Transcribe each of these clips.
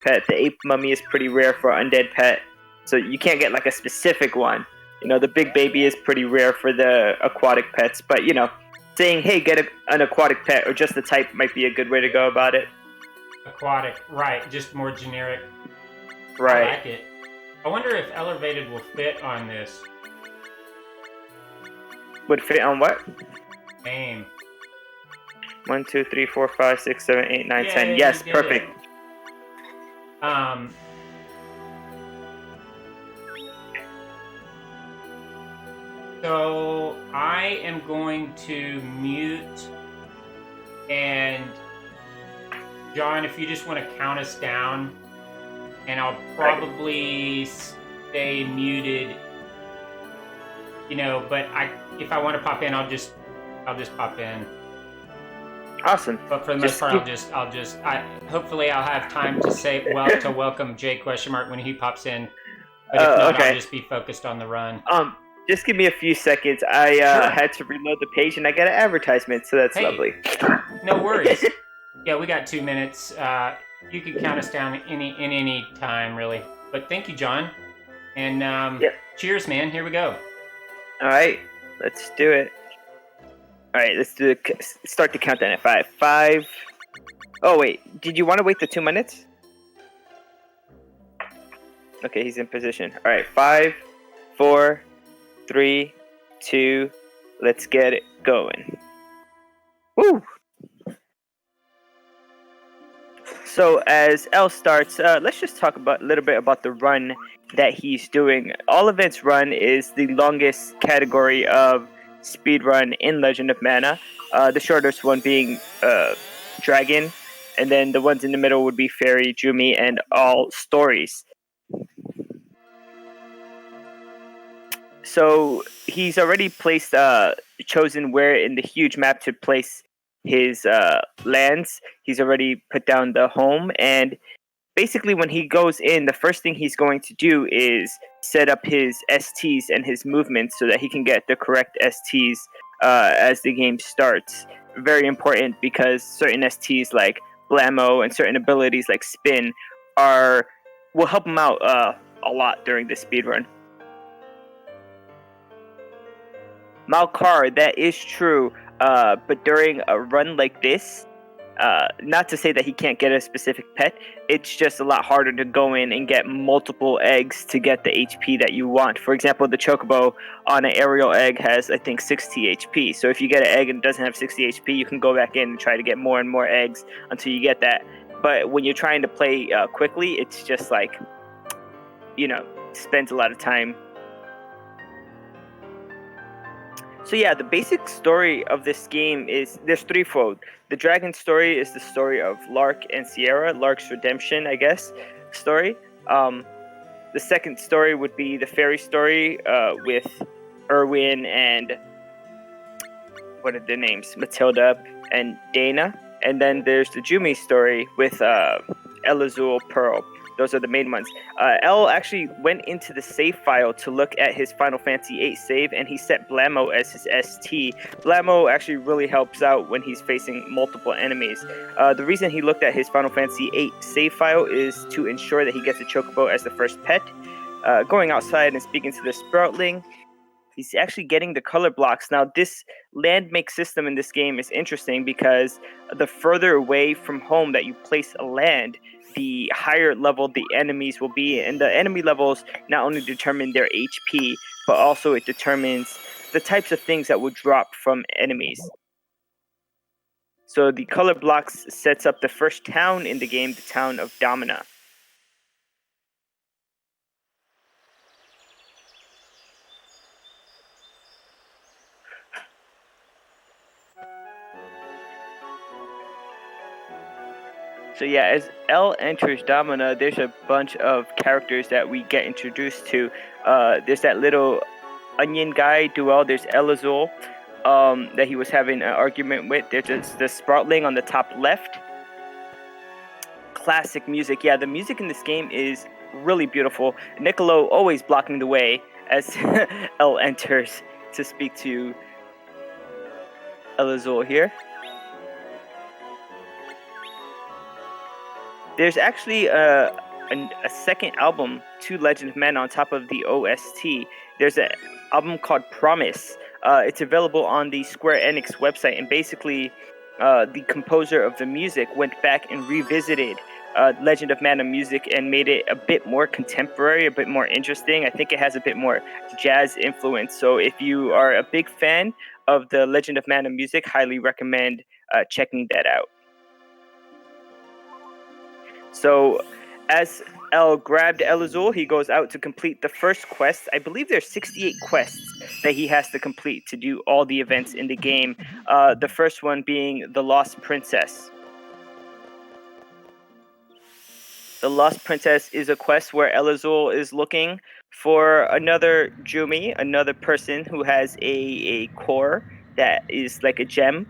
pet. The ape mummy is pretty rare for undead pet, so you can't get like a specific one. The big baby is pretty rare for the aquatic pets, but saying, hey, get an aquatic pet or just the type might be a good way to go about it. Aquatic, right, just more generic. Right. I like it. I wonder if ellervated will fit on this. Would fit on what? Name. 1, 2, 3, 4, 5, 6, 7, 8, 9, 10. Yay, Yes, you did perfect. it. So I am going to mute, and John, if you just want to count us down, and I'll probably stay muted. But if I want to pop in, I'll just pop in. Awesome. But for the most part, hopefully I'll have time to say to welcome Jay ? When he pops in. But if not, okay. I'll just be focused on the run. Just give me a few seconds. I Sure. had to reload the page and I got an advertisement, so that's lovely. No worries. Yeah, we got 2 minutes. You can count us down in any time, really. But thank you, John. And cheers, man. Here we go. All right, let's do it. All right, let's start the countdown at 5. 5. Oh wait, did you want to wait the 2 minutes? Okay, he's in position. All right, 5, 4, 3, 2. Let's get it going. Woo! So as L starts, let's just talk a little bit about the run that he's doing. All Events Run is the longest category of speedrun in Legend of Mana. The shortest one being Dragon, and then the ones in the middle would be Fairy, Jumi, and All Stories. So he's already chosen where in the huge map to place his lands. He's already put down the home, and basically when he goes in, the first thing he's going to do is set up his STs and his movements so that he can get the correct STs as the game starts. Very important, because certain STs like Blammo and certain abilities like Spin will help him out a lot during the speedrun. Malkar, that is true, but during a run like this, not to say that he can't get a specific pet, it's just a lot harder to go in and get multiple eggs to get the HP that you want. For example, the Chocobo on an aerial egg has, I think, 60 HP. So if you get an egg and it doesn't have 60 HP, you can go back in and try to get more and more eggs until you get that. But when you're trying to play quickly, it's just like, spends a lot of time. So yeah, the basic story of this game there's threefold. The dragon story is the story of Lark and Sierra, Lark's redemption, I guess, story. The second story would be the fairy story with Erwin and, what are their names? Matilda and Dana. And then there's the Jumi story with Elazul, Pearl. Those are the main ones. L actually went into the save file to look at his Final Fantasy VIII save, and he set Blammo as his ST. Blammo actually really helps out when he's facing multiple enemies. The reason he looked at his Final Fantasy VIII save file is to ensure that he gets a Chocobo as the first pet. Going outside and speaking to the Sproutling, he's actually getting the color blocks. Now, this land make system in this game is interesting because the further away from home that you place a land, the higher level the enemies will be. And the enemy levels not only determine their HP, but also it determines the types of things that will drop from enemies. So the color blocks sets up the first town in the game, the town of Domina. So yeah, as L enters Domina, there's a bunch of characters that we get introduced to. There's that little onion guy, Duel. There's Elazul, that he was having an argument with. There's the Sproutling on the top left. Classic music. Yeah, the music in this game is really beautiful. Niccolo always blocking the way as L enters to speak to Elazul here. There's actually a second album to Legend of Mana on top of the OST. There's an album called Promise. It's available on the Square Enix website, and basically, the composer of the music went back and revisited Legend of Mana music and made it a bit more contemporary, a bit more interesting. I think it has a bit more jazz influence. So if you are a big fan of the Legend of Mana music, highly recommend checking that out. So as El grabbed Elazul, he goes out to complete the first quest. I believe there's 68 quests that he has to complete to do all the events in the game. The first one being the Lost Princess. The Lost Princess is a quest where Elazul is looking for another Jumi, another person who has a core that is like a gem,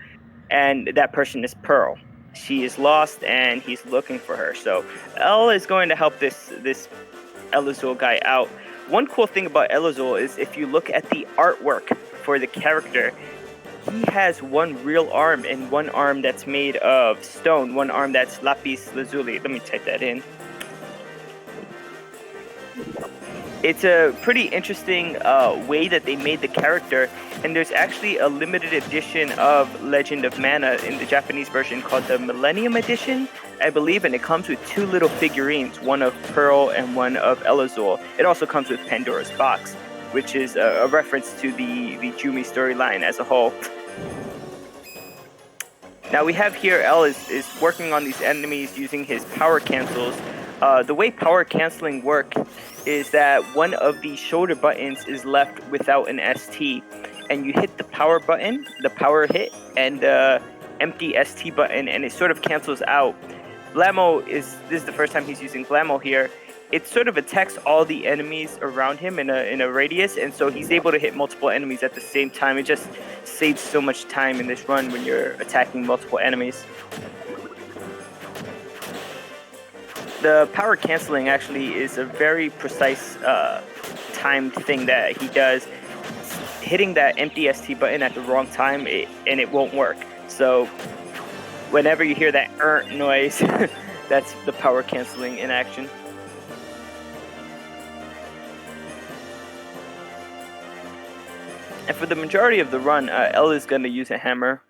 and that person is Pearl. She is lost, and he's looking for her. So El is going to help this Elazul guy out. One cool thing about Elazul is if you look at the artwork for the character, he has one real arm and one arm that's made of stone, one arm that's lapis lazuli. Let me type that in. It's a pretty interesting way that they made the character, and there's actually a limited edition of Legend of Mana in the Japanese version called the Millennium Edition, I believe, and it comes with two little figurines, one of Pearl and one of Elazul. It also comes with Pandora's Box, which is a reference to the Jumi storyline as a whole. Now we have here El is working on these enemies using his power cancels. The way power canceling work is that one of the shoulder buttons is left without an ST, and you hit the power button, the power hit, and the empty ST button, and it sort of cancels out. This is the first time he's using Blamo here. It sort of attacks all the enemies around him in a radius, and so he's able to hit multiple enemies at the same time. It just saves so much time in this run when you're attacking multiple enemies. The power canceling actually is a very precise timed thing that he does. Hitting that empty ST button at the wrong time, and it won't work. So whenever you hear that noise, that's the power canceling in action. And for the majority of the run, El is going to use a hammer.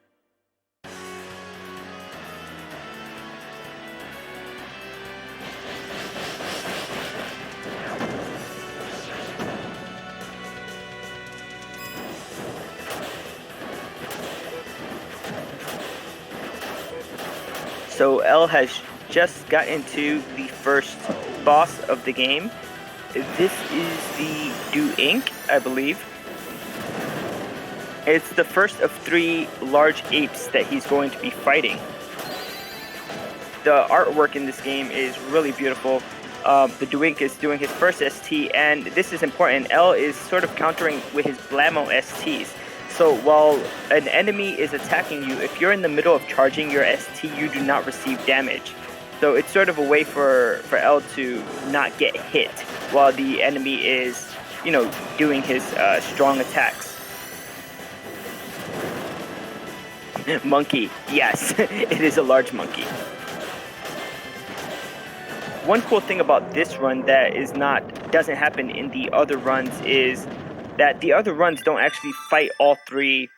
So El has just gotten to the first boss of the game. This is the Do Ink, I believe. It's the first of 3 large apes that he's going to be fighting. The artwork in this game is really beautiful. The Duink is doing his first ST, and this is important. El is sort of countering with his Blamo STs. So while an enemy is attacking you, if you're in the middle of charging your ST, you do not receive damage. So it's sort of a way for El to not get hit while the enemy is, doing his strong attacks. Monkey, yes, it is a large monkey. One cool thing about this run that doesn't happen in the other runs is that the other runs don't actually fight all three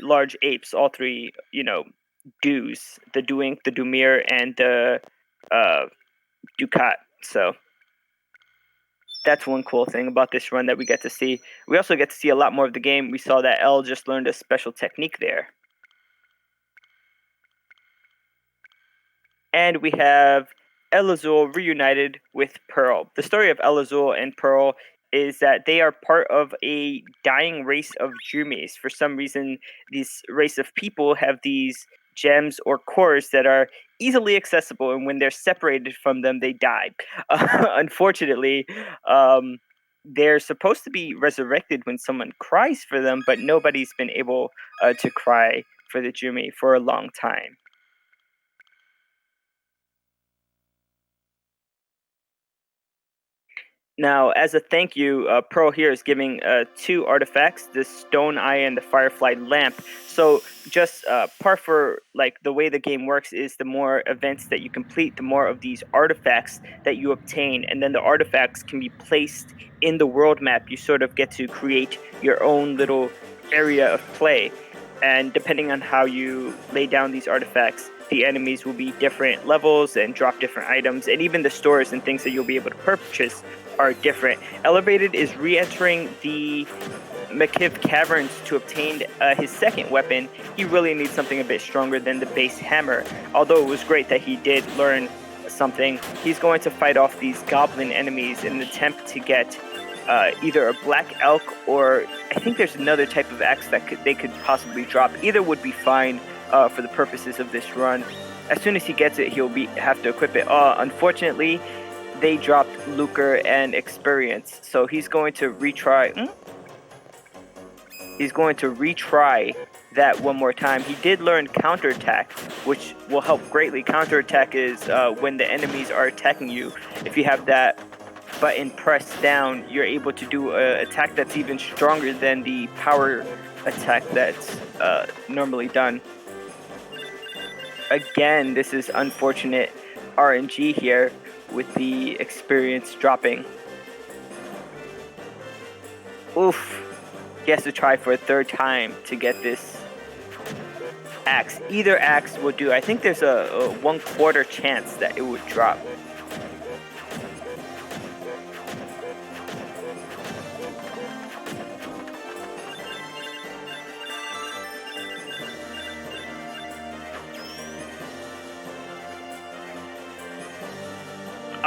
large apes, all 3, Doos, the Duink, the Dumir, and the Ducat. So that's one cool thing about this run that we get to see. We also get to see a lot more of the game. We saw that El just learned a special technique there. And we have Elazul reunited with Pearl. The story of Elazul and Pearl is that they are part of a dying race of Jumis. For some reason, this race of people have these gems or cores that are easily accessible, and when they're separated from them, they die. Unfortunately, they're supposed to be resurrected when someone cries for them, but nobody's been able to cry for the Jumi for a long time. Now, as a thank you, Pearl here is giving two artifacts: the Stone Eye and the Firefly Lamp. So, just par for like the way the game works is the more events that you complete, the more of these artifacts that you obtain, and then the artifacts can be placed in the world map. You sort of get to create your own little area of play, and depending on how you lay down these artifacts, the enemies will be different levels and drop different items, and even the stores and things that you'll be able to purchase are different. Ellervated is re-entering the McKiv Caverns to obtain his second weapon. He really needs something a bit stronger than the base hammer. Although it was great that he did learn something, he's going to fight off these goblin enemies in an attempt to get either a black elk, or I think there's another type of axe that they could possibly drop. Either would be fine for the purposes of this run. As soon as he gets it, he'll have to equip it. Unfortunately, they dropped Lucre and experience, so he's going to retry. He's going to retry that one more time. He did learn counterattack, which will help greatly. Counterattack is when the enemies are attacking you. If you have that button pressed down, you're able to do an attack that's even stronger than the power attack that's normally done. Again, this is unfortunate RNG here with the experience dropping. Oof. He has to try for a third time to get this axe. Either axe will do. I think there's a 1/4 chance that it would drop.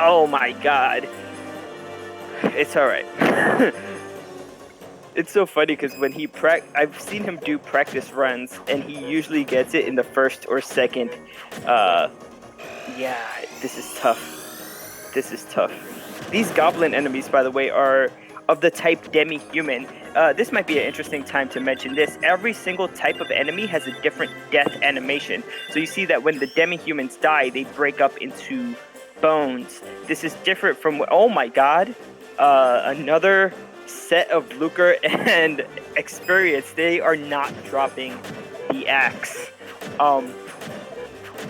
Oh my god. It's alright. It's so funny because when I've seen him do practice runs, and he usually gets it in the first or second. Yeah, this is tough. This is tough. These goblin enemies, by the way, are of the type demi-human. This might be an interesting time to mention this. Every single type of enemy has a different death animation. So you see that when the demi-humans die, they break up into bones. This is different from... Oh my god. Another set of Lucre and experience. They are not dropping the axe.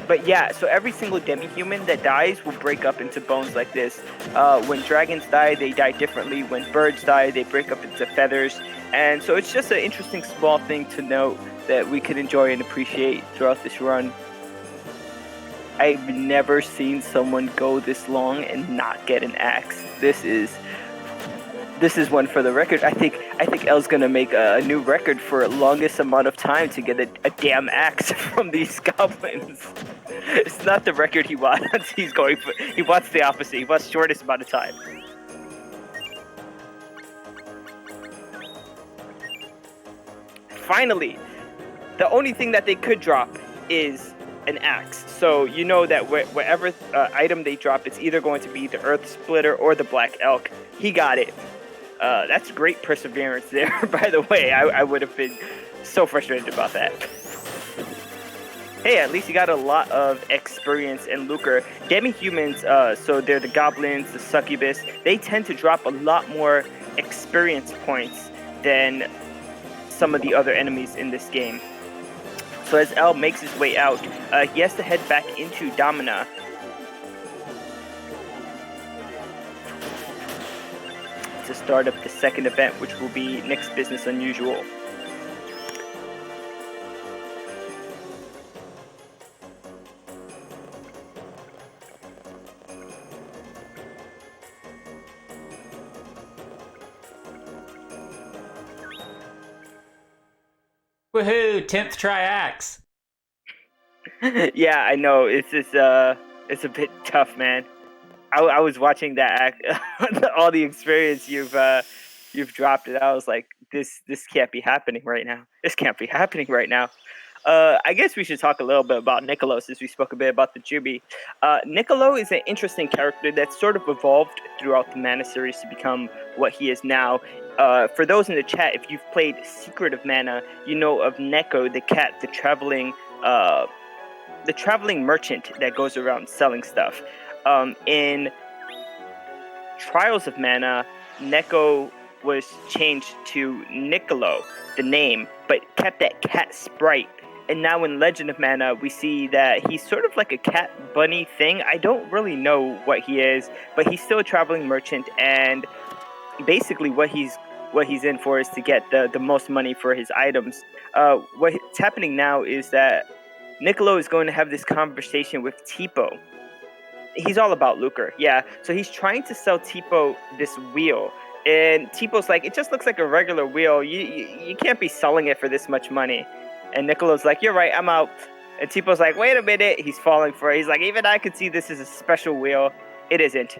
But yeah, so every single demi-human that dies will break up into bones like this. When dragons die, they die differently. When birds die, they break up into feathers. And so it's just an interesting small thing to note that we could enjoy and appreciate throughout this run. I've never seen someone go this long and not get an axe. This is one for the record. I think Elle's gonna make a new record for longest amount of time to get a damn axe from these goblins. It's not the record he wants. He wants the opposite. He wants shortest amount of time. Finally, the only thing that they could drop is an axe. So you know that whatever item they drop, it's either going to be the Earth Splitter or the Black Elk. He got it. That's great perseverance there, by the way. I would have been so frustrated about that. Hey, at least you got a lot of experience and Lucre. Demi-humans, so they're the goblins, the succubus, they tend to drop a lot more experience points than some of the other enemies in this game. So as Elle makes his way out, he has to head back into Domina. To start up the second event, which will be Nick's Business Unusual. Woohoo! 10th try axe. Yeah, I know. It's a bit tough, man. I was watching that all the experience you've dropped, and I was like, this can't be happening right now. This can't be happening right now. I guess we should talk a little bit about Niccolo, since we spoke a bit about the Jubi. Niccolo is an interesting character that sort of evolved throughout the Mana series to become what he is now. For those in the chat, if you've played Secret of Mana, you know of Neko, the cat, the traveling merchant that goes around selling stuff. In Trials of Mana, Neko was changed to Niccolo, the name, but kept that cat sprite. And now in Legend of Mana, we see that he's sort of like a cat bunny thing. I don't really know what he is, but he's still a traveling merchant, and basically what he's in for is to get the most money for his items. What's happening now is that Niccolo is going to have this conversation with Tipo. He's all about lucre, yeah. So he's trying to sell Tipo this wheel, and Tipo's like, it just looks like a regular wheel. You can't be selling it for this much money. And Niccolo's like, you're right, I'm out. And Tipo's like, wait a minute. He's falling for it. He's like, even I could see this is a special wheel. It isn't.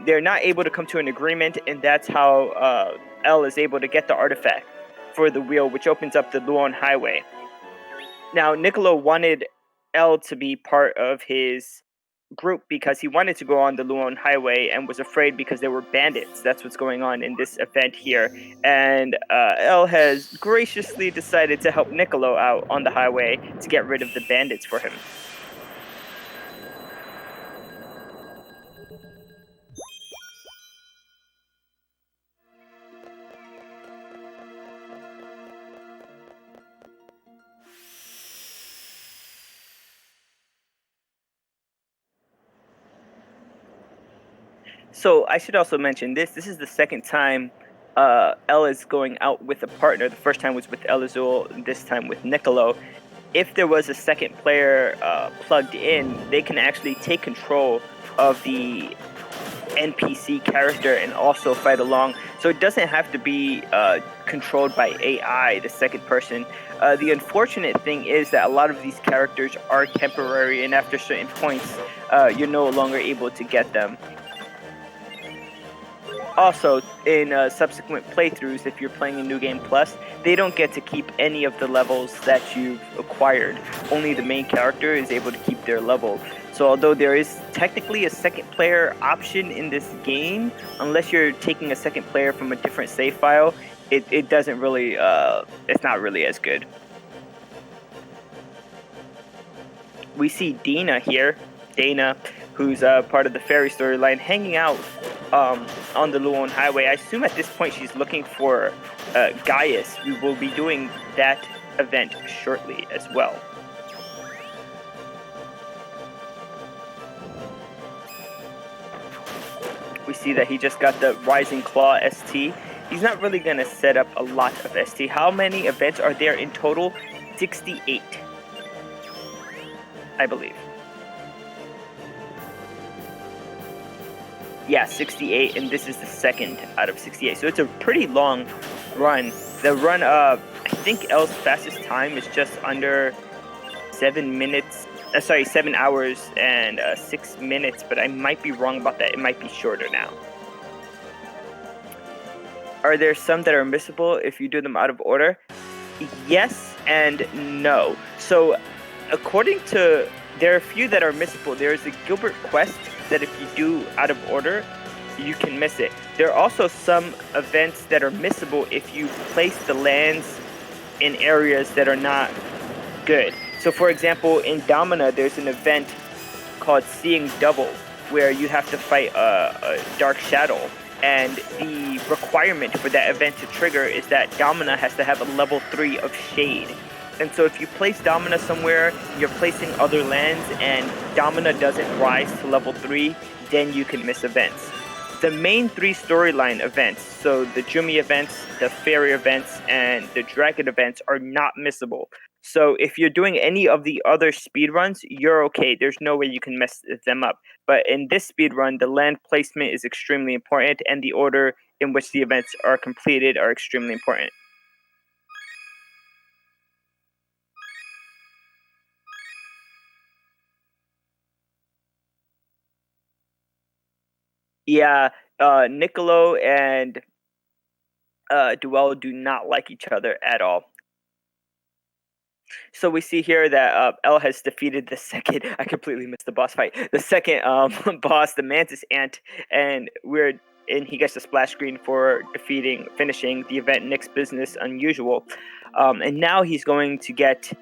They're not able to come to an agreement, and that's how L is able to get the artifact for the wheel, which opens up the Luon Highway. Now, Niccolo wanted L to be part of his group because he wanted to go on the Luon Highway and was afraid because there were bandits. That's what's going on in this event here. And L has graciously decided to help Niccolo out on the highway to get rid of the bandits for him. So I should also mention this. This is the second time L is going out with a partner. The first time was with El Azul, this time with Niccolo. If there was a second player plugged in, they can actually take control of the NPC character and also fight along. So it doesn't have to be controlled by AI, the second person. The unfortunate thing is that a lot of these characters are temporary, and after certain points, you're no longer able to get them. Also, in subsequent playthroughs, if you're playing in New Game Plus, they don't get to keep any of the levels that you've acquired. Only the main character is able to keep their level. So although there is technically a second player option in this game, unless you're taking a second player from a different save file, it doesn't really, it's not really as good. We see Dana here, who's part of the fairy storyline, hanging out on the Luon Highway. I assume at this point she's looking for Gaius. We will be doing that event shortly as well. We see that he just got the Rising Claw ST. He's not really going to set up a lot of ST. How many events are there in total? 68, I believe. Yeah, 68, and this is the second out of 68. So it's a pretty long run. The run, I think L's fastest time is just under 7 minutes. 7 hours and 6 minutes, but I might be wrong about that. It might be shorter now. Are there some that are missable if you do them out of order? Yes and no. So, according to, there are a few that are missable. There is a Gilbert quest that if you do out of order, you can miss it. There are also some events that are missable if you place the lands in areas that are not good. So for example, in Domina, there's an event called Seeing Double, where you have to fight a Dark Shadow. And the requirement for that event to trigger is that Domina has to have a level 3 of Shade. And so if you place Domina somewhere, you're placing other lands, and Domina doesn't rise to level 3, then you can miss events. The main 3 storyline events, so the Jumi events, the Fairy events, and the Dragon events, are not missable. So if you're doing any of the other speedruns, you're okay. There's no way you can mess them up. But in this speedrun, the land placement is extremely important, and the order in which the events are completed are extremely important. Yeah, Niccolo and Duel do not like each other at all. So we see here that L has defeated the second. I completely missed the boss fight. The second boss, the Mantis Ant, and he gets a splash screen for finishing the event. Nick's Business Unusual, and now he's going to get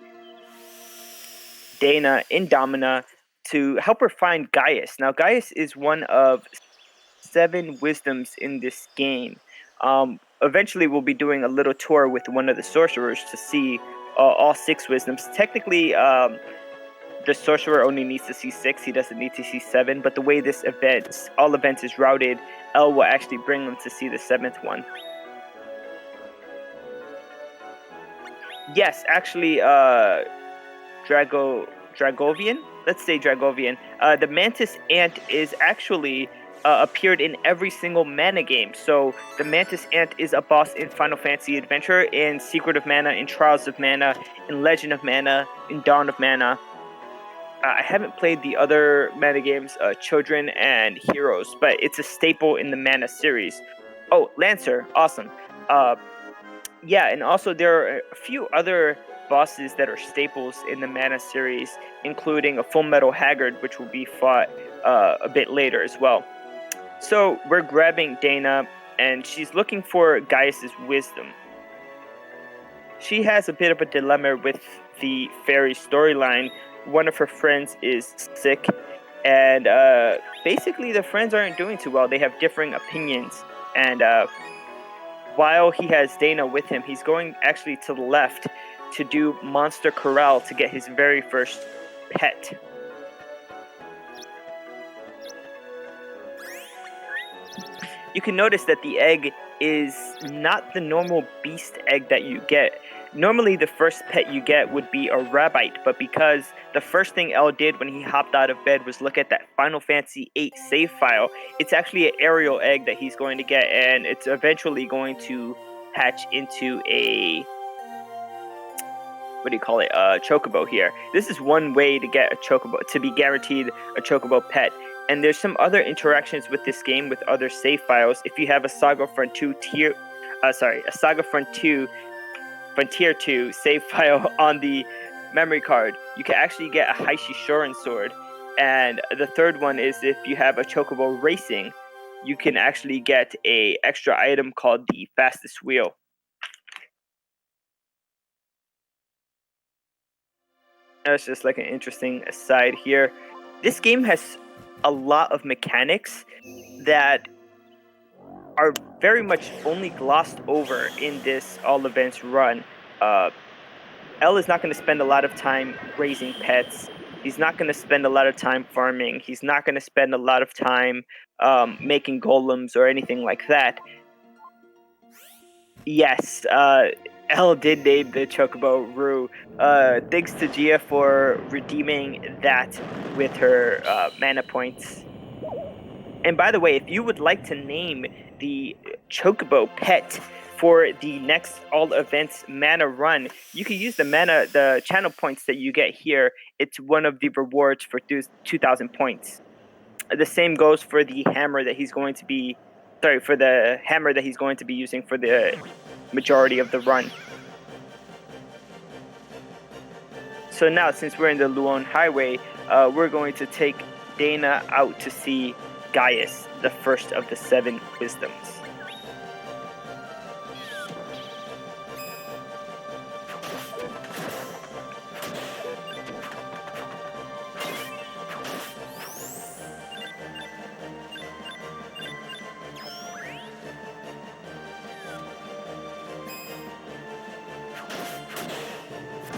Dana in Domina to help her find Gaius. Now Gaius is one of 7 wisdoms in this game. Eventually, we'll be doing a little tour with one of the sorcerers to see all 6 wisdoms. Technically, the sorcerer only needs to see 6. He doesn't need to see 7. But the way this all events is routed, El will actually bring them to see the 7th one. Yes, actually, Dragovian. Let's say Dragovian. The Mantis Ant is actually appeared in every single mana game. So the Mantis Ant is a boss in Final Fantasy Adventure, in Secret of Mana, in Trials of Mana, in Legend of Mana, in Dawn of Mana. I haven't played the other mana games, Children and Heroes, but it's a staple in the Mana series. Oh, Lancer, awesome. Yeah, and also there are a few other bosses that are staples in the Mana series, including a Full Metal Haggard, which will be fought a bit later as well. So we're grabbing Dana, and she's looking for Gaius's wisdom. She has a bit of a dilemma with the fairy storyline. One of her friends is sick, and basically the friends aren't doing too well. They have differing opinions, and while he has Dana with him, he's going actually to the left to do Monster Corral to get his very first pet. You can notice that the egg is not the normal beast egg that you get. Normally, the first pet you get would be a rabbite, but because the first thing El did when he hopped out of bed was look at that Final Fantasy VIII save file, it's actually an aerial egg that he's going to get, and it's eventually going to hatch into a chocobo here. This is one way to get a chocobo, to be guaranteed a chocobo pet. And there's some other interactions with this game with other save files. If you have a Saga Frontier 2 save file on the memory card, you can actually get a Heishi Shorin sword. And the third one is if you have a chocobo racing, you can actually get a extra item called the fastest wheel. That's just like an interesting aside here. This game has a lot of mechanics that are very much only glossed over in this all events run. El is not going to spend a lot of time raising pets. He's not going to spend a lot of time farming. He's not going to spend a lot of time making golems or anything like that. Yes, El did name the Chocobo Rue. Thanks to Gia for redeeming that with her mana points. And by the way, if you would like to name the Chocobo pet for the next all events mana run, you can use the channel points that you get here. It's one of the rewards for 2,000 points. The same goes for the hammer that he's going to be, for the hammer that he's going to be using for the majority of the run. So now, since we're in the Luon Highway, we're going to take Dana out to see Gaius, the first of the 7 wisdoms.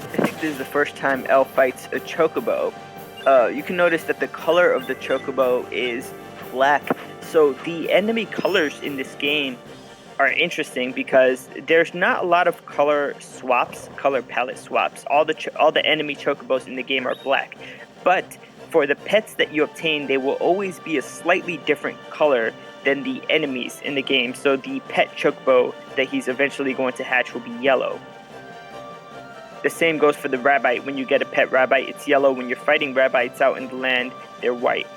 I think this is the first time El fights a chocobo. You can notice that the color of the chocobo is black. So the enemy colors in this game are interesting because there's not a lot of color palette swaps. All the enemy chocobos in the game are black, but for the pets that you obtain, they will always be a slightly different color than the enemies in the game. So the pet chocobo that he's eventually going to hatch will be yellow. The same goes for the rabbite. When you get a pet rabbite, it's yellow. When you're fighting rabbites out in the land, they're white.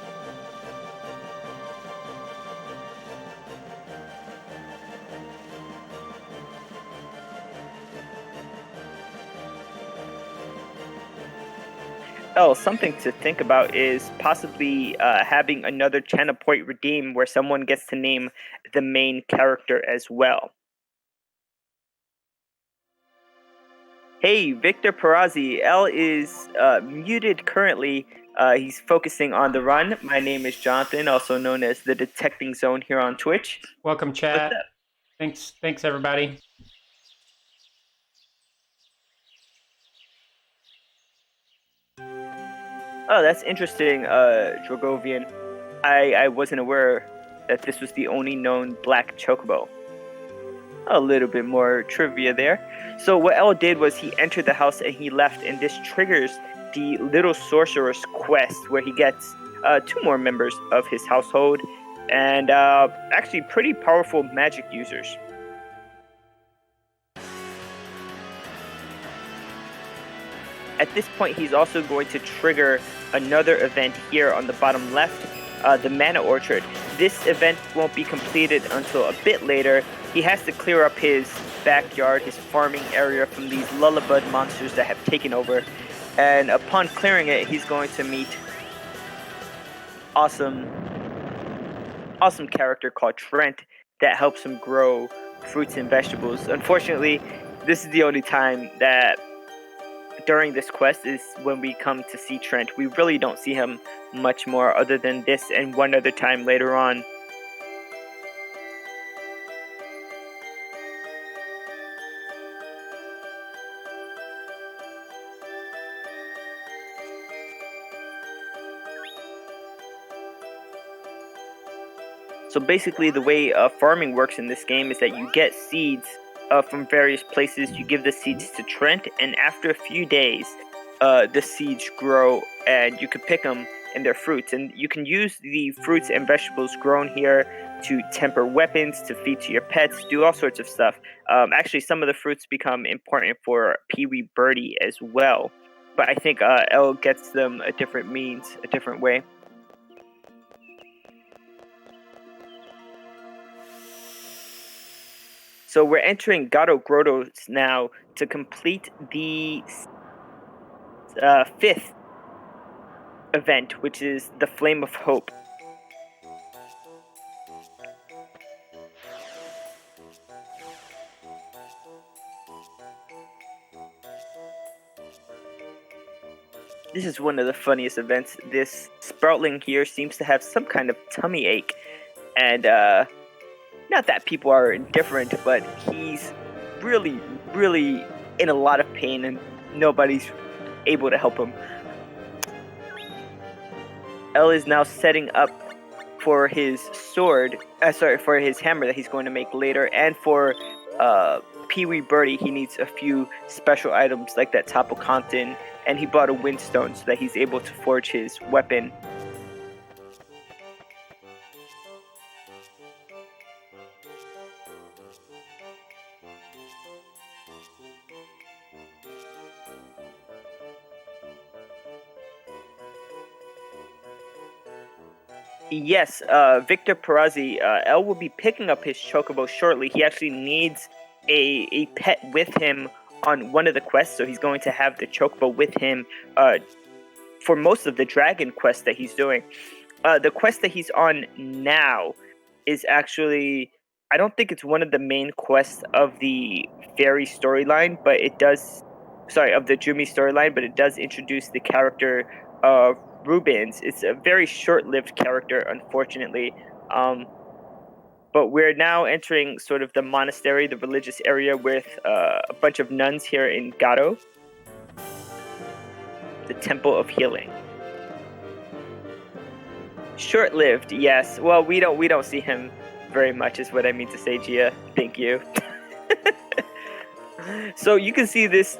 Oh, something to think about is possibly having another channel point redeem where someone gets to name the main character as well. Hey, Victor Perazzi, El is muted currently. He's focusing on the run. My name is Jonathan, also known as the Detecting Zone here on Twitch. Welcome, What's chat. up? Thanks, everybody. Oh, that's interesting, Drogovian. I wasn't aware that this was the only known black chocobo. A little bit more trivia there. So what El did was he entered the house and he left, and this triggers the Little Sorcerer's quest, where he gets two more members of his household, and actually pretty powerful magic users. At this point, he's also going to trigger another event here on the bottom left, the Mana Orchard. This event won't be completed until a bit later. He has to clear up his backyard, his farming area, from these lullabud monsters that have taken over. And upon clearing it, he's going to meet awesome character called Trent that helps him grow fruits and vegetables. Unfortunately, this is the only time that during this quest is when we come to see Trent. We really don't see him much more other than this and one other time later on. So basically the way farming works in this game is that you get seeds from various places. You give the seeds to Trent, and after a few days, the seeds grow and you can pick them and they're fruits. And you can use the fruits and vegetables grown here to temper weapons, to feed to your pets, do all sorts of stuff. Actually, some of the fruits become important for Pee-wee Birdie as well. But I think El gets them a different means, a different way. So we're entering Gato Grottos now to complete the fifth event, which is the Flame of Hope. This is one of the funniest events. This Sproutling here seems to have some kind of tummy ache, and not that people are indifferent, but he's really, really in a lot of pain, and nobody's able to help him. El is now setting up for his sword, for his hammer that he's going to make later, and for Pee-wee Birdie, he needs a few special items like that Tapu Kanten, and he bought a windstone so that he's able to forge his weapon. Yes, Victor Perazzi, El will be picking up his chocobo shortly. He actually needs a pet with him on one of the quests, so he's going to have the chocobo with him for most of the dragon quest that he's doing. The quest that he's on now is actually, I don't think it's one of the main quests of the fairy storyline, but it does, of the Jumi storyline, but it does introduce the character of Rubens. It's a very short-lived character, unfortunately. But we're now entering sort of the monastery, the religious area, with a bunch of nuns here in Gato, the Temple of Healing. Short-lived, yes. Well, we don't see him very much, is what I mean to say, Gia. Thank you. So you can see this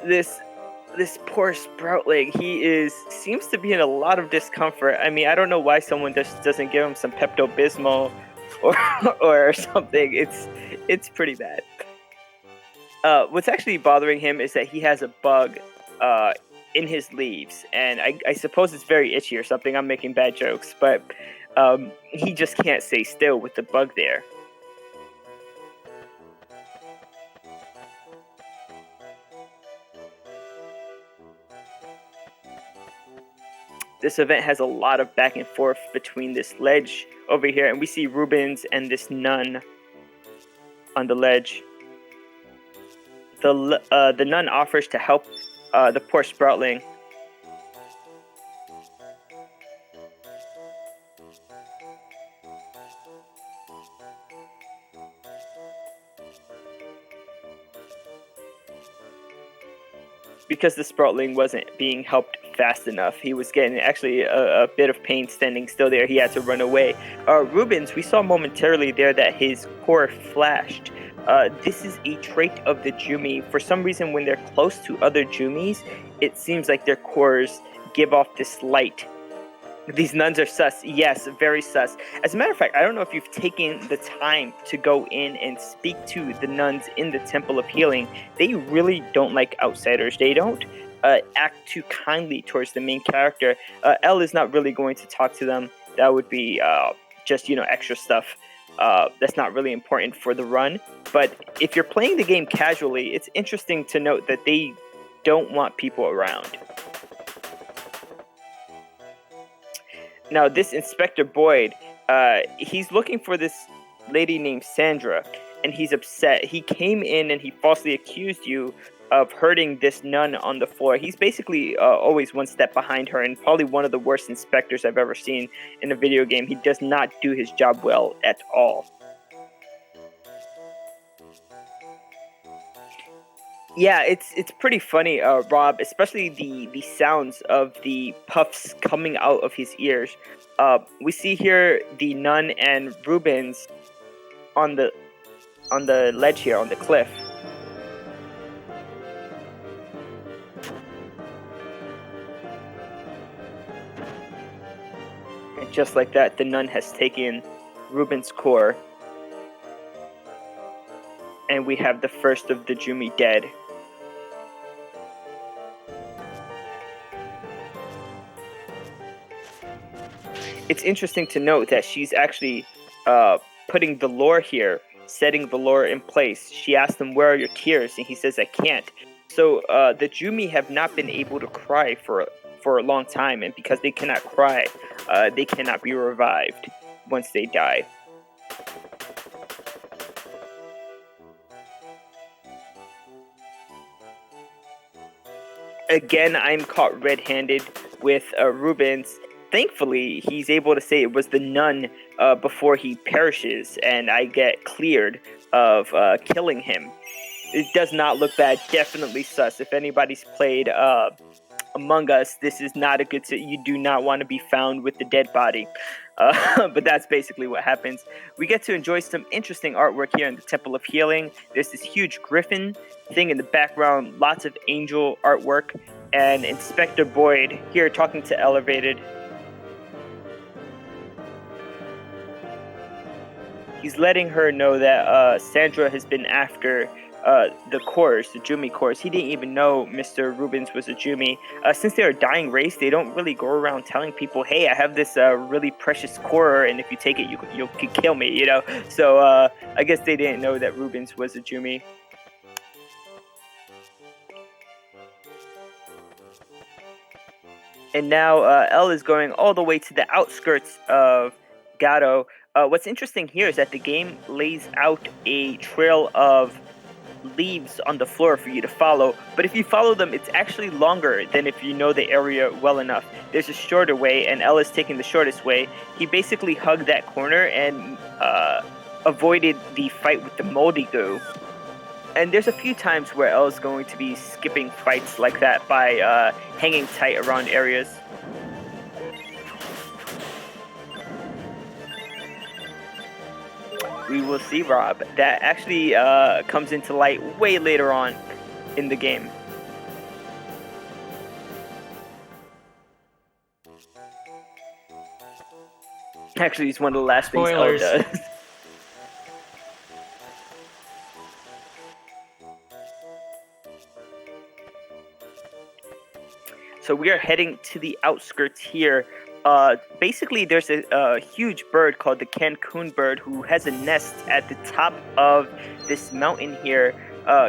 poor Sproutling. He seems to be in a lot of discomfort. I mean, I don't know why someone just doesn't give him some Pepto-Bismol or something. It's pretty bad. What's actually bothering him is that he has a bug in his leaves, and I suppose it's very itchy or something. I'm making bad jokes, but he just can't stay still with the bug there. This event has a lot of back and forth between this ledge over here, and we see Rubens and this nun on the ledge. The nun offers to help the poor Sproutling. Because the Sproutling wasn't being helped fast enough. He was getting actually a bit of pain standing still there. He had to run away. Rubens, we saw momentarily there that his core flashed. This is a trait of the Jumi. For some reason, when they're close to other Jumis, it seems like their cores give off this light. These nuns are sus. Yes, very sus. As a matter of fact, I don't know if you've taken the time to go in and speak to the nuns in the Temple of Healing. They really don't like outsiders. They don't act too kindly towards the main character. Elle is not really going to talk to them. That would be just, extra stuff. That's not really important for the run. But if you're playing the game casually, it's interesting to note that they don't want people around. Now, this Inspector Boyd, he's looking for this lady named Sandra, and he's upset. He came in and he falsely accused you of hurting this nun on the floor. He's basically always one step behind her, and probably one of the worst inspectors I've ever seen in a video game. He does not do his job well at all. Yeah, it's pretty funny, Rob, especially the sounds of the puffs coming out of his ears. We see here the nun and Rubens on the ledge here on the cliff. And just like that, the nun has taken Rubens' core. And we have the first of the Jumi dead. It's interesting to note that she's actually putting the lore here, setting the lore in place. She asked him, "Where are your tears?" And he says, "I can't." So the Jumi have not been able to cry for a long time, and because they cannot cry, they cannot be revived once they die. Again, I'm caught red-handed with Rubens. Thankfully, he's able to say it was the nun before he perishes, and I get cleared of killing him. It does not look bad. Definitely sus. If anybody's played Among Us, this is not a good... You do not want to be found with the dead body. But that's basically what happens. We get to enjoy some interesting artwork here in the Temple of Healing. There's this huge griffin thing in the background, lots of angel artwork, and Inspector Boyd here talking to Ellervated. He's letting her know that Sandra has been after the cores, the Jumi cores. He didn't even know Mr. Rubens was a Jumi. Since they're a dying race, they don't really go around telling people, "Hey, I have this really precious core, and if you take it, you could kill me," you know? So I guess they didn't know that Rubens was a Jumi. And now Elle is going all the way to the outskirts of Gato. What's interesting here is that the game lays out a trail of leaves on the floor for you to follow, but if you follow them, it's actually longer than if you know the area well enough. There's a shorter way, and Elle is taking the shortest way. He basically hugged that corner and avoided the fight with the moldy goo. And there's a few times where Elle's going to be skipping fights like that by hanging tight around areas. We will see, Rob. That actually comes into light way later on in the game. Actually, it's one of the last Spoilers. things Elle does. So we are heading to the outskirts here. Basically, there's a huge bird called the Cancun bird who has a nest at the top of this mountain here.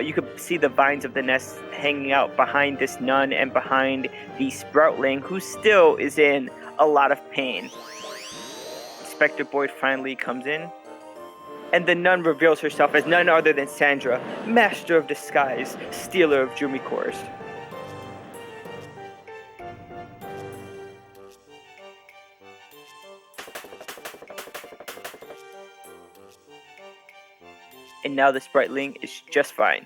You could see the vines of the nest hanging out behind this nun and behind the Sproutling, who still is in a lot of pain. Inspector Boyd finally comes in, and the nun reveals herself as none other than Sandra, master of disguise, stealer of Jumi cores. and now the Spriteling is just fine.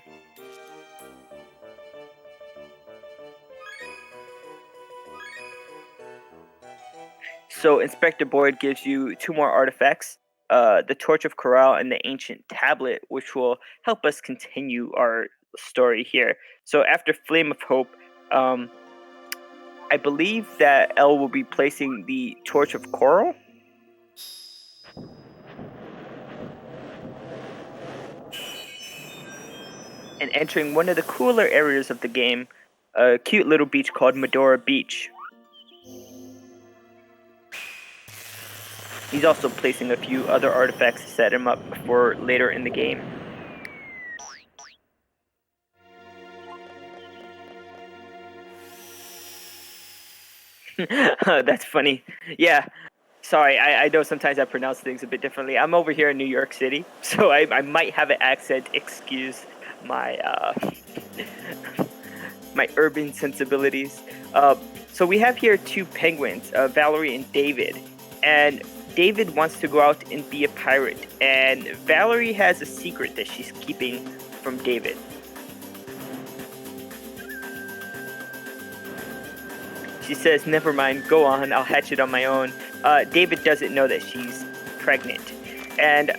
So Inspector Boyd gives you 2 more artifacts, the Torch of Corral and the Ancient Tablet, which will help us continue our story here. So after Flame of Hope, I believe that Elle will be placing the Torch of Coral. And entering one of the cooler areas of the game, a cute little beach called Medora Beach. He's also placing a few other artifacts to set him up for later in the game. That's funny. Yeah. Sorry, I know sometimes I pronounce things a bit differently. I'm over here in New York City, so I might have an accent. Excuse my my urban sensibilities. So we have here 2 penguins, Valerie and David. And David wants to go out and be a pirate, and Valerie has a secret that she's keeping from David. She says, "Never mind, go on, I'll hatch it on my own." David doesn't know that she's pregnant. And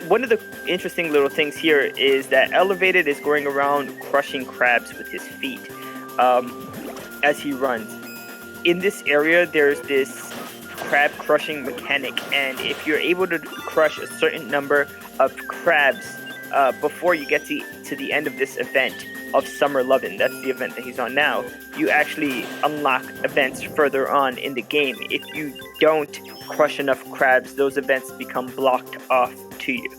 one of the interesting little things here is that Ellervated is going around crushing crabs with his feet as he runs. In this area, there's this crab crushing mechanic, and if you're able to crush a certain number of crabs before you get to the end of this event of Summer Lovin', that's the event that he's on now, you actually unlock events further on in the game. If you don't crush enough crabs, those events become blocked off to you.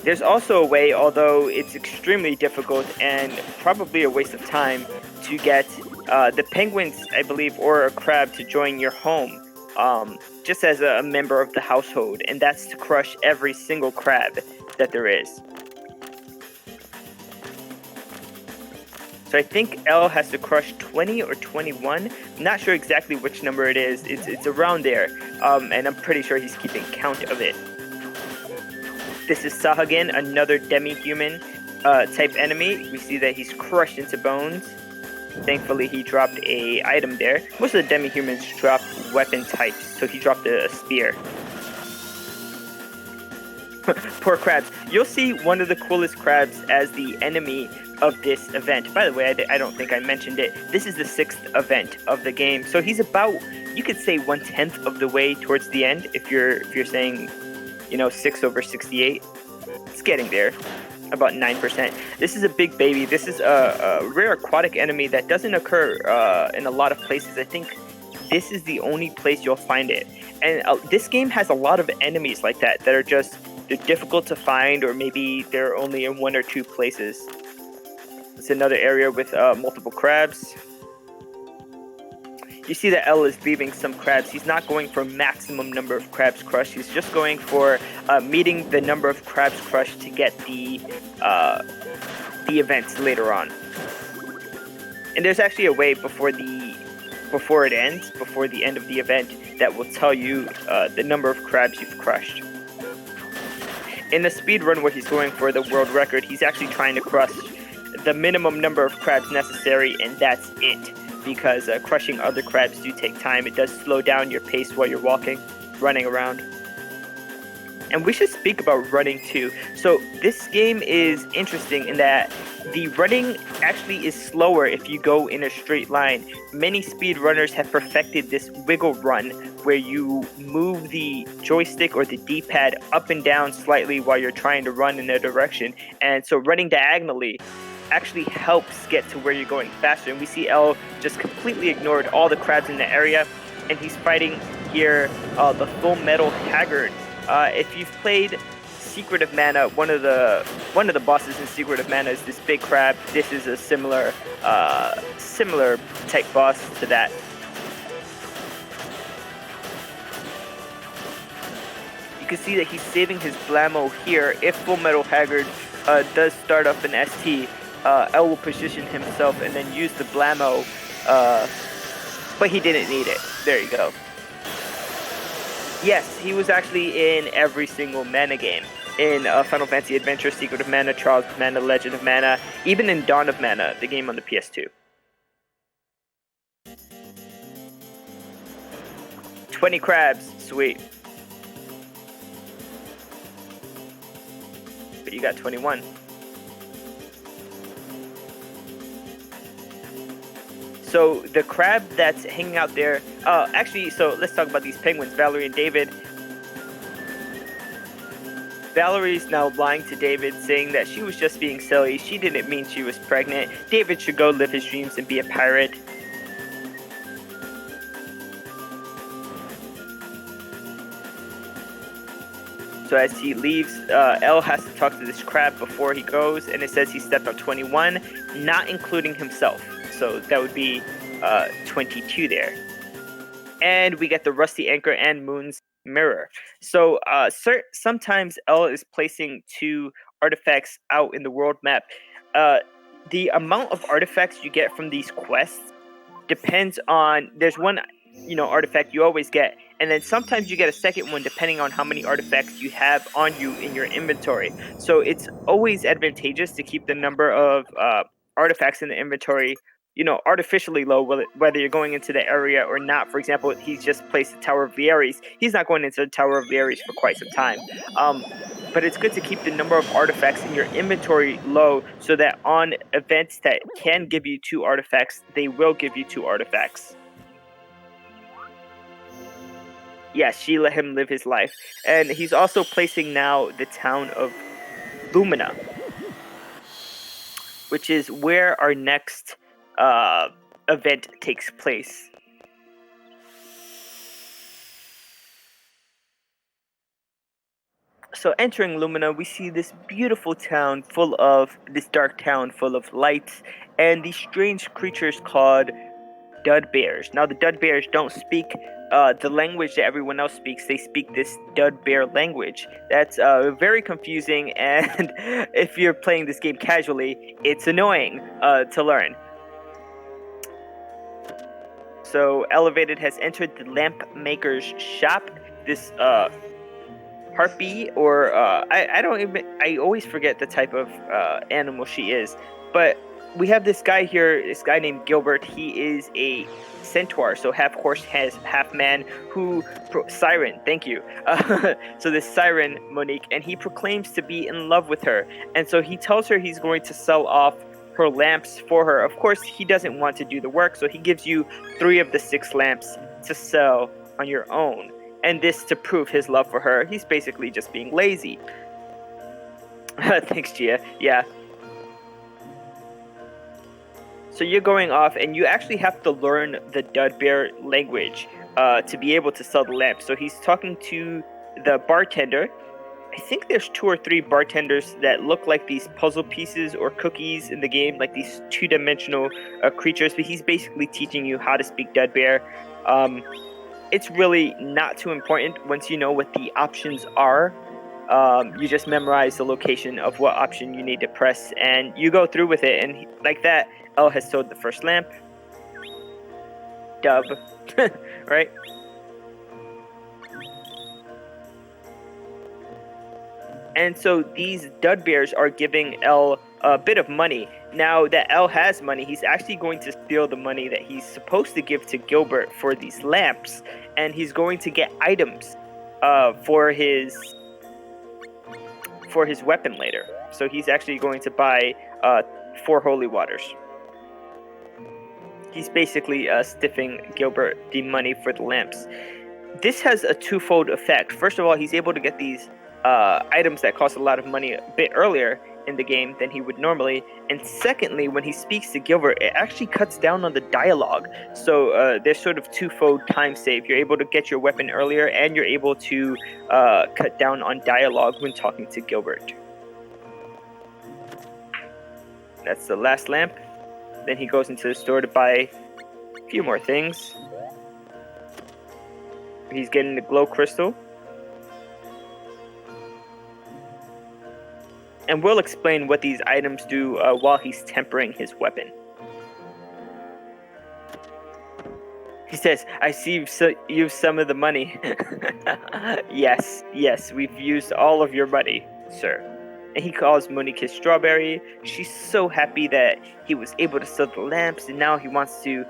There's also a way, although it's extremely difficult and probably a waste of time, to get the penguins, I believe, or a crab to join your home, just as a member of the household, and that's to crush every single crab that there is. So I think Elle has to crush 20 or 21. I'm not sure exactly which number it is. It's around there, and I'm pretty sure he's keeping count of it. This is Sahagin, another demi-human type enemy. We see that he's crushed into bones. Thankfully, he dropped a item there. Most of the demi-humans drop weapon types, so he dropped a spear. Poor crabs. You'll see one of the coolest crabs as the enemy of this event. By the way, I don't think I mentioned it. This is the 6th event of the game, so he's about, you could say, 1/10 of the way towards the end. If you're saying, 6 over 68, it's getting there. About 9%. This is a big baby. This is a rare aquatic enemy that doesn't occur in a lot of places. I think this is the only place you'll find it. And this game has a lot of enemies like that are just, they're difficult to find, or maybe they're only in 1 or 2 places. It's another area with multiple crabs. You see that Elle is leaving some crabs. He's not going for maximum number of crabs crushed. He's just going for meeting the number of crabs crushed to get the events later on. And there's actually a way before it ends, before the end of the event, that will tell you the number of crabs you've crushed. In the speed run where he's going for the world record, he's actually trying to crush the minimum number of crabs necessary, and that's it. Because crushing other crabs do take time. It does slow down your pace while you're running around. And we should speak about running too. So this game is interesting in that the running actually is slower if you go in a straight line. Many speedrunners have perfected this wiggle run where you move the joystick or the D-pad up and down slightly while you're trying to run in a direction. And so running diagonally actually helps get to where you're going faster. And we see Elle just completely ignored all the crabs in the area, and he's fighting here the Full Metal Haggard. If you've played Secret of Mana, one of the bosses in Secret of Mana is this big crab. This is a similar type boss to that. You can see that he's saving his Blammo here. If Full Metal Haggard does start up an ST, Elle will position himself and then use the Blammo, but he didn't need it. There you go. Yes, he was actually in every single Mana game. in Final Fantasy Adventure, Secret of Mana, Trials of Mana, Legend of Mana, even in Dawn of Mana, the game on the PS2. 20 crabs, sweet. But you got 21. So the crab that's hanging out there, actually, so let's talk about these penguins, Valerie and David. Valerie's now lying to David, saying that she was just being silly. She didn't mean she was pregnant. David should go live his dreams and be a pirate. So as he leaves, Elle has to talk to this crab before he goes, and it says he stepped on 21, not including himself. So that would be 22 there. And we get the rusty anchor and Moon's mirror. So sometimes Elle is placing 2 artifacts out in the world map. The amount of artifacts you get from these quests depends on, there's one artifact you always get, and then sometimes you get a second one depending on how many artifacts you have on you in your inventory. So it's always advantageous to keep the number of artifacts in the inventory artificially low, whether you're going into the area or not. For example, he's just placed the Tower of Vieres. He's not going into the Tower of Vieres for quite some time. But it's good to keep the number of artifacts in your inventory low so that on events that can give you 2 artifacts, they will give you 2 artifacts. Yes, she let him live his life. And he's also placing now the town of Lumina, which is where our next event takes place. So entering Lumina, we see this beautiful town this dark town full of lights and these strange creatures called dud bears. Now the dud bears don't speak the language that everyone else speaks. They speak this dud bear language. That's very confusing, and if you're playing this game casually, it's annoying to learn. So Ellervated has entered the lamp maker's shop. This harpy, or I always forget the type of animal she is, but we have this guy here, this guy named Gilbert. He is a centaur, so half horse, half man, siren, thank you. So this siren, Monique, and he proclaims to be in love with her, and so he tells her he's going to sell off her lamps for her. Of course, he doesn't want to do the work, so he gives you 3 of the 6 lamps to sell on your own. And this to prove his love for her. He's basically just being lazy. Thanks, Gia. Yeah. So you're going off, and you actually have to learn the dud bear language to be able to sell the lamp. So he's talking to the bartender. I think there's 2 or 3 bartenders that look like these puzzle pieces or cookies in the game, like these 2-dimensional creatures. But he's basically teaching you how to speak dud bear. It's really not too important once you know what the options are. You just memorize the location of what option you need to press, and you go through with it. And like that, Elle has sold the first lamp. Dub. Right? And so these dud bears are giving Elle a bit of money. Now that Elle has money, he's actually going to steal the money that he's supposed to give to Gilbert for these lamps, and he's going to get items for his weapon later. So he's actually going to buy 4 holy waters. He's basically stiffing Gilbert the money for the lamps. This has a 2-fold effect. First of all, he's able to get these items that cost a lot of money a bit earlier in the game than he would normally. And secondly, when he speaks to Gilbert, it actually cuts down on the dialogue. So there's sort of 2-fold time save. You're able to get your weapon earlier, and you're able to cut down on dialogue when talking to Gilbert. That's the last lamp. Then he goes into the store to buy a few more things. He's getting the glow crystal. And we'll explain what these items do while he's tempering his weapon. He says, I see you've used some of the money. Yes, we've used all of your money. sir. And he calls Monique Strawberry. She's so happy that he was able to sell the lamps, and now he wants to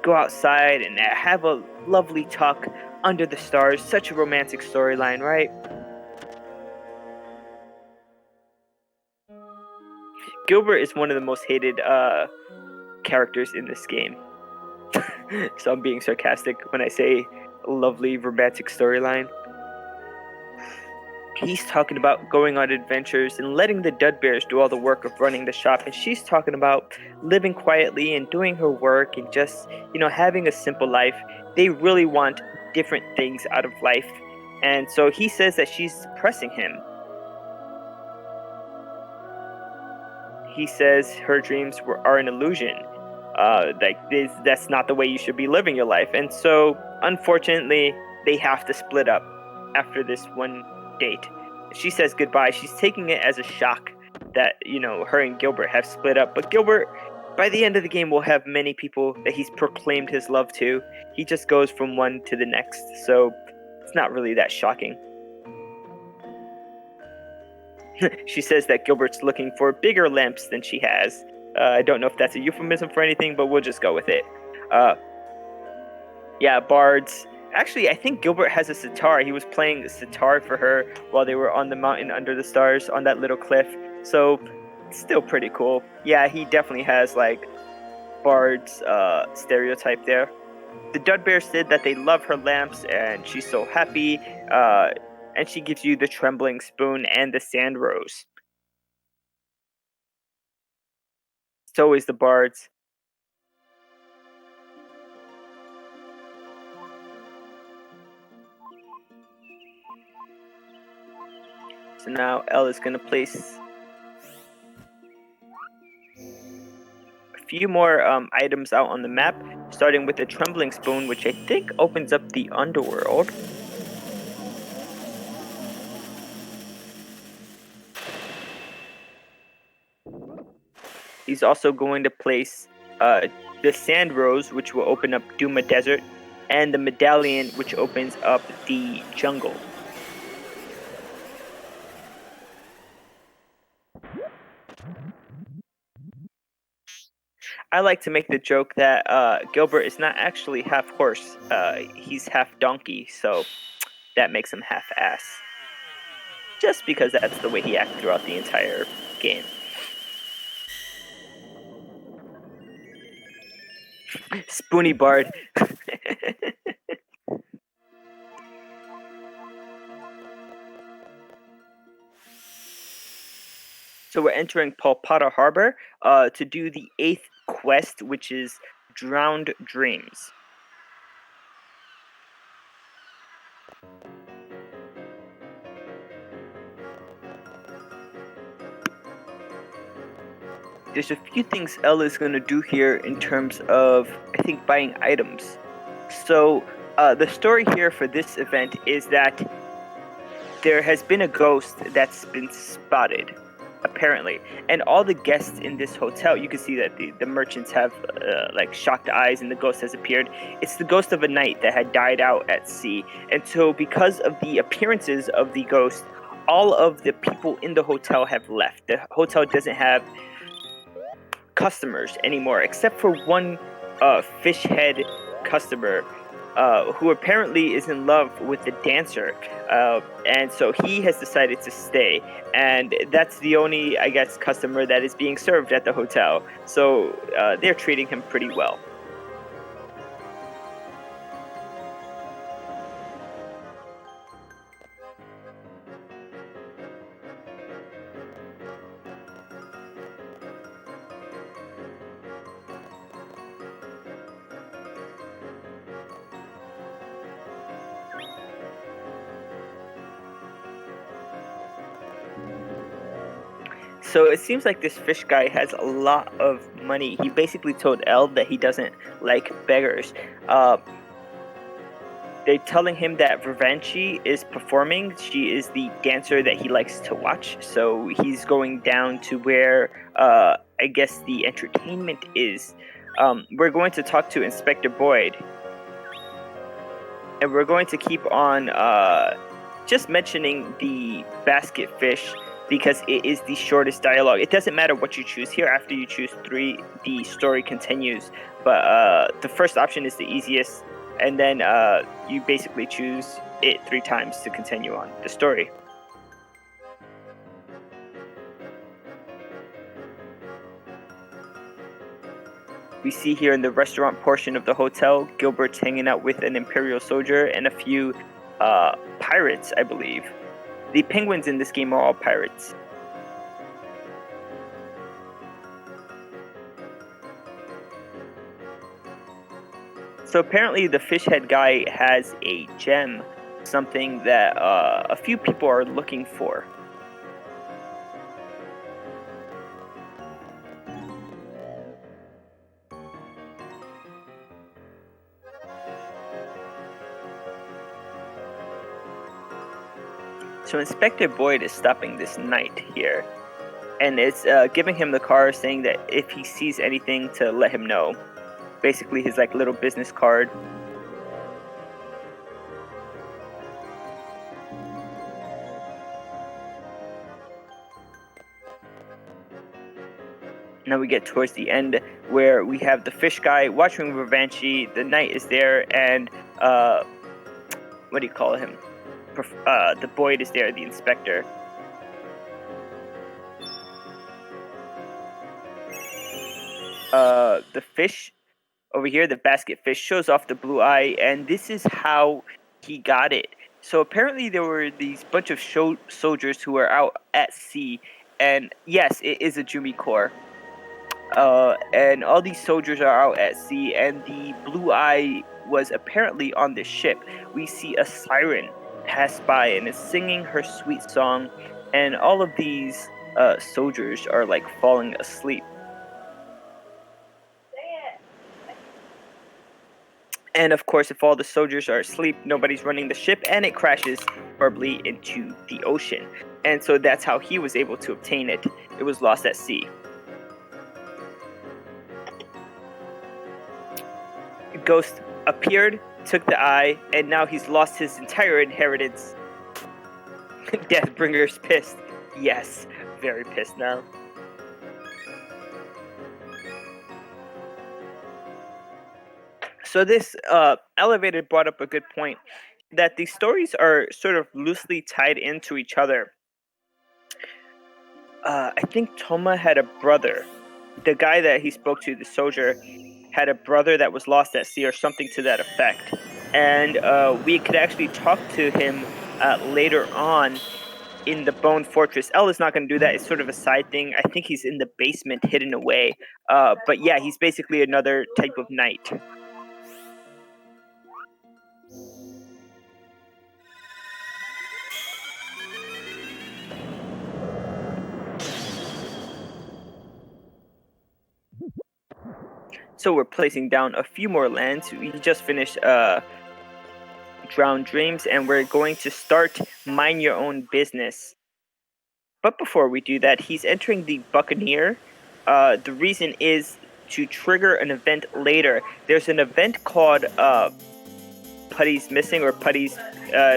go outside and have a lovely talk under the stars. Such a romantic storyline, right? Gilbert is one of the most hated characters in this game. So I'm being sarcastic when I say lovely romantic storyline. He's talking about going on adventures and letting the Dudbears do all the work of running the shop, and she's talking about living quietly and doing her work and just, having a simple life. They really want different things out of life, and so he says that she's pressing him. He says her dreams are an illusion. That's not the way you should be living your life, and so unfortunately they have to split up after this one date. She says goodbye. She's taking it as a shock that, her and Gilbert have split up. But Gilbert, by the end of the game, will have many people that he's proclaimed his love to. He just goes from one to the next. So it's not really that shocking. She says that Gilbert's looking for bigger lamps than she has. I don't know if that's a euphemism for anything, but we'll just go with it. Yeah, bards. Actually, I think Gilbert has a sitar. He was playing a sitar for her while they were on the mountain under the stars on that little cliff. So, still pretty cool. Yeah, he definitely has like bard's stereotype there. The Dudbear said that they love her lamps and she's so happy. And she gives you the trembling spoon and the sand rose. So is the bards. So now Elle is going to place a few more items out on the map, starting with the Trembling Spoon, which I think opens up the underworld. He's also going to place the Sand Rose, which will open up Duma Desert, and the Medallion, which opens up the jungle. I like to make the joke that Gilbert is not actually half horse. He's half donkey, so that makes him half ass. Just because that's the way he acts throughout the entire game. Spoony Bard. So we're entering Palpata Harbor to do the 8th quest, which is Drowned Dreams. There's a few things Elle is going to do here in terms of, I think, buying items. So the story here for this event is that there has been a ghost that's been spotted, apparently, and all the guests in this hotel, you can see that the merchants have like shocked eyes and the ghost has appeared. It's the ghost of a knight that had died out at sea, and so because of the appearances of the ghost, all of the people in the hotel have left. The hotel doesn't have customers anymore, except for one fish head customer who apparently is in love with the dancer, and so he has decided to stay, and that's the only, I guess, customer that is being served at the hotel, so they're treating him pretty well. So it seems like this fish guy has a lot of money. He basically told Elle that he doesn't like beggars. They're telling him that Vivanci is performing. She is the dancer that he likes to watch. So he's going down to where, I guess, the entertainment is. We're going to talk to Inspector Boyd. And we're going to keep on just mentioning the basket fish because it is the shortest dialogue. It doesn't matter what you choose here. After you choose 3, the story continues. But the first option is the easiest, and then you basically choose it 3 times to continue on the story. We see here in the restaurant portion of the hotel, Gilbert's hanging out with an Imperial soldier and a few pirates, I believe. The penguins in this game are all pirates. So apparently the fish head guy has a gem, something that a few people are looking for. So Inspector Boyd is stopping this knight here, and it's giving him the car, saying that if he sees anything to let him know. Basically his like little business card. Now we get towards the end where we have the fish guy watching Revanchi, the knight is there, and what do you call him? The Boyd is there, the inspector. The fish over here, the basket fish, shows off the blue eye, and this is how he got it. So apparently there were these bunch of soldiers who were out at sea, and yes, it is a Jumi Corps. And all these soldiers are out at sea, and the blue eye was apparently on this ship. We see a siren pass by and is singing her sweet song, and all of these soldiers are like falling asleep. And of course, if all the soldiers are asleep, nobody's running the ship, and it crashes horribly into the ocean. And so that's how he was able to obtain it. It was lost at sea. Ghost appeared, took the eye, and now he's lost his entire inheritance. Deathbringer's pissed. Yes, very pissed now. So this Ellervated brought up a good point, that these stories are sort of loosely tied into each other. I think Toma had a brother. The guy that he spoke to, the soldier, had a brother that was lost at sea or something to that effect. And we could actually talk to him later on in the Bone Fortress. El is not going to do that. It's sort of a side thing. I think he's in the basement hidden away. But yeah, he's basically another type of knight. So we're placing down a few more lands. We just finished Drowned Dreams, and we're going to start Mind Your Own Business. But before we do that, he's entering the Buccaneer. The reason is to trigger an event later. There's an event called Putty's Missing, or Putty's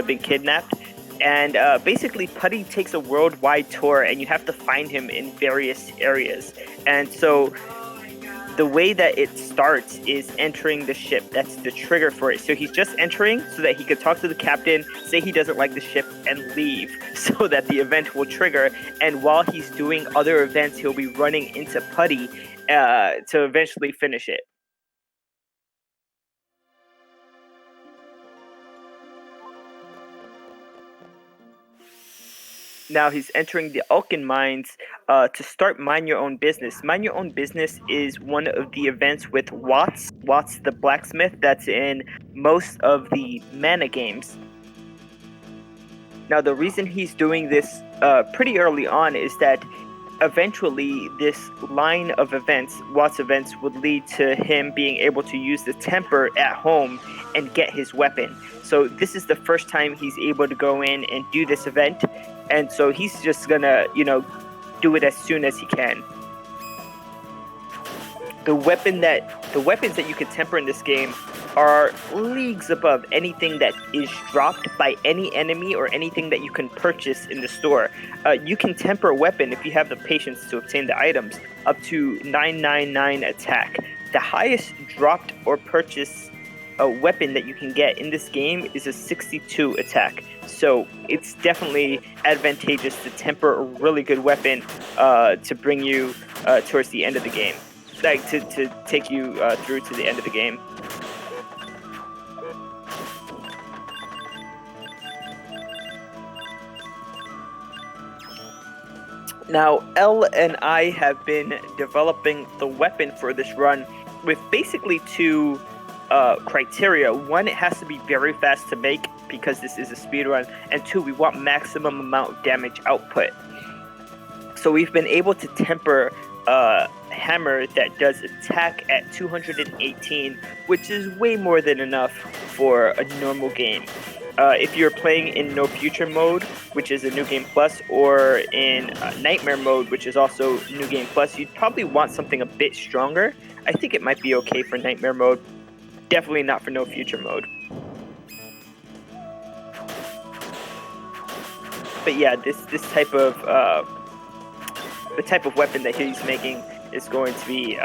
been kidnapped. And basically, Putty takes a worldwide tour, and you have to find him in various areas. And so the way that it starts is entering the ship. That's the trigger for it. So he's just entering so that he could talk to the captain, say he doesn't like the ship, and leave so that the event will trigger. And while he's doing other events, he'll be running into Putty to eventually finish it. Now he's entering the Alkin Mines to start Mind Your Own Business. Mind Your Own Business is one of the events with Watts. Watts the blacksmith that's in most of the mana games. Now the reason he's doing this pretty early on is that eventually this line of events, Watts events, would lead to him being able to use the temper at home and get his weapon. So this is the first time he's able to go in and do this event. And so he's just gonna, do it as soon as he can. The weapons that you can temper in this game are leagues above anything that is dropped by any enemy or anything that you can purchase in the store. You can temper a weapon if you have the patience to obtain the items up to 999 attack. The highest dropped or purchased weapon that you can get in this game is a 62 attack. So it's definitely advantageous to temper a really good weapon to bring you towards the end of the game. Like to take you through to the end of the game. Now, Elle and I have been developing the weapon for this run with basically two criteria. One, it has to be very fast to make because this is a speed run, and two, we want maximum amount of damage output. So we've been able to temper a hammer that does attack at 218, which is way more than enough for a normal game. If you're playing in No Future mode, which is a New Game Plus, or in Nightmare mode, which is also New Game Plus, you'd probably want something a bit stronger. I think it might be okay for Nightmare mode. Definitely not for No Future mode. But yeah, this type of the type of weapon that he's making is going to be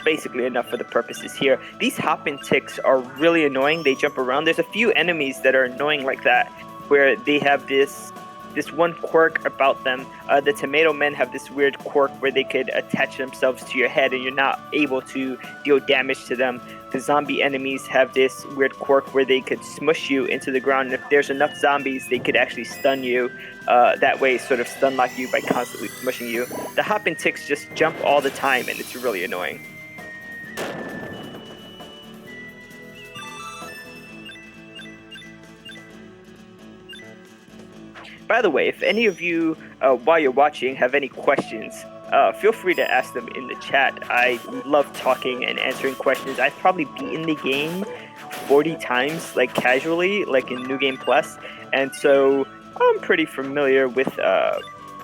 basically enough for the purposes here. These hopping ticks are really annoying. They jump around. There's a few enemies that are annoying like that, where they have this one quirk about them. The tomato men have this weird quirk where they could attach themselves to your head and you're not able to deal damage to them. The zombie enemies have this weird quirk where they could smush you into the ground, and if there's enough zombies, they could actually stun you. That way, sort of stun lock you by constantly smushing you. The hopping ticks just jump all the time, and it's really annoying. By the way, if any of you, while you're watching, have any questions, feel free to ask them in the chat. I love talking and answering questions. I've probably beaten the game 40 times, like casually, like in New Game Plus, and so I'm pretty familiar with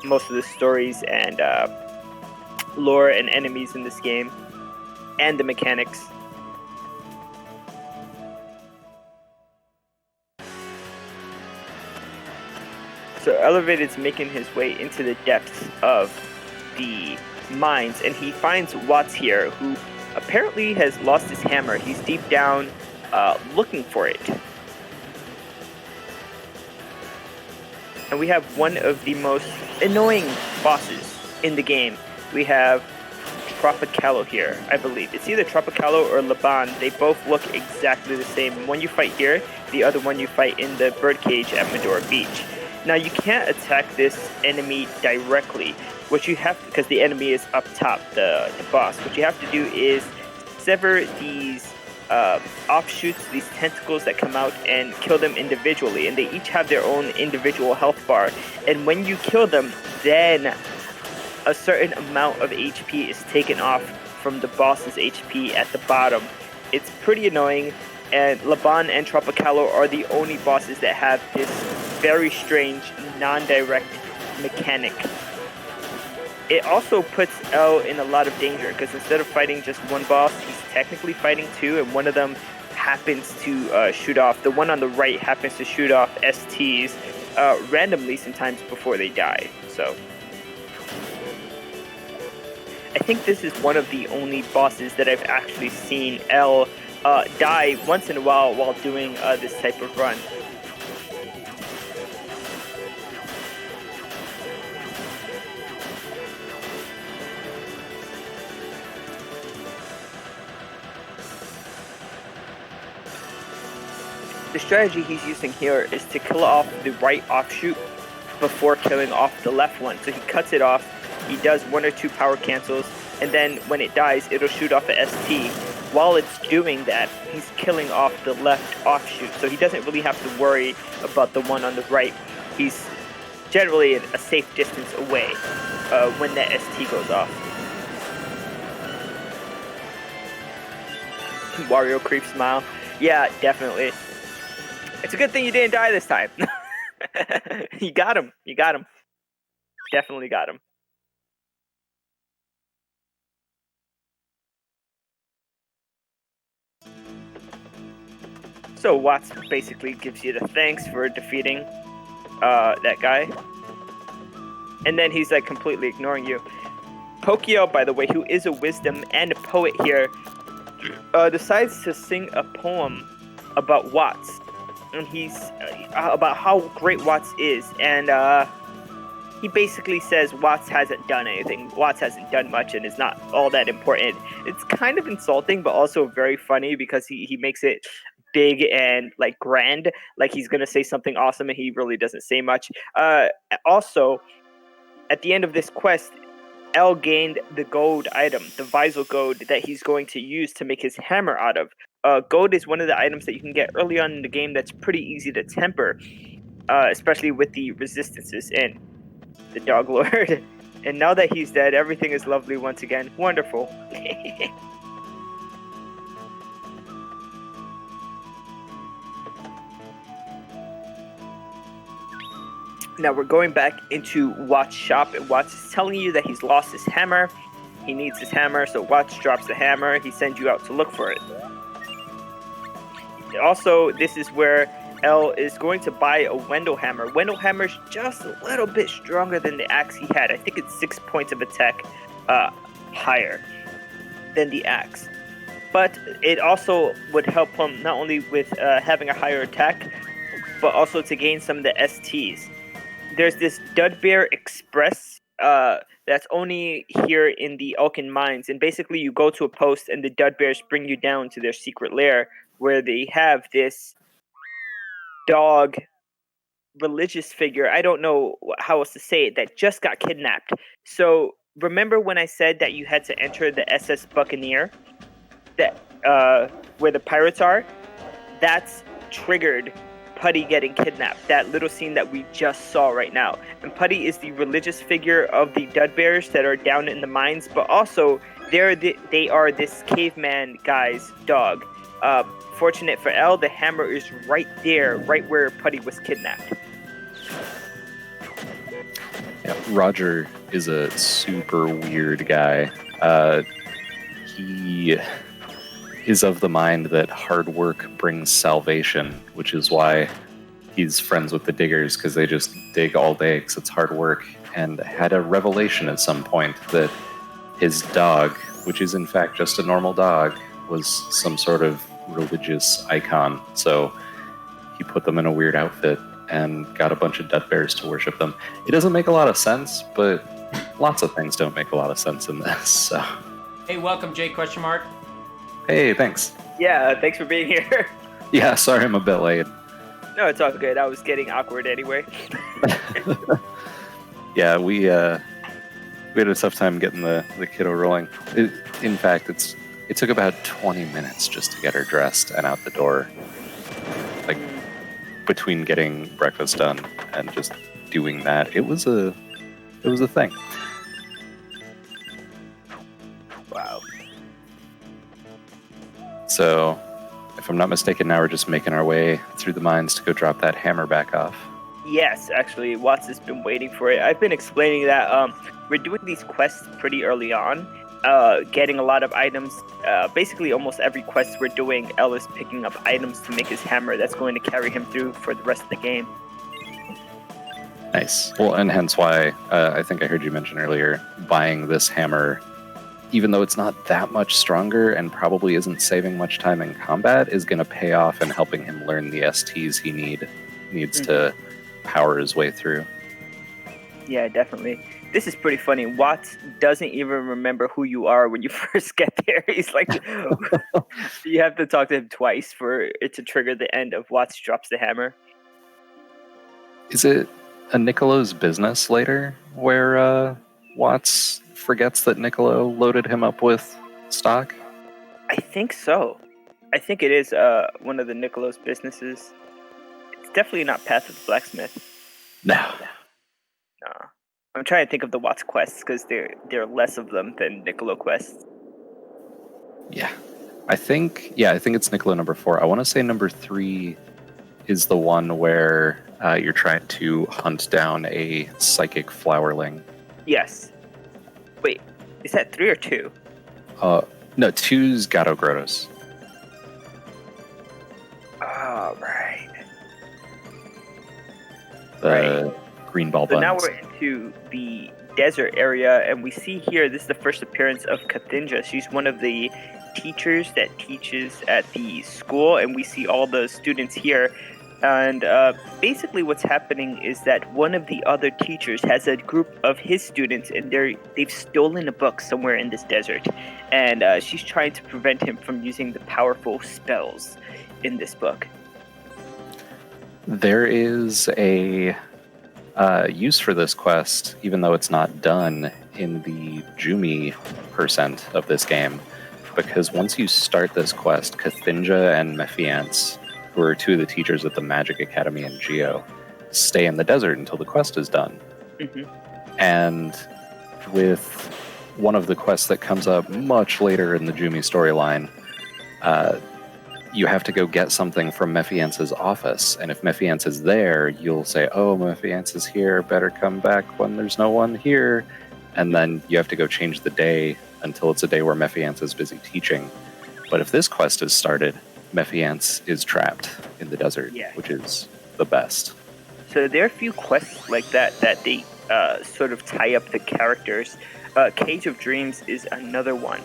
most of the stories and lore and enemies in this game, and the mechanics. So Ellervated's making his way into the depths of the mines, and he finds Watts here, who apparently has lost his hammer. He's deep down looking for it. And we have one of the most annoying bosses in the game. We have Tropicalo here, I believe. It's either Tropicalo or Laban. They both look exactly the same. One you fight here, the other one you fight in the birdcage at Medora Beach. Now, you can't attack this enemy directly. What you have, because the enemy is up top, the boss, what you have to do is sever these offshoots, these tentacles that come out, and kill them individually. And they each have their own individual health bar. And when you kill them, then a certain amount of HP is taken off from the boss's HP at the bottom. It's pretty annoying, and Laban and Tropicalo are the only bosses that have this very strange, non-direct mechanic. It also puts Elle in a lot of danger, because instead of fighting just one boss, he's technically fighting two, and one of them happens to shoot off. The one on the right happens to shoot off STs randomly sometimes before they die. So I think this is one of the only bosses that I've actually seen Elle die once in a while doing this type of run. The strategy he's using here is to kill off the right offshoot before killing off the left one. So he cuts it off, he does one or two power cancels, and then when it dies, it'll shoot off a ST. While it's doing that, he's killing off the left offshoot, so he doesn't really have to worry about the one on the right. He's generally a safe distance away when that ST goes off. Wario creep smile. Yeah, definitely. It's a good thing you didn't die this time. You got him. You got him. Definitely got him. So Watts basically gives you the thanks for defeating that guy. And then he's like completely ignoring you. Pokio, by the way, who is a wisdom and a poet here, decides to sing a poem about Watts. And he's about how great Watts is. And he basically says Watts hasn't done anything. Watts hasn't done much and is not all that important. It's kind of insulting, but also very funny because he makes it big and like grand, like he's gonna say something awesome, and he really doesn't say much. Also, at the end of this quest, L gained the gold item, the Visal gold, that he's going to use to make his hammer out of. Gold is one of the items that you can get early on in the game that's pretty easy to temper, especially with the resistances in the Dog Lord. And now that he's dead, everything is lovely once again. Wonderful. Now we're going back into Watts' shop, and Watts is telling you that he's lost his hammer. He needs his hammer, so Watts drops the hammer. He sends you out to look for it. Also, this is where L is going to buy a Wendell hammer. Wendell hammer is just a little bit stronger than the axe he had. I think it's 6 points of attack higher than the axe. But it also would help him not only with having a higher attack, but also to gain some of the STs. There's this Dudbear Express that's only here in the Elkin Mines, and basically you go to a post and the Dudbears bring you down to their secret lair where they have this dog religious figure, I don't know how else to say it, that just got kidnapped. So remember when I said that you had to enter the SS Buccaneer, that where the pirates are? That's triggered Putty getting kidnapped, that little scene that we just saw right now. And Putty is the religious figure of the Dudbears that are down in the mines, but also they are this caveman guy's dog. Fortunate for L, the hammer is right there, right where Putty was kidnapped. Yeah, Roger is a super weird guy. He is of the mind that hard work brings salvation, which is why he's friends with the diggers, because they just dig all day because it's hard work, and had a revelation at some point that his dog, which is in fact just a normal dog, was some sort of religious icon. So he put them in a weird outfit and got a bunch of Dudbears to worship them. It doesn't make a lot of sense, but lots of things don't make a lot of sense in this. So. Hey, welcome, Jay ? Hey, thanks. Yeah, thanks for being here. Yeah, sorry I'm a bit late. No, it's all good. I was getting awkward anyway. Yeah, we had a tough time getting the kiddo rolling. In fact, it took about 20 minutes just to get her dressed and out the door. Like, between getting breakfast done and just doing that, it was a thing. Wow. So, if I'm not mistaken, now we're just making our way through the mines to go drop that hammer back off. Yes, actually, Watts has been waiting for it. I've been explaining that we're doing these quests pretty early on, getting a lot of items. Basically, almost every quest we're doing, L is picking up items to make his hammer that's going to carry him through for the rest of the game. Nice. Well, and hence why I think I heard you mention earlier, buying this hammer, even though it's not that much stronger and probably isn't saving much time in combat, is going to pay off in helping him learn the STs he needs to power his way through. Yeah, definitely. This is pretty funny. Watts doesn't even remember who you are when you first get there. He's like, you have to talk to him twice for it to trigger the end of Watts drops the hammer. Is it a Niccolo's business later where Watts forgets that Niccolo loaded him up with stock? I think so. I think it is one of the Niccolo's businesses. It's definitely not Path of the Blacksmith. No. I'm trying to think of the Watts quests because there are less of them than Niccolo quests. Yeah. I think it's Niccolo number 4. I want to say number 3 is the one where you're trying to hunt down a psychic flowerling. Yes. Wait, is that 3 or 2? No, 2's Gato Grotos. Right. The green ball So now buns. we're into the desert area, and we see here this is the first appearance of Kathinja. She's one of the teachers that teaches at the school, and we see all the students here. And basically, what's happening is that one of the other teachers has a group of his students, and they've stolen a book somewhere in this desert, and she's trying to prevent him from using the powerful spells in this book. There is a use for this quest, even though it's not done in the Jumi percent of this game, because once you start this quest, Kathinja and Mephiance, who are two of the teachers at the Magic Academy in Geo, stay in the desert until the quest is done. Mm-hmm. And with one of the quests that comes up much later in the Jumi storyline, you have to go get something from Mephiance's office. And if Mephiance is there, you'll say, oh, Mephiance is here, better come back when there's no one here. And then you have to go change the day until it's a day where Mephiance is busy teaching. But if this quest is started, Mephiance is trapped in the desert, which is the best. So there are a few quests like that they sort of tie up the characters. Cage of Dreams is another one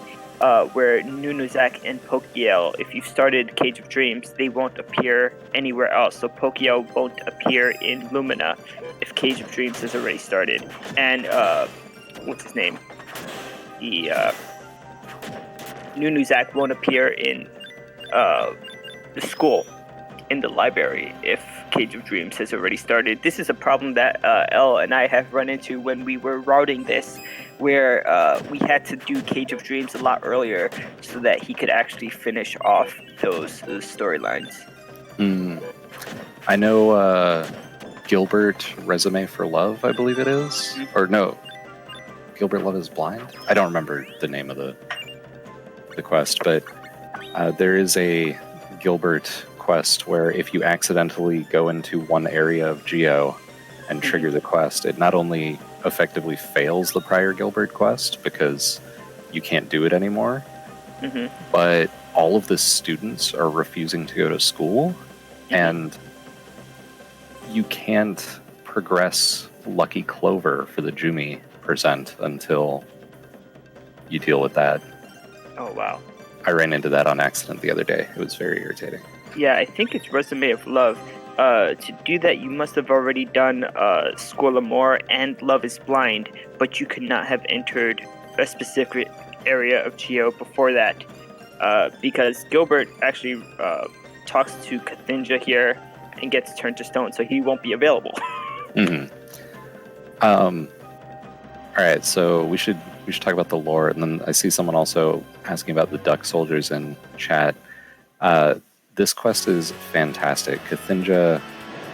where Nunuzak and Pokiel, if you started Cage of Dreams, they won't appear anywhere else. So Pokiel won't appear in Lumina if Cage of Dreams is already started. And what's his name? The Nunuzak won't appear in the school, in the library, if Cage of Dreams has already started. This is a problem that Elle and I have run into when we were routing this, where we had to do Cage of Dreams a lot earlier so that he could actually finish off those storylines. I know Gilbert Resume for Love, I believe it is. Mm-hmm. Or no, Gilbert Love is Blind? I don't remember the name of the quest, but there is a Gilbert quest where if you accidentally go into one area of Geo and trigger the quest, it not only effectively fails the prior Gilbert quest because you can't do it anymore, but all of the students are refusing to go to school, and you can't progress Lucky Clover for the Jumi percent until you deal with that. Oh, wow. I ran into that on accident the other day. It was very irritating. Yeah, I think it's Resume of Love. To do that, you must have already done School Amore and Love is Blind, but you could not have entered a specific area of Geo before that, because Gilbert actually talks to Kathinja here and gets turned to stone, so he won't be available. All right, so we should talk about the lore, and then I see someone also asking about the Duck Soldiers in chat. This quest is fantastic. Kathinja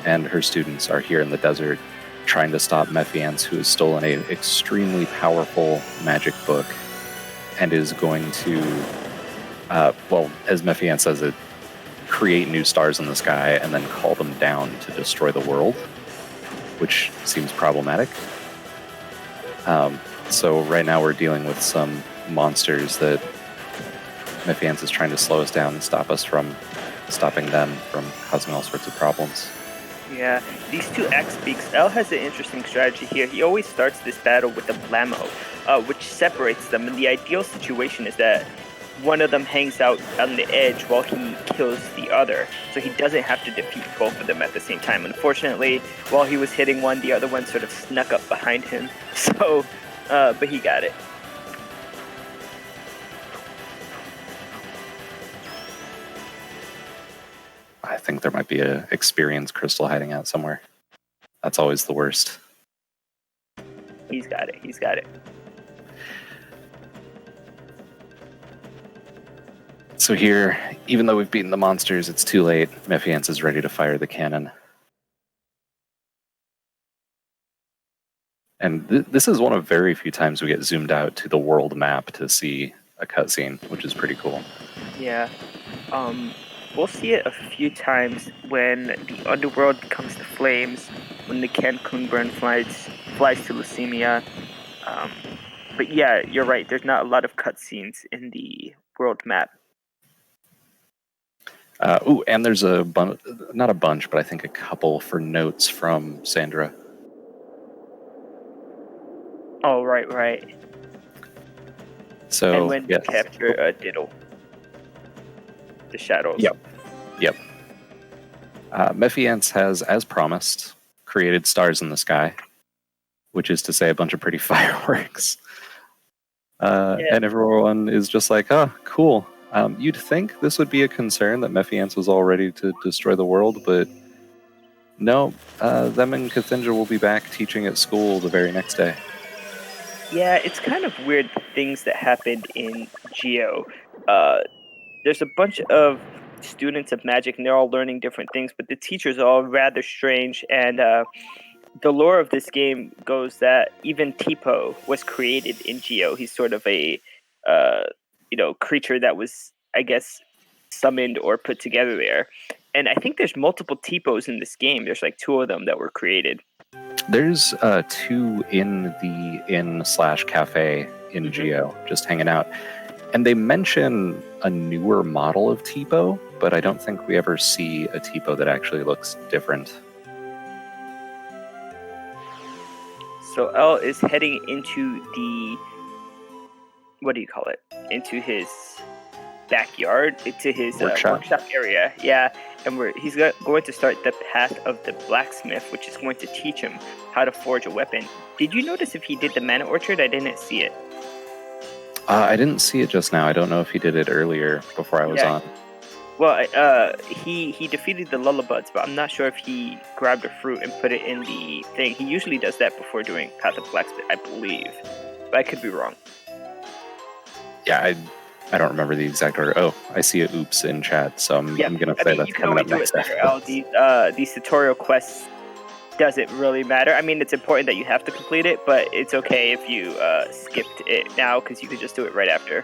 and her students are here in the desert trying to stop Mephiance, who has stolen an extremely powerful magic book and is going to, well, as Mephiance says it, create new stars in the sky and then call them down to destroy the world, which seems problematic. So right now we're dealing with some monsters that Mephiance is trying to slow us down and stop us from stopping them from causing all sorts of problems. Yeah, these two X-Beaks, Elle has an interesting strategy here. He always starts this battle with a Blammo, which separates them, and the ideal situation is that one of them hangs out on the edge while he kills the other, so he doesn't have to defeat both of them at the same time. Unfortunately, while he was hitting one, the other one sort of snuck up behind him, so, but he got it. I think there might be an experience crystal hiding out somewhere. That's always the worst. He's got it. So here, even though we've beaten the monsters, it's too late. Mephiance is ready to fire the cannon. And this is one of very few times we get zoomed out to the world map to see a cutscene, which is pretty cool. Yeah. We'll see it a few times when the underworld becomes the flames, when the Cancun burn flies to Leucemia. But yeah, you're right. There's not a lot of cutscenes in the world map. And there's not a bunch, but I think a couple for notes from Sandra. Oh, right. So, And when yes. to capture a diddle. The shadows. Yep. Mephiance has, as promised, created stars in the sky, which is to say a bunch of pretty fireworks. And everyone is just like, oh, cool. You'd think this would be a concern that Mephiance was all ready to destroy the world, but no, them and Cathinja will be back teaching at school the very next day. Yeah, it's kind of weird the things that happened in Geo. There's a bunch of students of magic and they're all learning different things, but the teachers are all rather strange. And the lore of this game goes that even Tipo was created in Geo. He's sort of a creature that was, I guess, summoned or put together there. And I think there's multiple Tipos in this game. There's like 2 of them that were created. There's 2 in the inn/cafe in Geo, just hanging out. And they mention a newer model of Tipo, but I don't think we ever see a Tipo that actually looks different. So El is heading into the, what do you call it? Into his backyard, into his workshop area. Yeah, and he's going to start the path of the blacksmith, which is going to teach him how to forge a weapon. Did you notice if he did the mana orchard? I didn't see it. I didn't see it just now. I don't know if he did it earlier before I was on. Well, he defeated the Lullabuds, but I'm not sure if he grabbed a fruit and put it in the thing. He usually does that before doing Path of Blacksmith, I believe. But I could be wrong. Yeah, I don't remember the exact order. Oh, I see a oops in chat, so I'm going to say that's coming up next. These tutorial quests doesn't really matter. I mean, it's important that you have to complete it, but it's okay if you skipped it now because you could just do it right after.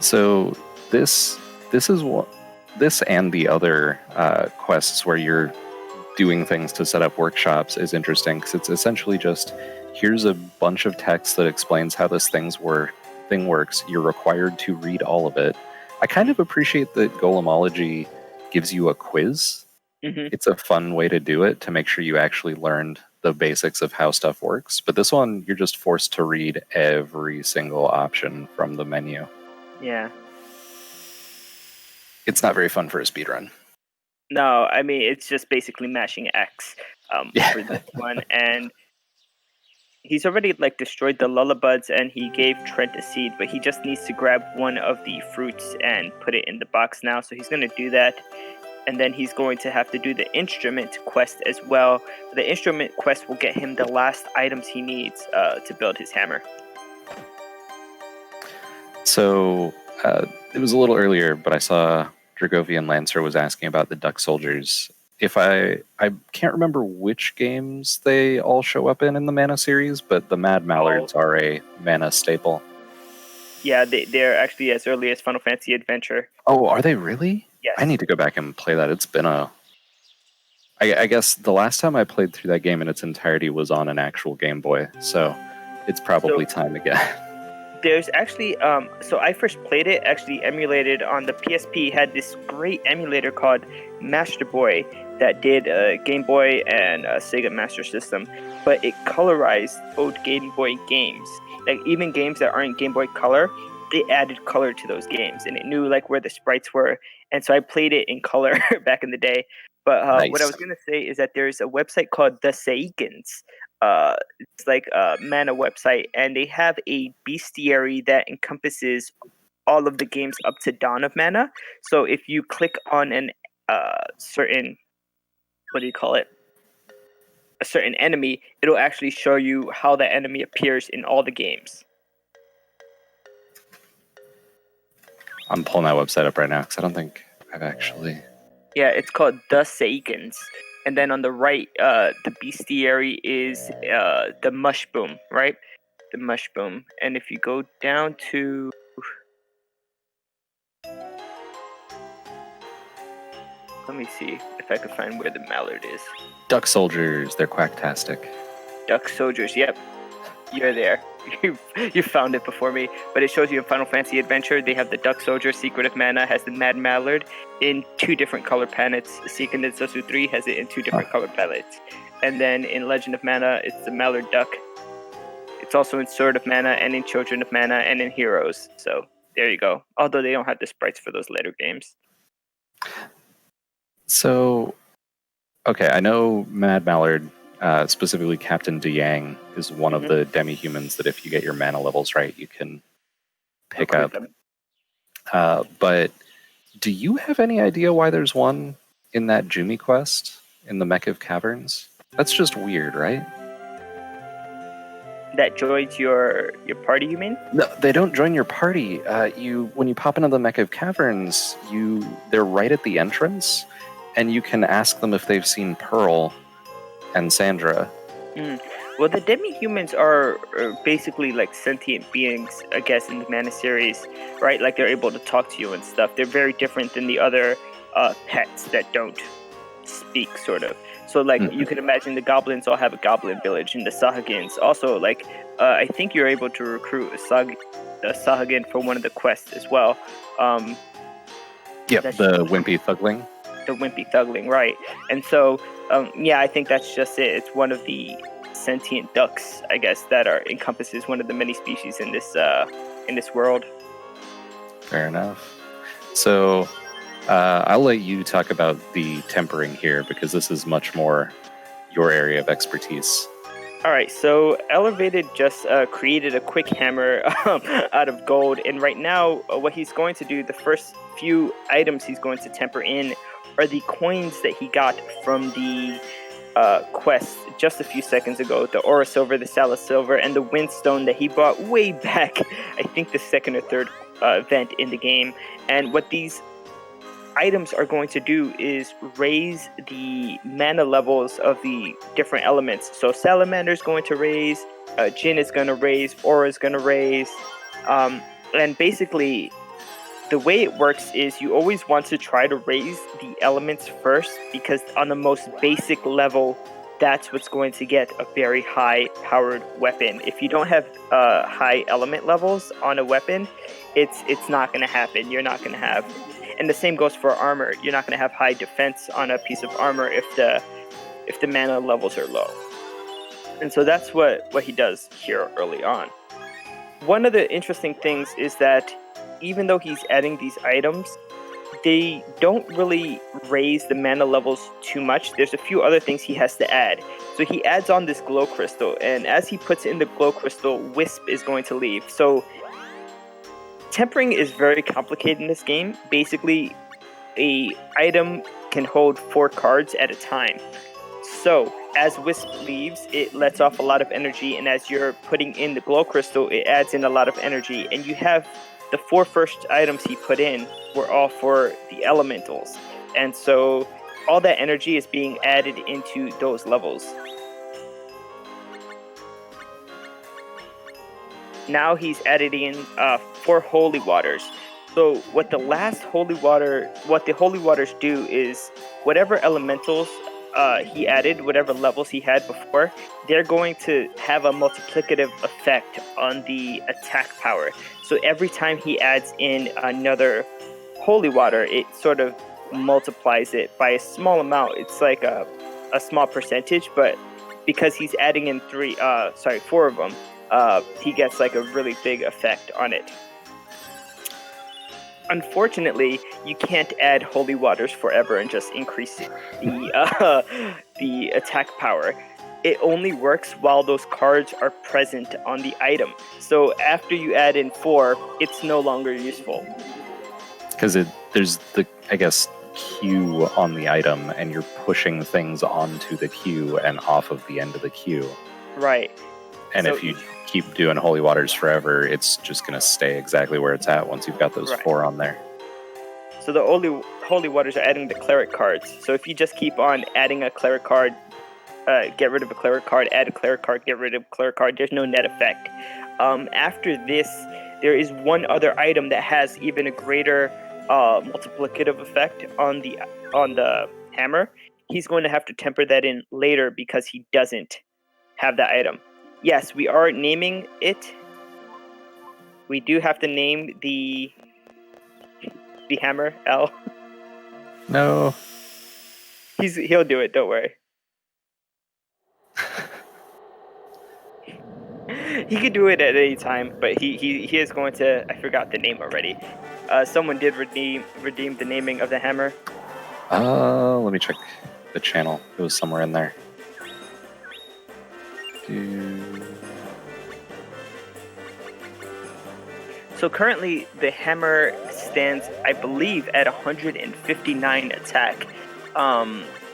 So this and the other quests where you're doing things to set up workshops is interesting because it's essentially just here's a bunch of text that explains how this thing works. You're required to read all of it. I kind of appreciate that Golemology gives you a quiz. Mm-hmm. It's a fun way to do it to make sure you actually learned the basics of how stuff works. But this one, you're just forced to read every single option from the menu. Yeah. It's not very fun for a speedrun. No, I mean, it's just basically mashing X for this one. And he's already destroyed the Lullabuds and he gave Trent a seed, but he just needs to grab one of the fruits and put it in the box now. So he's going to do that. And then he's going to have to do the instrument quest as well. The instrument quest will get him the last items he needs to build his hammer. So it was a little earlier, but I saw Dragovian Lancer was asking about the Duck Soldiers. If I can't remember which games they all show up in the Mana series, but the Mad Mallards are a Mana staple. Yeah, they're actually as early as Final Fantasy Adventure. Oh, are they really? Yes. I need to go back and play that. It's been I guess the last time I played through that game in its entirety was on an actual Game Boy, so it's probably time again. There's actually, so I first played it, actually emulated on the PSP, had this great emulator called Master Boy that did Game Boy and Sega Master System, but it colorized old Game Boy games. Even games that aren't Game Boy Color, it added color to those games, and it knew where the sprites were, and so I played it in color back in the day. But nice. What I was going to say is that there's a website called The Saikins. It's like a Mana website, and they have a bestiary that encompasses all of the games up to Dawn of Mana. So if you click on an certain, a certain enemy, it'll actually show you how that enemy appears in all the games. I'm pulling that website up right now because I don't think I've actually... Yeah, it's called The Saikins. And then on the right, the bestiary is the Mushboom, right? The Mushboom. And if you go down to... Let me see if I can find where the mallard is. Duck Soldiers, they're quacktastic. Duck Soldiers, yep. You're there. you found it before me, but it shows you in Final Fantasy Adventure they have the Duck Soldier. Secret of Mana has the Mad Mallard in 2 different color palettes. Seeker Nitsusu 3 has it in 2 different color palettes, and then in Legend of Mana it's the Mallard Duck. It's also in Sword of Mana and in Children of Mana and in Heroes. So there you go. Although they don't have the sprites for those later games. So, okay, I know Mad Mallard, specifically Captain Deyang, is one of the demi-humans that if you get your mana levels right, you can pick up. But do you have any idea why there's one in that Jumi quest in the Mech of Caverns? That's just weird, right? That joins your party, you mean? No, they don't join your party. When you pop into the Mech of Caverns, they're right at the entrance, and you can ask them if they've seen Pearl and Sandra. Well, the demi-humans are basically like sentient beings, I guess, in the Mana series, right? Like they're able to talk to you and stuff. They're very different than the other pets that don't speak, sort of. So, like, you can imagine the goblins all have a goblin village, and the Sahagins also, like, I think you're able to recruit a Sahagin for one of the quests as well. Yep, the Wimpy Thugling. The Wimpy Thugling, right. And so, yeah, I think that's just it. It's one of the sentient ducks, I guess, that encompasses one of the many species in this world. Fair enough. So, I'll let you talk about the tempering here, because this is much more your area of expertise. All right, so Ellervated just created a quick hammer out of gold, and right now, what he's going to do, the first few items he's going to temper in are the coins that he got from the quest just a few seconds ago, the Aura Silver, the Salas Silver, and the Windstone that he bought way back, I think the second or third event in the game. And what these items are going to do is raise the mana levels of the different elements. So Salamander's going to raise, Jin is going to raise, Aura's going to raise, and basically the way it works is you always want to try to raise the elements first, because on the most basic level, that's what's going to get a very high powered weapon. If you don't have high element levels on a weapon, it's not going to happen. You're not going to have. And the same goes for armor. You're not going to have high defense on a piece of armor if the mana levels are low. And so that's what he does here early on. One of the interesting things is that even though he's adding these items, they don't really raise the mana levels too much. There's a few other things he has to add. So he adds on this glow crystal, and as he puts in the glow crystal, Wisp is going to leave. So tempering is very complicated in this game. Basically, a item can hold 4 cards at a time. So as Wisp leaves, it lets off a lot of energy, and as you're putting in the glow crystal, it adds in a lot of energy. And you have the 4 first items he put in were all for the elementals. And so all that energy is being added into those levels. Now he's added in 4 holy waters. So what the holy waters do is whatever elementals he added, whatever levels he had before, they're going to have a multiplicative effect on the attack power. So every time he adds in another holy water, it sort of multiplies it by a small amount. It's like a small percentage, but because he's adding in 4 of them, he gets like a really big effect on it. Unfortunately, you can't add holy waters forever and just increase the attack power. It only works while those cards are present on the item. So after you add in 4, it's no longer useful. Because there's the, I guess, queue on the item, and you're pushing things onto the queue and off of the end of the queue. Right. And so if you keep doing holy waters forever, it's just going to stay exactly where it's at once you've got those 4 on there. So the holy waters are adding the cleric cards. So if you just keep on adding a cleric card, get rid of a cleric card, add a cleric card, get rid of a cleric card, there's no net effect. After this, there is one other item that has even a greater multiplicative effect on the hammer. He's going to have to temper that in later because he doesn't have that item. Yes, we are naming it. We do have to name the hammer L. No. He'll do it. Don't worry. He could do it at any time, but he is going to. I forgot the name already. Someone did redeem the naming of the hammer. Let me check the channel. It was somewhere in there. So currently, the hammer stands, I believe, at 159 attack.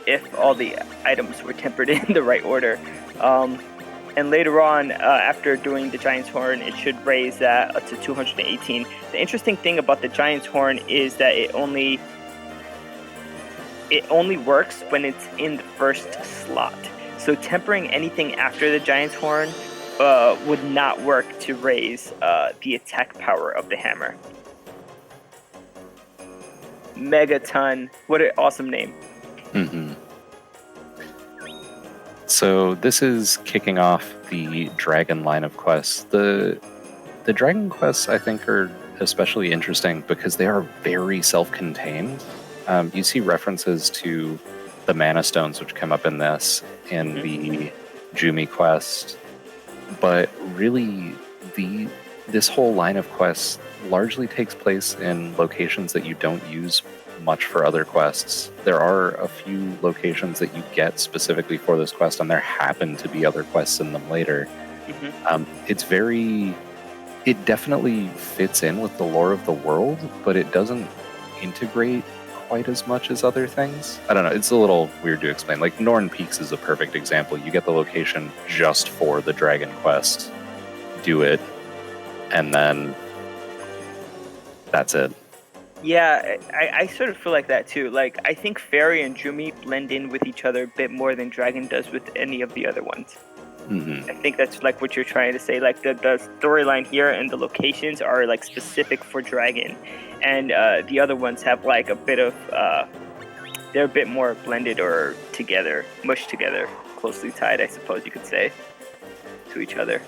If all the items were tempered in the right order. And later on, after doing the Giant's Horn, it should raise that up to 218. The interesting thing about the Giant's Horn is that it only works when it's in the first slot. So tempering anything after the Giant's Horn would not work to raise the attack power of the hammer. Megaton. What an awesome name. Mm-hmm. So this is kicking off the Dragon line of quests. The Dragon quests, I think, are especially interesting because they are very self-contained. You see references to the Mana Stones, which come up in this, in the Jumi quest. But really, this whole line of quests largely takes place in locations that you don't use much for other quests. There are a few locations that you get specifically for this quest, and there happen to be other quests in them later. It definitely fits in with the lore of the world, but it doesn't integrate quite as much as other things. I don't know, it's a little weird to explain. Like Norn Peaks is a perfect example. You get the location just for the Dragon quest, do it, and then that's it. Yeah, I sort of feel like that too. Like, I think Fairy and Jumi blend in with each other a bit more than Dragon does with any of the other ones. I think that's like what you're trying to say. Like the storyline here and the locations are like specific for Dragon, and the other ones have like a bit of they're a bit more blended or together, mushed together, closely tied, I suppose you could say, to each other.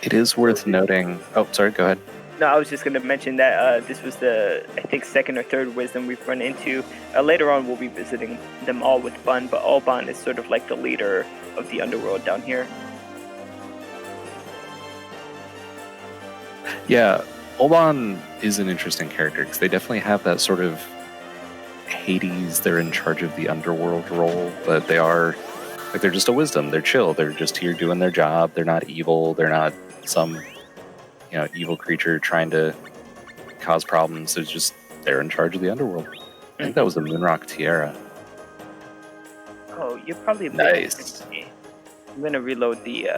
It is worth noting. Oh, sorry, go ahead. No, I was just going to mention that this was the, I think, second or third wisdom we've run into. Later on, we'll be visiting them all with Bun, but Alban is sort of like the leader of the underworld down here. Yeah, Alban is an interesting character because they definitely have that sort of Hades, they're in charge of the underworld role, but they are, like, they're just a wisdom. They're chill. They're just here doing their job. They're not evil. They're not some evil creature trying to cause problems. They're in charge of the underworld. I think that was the Moonrock Tiara. Oh, you're probably nice. I'm gonna reload the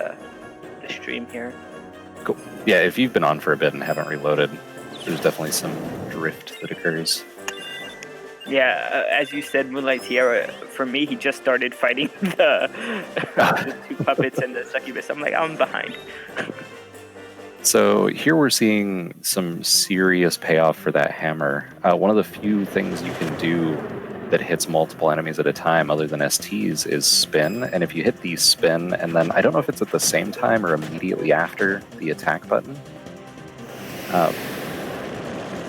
stream here. Cool. Yeah, if you've been on for a bit and haven't reloaded, there's definitely some drift that occurs. Yeah, as you said, Moonlight Tiara, for me, he just started fighting the two puppets and the succubus. I'm like, I'm behind. So here we're seeing some serious payoff for that hammer. One of the few things you can do that hits multiple enemies at a time other than STs is spin. And if you hit the spin, and then I don't know if it's at the same time or immediately after the attack button. But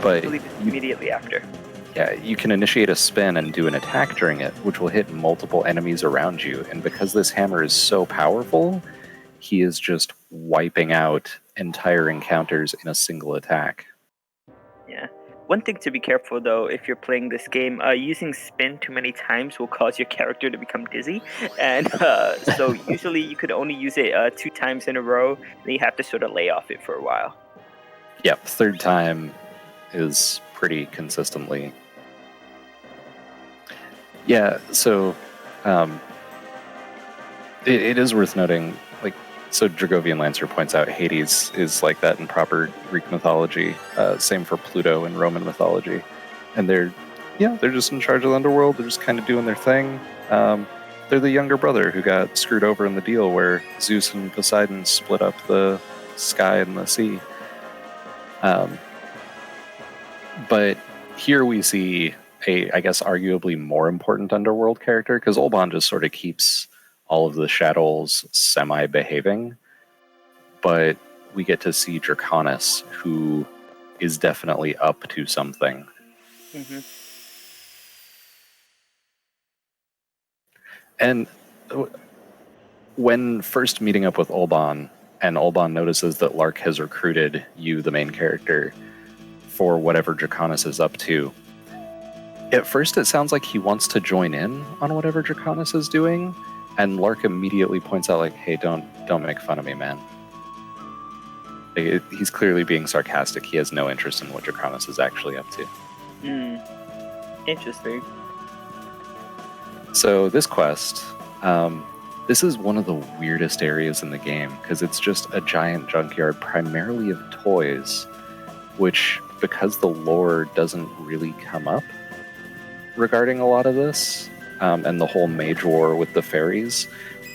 I believe it's immediately after. Yeah, you can initiate a spin and do an attack during it, which will hit multiple enemies around you. And because this hammer is so powerful, he is just wiping out entire encounters in a single attack. Yeah. One thing to be careful, though, if you're playing this game, using spin too many times will cause your character to become dizzy. And so usually you could only use it 2 times in a row, then you have to sort of lay off it for a while. Yep, third time is pretty consistently. Yeah, so it is worth noting, like, so Dragovian Lancer points out Hades is like that in proper Greek mythology. Same for Pluto in Roman mythology. And they're just in charge of the underworld. They're just kind of doing their thing. They're the younger brother who got screwed over in the deal where Zeus and Poseidon split up the sky and the sea. But here we see a, I guess, arguably more important underworld character, because Olban just sort of keeps all of the shadows semi-behaving, but we get to see Draconis, who is definitely up to something. Mm-hmm. And when first meeting up with Olban, and Olban notices that Lark has recruited you, the main character, for whatever Draconis is up to, at first it sounds like he wants to join in on whatever Draconis is doing, and Lark immediately points out, like, hey, don't make fun of me, man. He's clearly being sarcastic. He has no interest in what Draconis is actually up to. Interesting. So this quest, this is one of the weirdest areas in the game, because it's just a giant junkyard primarily of toys, which, because the lore doesn't really come up regarding a lot of this, and the whole mage war with the fairies,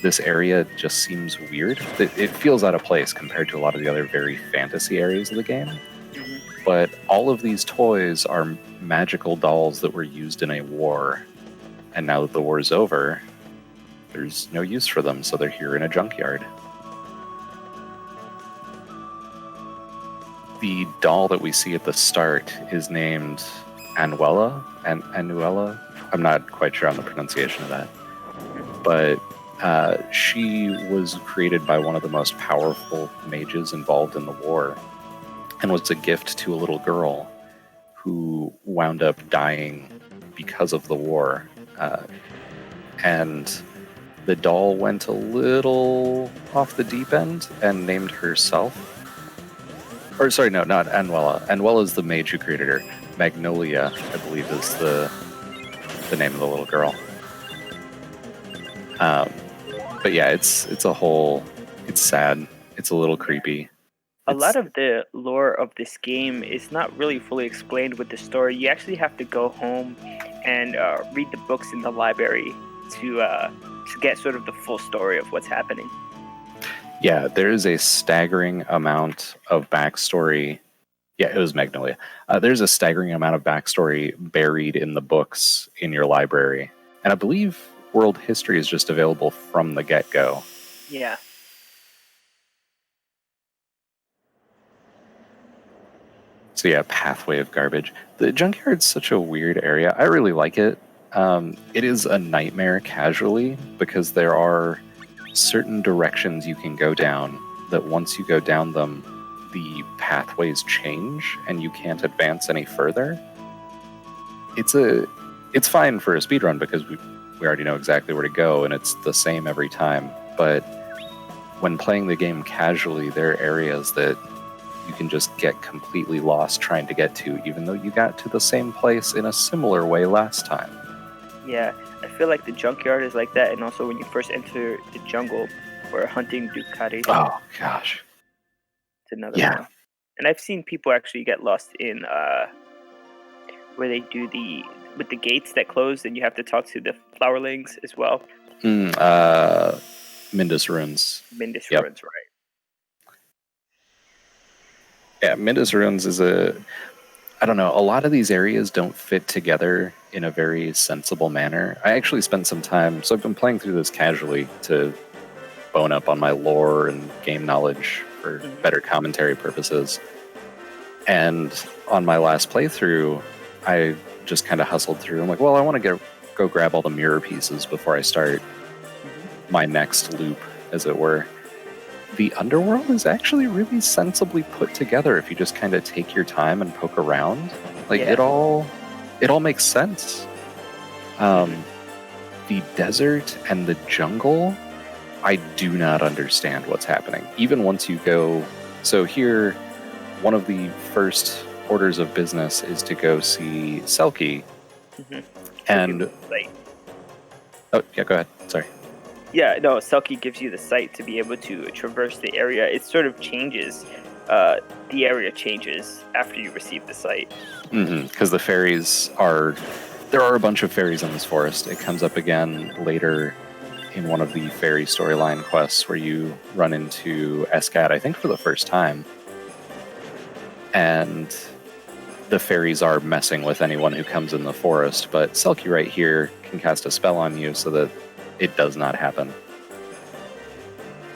this area just seems weird. It feels out of place compared to a lot of the other very fantasy areas of the game. Mm-hmm. But all of these toys are magical dolls that were used in a war, and now that the war is over, there's no use for them, so they're here in a junkyard. The doll that we see at the start is named Anuela. I'm not quite sure on the pronunciation of that. But she was created by one of the most powerful mages involved in the war, and was a gift to a little girl who wound up dying because of the war. And the doll went a little off the deep end and named herself. Or sorry, no, not Anuela. Anuela is the mage who created her. Magnolia, I believe, is the name of the little girl. But yeah, it's sad. It's a little creepy. A lot of the lore of this game is not really fully explained with the story. You actually have to go home and read the books in the library to get sort of the full story of what's happening. Yeah, there is a staggering amount of backstory. Yeah, it was Magnolia. There's a staggering amount of backstory buried in the books in your library. And I believe world history is just available from the get-go. Yeah. So yeah, pathway of garbage. The junkyard's such a weird area. I really like it. It is a nightmare casually, because there are certain directions you can go down that once you go down them, the pathways change and you can't advance any further. It's fine for a speedrun because we already know exactly where to go and it's the same every time. But when playing the game casually, there are areas that you can just get completely lost trying to get to, even though you got to the same place in a similar way last time. Yeah, I feel like the junkyard is like that, and also when you first enter the jungle for hunting Ducati. Oh gosh. It's another one. And I've seen people actually get lost in where they do with the gates that close, and you have to talk to the flowerlings as well. Mindus Ruins. Mindus Ruins, right. Yeah, Mindus Ruins is I don't know, a lot of these areas don't fit together in a very sensible manner. I actually spent some time, so I've been playing through this casually to bone up on my lore and game knowledge for better commentary purposes. And on my last playthrough, I just kind of hustled through. I'm like, well, I want to go grab all the mirror pieces before I start my next loop, as it were. The underworld is actually really sensibly put together if you just kind of take your time and poke around. Like, it all makes sense. The desert and the jungle, I do not understand what's happening. Even once you go... So here, one of the first orders of business is to go see Selkie. And... Oh, yeah, go ahead. Sorry. Yeah, no, Selkie gives you the sight to be able to traverse the area. It sort of changes. The area changes after you receive the sight. Because the fairies are... There are a bunch of fairies in this forest. It comes up again later in one of the fairy storyline quests where you run into Escat, I think for the first time. And the fairies are messing with anyone who comes in the forest, but Selkie right here can cast a spell on you so that it does not happen.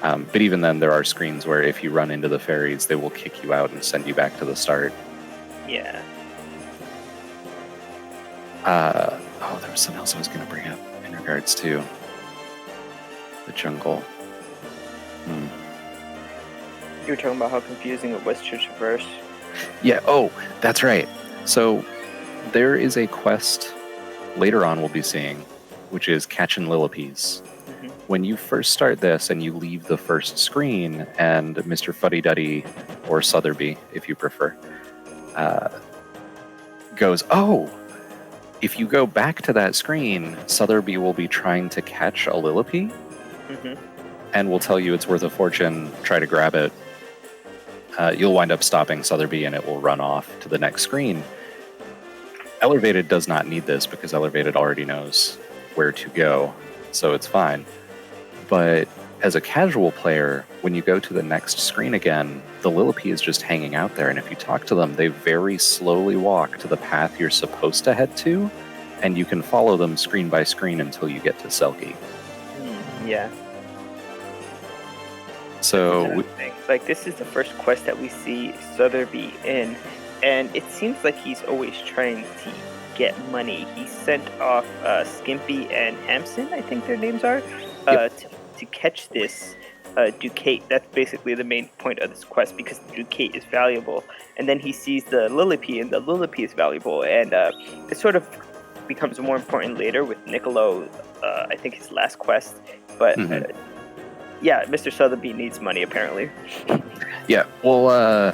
But even then, there are screens where if you run into the fairies, they will kick you out and send you back to the start. Yeah. There was something else I was going to bring up in regards to the jungle. You were talking about how confusing it was to traverse. Yeah, that's right. So there is a quest later on we'll be seeing, which is catching Lillipes. Mm-hmm. When you first start this and you leave the first screen, and Mr. Fuddy-Duddy, or Sotheby, if you prefer, goes, if you go back to that screen, Sotheby will be trying to catch a Lillipede, and will tell you it's worth a fortune, try to grab it. You'll wind up stopping Sotheby, and it will run off to the next screen. Ellervated does not need this, because Ellervated already knows where to go, so it's fine. But as a casual player, when you go to the next screen again, the Lillipede is just hanging out there, and if you talk to them, they very slowly walk to the path you're supposed to head to, and you can follow them screen by screen until you get to Selkie. Yeah. So, like, this is the first quest that we see Sotheby in, and it seems like he's always trying to get money. He sent off Skimpy and Hamson, I think their names are, to catch this Ducate. That's basically the main point of this quest, because the Ducate is valuable. And then he sees the Lillipede, and the Lillipede is valuable, and it sort of becomes more important later with Niccolo, I think his last quest. But yeah, Mr. Sotheby needs money, apparently. Yeah, well,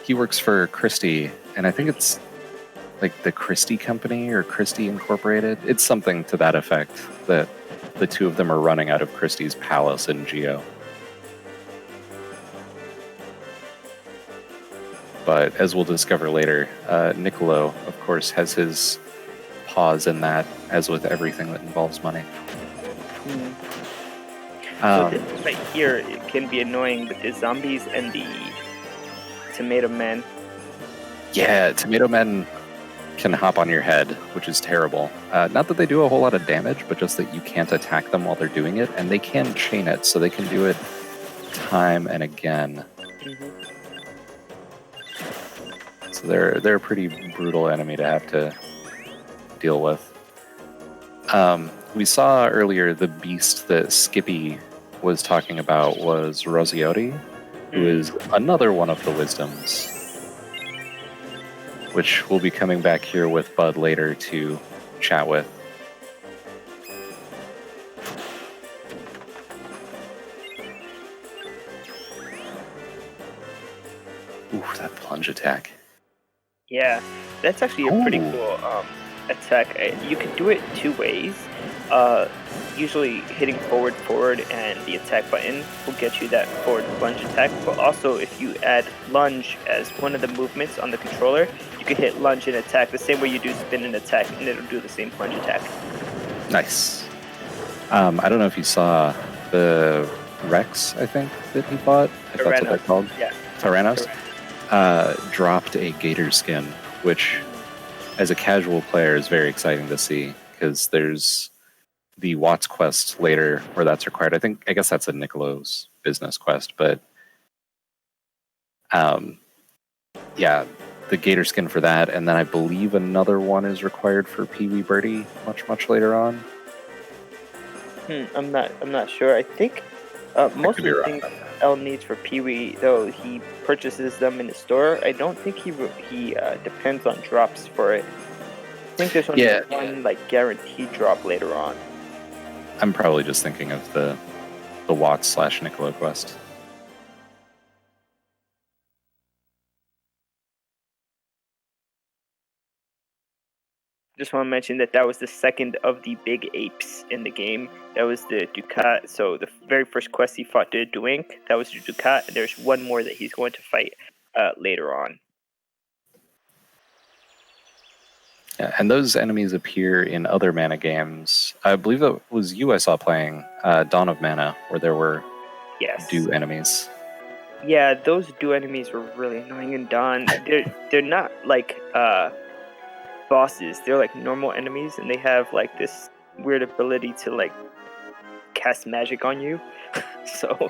he works for Christie, and I think it's like the Christie Company or Christie Incorporated. It's something to that effect, that the two of them are running out of Christie's palace in Geo. But as we'll discover later, Niccolo, of course, has his paws in that, as with everything that involves money. So this right here, it can be annoying with the zombies and the Tomato Men. Yeah, Tomato Men can hop on your head, which is terrible. Not that they do a whole lot of damage, but just that you can't attack them while they're doing it, and they can chain it, so they can do it time and again. So they're a pretty brutal enemy to have to deal with. We saw earlier the beast that Skippy was talking about was Rosiotti, who is another one of the wisdoms, which we'll be coming back here with Bud later to chat with. Ooh, that plunge attack. Yeah, that's actually a pretty cool attack. You can do it two ways. Usually hitting forward, and the attack button will get you that forward plunge attack. But also, if you add lunge as one of the movements on the controller, you can hit lunge and attack the same way you do spin and attack, and it'll do the same plunge attack. Nice. I don't know if you saw the Rex, I think, that he bought. If that's what they're called. Yeah. Tyrannos. Dropped a gator skin, which, as a casual player, is very exciting to see, because there's the Watts quest later where that's required. I guess that's a Niccolo's business quest, but yeah, the gator skin for that, and then I believe another one is required for Pee Wee Birdie much later on. I'm not sure. I think most of the things El needs for Pee Wee, though, he purchases them in the store. I don't think he depends on drops for it. I think there's only one like guaranteed drop later on. I'm probably just thinking of the Watts / Niccolo quest. Just want to mention that was the second of the big apes in the game. That was the Ducat. So the very first quest he fought the Duink, that was the Ducat. And there's one more that he's going to fight later on. Yeah, and those enemies appear in other Mana games. I believe it was you I saw playing Dawn of Mana, where there were Dew enemies. Yeah, those do enemies were really annoying in Dawn. They're not like bosses. They're like normal enemies, and they have like this weird ability to like cast magic on you. So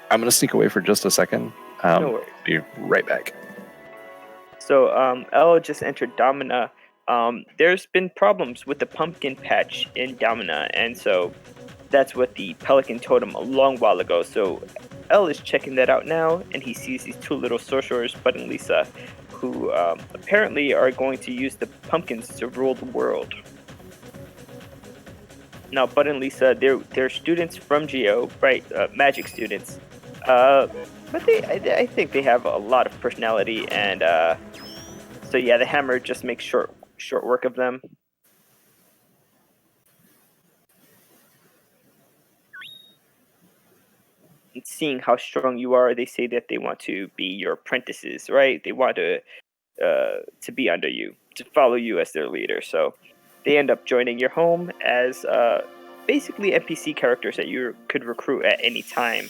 I'm gonna sneak away for just a second. no worries. Be right back. So Elle just entered Domina. There's been problems with the pumpkin patch in Domina, and so that's what the Pelican told him a long while ago. So Elle is checking that out now, and he sees these two little sorcerers, Bud and Lisa, who apparently are going to use the pumpkins to rule the world. Now, Bud and Lisa, they're students from Geo, right? Magic students. But I think they have a lot of personality, and so yeah, the hammer just makes short work of them. And seeing how strong you are, they say that they want to be your apprentices, right? They want to be under you, to follow you as their leader. So they end up joining your home as basically NPC characters that you could recruit at any time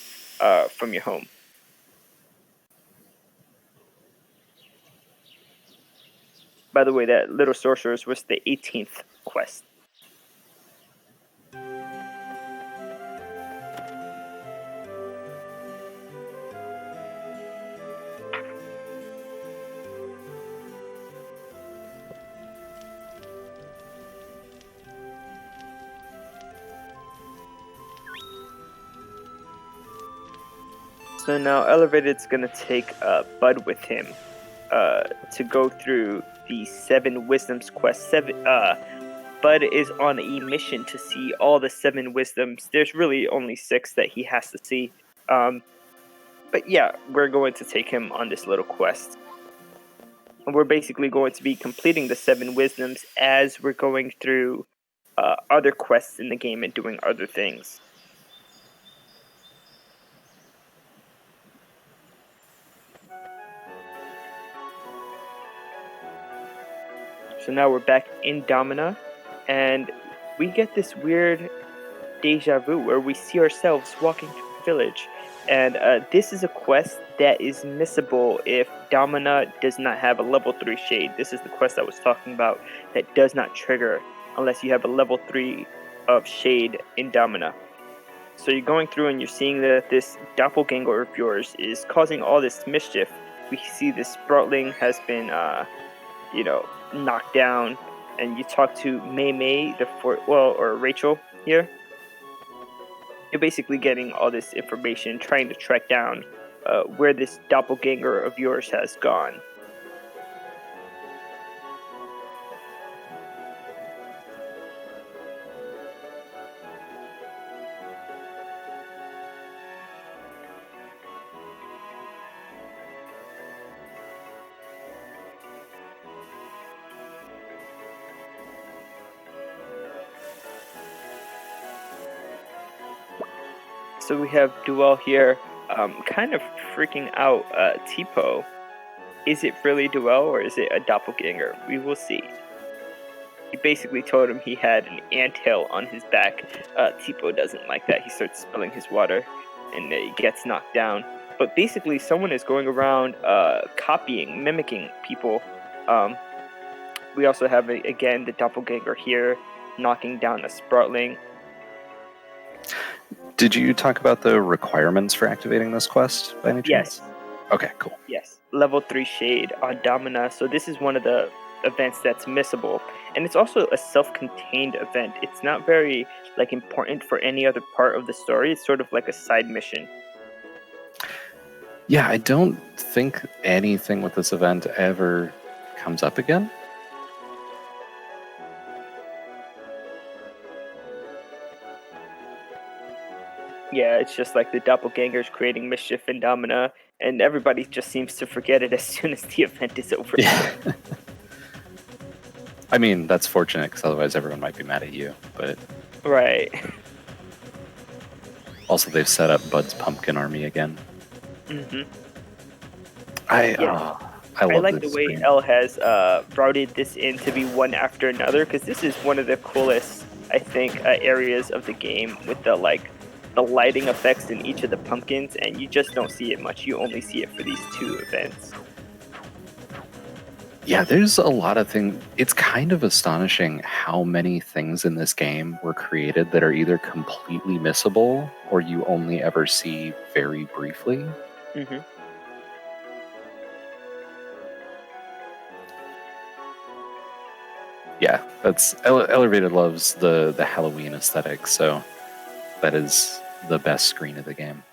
from your home. By the way, that Little Sorcerers was the 18th quest. So now Elevated's gonna take Bud with him to go through the 7 Wisdoms quest. Bud is on a mission to see all the 7 Wisdoms. There's really only 6 that he has to see. But yeah, we're going to take him on this little quest. And we're basically going to be completing the 7 Wisdoms as we're going through other quests in the game and doing other things. So now we're back in Domina, and we get this weird deja vu where we see ourselves walking through the village. And this is a quest that is missable if Domina does not have a level 3 shade. This is the quest I was talking about that does not trigger unless you have a level 3 of shade in Domina. So you're going through and you're seeing that this doppelganger of yours is causing all this mischief. We see this Sproutling has been knocked down, and you talk to May, or Rachel here. You're basically getting all this information, trying to track down where this doppelganger of yours has gone. So we have Duel here, kind of freaking out Tipo. Is it really Duel or is it a doppelganger? We will see. He basically told him he had an anthill on his back. Tipo doesn't like that. He starts spilling his water and he gets knocked down. But basically, someone is going around mimicking people. We also have, again, the doppelganger here knocking down a Sproutling. Did you talk about the requirements for activating this quest by any chance? Yes. Okay, cool. Yes. Level 3 Shade on Domina. So this is one of the events that's missable. And it's also a self-contained event. It's not very important for any other part of the story. It's sort of like a side mission. Yeah, I don't think anything with this event ever comes up again. Yeah, it's just like the doppelgangers creating mischief in Domina, and everybody just seems to forget it as soon as the event is over. Yeah. I mean, that's fortunate because otherwise everyone might be mad at you. But right. Also, they've set up Bud's pumpkin army again. Mm-hmm. I love like the way Elle has routed this in to be one after another, because this is one of the coolest, I think, areas of the game with the the lighting effects in each of the pumpkins, and you just don't see it much. You only see it for these two events. Yeah, there's a lot of things. It's kind of astonishing how many things in this game were created that are either completely missable or you only ever see very briefly. Mm-hmm. Yeah, that's Ellervated loves the Halloween aesthetic, so that is the best screen of the game.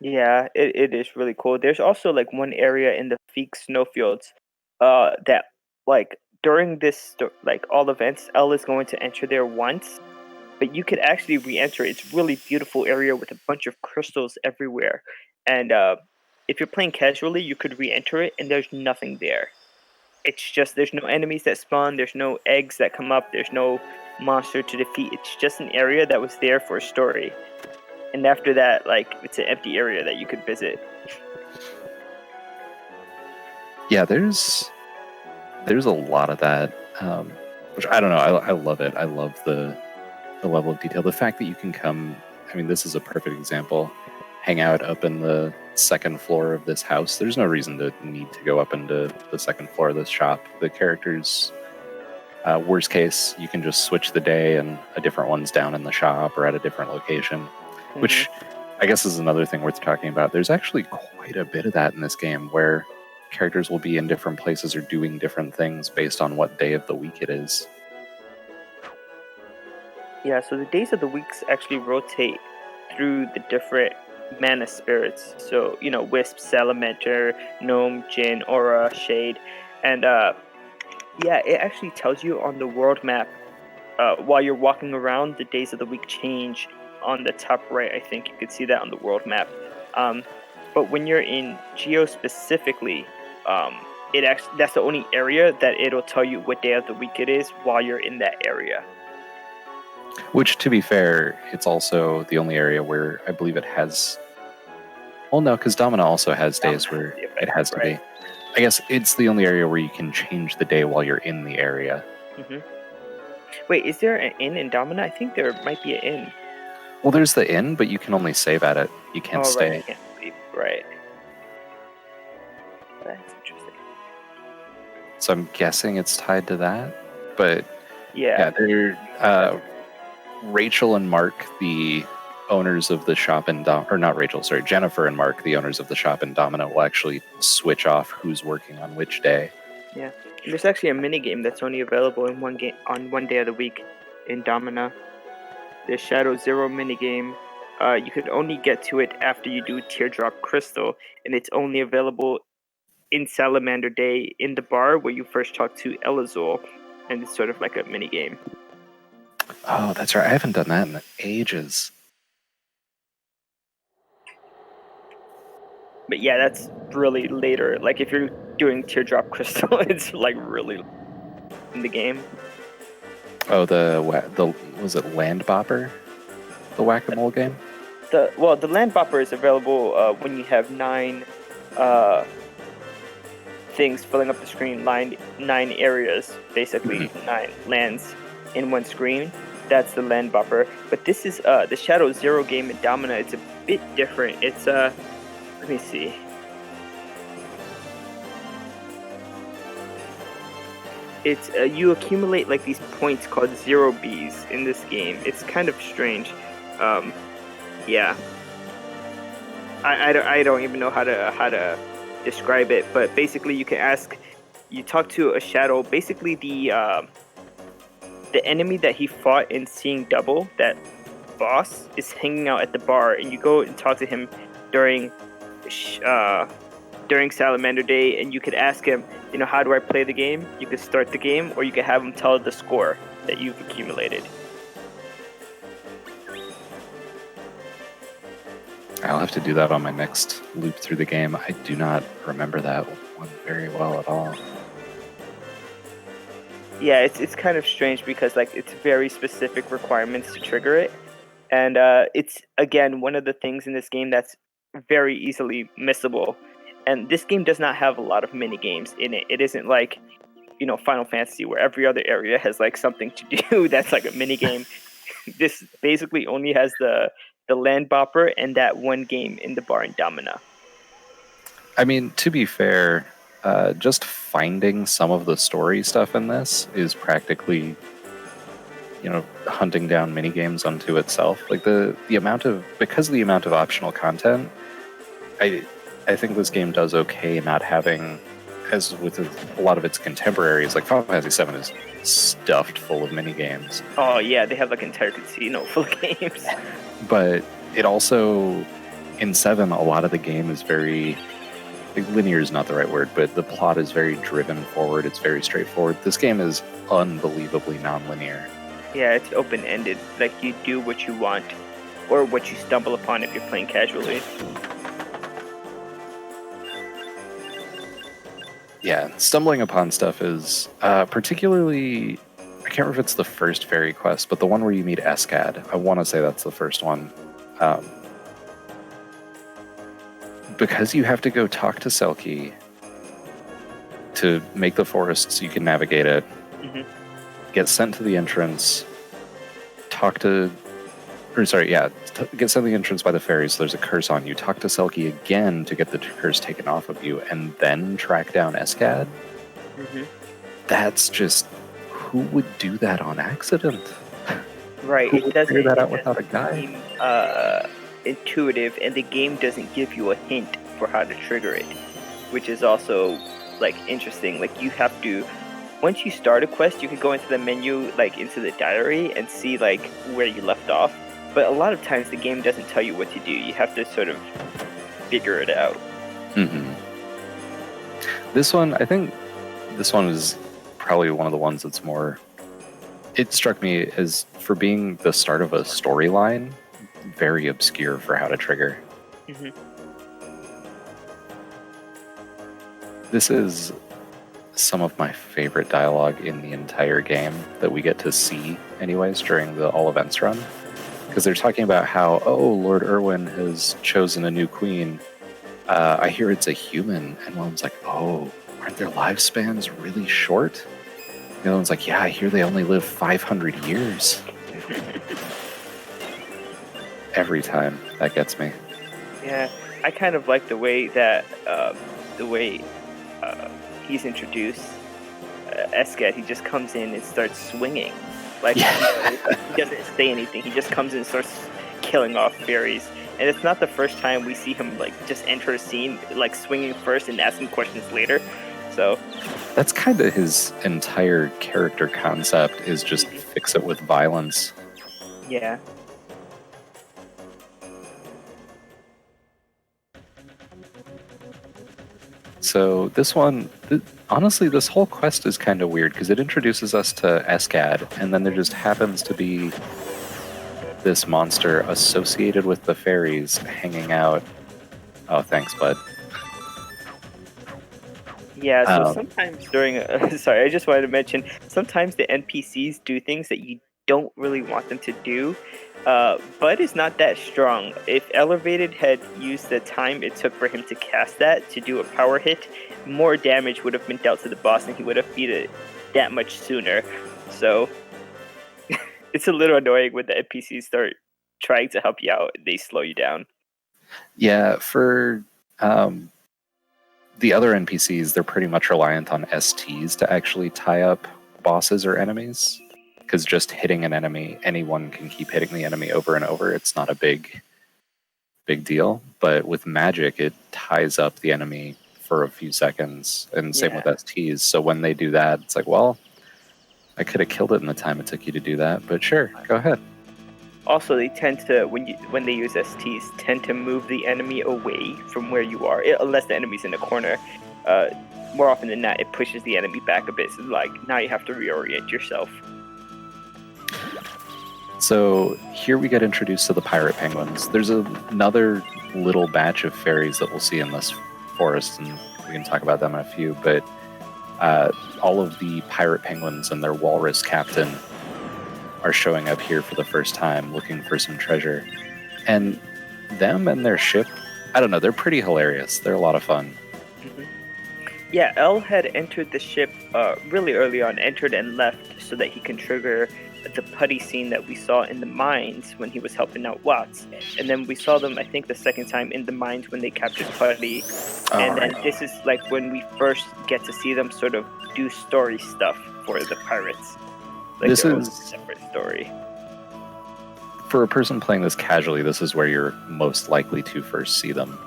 Yeah, it is really cool. There's also like one area in the Feek snowfields, that like during like all events, Elle is going to enter there once, but you could actually re-enter. It's a really beautiful area with a bunch of crystals everywhere, and if you're playing casually, you could re-enter it, and there's nothing there. It's just there's no enemies that spawn, there's no eggs that come up, there's no monster to defeat. It's just an area that was there for a story. And after that, like it's an empty area that you could visit. Yeah, there's a lot of that, which I don't know. I love it. I love the level of detail. The fact that you can come. I mean, this is a perfect example. Hang out up in the second floor of this house. There's no reason to need to go up into the second floor of this shop. The characters. Worst case, you can just switch the day and a different one's down in the shop or at a different location, which I guess is another thing worth talking about. There's actually quite a bit of that in this game where characters will be in different places or doing different things based on what day of the week it is. Yeah, so the days of the weeks actually rotate through the different mana spirits. So, Wisp, Salamander, Gnome, Jinn, Aura, Shade. And yeah, it actually tells you on the world map, while you're walking around, the days of the week change on the top right. I think you could see that on the world map. But when you're in Geo specifically, that's the only area that it'll tell you what day of the week it is while you're in that area. Which, to be fair, it's also the only area where I believe it has. Well, no, because Domina also has days where it has to be. I guess it's the only area where you can change the day while you're in the area. Mm-hmm. Wait, is there an inn in Domina? I think there might be an inn. Well, there's the inn, but you can only save at it. You can't stay. Right, you can't sleep. Right. That's interesting. So I'm guessing it's tied to that. But yeah, they're Rachel and Mark, the owners of the shop in Jennifer and Mark, the owners of the shop in Domino, will actually switch off who's working on which day. Yeah, and there's actually a mini game that's only available in one day of the week in Domina. The Shadow Zero mini game. You could only get to it after you do Teardrop Crystal, and it's only available in Salamander Day in the bar where you first talk to Elazul, and it's sort of like a mini game. Oh, that's right. I haven't done that in ages. But yeah, that's really later. Like if you're doing Teardrop Crystal, it's like really in the game. Oh, the was it Land Bopper? The whack-a-mole game? The Land Bopper is available when you have 9 things filling up the screen, 9 areas, basically 9 lands in one screen. That's the Land Bopper. But this is the Shadow Zero game in Domina. It's a bit different. It's let me see. It's you accumulate like these points called Zero Bees in this game. It's kind of strange. Yeah. I don't even know how to describe it, but basically you talk to a shadow. Basically the enemy that he fought in Seeing Double, that boss, is hanging out at the bar, and you go and talk to him during Salamander Day, and you could ask him, how do I play the game? You could start the game, or you could have him tell the score that you've accumulated. I'll have to do that on my next loop through the game. I do not remember that one very well at all. Yeah, it's kind of strange because it's very specific requirements to trigger it, and it's again one of the things in this game that's very easily missable. And this game does not have a lot of mini games in it. It isn't like Final Fantasy where every other area has like something to do that's like a mini game. This basically only has the the Land Bopper, and that one game in the bar in Domina. I mean, to be fair, just finding some of the story stuff in this is practically, hunting down mini games unto itself. Like the amount of optional content, I think this game does okay not having, as with a lot of its contemporaries, like Final Fantasy VII is stuffed full of mini games. Oh yeah, they have like an entire casino full of games. But it also, in 7, a lot of the game is very, linear is not the right word, but the plot is very driven forward. It's very straightforward. This game is unbelievably non-linear. Yeah, it's open-ended. Like, you do what you want, or what you stumble upon if you're playing casually. Yeah, stumbling upon stuff is particularly... I can't remember if it's the first fairy quest, but the one where you meet Escad. I want to say that's the first one. Because you have to go talk to Selkie to make the forest so you can navigate it, get sent to the entrance, get sent to the entrance by the fairies, so there's a curse on you, talk to Selkie again to get the curse taken off of you, and then track down Escad. That's just, who would do that on accident? Right, Who would figure that out without a guide? Intuitive, and the game doesn't give you a hint for how to trigger it, which is also like interesting. Like, you have to, once you start a quest, you can go into the menu, like into the diary, and see like where you left off, but a lot of times the game doesn't tell you what to do. You have to sort of figure it out. This one, I think this one is probably one of the ones that's more, it struck me as, for being the start of a storyline, very obscure for how to trigger. This is some of my favorite dialogue in the entire game that we get to see anyways during the all events run, because they're talking about how, Lord Irwin has chosen a new queen. I hear it's a human. And one of them's like, aren't their lifespans really short? The other one's like, yeah, I hear they only live 500 years. Every time. That gets me. Yeah, I kind of like the way that he's introduced. Escad, he just comes in and starts swinging. Like, he doesn't say anything. He just comes in and starts killing off fairies. And it's not the first time we see him like just enter a scene like swinging first and asking questions later. So that's kind of his entire character concept, is just fix it with violence. Yeah. So this one, honestly, this whole quest is kind of weird because it introduces us to Escad, and then there just happens to be this monster associated with the fairies hanging out. Oh, thanks, bud. Yeah, so sometimes during sorry, I just wanted to mention, sometimes the NPCs do things that you don't really want them to do. Bud is not that strong. If Ellervated had used the time it took for him to cast that to do a power hit, more damage would have been dealt to the boss and he would have beat it that much sooner. So it's a little annoying when the NPCs start trying to help you out, they slow you down. Yeah, for the other NPCs, they're pretty much reliant on STs to actually tie up bosses or enemies. Because just hitting an enemy, anyone can keep hitting the enemy over and over. It's not a big deal. But with magic, it ties up the enemy for a few seconds. And same with STs. So when they do that, it's like, well, I could have killed it in the time it took you to do that. But sure, go ahead. Also, they tend to, when they use STs, tend to move the enemy away from where you are, unless the enemy's in the corner. More often than not, it pushes the enemy back a bit. So like, now you have to reorient yourself. So here we get introduced to the pirate penguins. There's another little batch of fairies that we'll see in this forest, and we can talk about them in a few, but all of the pirate penguins and their walrus captain are showing up here for the first time looking for some treasure. And them and their ship, I don't know, they're pretty hilarious. They're a lot of fun. Yeah, El had entered the ship really early on, entered and left so that he can trigger the putty scene that we saw in the mines when he was helping out Watts, and then we saw them, I think, the second time in the mines when they captured Putty, and then this is like when we first get to see them sort of do story stuff for the pirates. Like This their own is- separate story. For a person playing this casually, this is where you're most likely to first see them.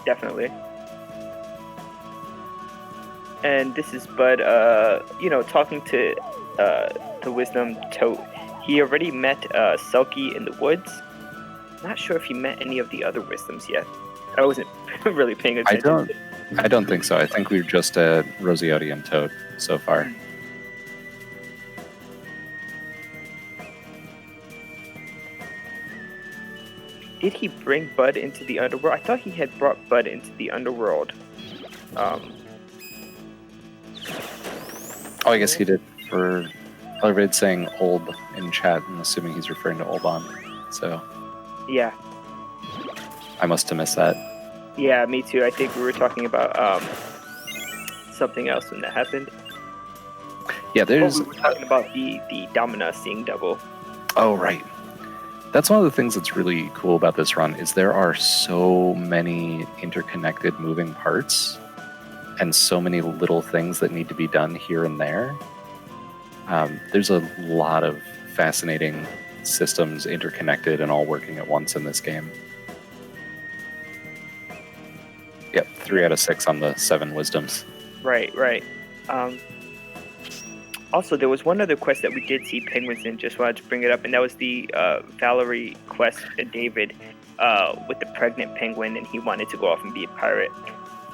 Definitely. And this is Bud, talking to the Wisdom Tote. He already met Selkie in the woods. Not sure if he met any of the other Wisdoms yet. I wasn't really paying attention. I don't think so. I think we're just at Rosiotti and Toad so far. Did he bring Bud into the underworld? I thought he had brought Bud into the underworld. Oh, I guess he did. For Ellervated saying Olb in chat, I'm assuming he's referring to Olbon. So Yeah. I must have missed that. Yeah, me too. I think we were talking about something else when that happened. Yeah, there's. We were talking about the Domina seeing double. Oh, right. That's one of the things that's really cool about this run is there are so many interconnected moving parts and so many little things that need to be done here and there. There's a lot of fascinating systems interconnected and all working at once in this game. Yep, 3 out of 6 on the 7 wisdoms. Right. Also, there was one other quest that we did see penguins in, just wanted to bring it up, and that was the Valerie quest to David with the pregnant penguin, and he wanted to go off and be a pirate.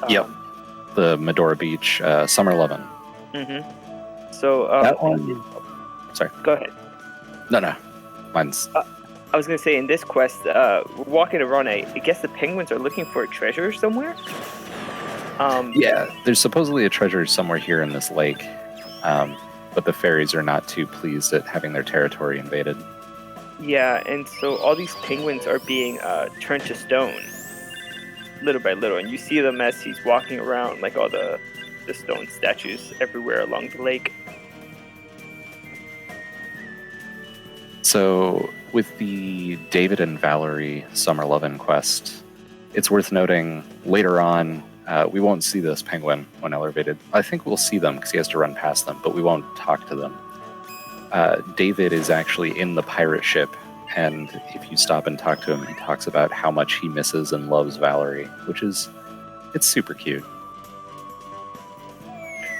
Yep. The Medora Beach, Summer Lovin'. So, that one... Sorry. Go ahead. No. Mine's... I was going to say, in this quest, we're walking around, I guess the penguins are looking for a treasure somewhere? Yeah, there's supposedly a treasure somewhere here in this lake. But the fairies are not too pleased at having their territory invaded. Yeah, and so all these penguins are being turned to stone, little by little, and you see them as he's walking around, like all the stone statues everywhere along the lake. So, with the David and Valerie Summer Lovin' quest, it's worth noting later on, we won't see this penguin when Ellervated. I think we'll see them because he has to run past them, but we won't talk to them. David is actually in the pirate ship, and if you stop and talk to him, he talks about how much he misses and loves Valerie, it's super cute.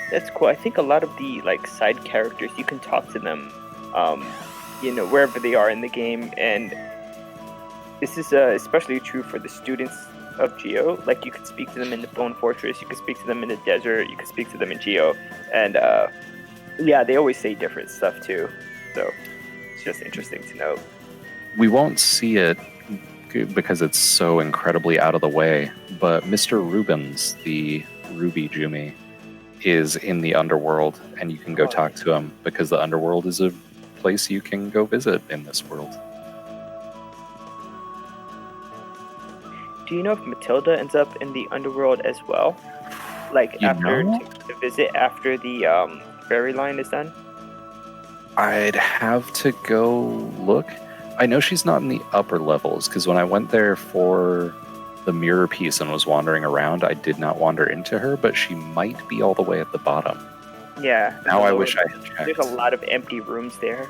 That's cool. I think a lot of the side characters, you can talk to them, wherever they are in the game, and this is especially true for the students of Geo. Like, you could speak to them in the Bone Fortress, you could speak to them in the desert, you could speak to them in Geo, and they always say different stuff too, so it's just interesting to know. We won't see it because it's so incredibly out of the way, but Mr. Rubens, the Ruby Jumi, is in the underworld, and you can go talk to him because the underworld is a place you can go visit in this world. Do you know if Matilda ends up in the underworld as well? To visit after the fairy line is done? I'd have to go look. I know she's not in the upper levels, because when I went there for the mirror piece and was wandering around, I did not wander into her, but she might be all the way at the bottom. Yeah. Now I wish I had checked. There's a lot of empty rooms there.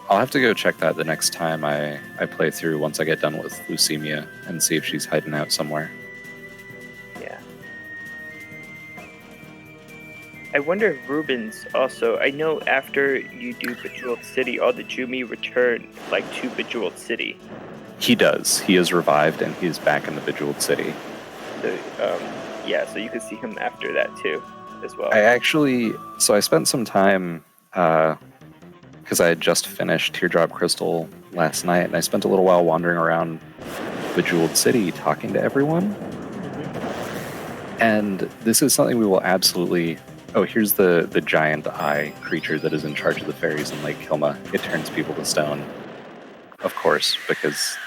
I'll have to go check that the next time I play through once I get done with Leucemia and see if she's hiding out somewhere. Yeah. I wonder if Rubens also... I know after you do Bejeweled City, all the Jumi return to Bejeweled City. He does. He is revived and he is back in the Bejeweled City. So, so you can see him after that too, as well. I spent some time... because I had just finished Teardrop Crystal last night, and I spent a little while wandering around Bejeweled City talking to everyone. And this is something we will absolutely... Oh, here's the giant eye creature that is in charge of the fairies in Lake Kilma. It turns people to stone. Of course, because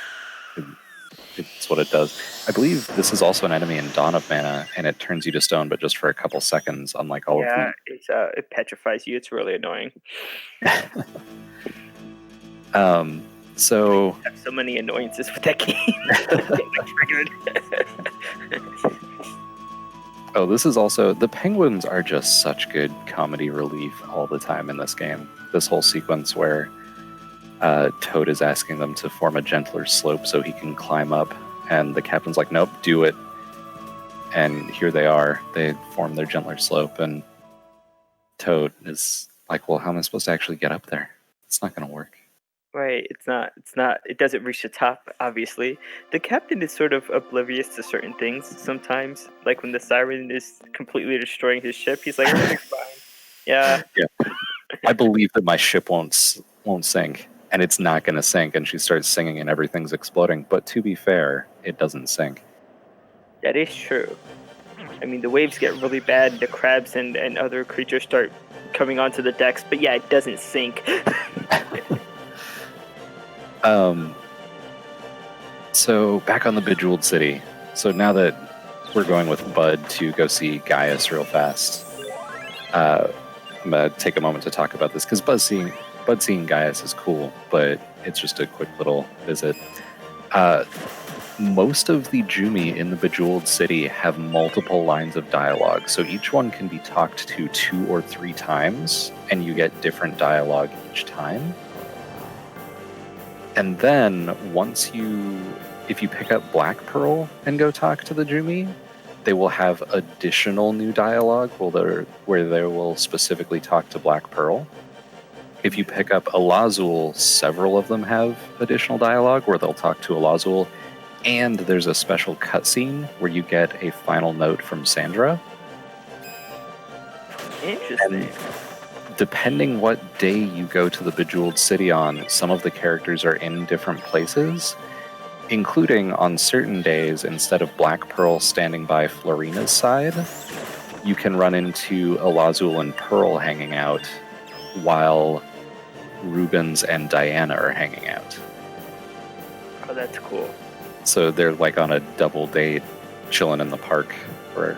It's what it does. I believe this is also an enemy in Dawn of Mana, and it turns you to stone, but just for a couple seconds, unlike all Yeah, of it petrifies you. It's really annoying. the. So I have so many annoyances with that game. I get triggered. oh, this is also the penguins are just such good comedy relief all the time in this game. This whole sequence where Toad is asking them to form a gentler slope so he can climb up, and the captain's like, "Nope, do it." And here they are. They form their gentler slope, and Toad is like, "Well, how am I supposed to actually get up there? It's not going to work." Right, it's not. It doesn't reach the top. Obviously, the captain is sort of oblivious to certain things sometimes. Like when the siren is completely destroying his ship, he's like, "Everything's fine." Yeah, Yeah, I believe that my ship won't sink, and it's not going to sink. And she starts singing, and everything's exploding. But to be fair, it doesn't sink. that is true. I mean, the waves get really bad. The crabs and other creatures start coming onto the decks, but yeah, it doesn't sink. So back on the Bejeweled City. So now that we're going with Bud to go see Gaius real fast, I'm gonna take a moment to talk about this because Bud seeing Gaius is cool, but it's just a quick little visit. Most of the Jumi in the Bejeweled City have multiple lines of dialogue, so each one can be talked to 2 or 3 times, and you get different dialogue each time. And then if you pick up Black Pearl and go talk to the Jumi, they will have additional new dialogue where they will specifically talk to Black Pearl. If you pick up Alazul, several of them have additional dialogue where they'll talk to Alazul, and there's a special cutscene where you get a final note from Sandra. Interesting. And depending what day you go to the Bejeweled City on, some of the characters are in different places, including on certain days, instead of Black Pearl standing by Florina's side, you can run into Alazul and Pearl hanging out while Rubens and Diana are hanging out. Oh, that's cool. So they're like on a double date, chilling in the park, or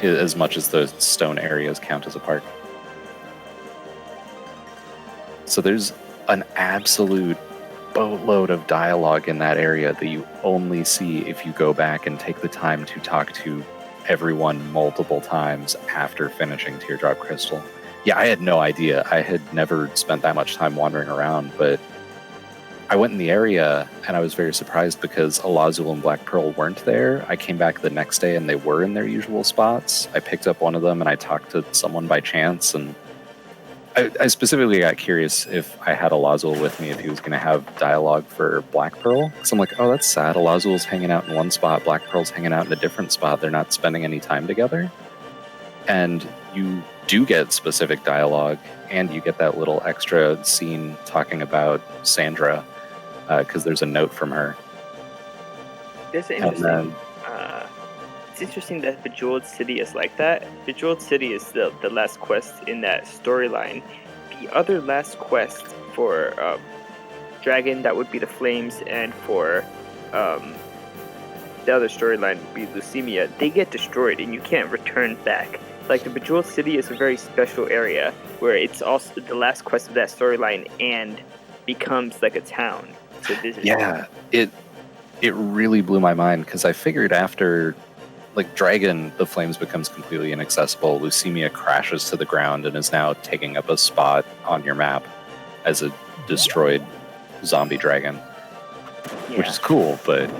as much as the stone areas count as a park. So there's an absolute boatload of dialogue in that area that you only see if you go back and take the time to talk to everyone multiple times after finishing Teardrop Crystal. Yeah, I had no idea. I had never spent that much time wandering around, but I went in the area and I was very surprised because Alazul and Black Pearl weren't there. I came back the next day and they were in their usual spots. I picked up one of them and I talked to someone by chance, and I specifically got curious if I had Alazul with me, if he was going to have dialogue for Black Pearl. Because I'm like, oh, that's sad. Alazul's hanging out in one spot, Black Pearl's hanging out in a different spot. They're not spending any time together. And you do get specific dialogue, and you get that little extra scene talking about Sandra, because there's a note from her. It's interesting. It's interesting that Bejeweled City is like that. Bejeweled City is the last quest in that storyline. The other last quest for Dragon, that would be the Flames, and for the other storyline would be Leukemia. They get destroyed and you can't return back. Like the Bejeweled City is a very special area where it's also the last quest of that storyline and becomes like a town to visit. Yeah, it really blew my mind because I figured after like Dragon, the Flames becomes completely inaccessible. Leukemia crashes to the ground and is now taking up a spot on your map as a destroyed zombie dragon, which is cool, but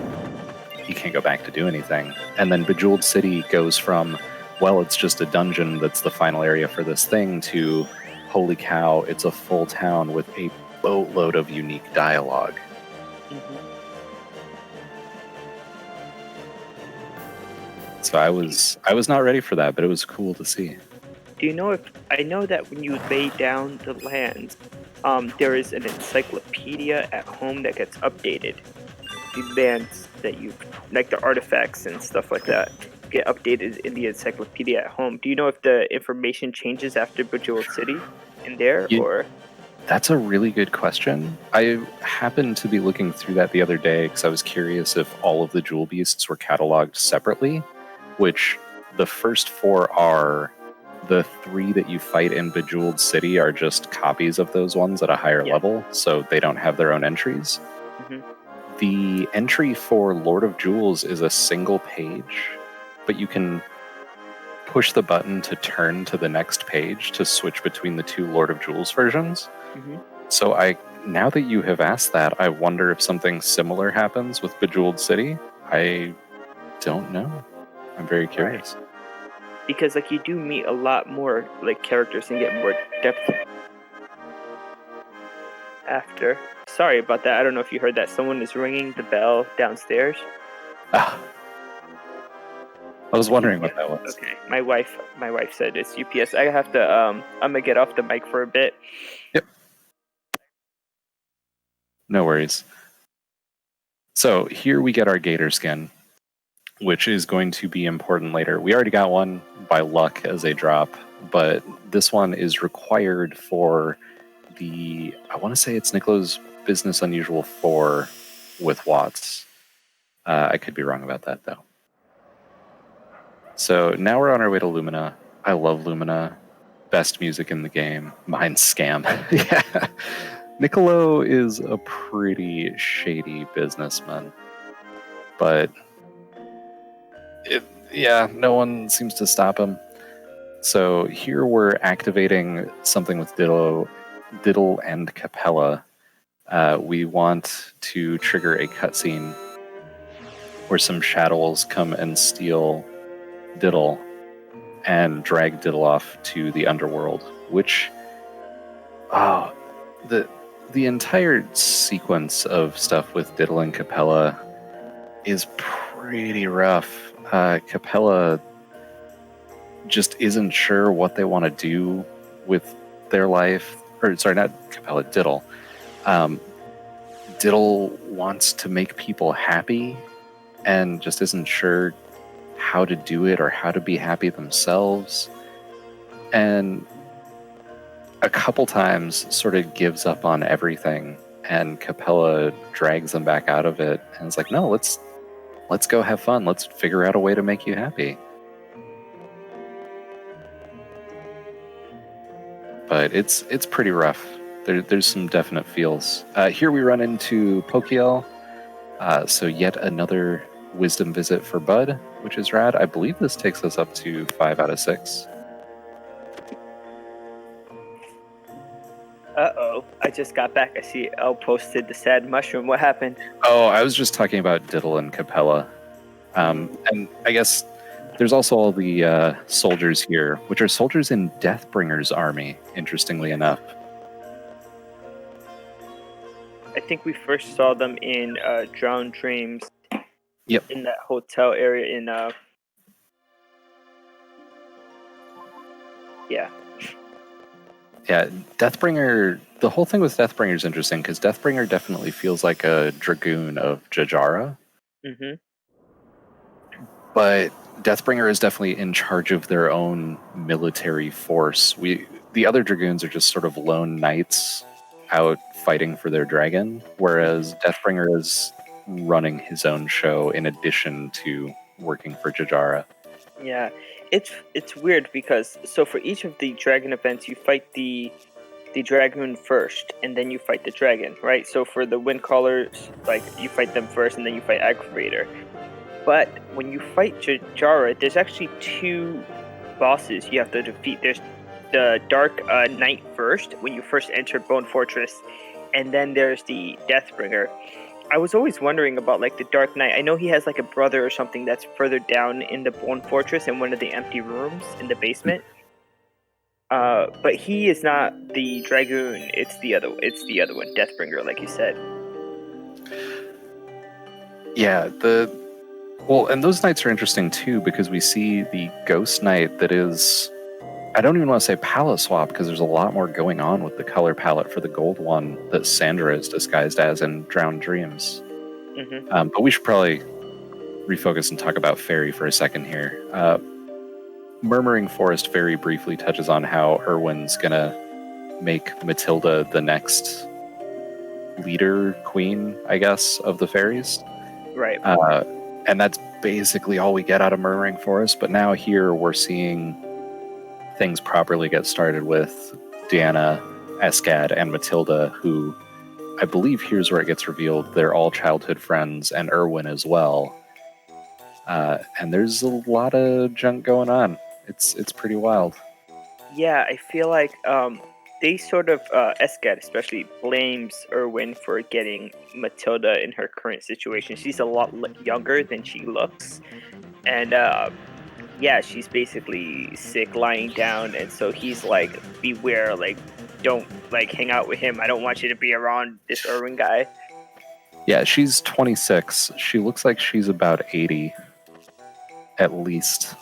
you can't go back to do anything. And then Bejeweled City goes from, well, it's just a dungeon that's the final area for this thing, to, holy cow, it's a full town with a boatload of unique dialogue. Mm-hmm. So I was not ready for that, but it was cool to see. Do you know if I know that when you lay down the lands, there is an encyclopedia at home that gets updated. The lands that you like, the artifacts and stuff like that, get updated in the encyclopedia at home. Do you know if the information changes after Bejeweled City in there, or? That's a really good question. I happened to be looking through that the other day because I was curious if all of the jewel beasts were cataloged separately, which the first 4 are. The 3 that you fight in Bejeweled City are just copies of those ones at a higher level, so they don't have their own entries. Mm-hmm. The entry for Lord of Jewels is a single page, but you can push the button to turn to the next page to switch between the 2 Lord of Jewels versions. Mm-hmm. So now that you have asked that, I wonder if something similar happens with Bejeweled City. I don't know. I'm very curious. Right. Because like you do meet a lot more like characters and get more depth after. Sorry about that. I don't know if you heard that. Someone is ringing the bell downstairs. I was wondering what that was. Okay. My wife said it's UPS. I have to I'm gonna get off the mic for a bit. Yep. No worries. So here we get our gator skin, which is going to be important later. We already got one by luck as a drop, but this one is required for I want to say it's Nicolo's Business Unusual 4 with Watts. I could be wrong about that, though. So now we're on our way to Lumina. I love Lumina. Best music in the game. Mine's Scam. Yeah. Nicolo is a pretty shady businessman. But no one seems to stop him. So here we're activating something with Diddle and Capella. We want to trigger a cutscene where some shadows come and steal Diddle and drag Diddle off to the underworld, which the entire sequence of stuff with Diddle and Capella is pretty rough. Capella just isn't sure what they want to do with their life. Or sorry, not Capella, Diddle. Diddle wants to make people happy and just isn't sure how to do it or how to be happy themselves. And a couple times sort of gives up on everything, and Capella drags them back out of it and is like, no, let's go have fun. Let's figure out a way to make you happy. But it's pretty rough. There's some definite feels. Here we run into Pokiel. So yet another wisdom visit for Bud, which is rad. I believe this takes us up to 5 out of 6. Uh-oh. I just got back. I see Elle posted the sad mushroom. What happened? Oh, I was just talking about Diddle and Capella. And I guess there's also all the soldiers here, which are soldiers in Deathbringer's army, interestingly enough. I think we first saw them in Drowned Dreams. Yep. In that hotel area in yeah. Yeah, Deathbringer, the whole thing with Deathbringer is interesting because Deathbringer definitely feels like a dragoon of Jajara. Mm-hmm. But Deathbringer is definitely in charge of their own military force. The other dragoons are just sort of lone knights out fighting for their dragon, whereas Deathbringer is running his own show in addition to working for Jajara. Yeah, it's weird because so for each of the dragon events, you fight the dragoon first, and then you fight the dragon, right? So for the Windcallers, like you fight them first, and then you fight Aggravator. But when you fight Jajara, there's actually 2 bosses you have to defeat. There's the Dark Knight first, when you first enter Bone Fortress, and then there's the Deathbringer. I was always wondering about like the Dark Knight. I know he has like a brother or something that's further down in the Bone Fortress in one of the empty rooms in the basement. But he is not the Dragoon. It's the other one, Deathbringer, like you said. Yeah, and those knights are interesting too because we see the Ghost Knight that is, I don't even want to say palette swap because there's a lot more going on with the color palette for the gold one that Sandra is disguised as in Drowned Dreams. Mm-hmm. But we should probably refocus and talk about Fairy for a second here. Murmuring Forest very briefly touches on how Erwin's gonna make Matilda the next leader queen, I guess, of the fairies. Right. And that's basically all we get out of Murmuring Forest. But now here we're seeing things properly get started with Deanna, Escad, and Matilda, who I believe here's where it gets revealed they're all childhood friends, and Erwin as well. And there's a lot of junk going on. It's pretty wild. Yeah, I feel like they sort of Escat especially blames Erwin for getting Matilda in her current situation. She's a lot younger than she looks, and yeah, she's basically sick, lying down, and so he's like, "Beware, like, don't like hang out with him. I don't want you to be around this Erwin guy." Yeah, she's 26. She looks like she's about 80, at least.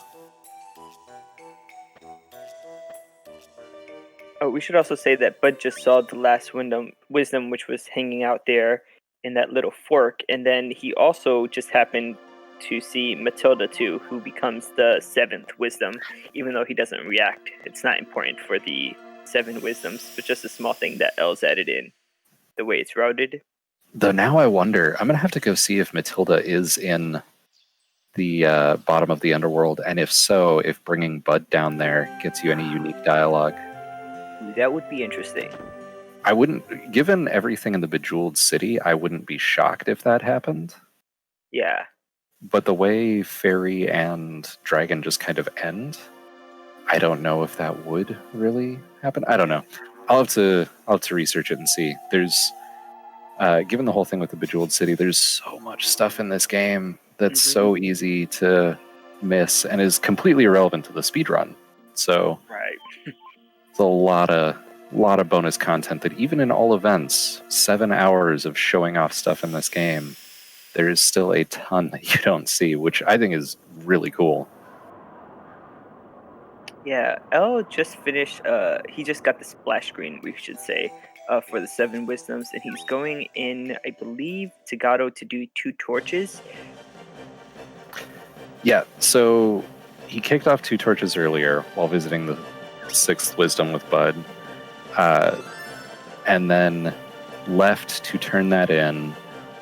Oh, we should also say that Bud just saw the last wisdom, which was hanging out there in that little fork, and then he also just happened to see Matilda too, who becomes the seventh wisdom, even though he doesn't react. It's not important for the 7 wisdoms, but just a small thing that L's added in, the way it's routed. Though now I wonder, I'm going to have to go see if Matilda is in the bottom of the underworld, and if so, if bringing Bud down there gets you any unique dialogue. That would be interesting. I wouldn't, given everything in the Bejeweled City, I wouldn't be shocked if that happened. Yeah. But the way Fairy and Dragon just kind of end, I don't know if that would really happen. I don't know. I'll have to research it and see. There's, given the whole thing with the Bejeweled City, there's so much stuff in this game that's so easy to miss and is completely irrelevant to the speedrun. So Right. it's a lot of bonus content that even in all events, 7 hours of showing off stuff in this game, there is still a ton that you don't see, which I think is really cool. Yeah, L just finished. He just got the splash screen, we should say, for the 7 wisdoms, and he's going in, I believe, to Gato to do 2 torches. Yeah, so he kicked off 2 torches earlier while visiting the 6th wisdom with Bud, and then left to turn that in.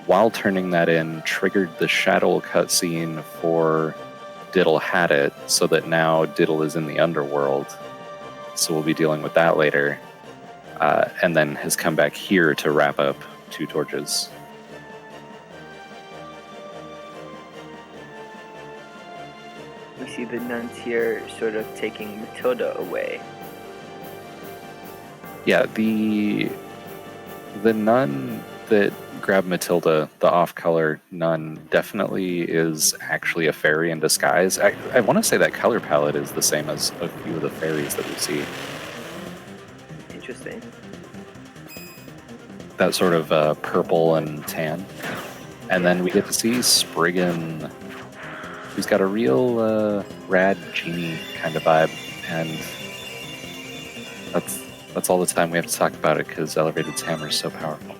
While turning that in, triggered the shadow cutscene for Diddle Had It, so that now Diddle is in the underworld. So we'll be dealing with that later. And then has come back here to wrap up 2 torches. We see the nuns here sort of taking Matilda away. Yeah, the nun that grabbed Matilda, the off-color nun, definitely is actually a fairy in disguise. I want to say that color palette is the same as a few of the fairies that we see. Interesting. That sort of purple and tan. And then we get to see Spriggan, who's got a real rad genie kind of vibe. And that's all the time we have to talk about it, because Ellervated's hammer is so powerful.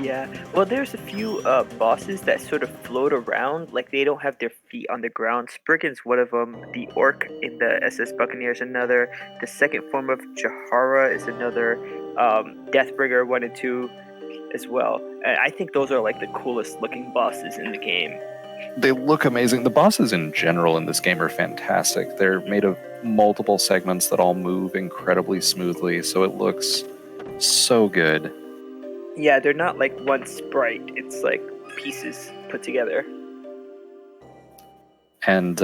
Yeah, well, there's a few bosses that sort of float around, like they don't have their feet on the ground. Spriggan's one of them. The orc in the SS Buccaneer is another. The second form of Jahara is another. Deathbringer 1 and 2 as well. And I think those are like the coolest looking bosses in the game. They look amazing. The bosses in general in this game are fantastic. They're made of multiple segments that all move incredibly smoothly, so it looks so good. Yeah, they're not like one sprite. It's like pieces put together. And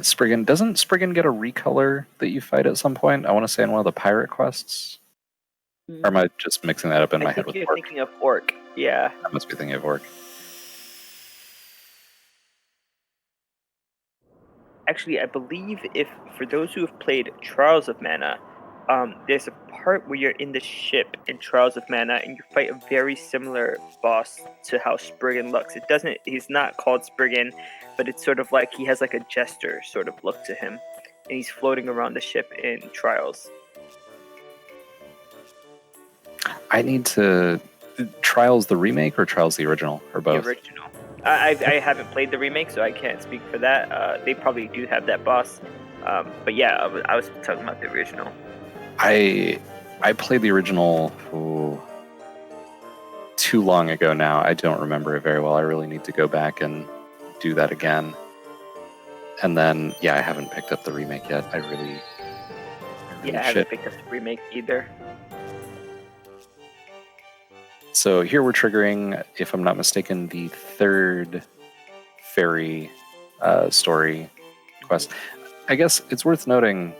Spriggan, doesn't Spriggan get a recolor that you fight at some point? I want to say in one of the pirate quests. Or am I just mixing that up in my head with you're Orc? thinking of Orc. Yeah. I must be thinking of Orc. Actually, I believe if for those who have played Trials of Mana, there's a part where you're in the ship in Trials of Mana and you fight a very similar boss to how Spriggan looks. He's not called Spriggan, but it's sort of like he has like a jester sort of look to him, and he's floating around the ship in Trials. I need to... Trials the remake or Trials the original? Or both? The original. I haven't played the remake, so I can't speak for that. They probably do have that boss. But yeah, I was talking about the original. I I played the original too long ago now. I don't remember it very well. I really need to go back and do that again. And then, yeah, I haven't picked up the remake yet. I really Yeah, I haven't picked up the remake either. So here we're triggering, if I'm not mistaken, the third fairy story quest. I guess it's worth noting,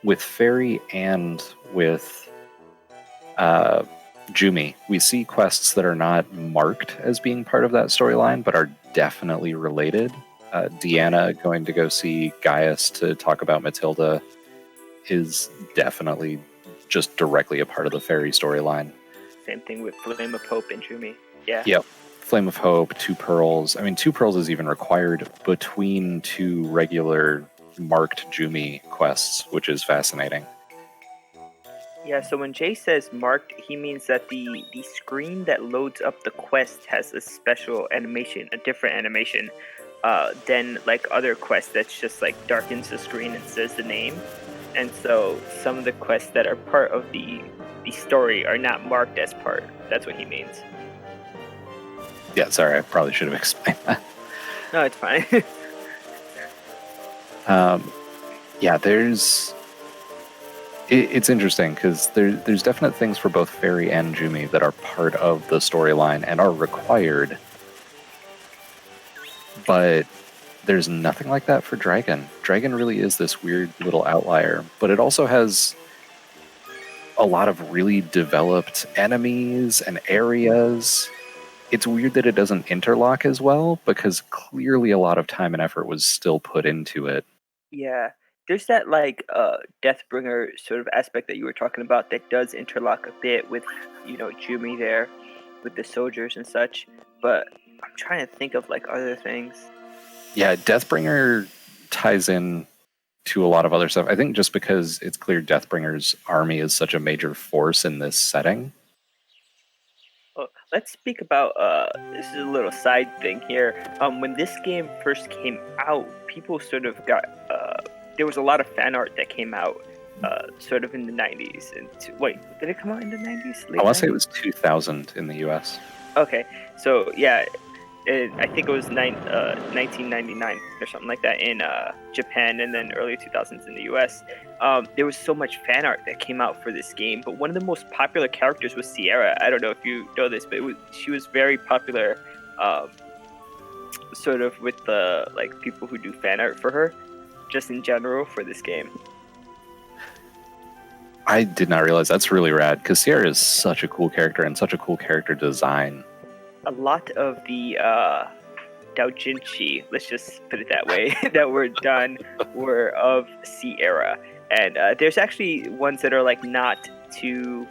with fairy and with Jumi, we see quests that are not marked as being part of that storyline, but are definitely related. Deanna going to go see Gaius to talk about Matilda is definitely just directly a part of the fairy storyline. Same thing with Flame of Hope and Jumi. Yeah. Yep. Flame of Hope, 2 Pearls. I mean, 2 Pearls is even required between 2 regular marked Jumi quests, which is fascinating. Yeah, so when Jay says marked, he means that the screen that loads up the quest has a special animation, a different animation, than like other quests that's just like darkens the screen and says the name. And so some of the quests that are part of the story are not marked as part. That's what he means. Yeah, sorry, I probably should have explained that. No, it's fine. Yeah, it's interesting because there's definite things for both Fairy and Jumi that are part of the storyline and are required, but there's nothing like that for Dragon. Dragon really is this weird little outlier, but it also has a lot of really developed enemies and areas. It's weird that it doesn't interlock as well because clearly a lot of time and effort was still put into it. Yeah, there's that like Deathbringer sort of aspect that you were talking about that does interlock a bit with Jumi there, with the soldiers and such. But I'm trying to think of like other things. Yeah, Deathbringer ties in to a lot of other stuff. I think just because it's clear Deathbringer's army is such a major force in this setting. Let's speak about this is a little side thing here. When this game first came out, people sort of got there was a lot of fan art that came out sort of in the 90s. And wait, did it come out in the 90s? I want to say it was 2000 in the US. Okay, so yeah, I think it was 1999 or something like that in Japan, and then early 2000s in the US. There was so much fan art that came out for this game, but one of the most popular characters was Sierra. I don't know if you know this, but she was very popular, sort of with the like people who do fan art for her, just in general for this game. I did not realize. That's really rad because Sierra is such a cool character and such a cool character design. A lot of the doujinshi, let's just put it that way, that were done were of Sierra. And there's actually ones that are like not too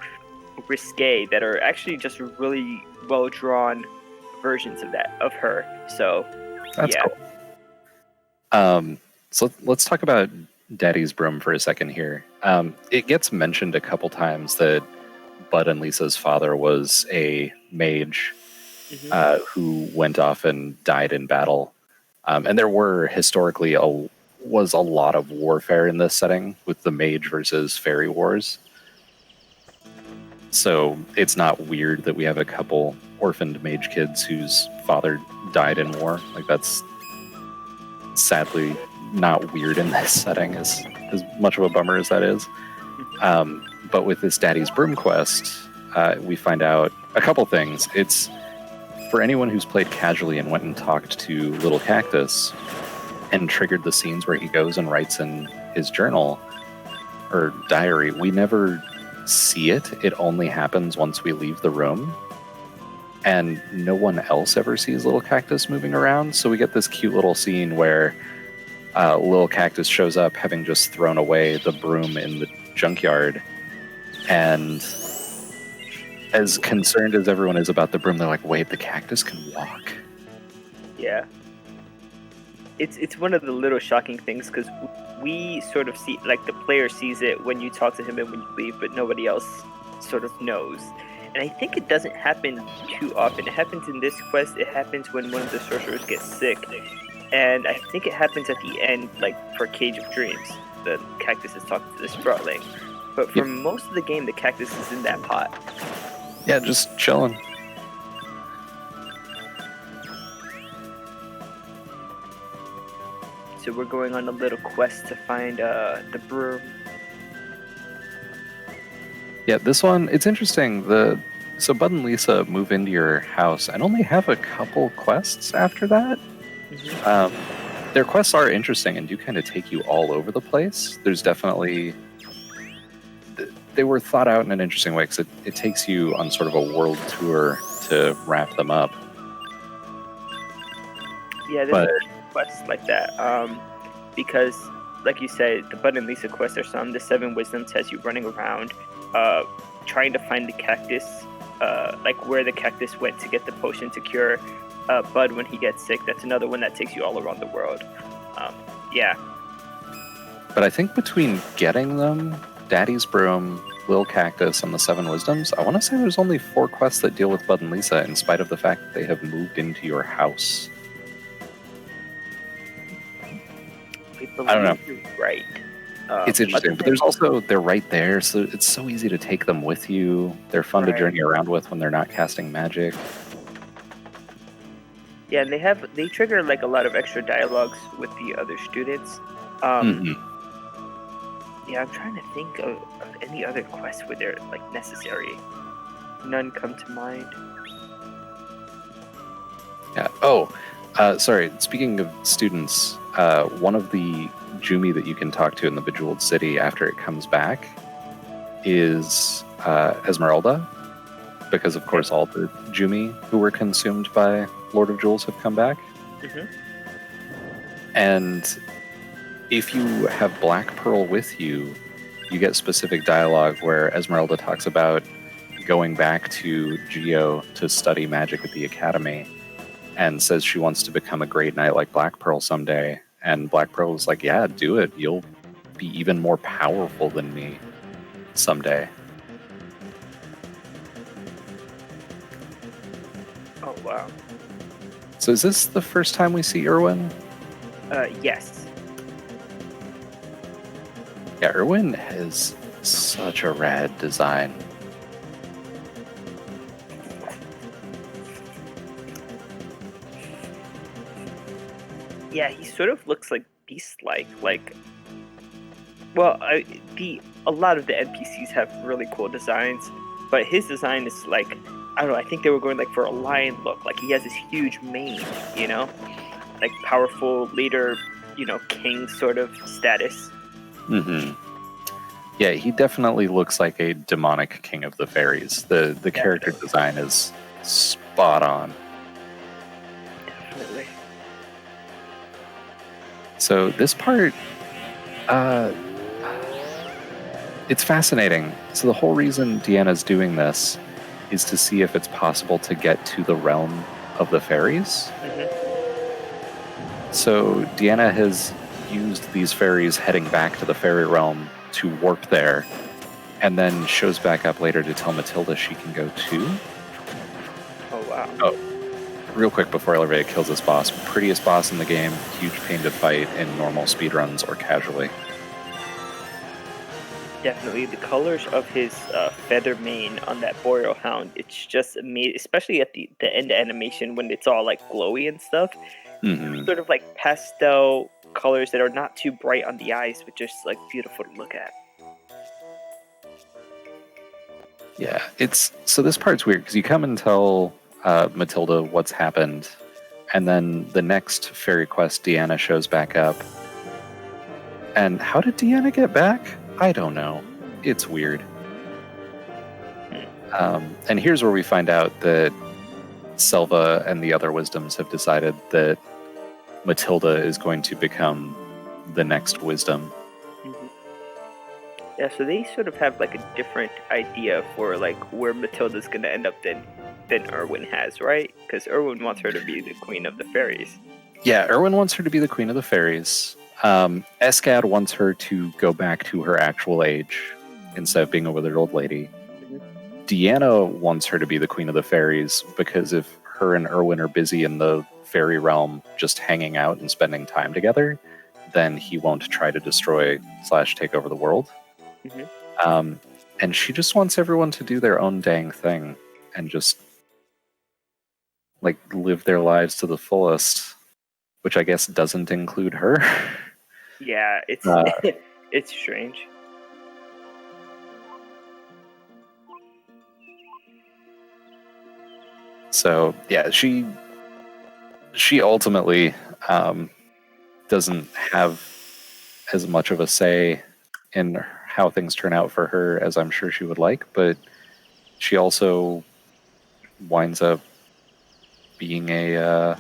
risque, that are actually just really well drawn versions of her. So That's yeah. Cool. So let's talk about Daddy's Broom for a second here. It gets mentioned a couple times that Bud and Lisa's father was a mage. Mm-hmm. Who went off and died in battle. And there were historically was a lot of warfare in this setting with the mage versus fairy wars. So it's not weird that we have a couple orphaned mage kids whose father died in war. Like, that's sadly not weird in this setting, as much of a bummer as that is. But with this Daddy's Broom quest, we find out a couple things. It's for anyone who's played casually and went and talked to Little Cactus and triggered the scenes where he goes and writes in his journal or diary, we never see it. It only happens once we leave the room. And no one else ever sees Little Cactus moving around. So we get this cute little scene where Little Cactus shows up having just thrown away the broom in the junkyard. And as concerned as everyone is about the broom, they're like, wait, the cactus can walk? Yeah. It's one of the little shocking things, because we sort of see, like, the player sees it when you talk to him and when you leave, but nobody else sort of knows. And I think it doesn't happen too often. It happens in this quest. It happens when one of the sorcerers gets sick. And I think it happens at the end, like, for Cage of Dreams. The cactus is talking to the Sproutling. But for Yep. most of the game, the cactus is in that pot. Yeah, just chilling. So we're going on a little quest to find the broom. Yeah, this one, it's interesting. So Bud and Lisa move into your house and only have a couple quests after that. Their quests are interesting and do kind of take you all over the place. There's definitely... They were thought out in an interesting way because it takes you on sort of a world tour to wrap them up. Yeah, there's quests like that. Because, like you said, the Bud and Lisa quests are some. The 7 Wisdoms has you running around, trying to find the cactus, like where the cactus went to get the potion to cure Bud when he gets sick. That's another one that takes you all around the world. Yeah. But I think between getting them, Daddy's Broom, Lil Cactus, and the 7 Wisdoms, I want to say there's only 4 quests that deal with Bud and Lisa, in spite of the fact that they have moved into your house. I don't know. You're right. It's interesting, but there's also, they're right there, so it's so easy to take them with you. They're fun to journey around with when they're not casting magic. Yeah, and they trigger like a lot of extra dialogues with the other students. Yeah, I'm trying to think of any other quests where they're like necessary. None come to mind. Yeah. Oh, sorry. Speaking of students, one of the Jumi that you can talk to in the Bejeweled City after it comes back is Esmeralda, because of course all the Jumi who were consumed by Lord of Jewels have come back. And if you have Black Pearl with you, you get specific dialogue where Esmeralda talks about going back to Geo to study magic at the academy and says she wants to become a great knight like Black Pearl someday. And Black Pearl is like, yeah, do it. You'll be even more powerful than me someday. Oh, wow. So is this the first time we see Irwin? Yes. Yeah, Irwin has such a rad design. Yeah, he sort of looks like beast-like. Well, a lot of the NPCs have really cool designs, but his design is like, I don't know. I think they were going like for a lion look. Like he has this huge mane, you know, like powerful leader, you know, king sort of status. Yeah, he definitely looks like a demonic king of the fairies. The character design is spot on. Definitely. So this part, it's fascinating. So the whole reason Deanna's doing this is to see if it's possible to get to the realm of the fairies. So Deanna has used these fairies heading back to the fairy realm to warp there, and then shows back up later to tell Matilda she can go too. Oh, wow. Oh, real quick before Ellervated kills this boss, prettiest boss in the game, huge pain to fight in normal speedruns or casually. Definitely, the colors of his feather mane on that boreal hound, it's just amazing, especially at the end animation when it's all like glowy and stuff. Sort of like pastel colors that are not too bright on the eyes, but just like beautiful to look at. Yeah, so this part's weird because you come and tell Matilda what's happened, and then the next fairy quest, Deanna shows back up. And how did Deanna get back? I don't know. It's weird. And here's where we find out that Selva and the other wisdoms have decided that Matilda is going to become the next wisdom. Yeah, so they sort of have like a different idea for like where Matilda's gonna end up than Irwin has, right? Because Irwin wants her to be the queen of the fairies. Yeah, Irwin wants her to be the queen of the fairies. Escad wants her to go back to her actual age instead of being a withered old lady. Deanna wants her to be the queen of the fairies because if her and Irwin are busy in the fairy realm just hanging out and spending time together, then he won't try to destroy / take over the world. And she just wants everyone to do their own dang thing and just like live their lives to the fullest, which I guess doesn't include her. Yeah, it's Uh, it's strange. So yeah, she ultimately doesn't have as much of a say in how things turn out for her as I'm sure she would like, but she also winds up being a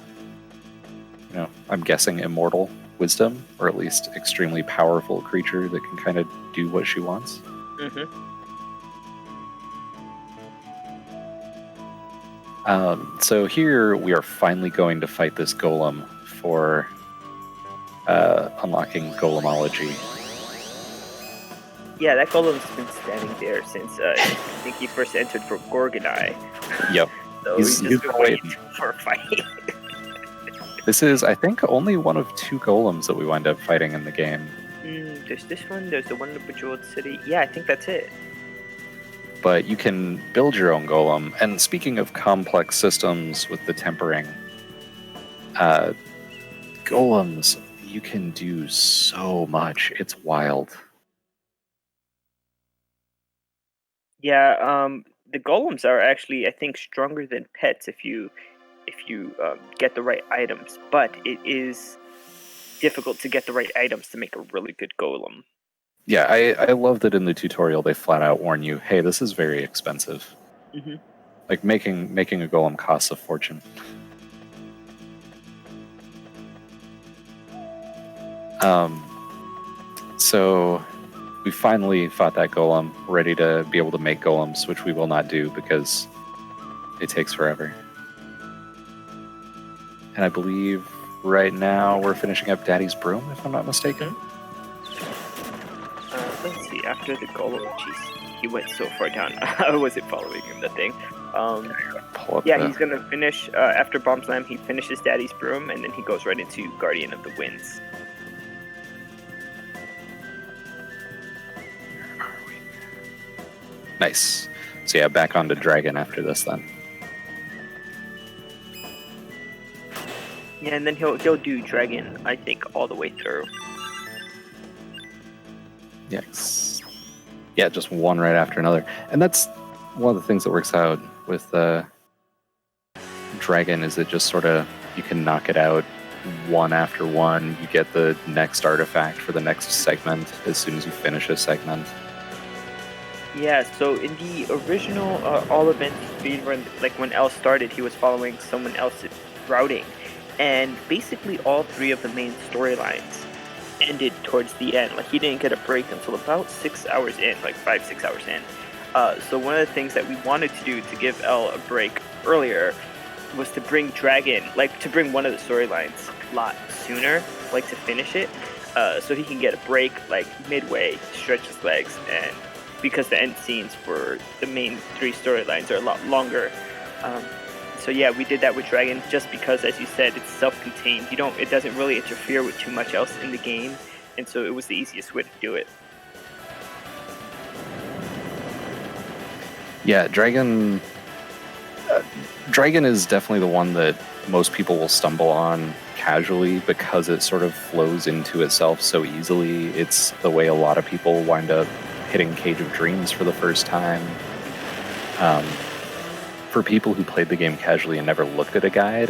I'm guessing immortal wisdom, or at least extremely powerful creature that can kind of do what she wants. Hmm. So here we are finally going to fight this golem for unlocking golemology. Yeah, that golem's been standing there since I think he first entered for Gorgonai. Yep. So He's he's just been been waiting waiting. for a fight. This is, I think, only one of 2 golems that we wind up fighting in the game. There's this one. There's the one in the Bejeweled City. Yeah, I think that's it. But you can build your own golem. And speaking of complex systems with the tempering, golems, you can do so much. It's wild. Yeah, the golems are actually, I think, stronger than pets if you get the right items. But it is difficult to get the right items to make a really good golem. Yeah, I love that in the tutorial they flat out warn you, hey, this is very expensive. Hmm. Like making a golem costs a fortune. So we finally fought that golem, ready to be able to make golems, which we will not do because it takes forever. And I believe right now we're finishing up Daddy's broom, if I'm not mistaken. Let's see. After the golem, jeez, he went so far down. I wasn't following him. The thing. Pull up Yeah, the- he's gonna finish after Bomb Slam. He finishes Daddy's broom, and then he goes right into Guardian of the Winds. Nice. So yeah, back onto Dragon after this then. Yeah, and then he'll do Dragon. I think all the way through. Yes. Yeah, just one right after another. And that's one of the things that works out with Dragon is it just sort of, you can knock it out one after one. You get the next artifact for the next segment as soon as you finish a segment. Yeah, so in the original All Events speedrun, like when L started, he was following someone else's routing. And basically all 3 of the main storylines ended towards the end. Like he didn't get a break until about 6 hours in, like 5-6 hours in. So one of the things that we wanted to do to give L a break earlier was to bring Dragon, like to bring one of the storylines a lot sooner, like to finish it, so he can get a break like midway, stretch his legs, and because the end scenes for the main 3 storylines are a lot longer. So yeah, we did that with Dragon just because, as you said, it's self-contained. It doesn't really interfere with too much else in the game, and so it was the easiest way to do it. Yeah, Dragon is definitely the one that most people will stumble on casually because it sort of flows into itself so easily. It's the way a lot of people wind up hitting Cage of Dreams for the first time. For people who played the game casually and never looked at a guide,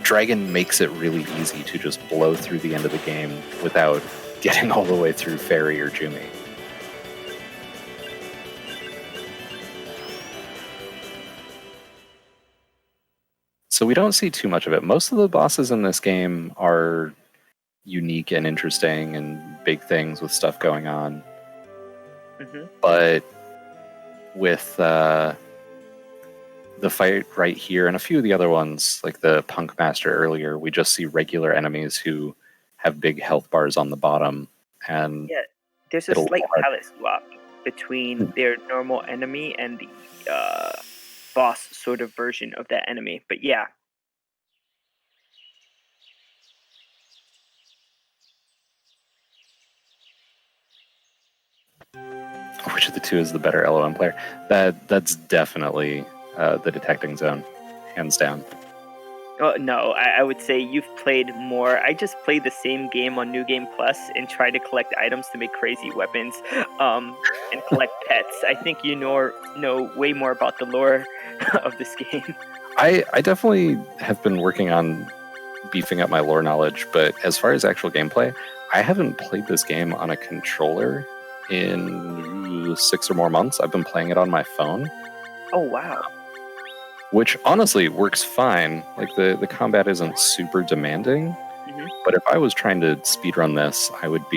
Dragon makes it really easy to just blow through the end of the game without getting all the way through Fairy or Jumi. So we don't see too much of it. Most of the bosses in this game are unique and interesting and big things with stuff going on. Mm-hmm. But with the fight right here and a few of the other ones, like the Punk Master earlier, we just see regular enemies who have big health bars on the bottom. And Yeah, there's a it'll slight hard. palette swap between their normal enemy and the boss sort of version of that enemy. But yeah. which of the two is the better LOM player? That's definitely the detecting zone, hands down. No, I would say you've played more. I just played the same game on New Game Plus and tried to collect items to make crazy weapons, and collect pets. I think you know way more about the lore of this game. I definitely have been working on beefing up my lore knowledge, but as far as actual gameplay, I haven't played this game on a controller in 6 or more months. I've been playing it on my phone. Oh wow. Which honestly works fine. Like the combat isn't super demanding, but if I was trying to speedrun this, I'd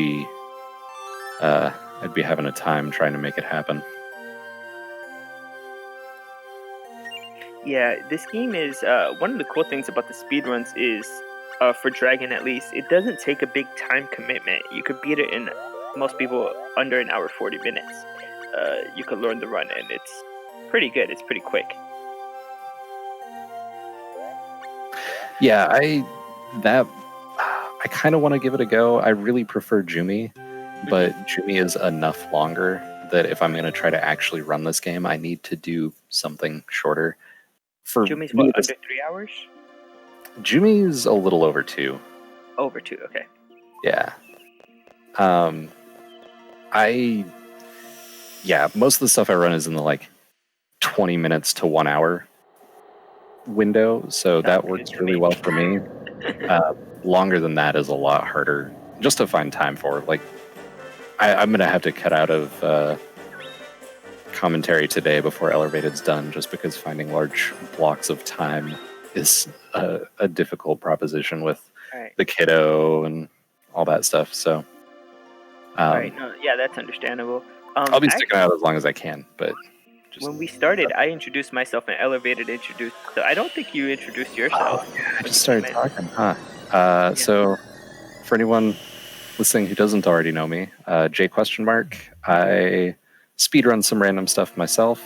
be having a time trying to make it happen. Yeah, this game is one of the cool things about the speedruns is, for Dragon at least, it doesn't take a big time commitment. You could beat it in most people under an hour 40 minutes. You could learn the run, and it's pretty good. It's pretty quick. Yeah, I kind of want to give it a go. I really prefer Jumi, but Jumi is enough longer that if I'm going to try to actually run this game, I need to do something shorter. For Jumi's what, under 3 hours? Jumi's a little over 2. Over 2, okay. Yeah. Most of the stuff I run is in the 20 minutes to 1 hour window, so that works really well for me. Longer than that is a lot harder just to find time for. I'm gonna have to cut out of commentary today before Ellervated's done, just because finding large blocks of time is a difficult proposition with the kiddo and all that stuff. So, that's understandable. I'll be sticking out as long as I can, but. When we started, I introduced myself and Ellervated introduced. So I don't think you introduced yourself. Oh, yeah, I just started talking, huh? So, for anyone listening who doesn't already know me, J question mark. I speedrun some random stuff myself.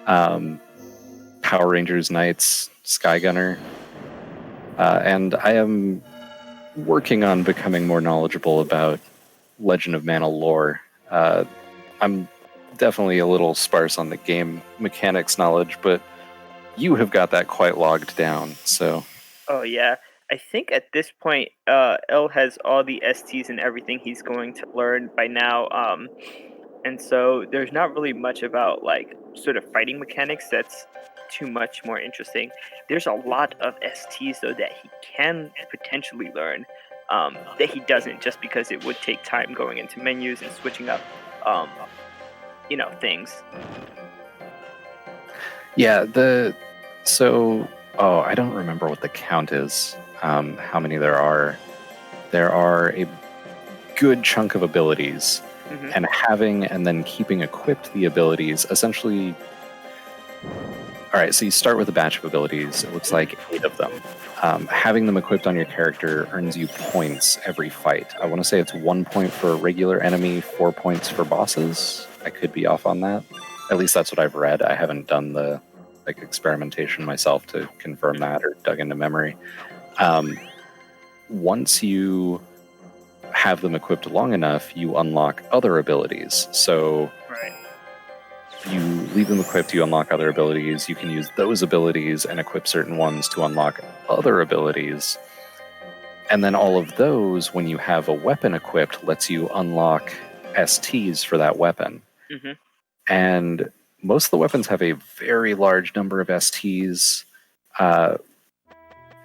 Power Rangers Knights, Sky Gunner, and I am working on becoming more knowledgeable about Legend of Mana lore. I'm definitely a little sparse on the game mechanics knowledge, but you have got that quite logged down, so. Oh yeah, I think at this point, L has all the STs and everything he's going to learn by now, and so there's not really much about sort of fighting mechanics that's too much more interesting. There's a lot of STs though that he can potentially learn, that he doesn't, just because it would take time going into menus and switching up things. Yeah, I don't remember what the count is, how many there are. There are a good chunk of abilities, and having and then keeping equipped the abilities, essentially. Alright, so you start with a batch of abilities. It looks like 8 of them. Having them equipped on your character earns you points every fight. I want to say it's 1 point for a regular enemy, 4 points for bosses. I could be off on that. At least that's what I've read. I haven't done the experimentation myself to confirm that or dug into memory. Once you have them equipped long enough, you unlock other abilities. So you leave them equipped, you unlock other abilities. You can use those abilities and equip certain ones to unlock other abilities. And then all of those, when you have a weapon equipped, lets you unlock STs for that weapon. And most of the weapons have a very large number of STs.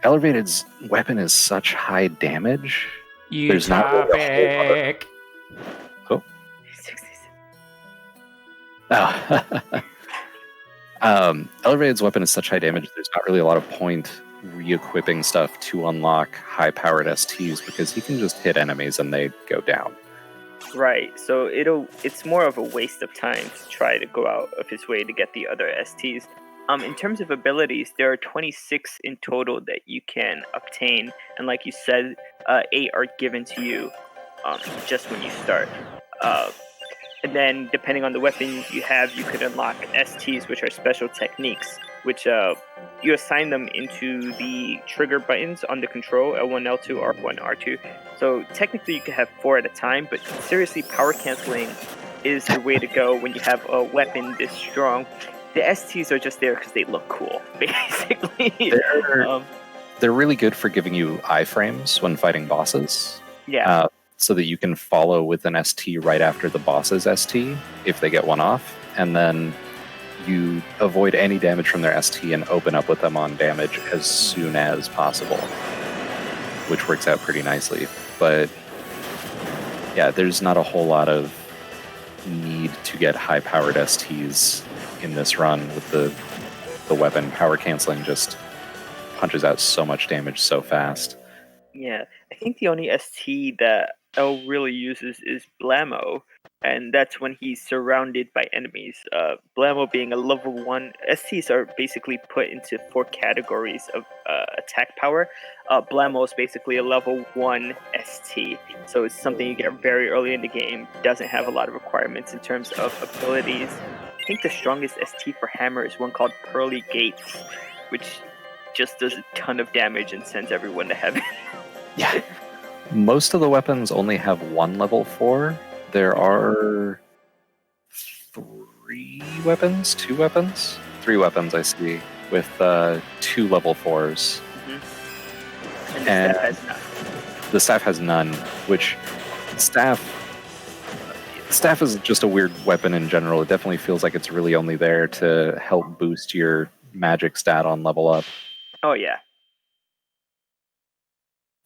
Ellervated's weapon is such high damage. There's not really a whole Ellervated's weapon is such high damage, there's not really a lot of point re-equipping stuff to unlock high-powered STs, because he can just hit enemies and they go down. Right, so it's more of a waste of time to try to go out of his way to get the other STs. In terms of abilities, there are 26 in total that you can obtain, and like you said, 8 are given to you just when you start. And then, depending on the weapon you have, you could unlock STs, which are special techniques, which you assign them into the trigger buttons on the control, L1, L2, R1, R2. So technically you can have 4 at a time, but seriously, power canceling is the way to go when you have a weapon this strong. The STs are just there because they look cool, basically. They're, they're really good for giving you iframes when fighting bosses. Yeah. So that you can follow with an ST right after the boss's ST if they get one off, and then you avoid any damage from their ST and open up with them on damage as soon as possible, which works out pretty nicely. But yeah, there's not a whole lot of need to get high-powered STs in this run with the weapon. Power canceling just punches out so much damage so fast. Yeah, I think the only ST that L really uses is Blammo, and that's when he's surrounded by enemies. Blammo being a level 1, STs are basically put into 4 categories of attack power. Blammo is basically a level 1 ST, so it's something you get very early in the game, doesn't have a lot of requirements in terms of abilities. I think the strongest ST for Hammer is one called Pearly Gates, which just does a ton of damage and sends everyone to heaven. Yeah. Most of the weapons only have 1 level 4. There are 3 weapons, I see, with 2 level 4s. Mm-hmm. And the staff has none. The staff has none, which staff is just a weird weapon in general. It definitely feels like it's really only there to help boost your magic stat on level up. Oh yeah.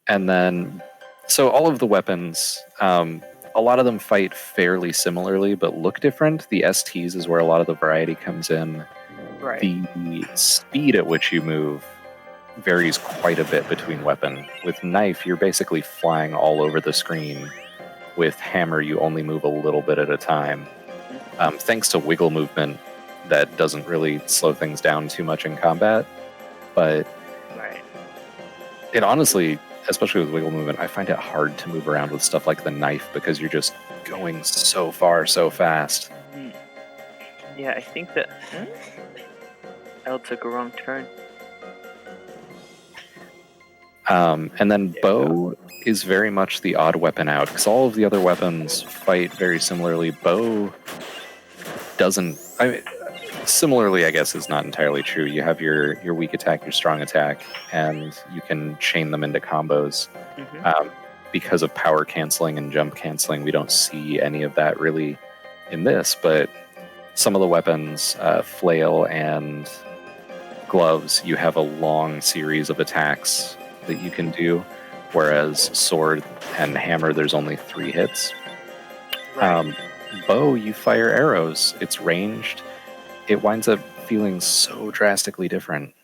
And then, so all of the weapons, a lot of them fight fairly similarly, but look different. The STs is where a lot of the variety comes in. Right. The speed at which you move varies quite a bit between weapon. With knife, you're basically flying all over the screen. With hammer, you only move a little bit at a time. Thanks to wiggle movement, that doesn't really slow things down too much in combat. But Right. it honestly, especially with wiggle movement, I find it hard to move around with stuff like the knife because you're just going so far so fast. Yeah, I think that L took a wrong turn. And then bow is very much the odd weapon out because all of the other weapons fight very similarly. Bow doesn't. Similarly, I guess is not entirely true. You have your weak attack, your strong attack, and you can chain them into combos. Mm-hmm. Because of power canceling and jump canceling, we don't see any of that really in this, but some of the weapons, flail and gloves, you have a long series of attacks that you can do, whereas sword and hammer, there's only 3 hits. Right. Bow, you fire arrows. It's ranged. It winds up feeling so drastically different.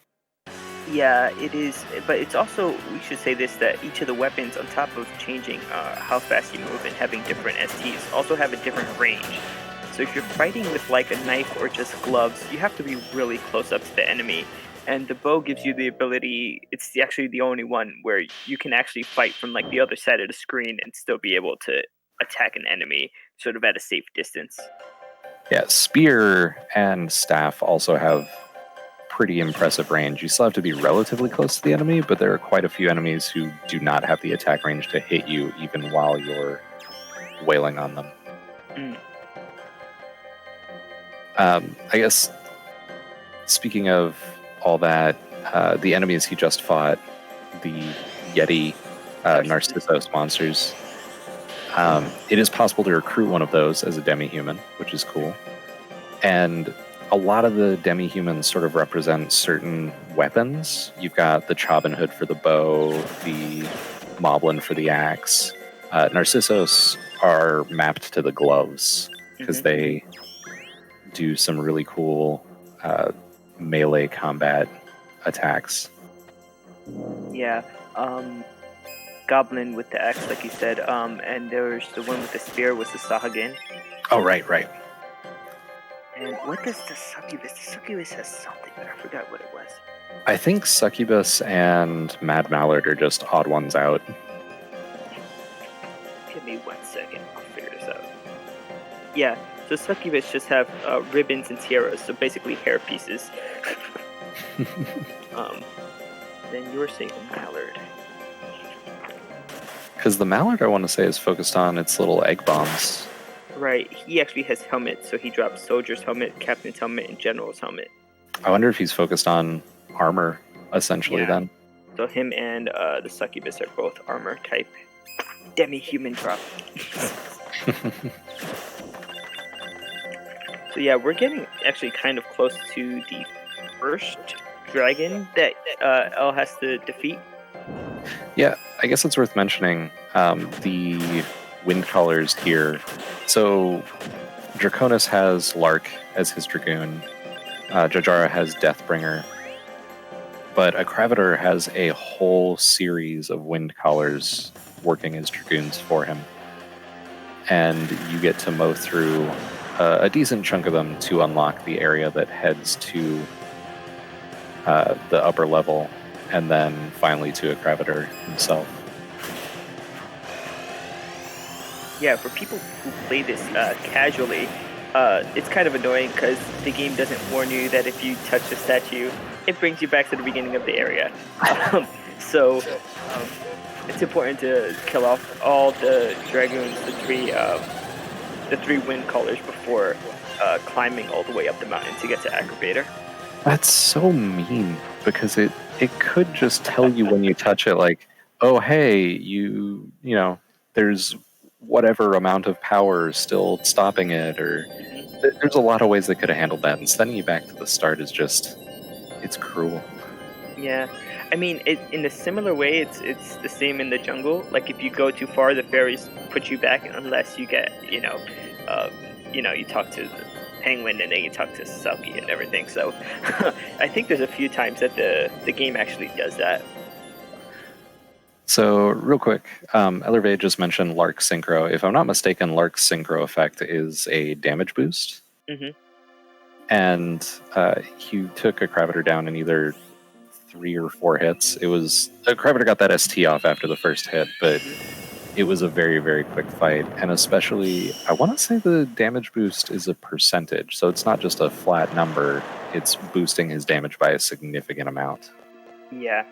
Yeah, it is, but it's also, we should say this, that each of the weapons, on top of changing how fast you move and having different STs, also have a different range. So if you're fighting with like a knife or just gloves, you have to be really close up to the enemy. And the bow gives you the ability, it's actually the only one where you can actually fight from like the other side of the screen and still be able to attack an enemy sort of at a safe distance. Yeah, spear and staff also have pretty impressive range. You still have to be relatively close to the enemy, but there are quite a few enemies who do not have the attack range to hit you even while you're wailing on them. I guess, speaking of all that, the enemies he just fought, the Yeti Narcissus monsters, it is possible to recruit one of those as a demi-human, which is cool. And a lot of the demi-humans sort of represent certain weapons. You've got the Chobin Hood for the bow, the Moblin for the axe. Narcissus are mapped to the gloves because they do some really cool melee combat attacks. Yeah. Goblin with the axe, like you said, and there's the one with the spear was the Sahagin. Oh, right. And what does the succubus? The succubus has something, but I forgot what it was. I think Succubus and Mad Mallard are just odd ones out. Give me 1 second, I'll figure this out. Yeah, so succubus just have ribbons and tiaras, so basically hair pieces. Then you were saying the mallard. Because the Mallard, I want to say, is focused on its little egg bombs. Right. He actually has helmets, so he drops soldier's helmet, captain's helmet, and general's helmet. I wonder if he's focused on armor, essentially, Yeah. then. So him and the succubus are both armor type. Demi-human drop. So yeah, we're getting actually kind of close to the first dragon that Elle has to defeat. Yeah, I guess it's worth mentioning the wind colors here. So Draconis has Lark as his dragoon. Jajara has Deathbringer. But a Cravator has a whole series of wind collars working as dragoons for him. And you get to mow through a decent chunk of them to unlock the area that heads to the upper level, and then finally to a Cravator himself. Yeah, for people who play this casually, it's kind of annoying because the game doesn't warn you that if you touch a statue, it brings you back to the beginning of the area. So it's important to kill off all the dragoons, the three wind callers before climbing all the way up the mountain to get to Aggravator. That's so mean, because it could just tell you when you touch it, like, oh, hey, you know, there's whatever amount of power still stopping it, or there's a lot of ways they could have handled that, and sending you back to the start is just, it's cruel. Yeah, I mean, in a similar way, it's the same in the jungle. Like if you go too far, the fairies put you back unless you get, you talk to the penguin and then you talk to Selkie and everything. So I think there's a few times that the game actually does that. So, real quick, Ellervated just mentioned Lark Synchro. If I'm not mistaken, Lark's Synchro effect is a damage boost. Mm-hmm. And he took a Cravator down in either 3 or 4 hits. It was a Cravator got that ST off after the first hit, but it was a very, very quick fight. And especially, I want to say the damage boost is a percentage, so it's not just a flat number. It's boosting his damage by a significant amount. Yeah,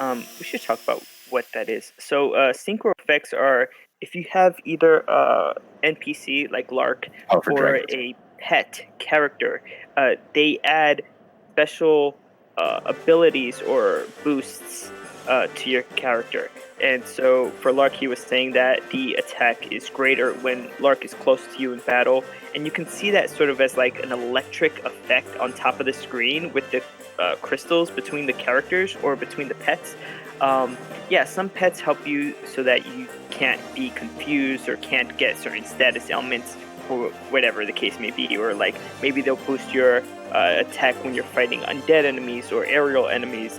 we should talk about what that is. So synchro effects are if you have either NPC like Lark or a pet character, they add special abilities or boosts to your character. And so for Lark, he was saying that the attack is greater when Lark is close to you in battle. And you can see that sort of as like an electric effect on top of the screen with the crystals between the characters or between the pets. Some pets help you so that you can't be confused or can't get certain status elements or whatever the case may be. Or like maybe they'll boost your attack when you're fighting undead enemies or aerial enemies.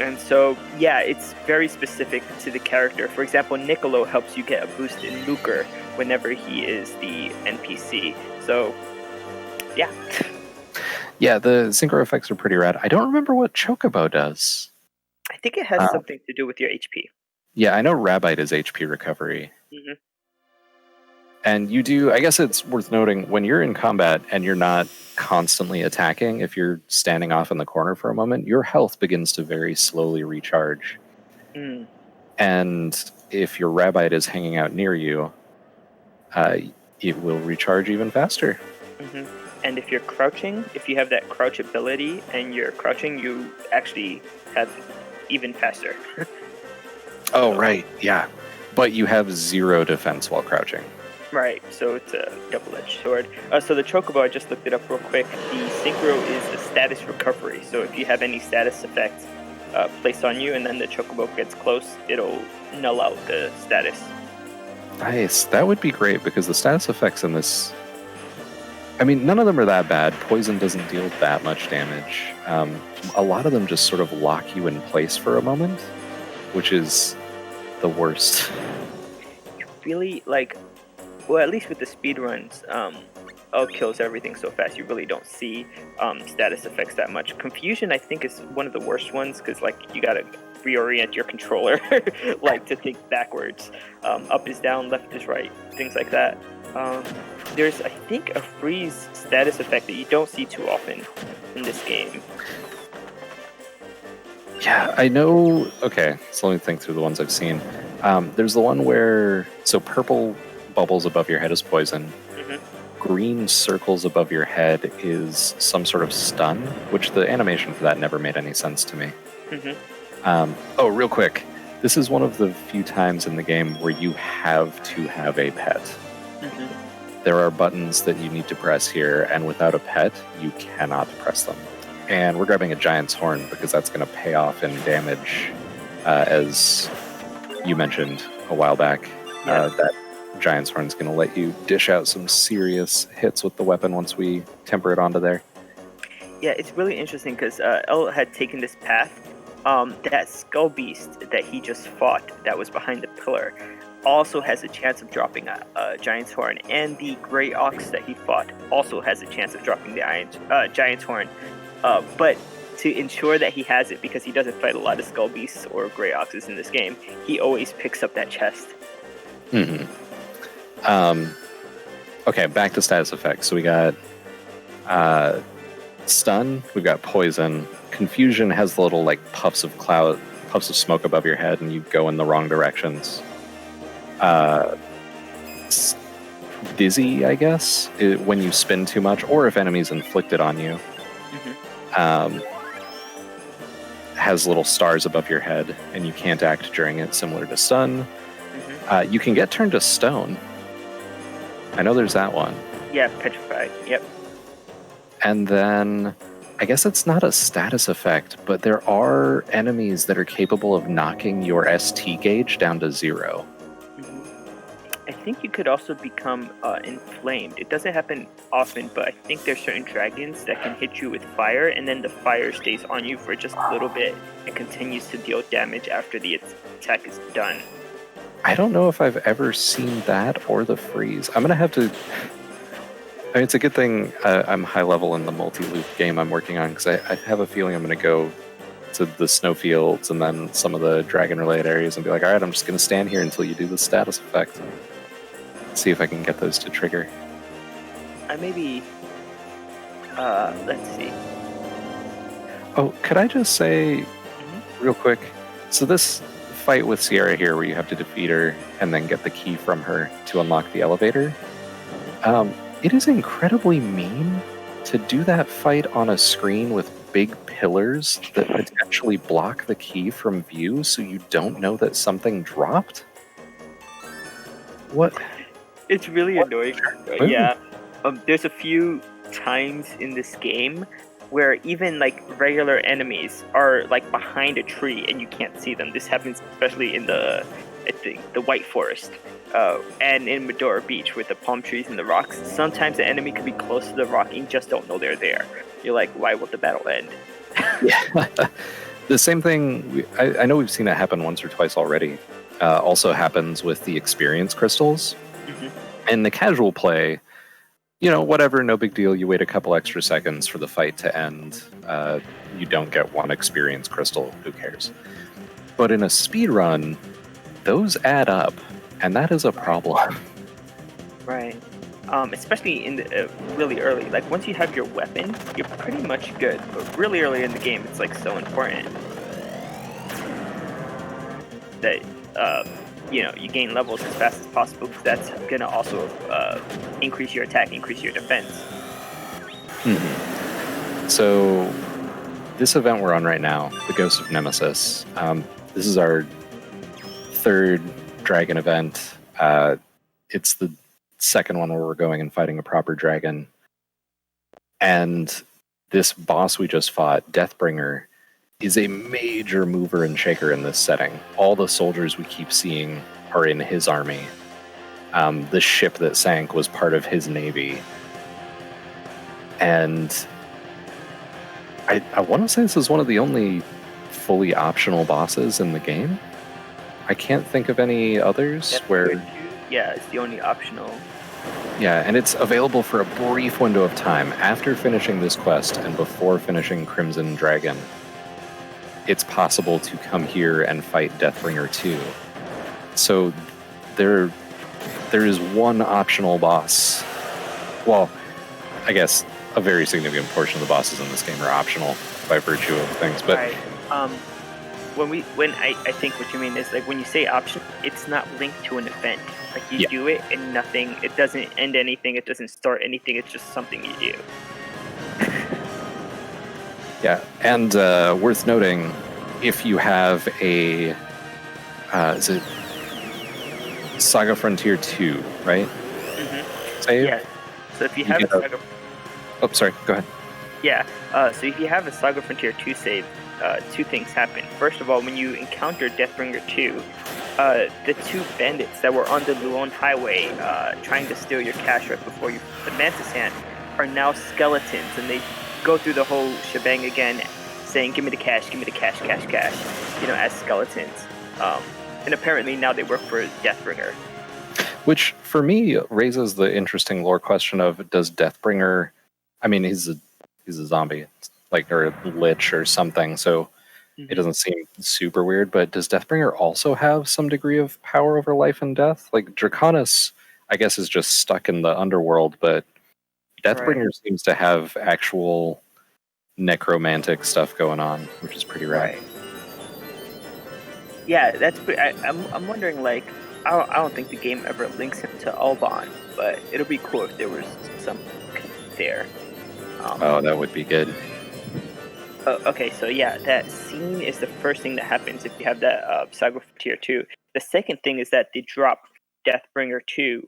And so, yeah, it's very specific to the character. For example, Niccolo helps you get a boost in Lucre whenever he is the NPC. So, yeah. Yeah, the synchro effects are pretty rad. I don't remember what Chocobo does. I think it has something to do with your HP. Yeah, I know Rabite is HP recovery. Mm-hmm. And you do, I guess it's worth noting, when you're in combat and you're not constantly attacking, if you're standing off in the corner for a moment, your health begins to very slowly recharge. Mm. And if your Rabite is hanging out near you, it will recharge even faster. Mm-hmm. And if you're crouching, if you have that crouch ability and you're crouching, you actually have even faster. Oh, right, yeah. But you have 0 defense while crouching. Right, so it's a double-edged sword. So the Chocobo, I just looked it up real quick. The Synchro is a status recovery. So if you have any status effects placed on you and then the Chocobo gets close, it'll null out the status. Nice. That would be great because the status effects in this... I mean, none of them are that bad. Poison doesn't deal that much damage. A lot of them just sort of lock you in place for a moment, which is the worst. You really, like... Well, at least with the speedruns, Elle kills everything so fast you really don't see status effects that much. Confusion, I think, is one of the worst ones because, like, you gotta reorient your controller, like, to think backwards. Up is down, left is right, things like that. There's, I think, a freeze status effect that you don't see too often in this game. Yeah, I know... Okay, so let me think through the ones I've seen. There's the one where... So purple... bubbles above your head is poison. Mm-hmm. green circles above your head is some sort of stun, which the animation for that never made any sense to me. Oh, real quick. This is one of the few times in the game where you have to have a pet. There are buttons that you need to press here, and without a pet, you cannot press them. And we're grabbing a giant's horn because that's going to pay off in damage, as you mentioned a while back. That giant's horn is going to let you dish out some serious hits with the weapon once we temper it onto there. Yeah, it's really interesting because El had taken this path. That skull beast that he just fought that was behind the pillar also has a chance of dropping a giant's horn, and the gray ox that he fought also has a chance of dropping the giant's horn. But to ensure that he has it, because he doesn't fight a lot of skull beasts or gray oxes in this game, he always picks up that chest. Okay, back to status effects. So we got stun, we've got poison. Confusion has the little like puffs of smoke above your head, and you go in the wrong directions. Dizzy, I guess, when you spin too much, or if enemies inflict it on you. Has little stars above your head, and you can't act during it, similar to stun. You can get turned to stone. I know there's that one. Yeah, petrified. Yep. And then, I guess it's not a status effect, but there are enemies that are capable of knocking your ST gauge down to 0. I think you could also become inflamed. It doesn't happen often, but I think there's certain dragons that can hit you with fire, and then the fire stays on you for just a little bit and continues to deal damage after the attack is done. I don't know if I've ever seen that or the freeze. I'm going to have to... I mean, it's a good thing I'm high level in the multi-loop game I'm working on, because I have a feeling I'm going to go to the snowfields and then some of the dragon-related areas and be like, all right, I'm just going to stand here until you do the status effect. See if I can get those to trigger. Maybe... let's see. Oh, could I just say, real quick, so this fight with Sierra here, where you have to defeat her and then get the key from her to unlock the elevator, it is incredibly mean to do that fight on a screen with big pillars that potentially block the key from view, so you don't know that something dropped. What? It's really annoying. Yeah. There's a few times in this game where even like regular enemies are like behind a tree and you can't see them. This happens especially in the White Forest and in Medora Beach with the palm trees and the rocks. Sometimes the enemy could be close to the rock and you just don't know they're there. You're like, why will the battle end? Yeah. The same thing, I know we've seen that happen once or twice already. Also happens with the experience crystals. And the casual play, you know, whatever, no big deal. You wait a couple extra seconds for the fight to end. You don't get one experience crystal. Who cares? But in a speed run, those add up, and that is a problem. Right. Especially in the, really early. Like, once you have your weapon, you're pretty much good. But really early in the game, it's, like, so important that, you know, you gain levels as fast as possible, because that's going to also increase your attack, increase your defense. So, this event we're on right now, the Ghost of Nemesis, this is our third dragon event. It's the second one where we're going and fighting a proper dragon. And this boss we just fought, Deathbringer, is a major mover and shaker in this setting. All the soldiers we keep seeing are in his army. The ship that sank was part of his navy. And I want to say this is one of the only fully optional bosses in the game. I can't think of any others where... Yeah, it's the only optional. Yeah, and it's available for a brief window of time after finishing this quest and before finishing Crimson Dragon. It's possible to come here and fight Deathbringer 2. So there is one optional boss. Well, I guess a very significant portion of the bosses in this game are optional by virtue of things. But right. when I think what you mean is like when you say option, it's not linked to an event. Like you Yeah. do it and nothing. It doesn't end anything. It doesn't start anything. It's just something you do. Yeah, and worth noting, if you have a, is it Saga Frontier 2, right? Save? Yeah. So if you You have a get a- Saga, Oh, sorry, go ahead. yeah. So if you have a Saga Frontier 2 save, two things happen. First of all, when you encounter Deathbringer 2, the two bandits that were on the Luon Highway trying to steal your cash right before you the Mantis Hand are now skeletons, and they go through the whole shebang again, saying, "Give me the cash, give me the cash, cash, cash," as skeletons. And apparently now they work for Deathbringer. Which, for me, raises the interesting lore question of, does Deathbringer... I mean, he's a zombie, like, or a lich or something, so it doesn't seem super weird, but does Deathbringer also have some degree of power over life and death? Like, Draconis, I guess, is just stuck in the underworld, but Deathbringer seems to have actual necromantic stuff going on, which is pretty rad. Right. Yeah, that's. I'm wondering, like, I don't think the game ever links him to Alban, but it'll be cool if there was some there. Oh, that would be good. Okay, so yeah, that scene is the first thing that happens if you have that Saga Tier 2. The second thing is that the drop Deathbringer 2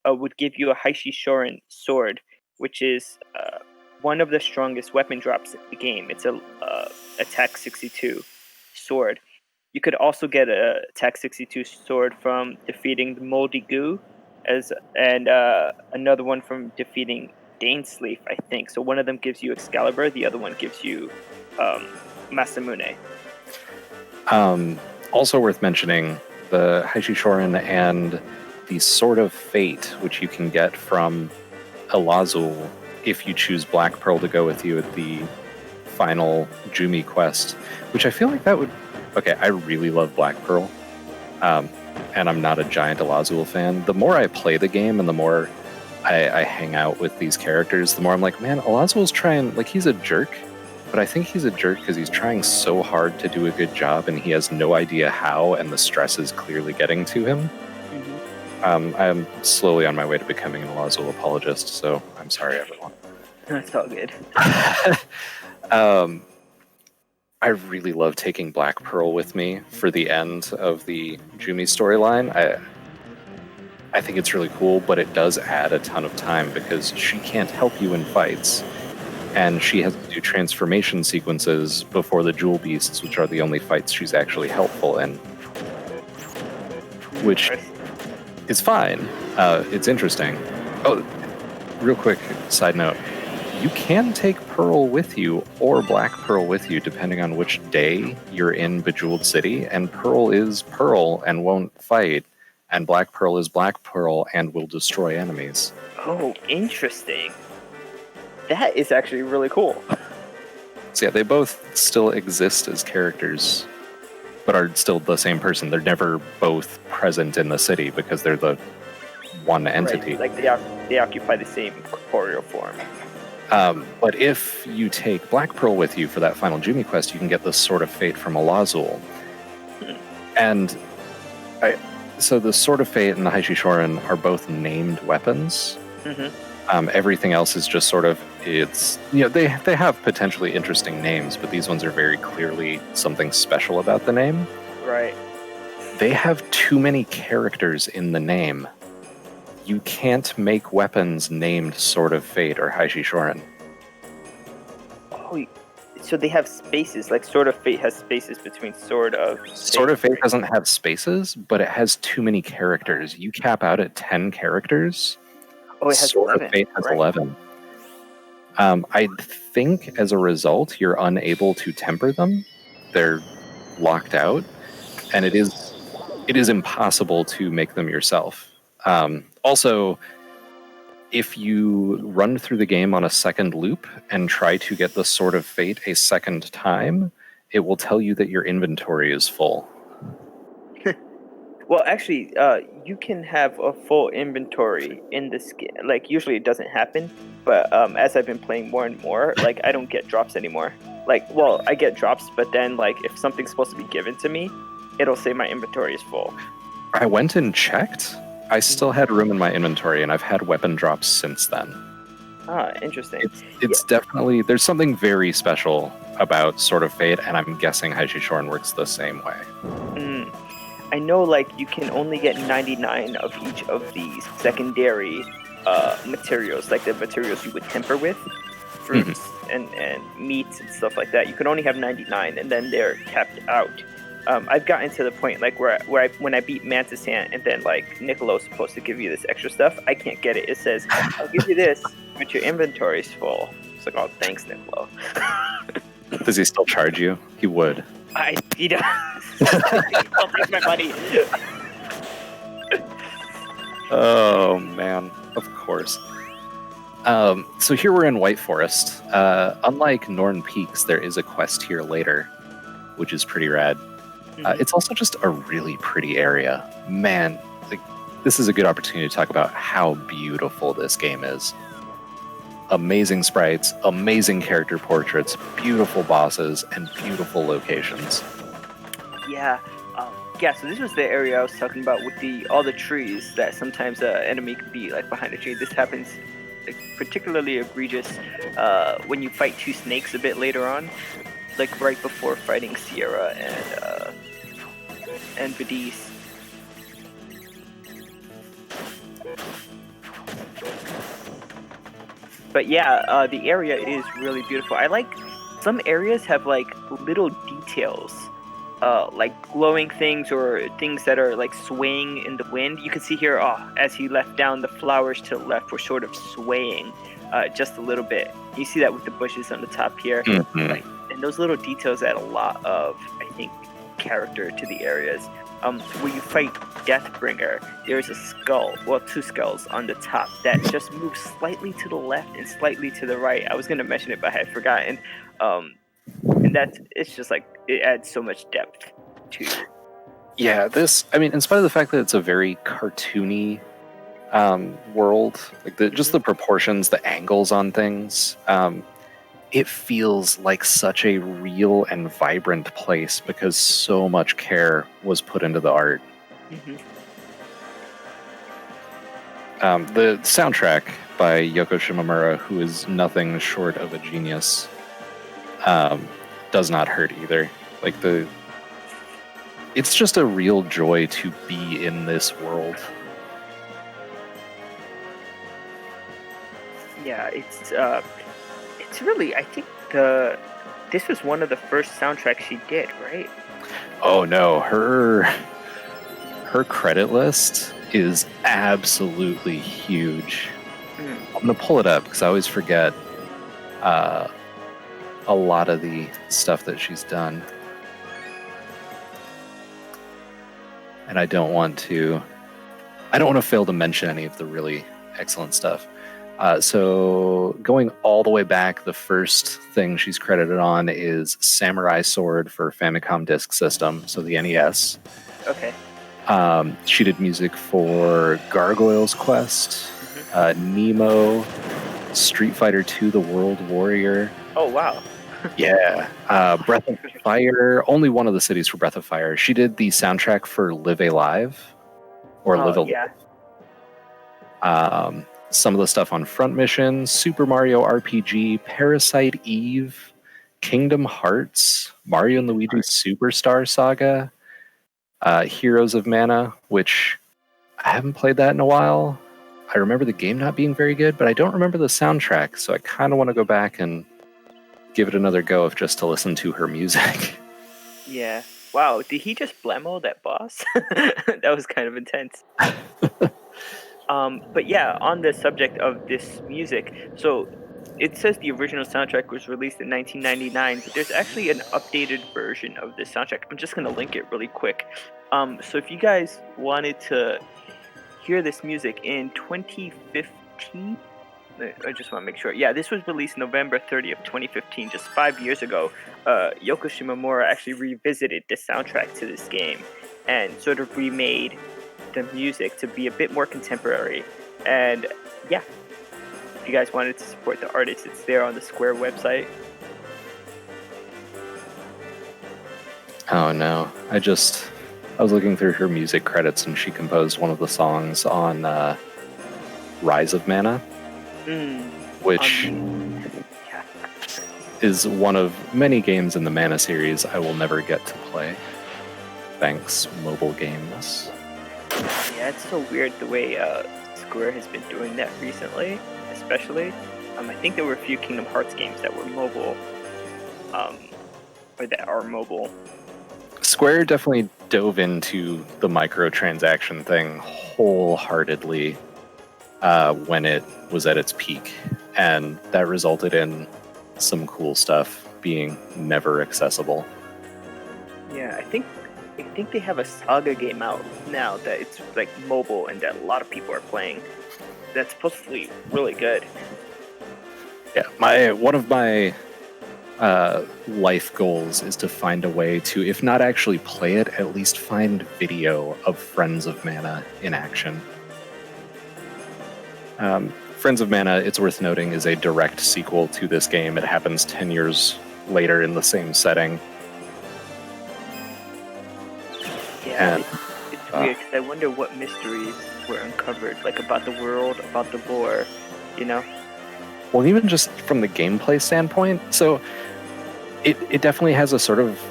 would give you a Heishi Shorin sword, which is one of the strongest weapon drops in the game. It's a attack 62 sword. You could also get a attack 62 sword from defeating the Moldy Goo, and another one from defeating Dainsleif, I think. So one of them gives you Excalibur, the other one gives you Masamune. Also worth mentioning, the Heishi Shorin and the Sword of Fate, which you can get from Elazul if you choose Black Pearl to go with you at the final Jumi quest, which I feel like that would... Okay, I really love Black Pearl, and I'm not a giant Elazul fan. The more I play the game and the more I hang out with these characters, the more I'm like, man, Elazul's trying... Like, he's a jerk, but I think he's a jerk because he's trying so hard to do a good job, and he has no idea how, and the stress is clearly getting to him. I'm slowly on my way to becoming an Elazul apologist, so I'm sorry, everyone. That's all good. I really love taking Black Pearl with me for the end of the Jumi storyline. I think it's really cool, but it does add a ton of time because she can't help you in fights, and she has to do transformation sequences before the Jewel Beasts, which are the only fights she's actually helpful in. Which is fine. It's interesting. Oh, real quick side note. You can take Pearl with you or Black Pearl with you depending on which day you're in Bejeweled City, and Pearl is Pearl and won't fight, and Black Pearl is Black Pearl and will destroy enemies. Oh, interesting. That is actually really cool. So yeah, they both still exist as characters, but are still the same person. They're never both present in the city because they're the one entity. Right. Like they occupy the same corporeal form. But if you take Black Pearl with you for that final Jumi quest, you can get the Sword of Fate from Elazul. And so the Sword of Fate and the Heishi Shorin are both named weapons. Everything else is just sort of, it's, they have potentially interesting names, but these ones are very clearly something special about the name. Right. They have too many characters in the name. You can't make weapons named Sword of Fate or Heishi Shorin. Oh, so they have spaces, like Sword of Fate has spaces between Sword of Fate. Sword of Fate doesn't have spaces, but it has too many characters. You cap out at 10 characters. Oh, it has Sword 11. of Fate has right. 11. I think as a result, you're unable to temper them. They're locked out, and it is impossible to make them yourself. Also, if you run through the game on a second loop and try to get the Sword of Fate a second time, it will tell you that your inventory is full. Well, actually, you can have a full inventory in this game. Like, usually it doesn't happen, but as I've been playing more and more, like, I don't get drops anymore. Like, well, I get drops, but then like if something's supposed to be given to me, it'll say my inventory is full. I went and checked. I still had room in my inventory, and I've had weapon drops since then. Ah, interesting. It's definitely, there's something very special about Sword of Fate, and I'm guessing Haishishoran works the same way. I know, like, you can only get 99 of each of these secondary materials, like the materials you would temper with, fruits and meats and stuff like that. You can only have 99, and then they're capped out. I've gotten to the point like where when I beat Mantis Ant, and then like Niccolo's supposed to give you this extra stuff, I can't get it. It says, "I'll give you this, but your inventory's full." It's like, oh, thanks, Niccolo. Does he still charge you? He would. He does. I'll take my money. Oh man, of course. So here we're in White Forest. Unlike Norn Peaks, there is a quest here later, which is pretty rad. It's also just a really pretty area. Man, like, this is a good opportunity to talk about how beautiful this game is. Amazing sprites, amazing character portraits, beautiful bosses, and beautiful locations. Yeah. So this was the area I was talking about with all the trees that sometimes an enemy can be like behind a tree. This happens like, particularly egregious when you fight two snakes a bit later on, like right before fighting Sierra and Vidi's. But yeah, the area is really beautiful. I like some areas have like little details, like glowing things or things that are like swaying in the wind. You can see here, as he left down, the flowers to the left were sort of swaying just a little bit. You see that with the bushes on the top here. Like, and those little details add a lot of, I think, character to the areas. Where you fight Deathbringer, there's a skull, well, two skulls on the top that just move slightly to the left and slightly to the right. I was going to mention it, but I had forgotten. And it's just like, it adds so much depth to. Yeah, in spite of the fact that it's a very cartoony world, like just the proportions, the angles on things, it feels like such a real and vibrant place because so much care was put into the art. The soundtrack by Yoko Shimomura, who is nothing short of a genius, does not hurt either. Like it's just a real joy to be in this world. Yeah, it's really, I think this was one of the first soundtracks she did, right? Oh no, her credit list is absolutely huge. I'm gonna pull it up because I always forget a lot of the stuff that she's done, and I don't want to fail to mention any of the really excellent stuff. So going all the way back, the first thing she's credited on is Samurai Sword for Famicom Disk System, so the NES. Okay. She did music for Gargoyle's Quest, Nemo, Street Fighter II: The World Warrior. Oh, wow. Yeah. Breath of Fire, only one of the cities for Breath of Fire. She did the soundtrack for Live Alive, or Live Alive. Yeah. Some of the stuff on Front Mission, Super Mario RPG, Parasite Eve, Kingdom Hearts, Mario and Luigi Superstar Saga, Heroes of Mana, which I haven't played that in a while. I remember the game not being very good, but I don't remember the soundtrack, so I kind of want to go back and give it another go if just to listen to her music. Yeah. Wow, did he just blammo that boss? That was kind of intense. But yeah, on the subject of this music, so it says the original soundtrack was released in 1999, but there's actually an updated version of this soundtrack. I'm just going to link it really quick. So if you guys wanted to hear this music in 2015, I just want to make sure. Yeah, this was released November 30th, 2015, just 5 years ago. Yoko Shimomura actually revisited the soundtrack to this game and sort of remade the music to be a bit more contemporary. And yeah, if you guys wanted to support the artist, it's there on the Square website. Oh no, I was looking through her music credits, and she composed one of the songs on Rise of Mana, which Yeah. is one of many games in the Mana series I will never get to play. Thanks, mobile games. Yeah, it's so weird the way Square has been doing that recently, especially. I think there were a few Kingdom Hearts games that were mobile, or that are mobile. Square definitely dove into the microtransaction thing wholeheartedly when it was at its peak, and that resulted in some cool stuff being never accessible. Yeah, I think they have a Saga game out now that it's like mobile and that a lot of people are playing. That's supposed to be really good. Yeah, one of my life goals is to find a way to, if not actually play it, at least find video of Friends of Mana in action. Friends of Mana, it's worth noting, is a direct sequel to this game. It happens 10 years later in the same setting. Yeah, it's weird because I wonder what mysteries were uncovered, like about the world, about the lore, you know? Well, even just from the gameplay standpoint, so it definitely has a sort of,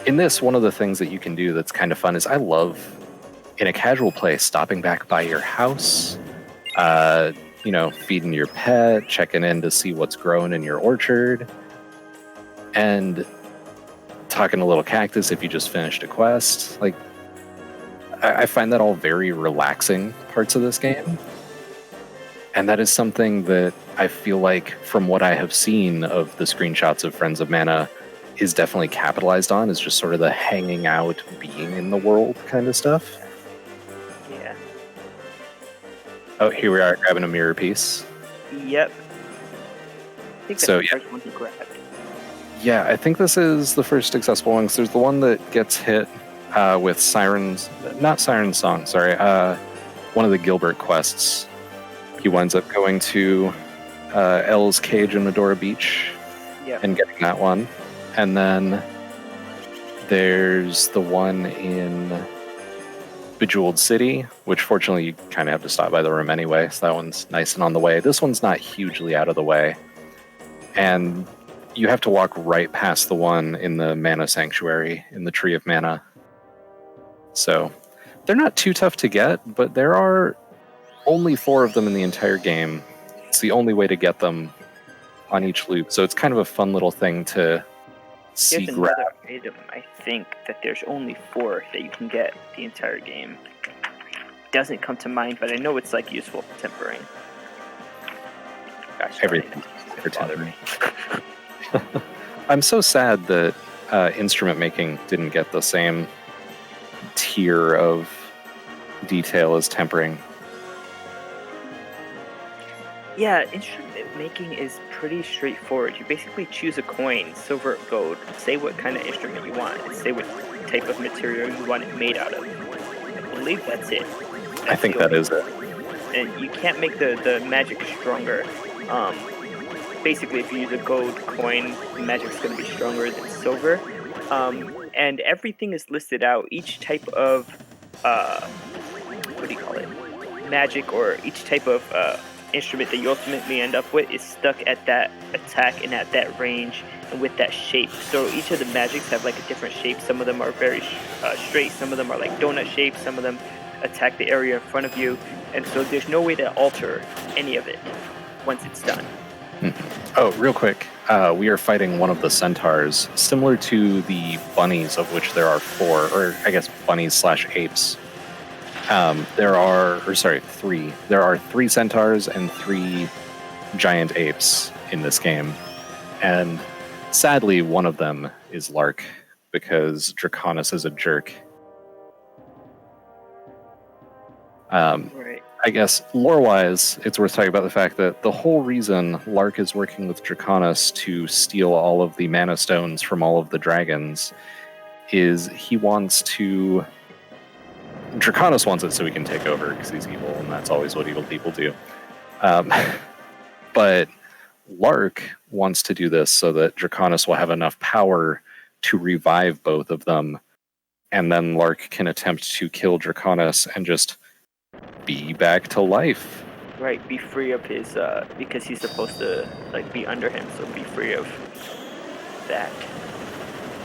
in this, one of the things that you can do that's kind of fun is I love, in a casual play, stopping back by your house, feeding your pet, checking in to see what's growing in your orchard, and talking to little cactus if you just finished a quest. Like, I find that all very relaxing parts of this game. And that is something that I feel like, from what I have seen of the screenshots of Friends of Mana, is definitely capitalized on, is just sort of the hanging out, being in the world kind of stuff. Yeah. Oh, here we are grabbing a mirror piece. Yep. I think that's So, the first one he grabbed. Yeah, I think this is the first accessible one, because there's the one that gets hit with not Siren's Song, sorry, one of the Gilbert quests. He winds up going to Elle's Cage in Medora Beach and getting that one. And then there's the one in Bejeweled City, which fortunately you kind of have to stop by the room anyway, so that one's nice and on the way. This one's not hugely out of the way. And you have to walk right past the one in the Mana Sanctuary, in the Tree of Mana. So they're not too tough to get, but there are only 4 of them in the entire game. It's the only way to get them on each loop, so it's kind of a fun little thing to see. There's another item, I think, that there's only 4 that you can get the entire game. Doesn't come to mind, but I know it's like useful for tempering. Gosh, everything for tempering. I'm so sad that instrument making didn't get the same tier of detail as tempering. Yeah, instrument making is pretty straightforward. You basically choose a coin, silver or gold, say what kind of instrument you want, and say what type of material you want it made out of. I believe that's it. I think that is it. And you can't make the magic stronger. Basically, if you use a gold coin, the magic's going to be stronger than silver. And everything is listed out. Each type of, magic, or each type of instrument that you ultimately end up with is stuck at that attack and at that range and with that shape. So each of the magics have like a different shape. Some of them are very straight, some of them are like donut shaped, some of them attack the area in front of you, and so there's no way to alter any of it once it's done. Oh, real quick, we are fighting one of the centaurs, similar to the bunnies, of which there are 4, or I guess bunnies / apes. There are 3. There are 3 centaurs and 3 giant apes in this game. And sadly, one of them is Lark, because Draconis is a jerk. Right. I guess, lore-wise, it's worth talking about the fact that the whole reason Lark is working with Draconis to steal all of the mana stones from all of the dragons is he wants to... Draconis wants it so he can take over, because he's evil, and that's always what evil people do. But Lark wants to do this so that Draconis will have enough power to revive both of them and then Lark can attempt to kill Draconis and just be back to life. Right, be free of his because he's supposed to like be under him, so be free of that.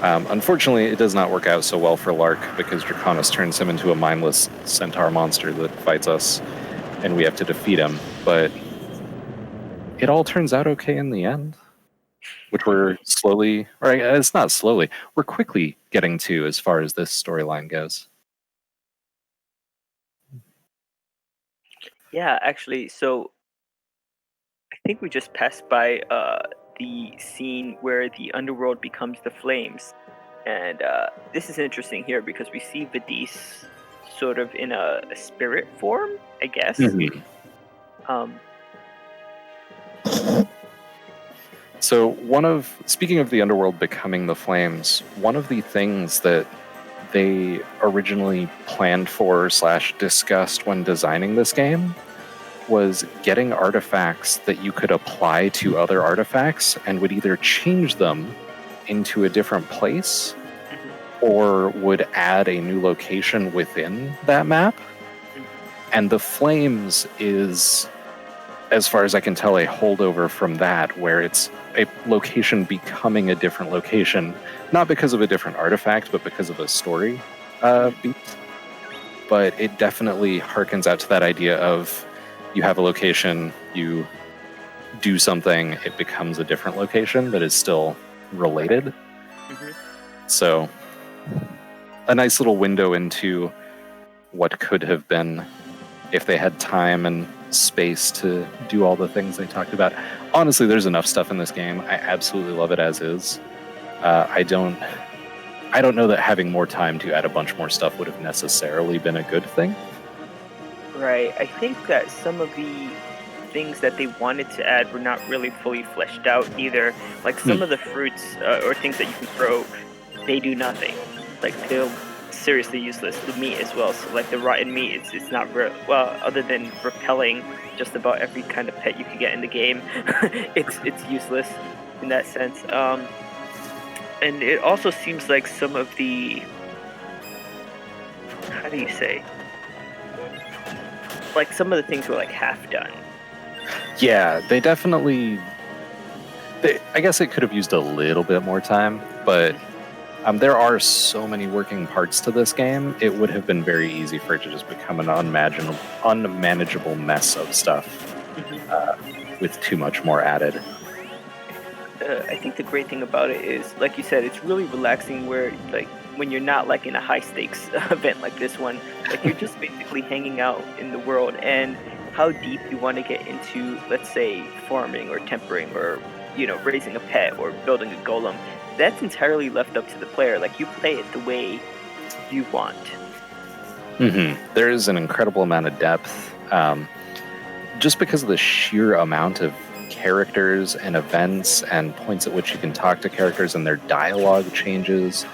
Unfortunately, it does not work out so well for Lark because Draconis turns him into a mindless centaur monster that fights us, and we have to defeat him. But it all turns out okay in the end, which we're slowly, or it's not slowly, we're quickly getting to as far as this storyline goes. Yeah, actually, so I think we just passed by the scene where the underworld becomes the flames. And this is interesting here because we see Vadis sort of in a spirit form, I guess. Mm-hmm. So speaking of the underworld becoming the flames, one of the things that they originally planned for / discussed when designing this game was getting artifacts that you could apply to other artifacts and would either change them into a different place or would add a new location within that map. And the flames is, as far as I can tell, a holdover from that, where it's a location becoming a different location, not because of a different artifact, but because of a story beat. But it definitely harkens out to that idea of you have a location, you do something, it becomes a different location that is still related. So, a nice little window into what could have been if they had time and space to do all the things they talked about. Honestly, there's enough stuff in this game. I absolutely love it as is. I don't know that having more time to add a bunch more stuff would have necessarily been a good thing. Right. I think that some of the things that they wanted to add were not really fully fleshed out either. Like some of the fruits or things that you can throw, they do nothing. Like they're seriously useless. The meat as well. So like the rotten meat, it's not well, other than repelling just about every kind of pet you could get in the game. it's useless in that sense. And it also seems like some of the, how do you say? Like some of the things were like half done. Yeah, they definitely. I guess it could have used a little bit more time, but there are so many working parts to this game. It would have been very easy for it to just become an unmanageable mess of stuff with too much more added. I think the great thing about it is, like you said, it's really relaxing. Where like when you're not like in a high stakes event like this one, like you're just basically hanging out in the world, and how deep you want to get into, let's say, farming or tempering or raising a pet or building a golem, that's entirely left up to the player. Like you play it the way you want. There is an incredible amount of depth, just because of the sheer amount of characters and events and points at which you can talk to characters and their dialogue changes.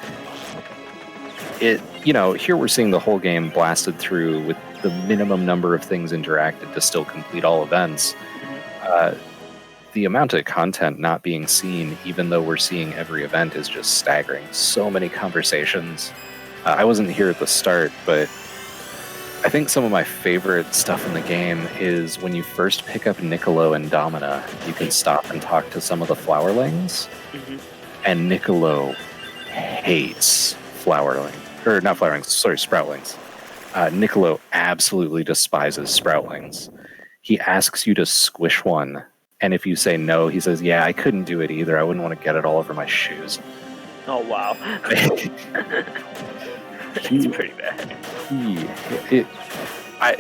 Here we're seeing the whole game blasted through with the minimum number of things interacted to still complete all events. The amount of content not being seen, even though we're seeing every event, is just staggering. So many conversations. I wasn't here at the start, but I think some of my favorite stuff in the game is when you first pick up Niccolo and Domina, you can stop and talk to some of the flowerlings. And Niccolo hates sproutlings. Niccolo absolutely despises sproutlings. He asks you to squish one, and if you say no, he says, "Yeah, I couldn't do it either. I wouldn't want to get it all over my shoes." Oh wow. It's pretty bad.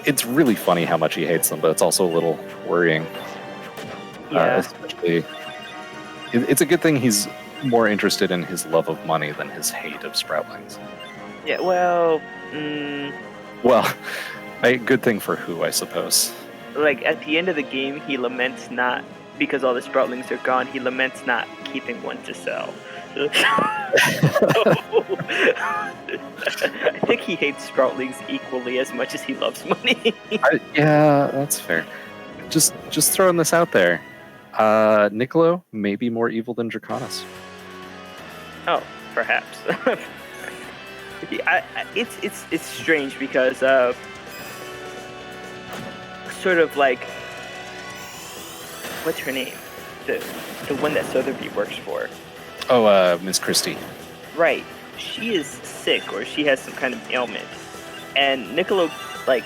It's really funny how much he hates them, but it's also a little worrying. Yeah. Especially, it's a good thing he's more interested in his love of money than his hate of sproutlings. Yeah, well... Well, a good thing for who, I suppose. Like, at the end of the game, he laments not, because all the sproutlings are gone, he laments not keeping one to sell. I think he hates sproutlings equally as much as he loves money. Yeah, that's fair. Just throwing this out there. Niccolo may be more evil than Draconis. Oh, perhaps. It's strange because sort of like, what's her name? The one that Sotheby works for. Oh, Miss Christie. Right. She is sick or she has some kind of ailment. And Niccolo, like,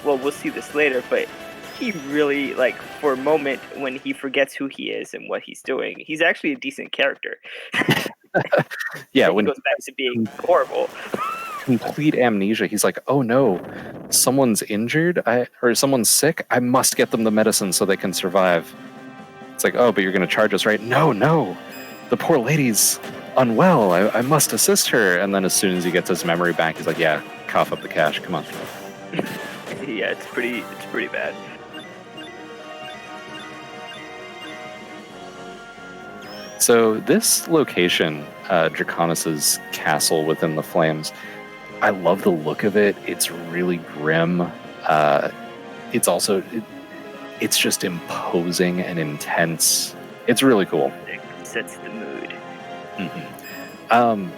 well, we'll see this later, but he really, like, for a moment when he forgets who he is and what he's doing, he's actually a decent character. Yeah, when he goes back to being horrible. Complete amnesia. He's like, oh no, someone's injured or someone's sick. I must get them the medicine so they can survive. It's like, oh, but you're going to charge us, right? No. The poor lady's unwell. I must assist her. And then as soon as he gets his memory back, he's like, yeah, cough up the cash. Come on. Yeah, it's pretty bad. So this location, Draconis's castle within the flames, I love the look of it. It's really grim. It's also, it's just imposing and intense. It's really cool. It sets the mood. Mm-hmm.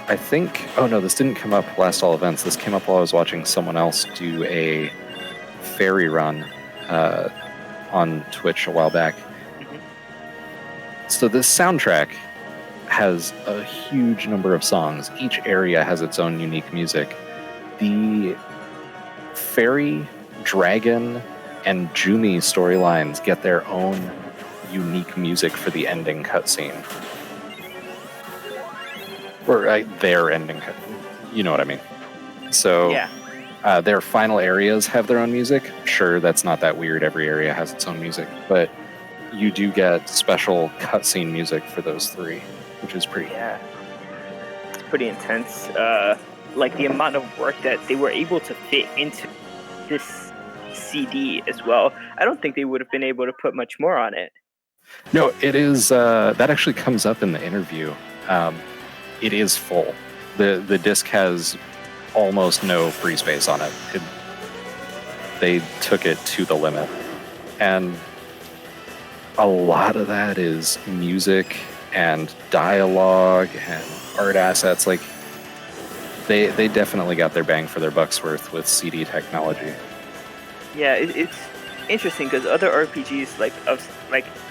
I think, oh no, this didn't come up last all events. This came up while I was watching someone else do a ferry run on Twitch a while back. So this soundtrack has a huge number of songs. Each area has its own unique music. The fairy, dragon, and Jumi storylines get their own unique music for the ending cutscene. Or their ending cut. You know what I mean. So yeah. Their final areas have their own music. Sure, that's not that weird. Every area has its own music. But you do get special cutscene music for those three, which is pretty. Yeah, it's pretty intense. Like the amount of work that they were able to fit into this CD as well. I don't think they would have been able to put much more on it. No, it is. That actually comes up in the interview. It is full. The disc has almost no free space on it. They took it to the limit, and a lot of that is music and dialogue and art assets. Like they definitely got their bang for their buck's worth with CD technology. Yeah, it's interesting because other RPGs of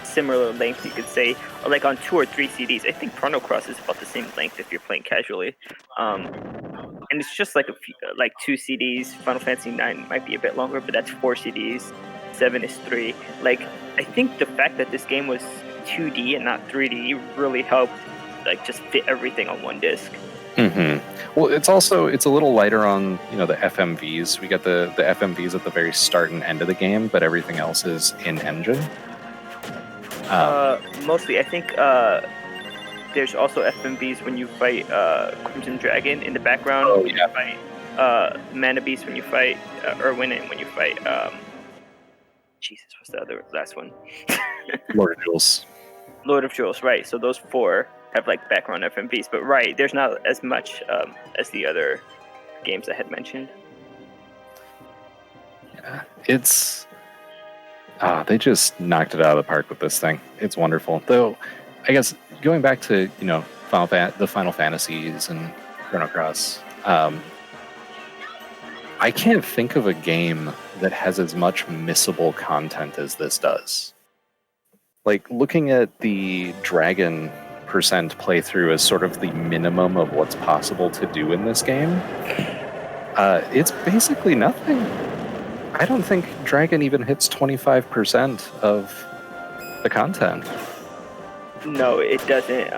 similar length, you could say, are like on 2 or 3 CDs. I think Chrono Cross is about the same length if you're playing casually. And it's just like 2 CDs. Final Fantasy 9 might be a bit longer, but that's 4 CDs. 7 is 3. Like, I think the fact that this game was 2D and not 3D really helped, like, just fit everything on one disc. Mm-hmm. Well, it's a little lighter on, the FMVs. We get the FMVs at the very start and end of the game, but everything else is in engine. Mostly, I think there's also FMVs when you fight Crimson Dragon in the background. Oh, when you fight Mana Beast, when you fight Irwin, and when you fight Jesus, what's the last one? Lord of Jewels. Lord of Jewels, right. So those 4 have like background FMVs, but right, there's not as much as the other games I had mentioned. Yeah, it's they just knocked it out of the park with this thing. It's wonderful. Though, I guess going back to the Final Fantasies and Chrono Cross, I can't think of a game that has as much missable content as this does. Like, looking at the Dragon percent playthrough as sort of the minimum of what's possible to do in this game, it's basically nothing. I don't think Dragon even hits 25% of the content. No, it doesn't.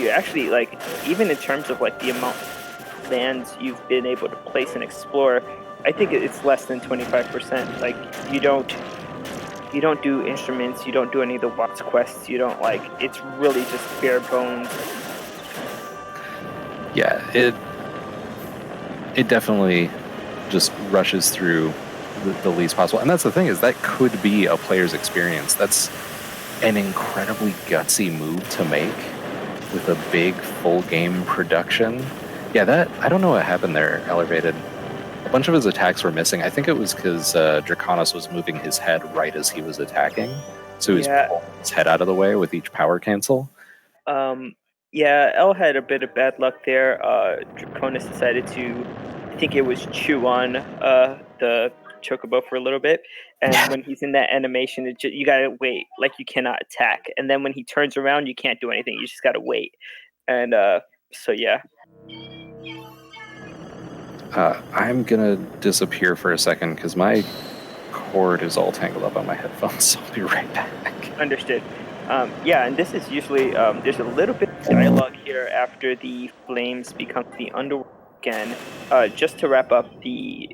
You actually, like, even in terms of like the amount of lands you've been able to place and explore, I think it's less than 25%. Like, you don't do instruments, you don't do any of the Watts quests, you don't, like, it's really just bare bones. Yeah, it definitely just rushes through the least possible. And that's the thing, is that could be a player's experience. That's an incredibly gutsy move to make with a big full game production. Yeah, I don't know what happened there, Ellervated. A bunch of his attacks were missing. I think it was because Draconis was moving his head right as he was attacking. So he was pulling his head out of the way with each power cancel. Yeah, Elle had a bit of bad luck there. Draconis decided to, I think it was chew on the chocobo for a little bit, and when he's in that animation, you gotta wait, like you cannot attack, and then when he turns around, you can't do anything. You just gotta wait, and so yeah. I'm gonna disappear for a second because my cord is all tangled up on my headphones, so I'll be right back. Understood. Yeah, and this is usually there's a little bit of dialogue here after the flames become the underworld again, just to wrap up the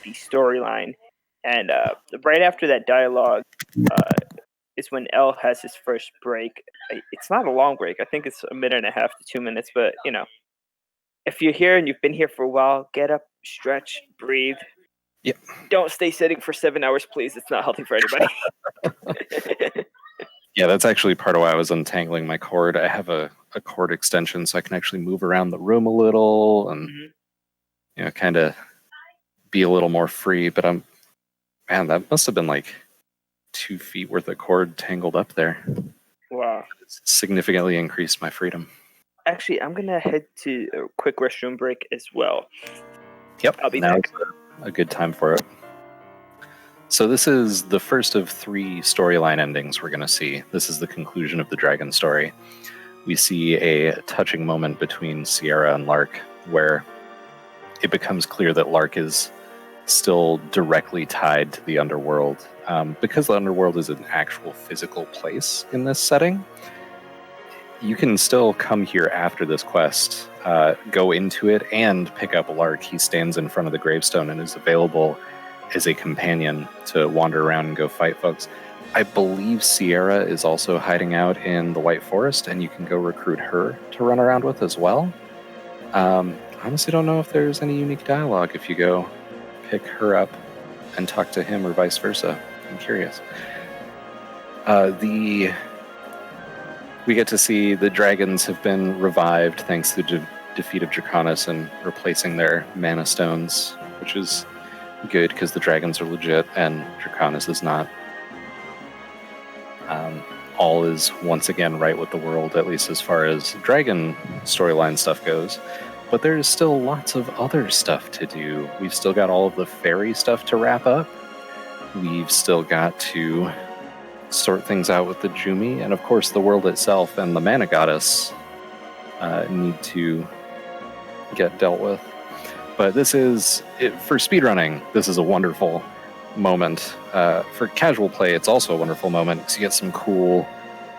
storyline, and right after that dialogue is when L has his first break. It's not a long break. I think it's a minute and a half to 2 minutes, but if you're here and you've been here for a while, get up, stretch, breathe. Yep. Don't stay sitting for 7 hours, please. It's not healthy for anybody. Yeah, that's actually part of why I was untangling my cord. I have a cord extension so I can actually move around the room a little and kind of be a little more free. But man, that must have been like 2 feet worth of cord tangled up there. Wow. It's significantly increased my freedom. Actually, I'm gonna head to a quick restroom break as well. Yep, I'll be now's back. a good time for it. So this is the first of 3 storyline endings we're going to see. This is the conclusion of the dragon story. We see a touching moment between Sierra and Lark where it becomes clear that Lark is still directly tied to the underworld. Because the underworld is an actual physical place in this setting, you can still come here after this quest, go into it, and pick up Lark. He stands in front of the gravestone and is available as a companion to wander around and go fight folks. I believe Sierra is also hiding out in the White Forest, and you can go recruit her to run around with as well. Honestly, don't know if there's any unique dialogue if you go pick her up and talk to him or vice versa. I'm curious. We get to see the dragons have been revived thanks to the defeat of Draconis and replacing their mana stones, which is good because the dragons are legit and Draconis is not. All is once again right with the world, at least as far as dragon storyline stuff goes. But there's still lots of other stuff to do. We've still got all of the fairy stuff to wrap up. We've still got to sort things out with the Jumi, and of course the world itself and the mana goddess need to get dealt with. But this is, for speedrunning, this is a wonderful moment. For casual play, it's also a wonderful moment because you get some cool,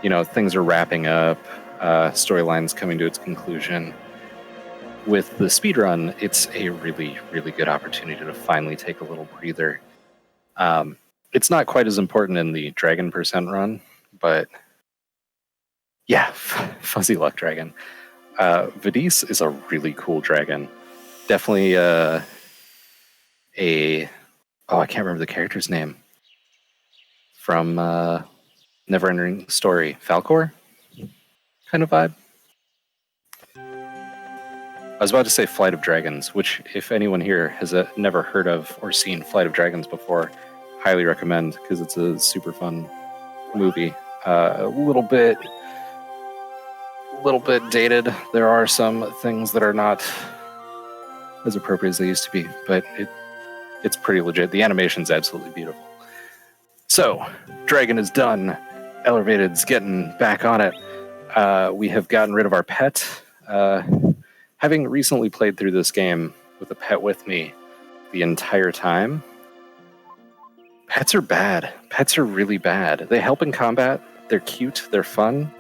things are wrapping up, storylines coming to its conclusion. With the speedrun, it's a really, really good opportunity to finally take a little breather. It's not quite as important in the Dragon percent run, but yeah, Fuzzy Luck Dragon. Vadis is a really cool dragon. Definitely I can't remember the character's name from Neverending Story. Falcor kind of vibe. I was about to say Flight of Dragons, which if anyone here has never heard of or seen Flight of Dragons before, highly recommend because it's a super fun movie. A little bit dated. There are some things that are not as appropriate as they used to be, but it's pretty legit. The animation's absolutely beautiful. So, Dragon is done. Ellervated's getting back on it. We have gotten rid of our pet. Having recently played through this game with a pet with me the entire time, pets are bad. Pets are really bad. They help in combat. They're cute. They're fun.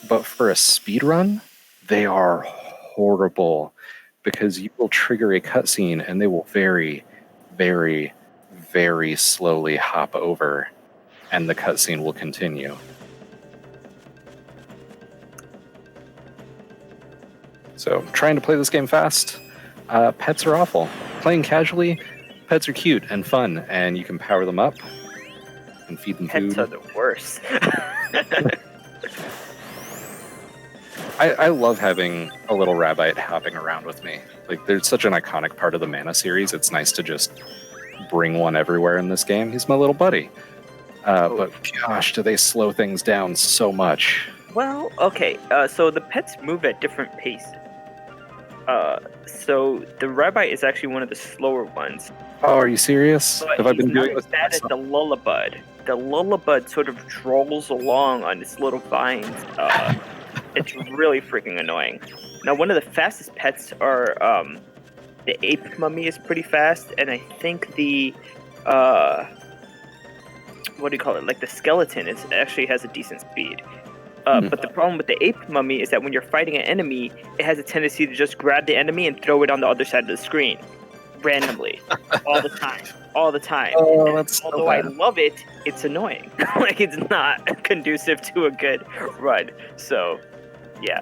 But for a speedrun, they are horrible because you will trigger a cutscene and they will very, very, very slowly hop over and the cutscene will continue. So, trying to play this game fast, pets are awful. Playing casually, pets are cute and fun, and you can power them up and feed them food. Pets are the worst. I love having a little rabbit hopping around with me. Like, there's such an iconic part of the Mana series. It's nice to just bring one everywhere in this game. He's my little buddy. But gosh, do they slow things down so much. Well, okay. So the pets move at different pace. So the rabbi is actually one of the slower ones, Oh, are you serious? but Have I he's been not doing as this to bad as myself? the lullabud. The lullabud sort of drolls along on its little vines. It's really freaking annoying. Now, one of the fastest pets are the ape mummy is pretty fast, and I think the uh, what do you call it? Like the skeleton is actually has a decent speed. But the problem with the ape mummy is that when you're fighting an enemy, it has a tendency to just grab the enemy and throw it on the other side of the screen randomly, all the time, all the time. Oh, And that's so although I bad. love it, it's annoying. Like it's not conducive to a good run. So, yeah.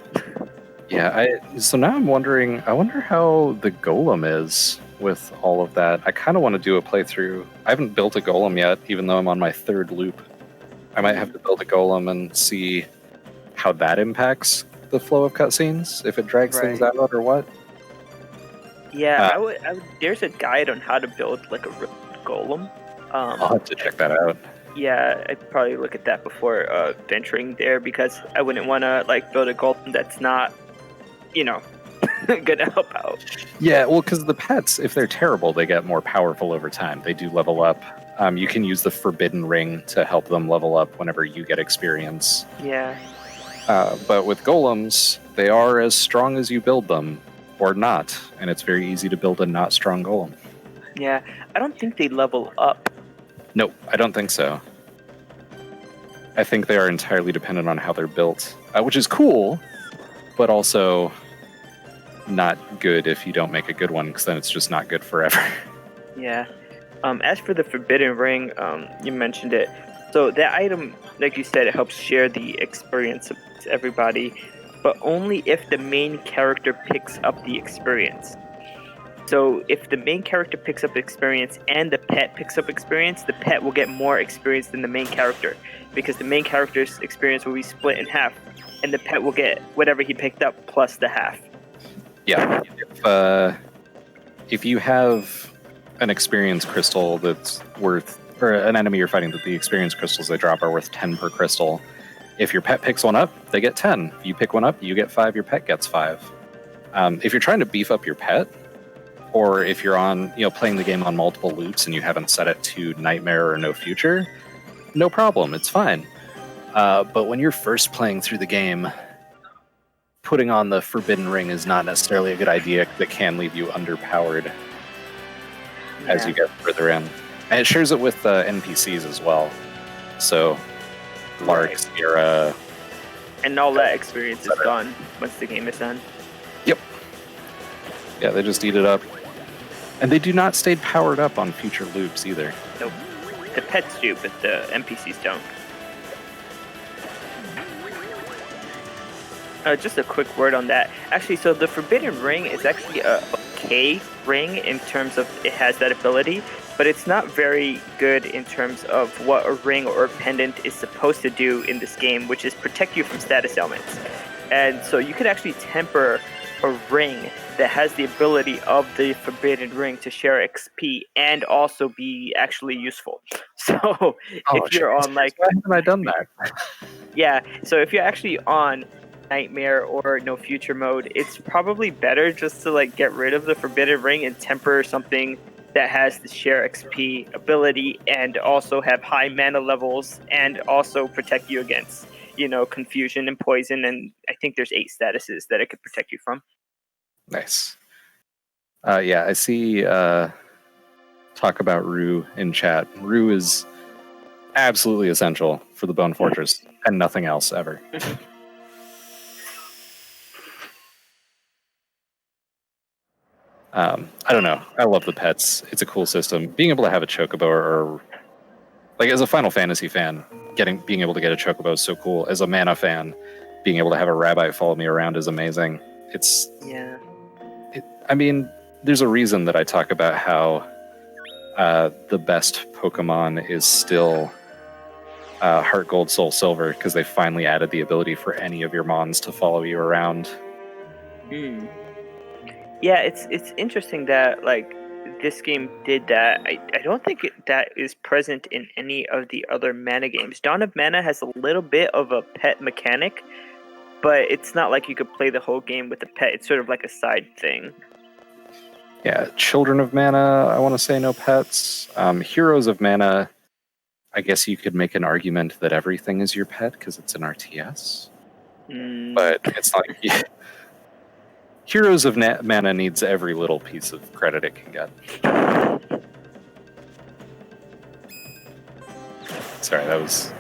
Yeah, so now I'm wondering, I wonder how the golem is with all of that. I kind of want to do a playthrough. I haven't built a golem yet, even though I'm on my third loop. I might have to build a golem and see how that impacts the flow of cutscenes, if it drags things Right. out or what. Yeah, Uh, I would. There's a guide on how to build like a real golem. I'll have to check that out. Yeah, I'd probably look at that before venturing there because I wouldn't want to like build a golem that's not, you know, gonna help out. Yeah, well, because the pets, if they're terrible, they get more powerful over time. They do level up. You can use the forbidden ring to help them level up whenever you get experience. Yeah, But with golems, they are as strong as you build them, or not, and it's very easy to build a not strong golem. yeah. I don't think they level up. Nope, I don't think so. I think they are entirely dependent on how they're built, which is cool, but also not good if you don't make a good one, because then it's just not good forever. Yeah. As for the forbidden ring, you mentioned it. So that item, like you said, it helps share the experience amongst everybody, but only if the main character picks up the experience. So if the main character picks up experience and the pet picks up experience, the pet will get more experience than the main character because the main character's experience will be split in half, and the pet will get whatever he picked up plus the half. Yeah, if you have an experience crystal that's worth, or an enemy you're fighting, that the experience crystals they drop are worth 10 per crystal. If your pet picks one up, they get 10. If you pick one up, you get 5, your pet gets 5. If you're trying to beef up your pet, or if you're on, playing the game on multiple loops and you haven't set it to Nightmare or No Future, no problem, it's fine. But when you're first playing through the game, putting on the Forbidden Ring is not necessarily a good idea because it can leave you underpowered as you get further in. And it shares it with NPCs as well. So, Lark, Right. Sierra. And all that experience is gone once the game is done. Yep. Yeah, they just eat it up. And they do not stay powered up on future loops either. Nope. The pets do, but the NPCs don't. Just a quick word on that. Actually, so the Forbidden Ring is actually a okay ring in terms of it has that ability, but it's not very good in terms of what a ring or a pendant is supposed to do in this game, which is protect you from status ailments. And so you could actually temper a ring that has the ability of the Forbidden Ring to share XP and also be actually useful. So if you're on like, why haven't I done that? yeah, so if you're actually on Nightmare or No Future mode, it's probably better just to like get rid of the Forbidden Ring and temper something that has the share XP ability and also have high mana levels and also protect you against, confusion and poison. And I think there's 8 statuses that it could protect you from. Nice. Yeah, I see talk about Rue in chat. Rue is absolutely essential for the Bone Fortress and nothing else ever. I don't know. I love the pets. It's a cool system. Being able to have a chocobo or like as a Final Fantasy fan, being able to get a chocobo is so cool. As a Mana fan, being able to have a rabbi follow me around is amazing. I mean, there's a reason that I talk about how the best Pokemon is still Heart Gold, Soul Silver, because they finally added the ability for any of your Mons to follow you around. Yeah, it's interesting that like this game did that. I don't think that is present in any of the other Mana games. Dawn of Mana has a little bit of a pet mechanic, but it's not like you could play the whole game with a pet. It's sort of like a side thing. Yeah, Children of Mana, I want to say no pets. Heroes of Mana, I guess you could make an argument that everything is your pet because it's an RTS. But it's not like... Heroes of Mana needs every little piece of credit it can get. Sorry, that was...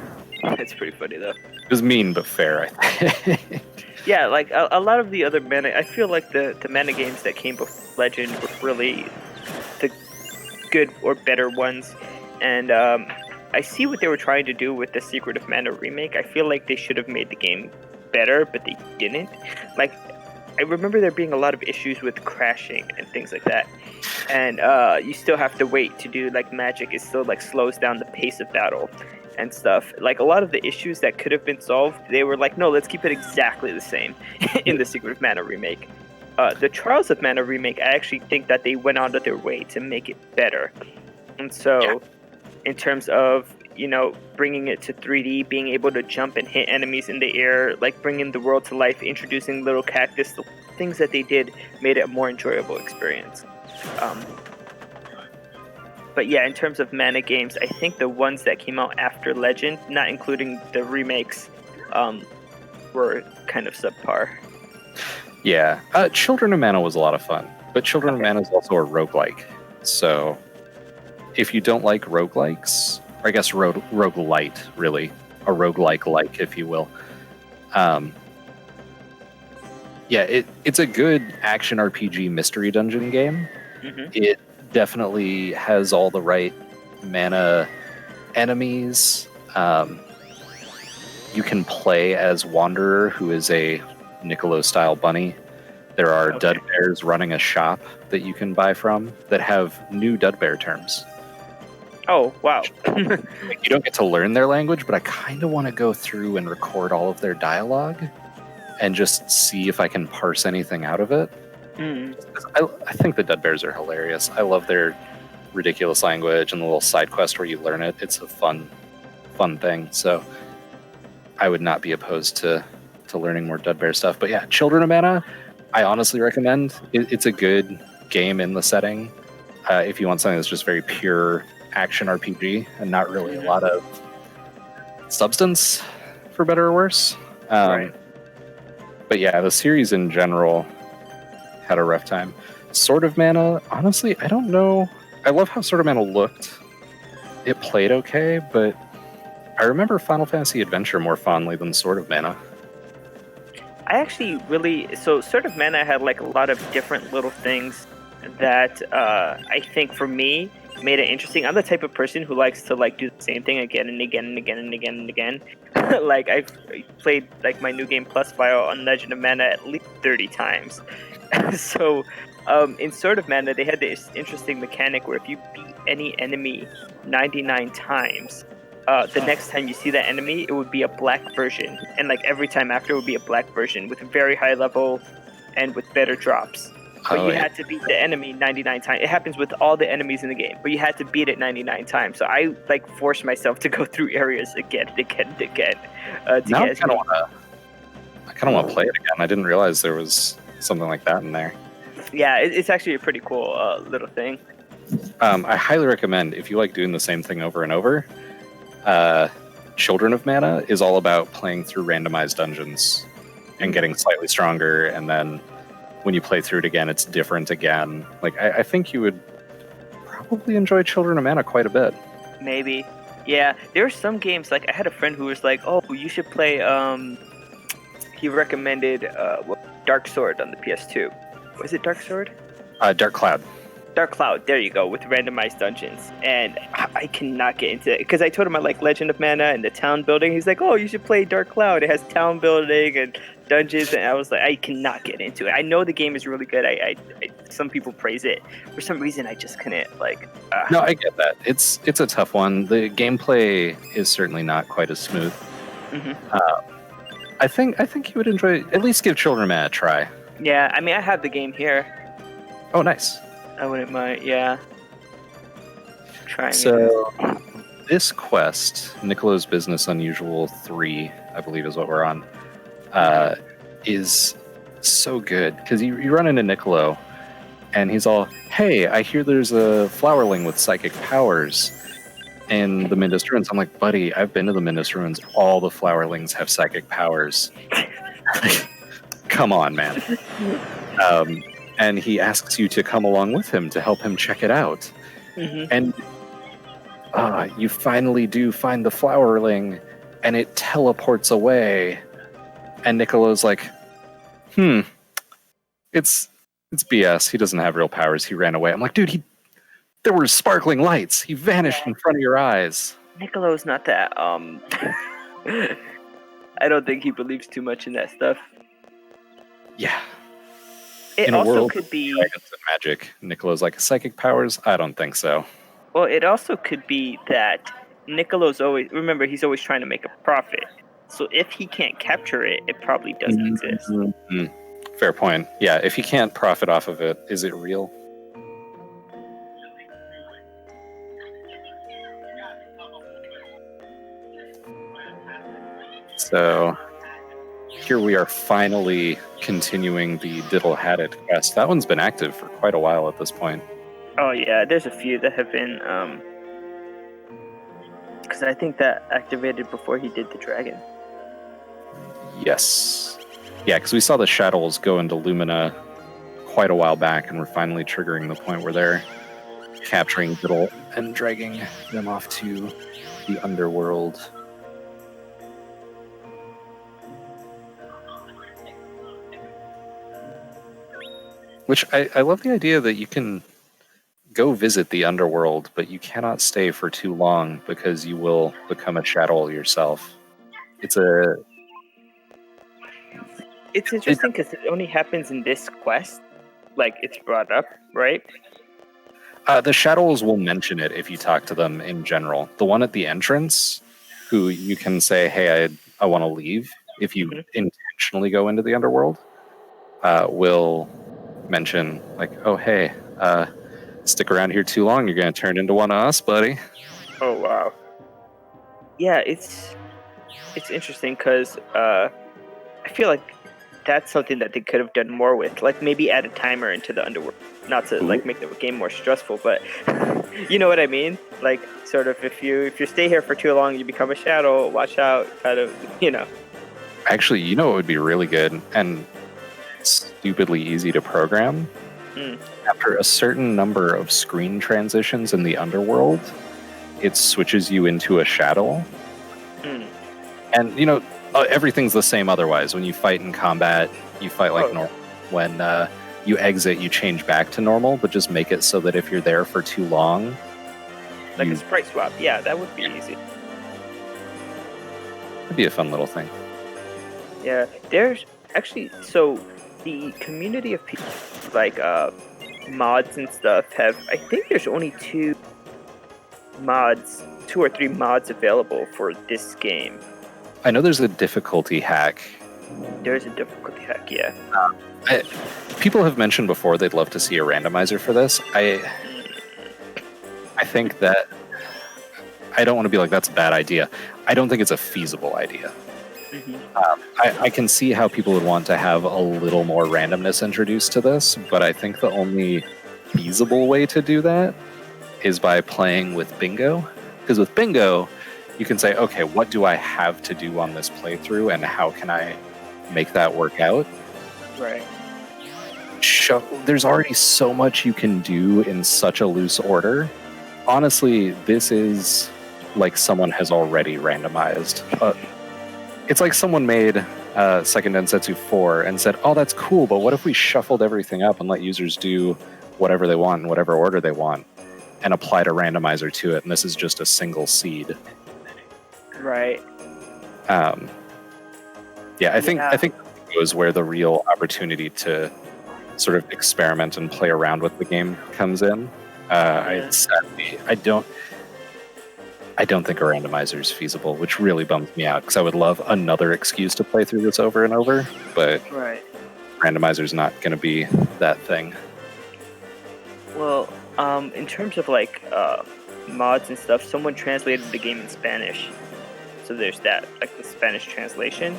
It's pretty funny, though. It was mean but fair, I think. Yeah, like a lot of the other Mana, I feel like the Mana games that came before Legend were really the good or better ones. And I see what they were trying to do with the Secret of Mana remake. I feel like they should have made the game better, but they didn't. Like, I remember there being a lot of issues with crashing and things like that. And you still have to wait to do, like, magic. It still, like, slows down the pace of battle and stuff. Like, a lot of the issues that could have been solved, they were like, no, let's keep it exactly the same in the Secret of Mana remake. The Trials of Mana remake, I actually think that they went out of their way to make it better. And so, in terms of, you know, bringing it to 3D, being able to jump and hit enemies in the air, like bringing the world to life, introducing little cactus, the things that they did made it a more enjoyable experience. But yeah, in terms of Mana games, I think the ones that came out after Legend, not including the remakes, were kind of subpar. Yeah, Children of Mana was a lot of fun, but Children of Mana is also a roguelike. So if you don't like roguelikes, or I guess roguelite, really, a roguelike, if you will. Yeah, it's a good action RPG mystery dungeon game. Mm-hmm. It definitely has all the right mana enemies. You can play as Wanderer, who is a Niccolo-style bunny. There are dud bears running a shop that you can buy from that have new dud bear terms. Oh, wow. You don't get to learn their language, but I kind of want to go through and record all of their dialogue and just see if I can parse anything out of it. I think the dud bears are hilarious. I love their ridiculous language and the little side quest where you learn it. It's a fun thing. So I would not be opposed to learning more dud bear stuff. But yeah, Children of Mana, I honestly recommend. It's a good game in the setting. If you want something that's just very pure action RPG and not really a lot of substance, for better or worse. Right. But yeah, the series in general had a rough time. Sword of Mana, honestly, I don't know. I love how Sword of Mana looked. It played okay, but I remember Final Fantasy Adventure more fondly than Sword of Mana. I actually so Sword of Mana had like a lot of different little things that I think for me made it interesting. I'm the type of person who likes to like do the same thing again and again and again and again and again. Like I've played like my new game Plus file on Legend of Mana at least 30 times. So in Sword of Mana they had this interesting mechanic where if you beat any enemy 99 times, the next time you see that enemy it would be a black version, and like every time after it would be a black version with a very high level and with better drops. But you had to beat the enemy 99 times. It happens with all the enemies in the game, but you had to beat it 99 times. So I like forced myself to go through areas again and again and again. Now I kind of want to play it again. I didn't realize there was something like that in there. Yeah, it's actually a pretty cool little thing. I highly recommend, if you like doing the same thing over and over, Children of Mana is all about playing through randomized dungeons and getting slightly stronger, and then when you play through it again, it's different again. Like, I think you would probably enjoy Children of Mana quite a bit. Maybe. Yeah, there are some games, like, I had a friend who was like, oh, you should play, he recommended Dark Sword on the PS2. Was it Dark Sword? Dark Cloud. Dark Cloud, there you go, with randomized dungeons. And I cannot get into it, because I told him I like Legend of Mana and the town building. He's like, oh, you should play Dark Cloud. It has town building and dungeons, and I was like, I cannot get into it. I know the game is really good. I some people praise it. For some reason, I just couldn't, like... No, I get that. It's a tough one. The gameplay is certainly not quite as smooth. I think you would enjoy... At least give Children of Mana a try. Yeah, I mean, I have the game here. Oh, nice. I wouldn't mind. Yeah, trying it. So, this quest, Nicolo's Business Unusual 3, I believe is what we're on, is so good. Because you run into Nicolo, and he's all, hey, I hear there's a flowerling with psychic powers in the Mindus Ruins. I'm like, buddy, I've been to the Mindus Ruins. All the flowerlings have psychic powers. Come on, man. And he asks you to come along with him to help him check it out. Mhm. And you finally do find the flowerling, and it teleports away. And Nicolo's like, it's BS. He doesn't have real powers. He ran away. I'm like, dude, there were sparkling lights. He vanished in front of your eyes. Nicolo's not that. I don't think he believes too much in that stuff. Yeah. It In a also world could be. dragons and magic, Nicolo's like, psychic powers? I don't think so. Well, it also could be that Nicolo's always. Remember, he's always trying to make a profit. So if he can't capture it, it probably doesn't exist. Mm-hmm. Fair point. Yeah, if he can't profit off of it, is it real? So here we are finally continuing the Diddle Had It quest. That one's been active for quite a while at this point. Oh yeah, there's a few that have been. Because I think that activated before he did the dragon. Yes. Yeah, because we saw the Shadows go into Lumina quite a while back, and we're finally triggering the point where they're capturing Diddle and dragging them off to the underworld. Which I love the idea that you can go visit the underworld, but you cannot stay for too long because you will become a shadow yourself. It's interesting because it only happens in this quest. Like, it's brought up, right? The shadows will mention it if you talk to them in general. The one at the entrance, who you can say, hey, I want to leave, if you intentionally go into the underworld, will mention, like, oh, hey, stick around here too long, you're going to turn into one of us, buddy. Oh, wow. Yeah, it's interesting because I feel like that's something that they could have done more with. Like, maybe add a timer into the underworld. Not to like make the game more stressful, but you know what I mean? Like, sort of, if you stay here for too long, you become a shadow. Watch out, kind of, you know. Actually, you know what would be really good and stupidly easy to program? After a certain number of screen transitions in the underworld, it switches you into a shadow. And, you know, everything's the same otherwise. When you fight in combat, you fight like normal. When you exit, you change back to normal, but just make it so that if you're there for too long... Like a sprite swap. Yeah, that would be easy. It'd be a fun little thing. Yeah, there's actually... So, the community of people, like, mods and stuff have... I think there's only two or three mods available for this game. I know there's a difficulty hack. There's a difficulty hack, yeah. People have mentioned before they'd love to see a randomizer for this. I think that... I don't want to be like, that's a bad idea. I don't think it's a feasible idea. I can see how people would want to have a little more randomness introduced to this, but I think the only feasible way to do that is by playing with bingo. Because with bingo, you can say, okay, what do I have to do on this playthrough, and how can I make that work out? Right. There's already so much you can do in such a loose order. Honestly, this is like someone has already randomized. It's like someone made Second Densetsu 4 and said, oh, that's cool, but what if we shuffled everything up and let users do whatever they want in whatever order they want, and applied a randomizer to it, and this is just a single seed. Right. Yeah, I think it was where the real opportunity to sort of experiment and play around with the game comes in. I don't think a randomizer is feasible, which really bums me out, because I would love another excuse to play through this over and over, but randomizer's not going to be that thing. Well, in terms of like mods and stuff, someone translated the game in Spanish, so there's that, like the Spanish translation.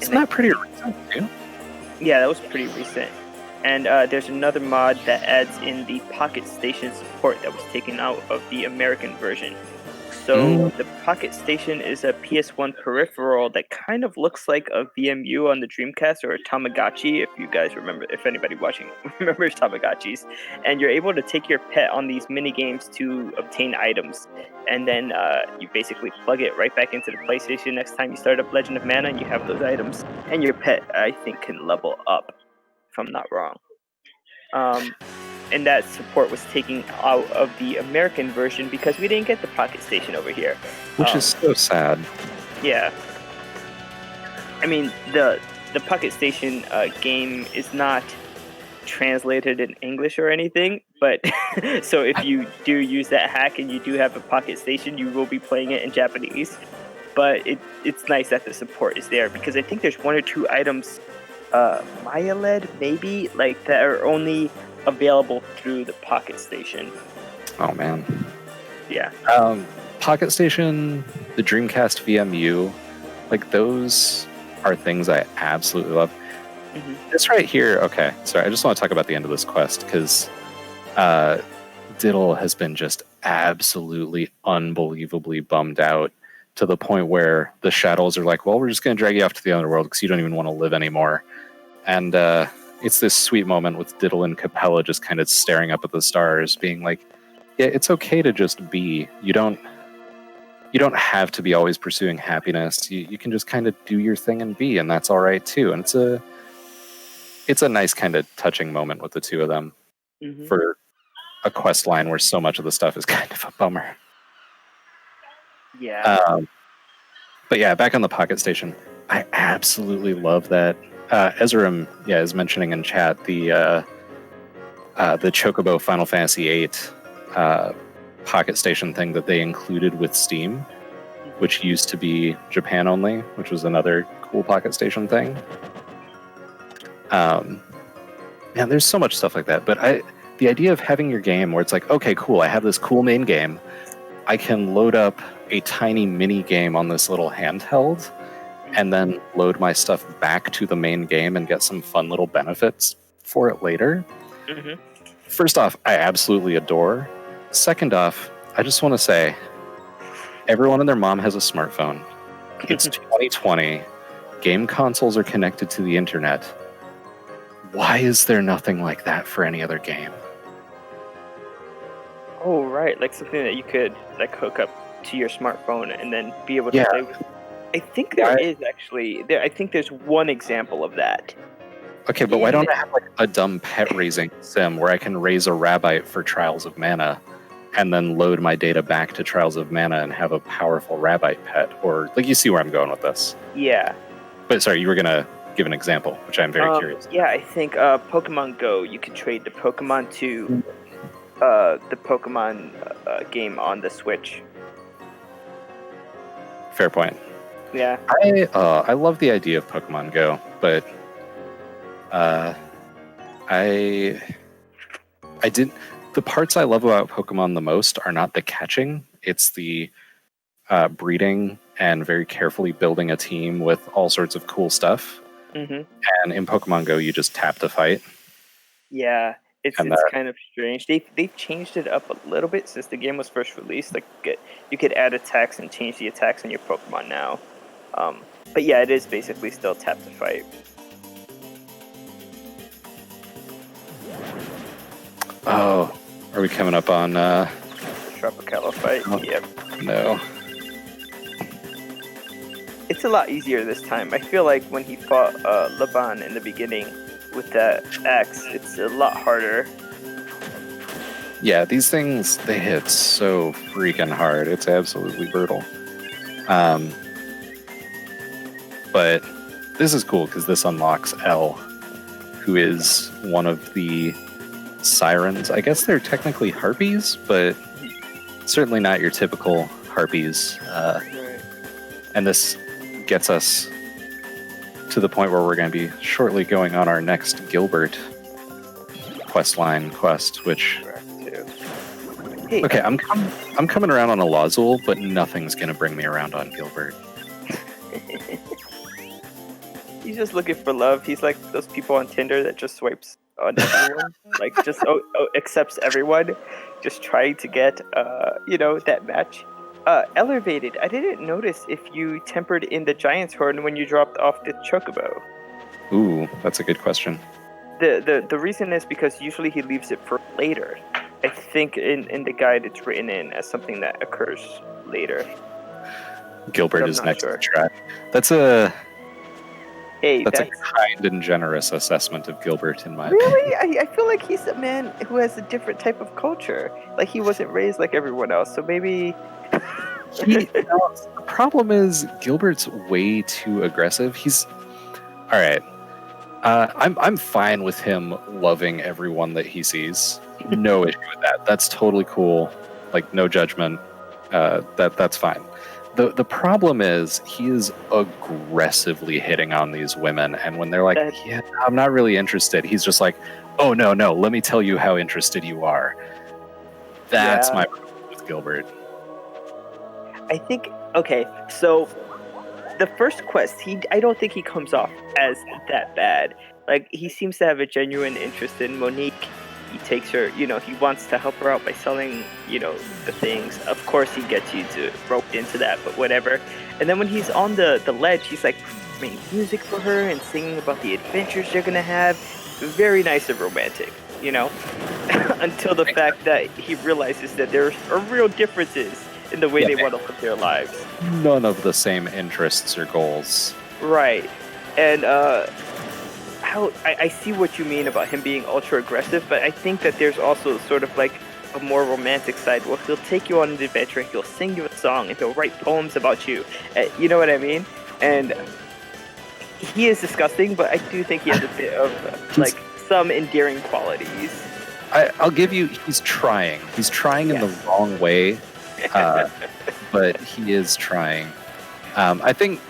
Isn't And that pretty recent too? yeah, that was pretty recent. And there's another mod that adds in the Pocket Station support that was taken out of the American version. So the Pocket Station is a PS1 peripheral that kind of looks like a VMU on the Dreamcast or a Tamagotchi, if you guys remember, if anybody watching remembers Tamagotchis. And you're able to take your pet on these mini games to obtain items, and then you basically plug it right back into the PlayStation next time you start up Legend of Mana, and you have those items. And your pet, I think, can level up, if I'm not wrong. And that support was taken out of the American version because we didn't get the Pocket Station over here. Which is so sad. Yeah. I mean, the Pocket Station game is not translated in English or anything, but so if you do use that hack and you do have a Pocket Station, you will be playing it in Japanese. But it's nice that the support is there because I think there's one or two items, Maya LED maybe, like that are only available through the Pocket Station. Oh man. Yeah. Pocket Station, the Dreamcast VMU, like those are things I absolutely love. Mm-hmm. This right here, okay, sorry, I just want to talk about the end of this quest because Diddle has been just absolutely unbelievably bummed out to the point where the shadows are like, well, we're just going to drag you off to the underworld because you don't even want to live anymore. And it's this sweet moment with Diddle and Capella just kind of staring up at the stars, being like, yeah, it's okay to just be. You don't have to be always pursuing happiness. You can just kind of do your thing and be, and that's all right too. And it's a nice kind of touching moment with the two of them for a quest line where so much of the stuff is kind of a bummer. Yeah. But yeah, back on the Pocket Station, I absolutely love that. Ezram, is mentioning in chat the Chocobo Final Fantasy VIII Pocket Station thing that they included with Steam, which used to be Japan only, which was another cool Pocket Station thing. Man, there's so much stuff like that. But the idea of having your game where it's like, okay, cool, I have this cool main game. I can load up a tiny mini game on this little handheld and then load my stuff back to the main game and get some fun little benefits for it later. Mm-hmm. First off, I absolutely adore. Second off, I just want to say, everyone and their mom has a smartphone. It's 2020. Game consoles are connected to the internet. Why is there nothing like that for any other game? Oh, right. Like something that you could like hook up to your smartphone and then be able to play with. I think there is actually. I think there's one example of that. Okay, but why don't I have like a dumb pet raising sim where I can raise a rabbit for Trials of Mana and then load my data back to Trials of Mana and have a powerful rabbit pet? Or, like, you see where I'm going with this. Yeah. But sorry, you were going to give an example, which I'm very curious. Yeah, I think Pokemon Go, you could trade the Pokemon to the Pokemon game on the Switch. Fair point. Yeah. I love the idea of Pokemon Go, but I didn't. The parts I love about Pokemon the most are not the catching; it's the breeding and very carefully building a team with all sorts of cool stuff. Mm-hmm. And in Pokemon Go, you just tap to fight. Yeah, it's kind of strange. They've changed it up a little bit since the game was first released. Like you could add attacks and change the attacks on your Pokemon now. But yeah, it is basically still tap to fight. Oh, are we coming up on Tropicala fight? Oh, yep. No. It's a lot easier this time. I feel like when he fought Laban in the beginning with that axe, it's a lot harder. Yeah, these things, they hit so freaking hard. It's absolutely brutal. But this is cool because this unlocks Elle, who is one of the sirens. I guess they're technically harpies, but certainly not your typical harpies. Right. And this gets us to the point where we're going to be shortly going on our next Gilbert quest, which Hey, Okay, I'm coming around on Alazul, but nothing's gonna bring me around on Gilbert. he's just looking for love. He's like those people on Tinder that just swipes on everyone, like just accepts everyone, just trying to get that match. Elevated. I didn't notice if you tempered in the giant's horn when you dropped off the chocobo. Ooh, that's a good question. The reason is because usually he leaves it for later. I think in the guide it's written in as something that occurs later. Gilbert I'm is not next sure. to track. That's a Hey, that's a that's kind and generous assessment of Gilbert, in my opinion. really. I feel like he's a man who has a different type of culture. Like he wasn't raised like everyone else, so maybe. The problem is Gilbert's way too aggressive. He's all right. I'm fine with him loving everyone that he sees. No issue with that. That's totally cool. Like no judgment. That's fine. The problem is he is aggressively hitting on these women, and when they're like, That "Yeah, I'm not really interested," he's just like, "Oh no, no, let me tell you how interested you are." That's yeah. my problem with Gilbert. I think okay. So the first quest, I don't think he comes off as that bad. Like he seems to have a genuine interest in Monique. He takes her, he wants to help her out by selling, the things. Of course, he gets you to roped into that, but whatever. And then when he's on the ledge, he's like making music for her and singing about the adventures they're gonna have. Very nice and romantic, until the fact that he realizes that there are real differences in the way Yeah, they want to live their lives. none of the same interests or goals. Right. And how I see what you mean about him being ultra aggressive, but I think that there's also sort of like a more romantic side where he'll take you on an adventure, he'll sing you a song, and he'll write poems about you. You know what I mean? And he is disgusting, but I do think he has a bit of like some endearing qualities. I'll give you. He's trying. He's trying in the Yes. wrong way, but he is trying. I think.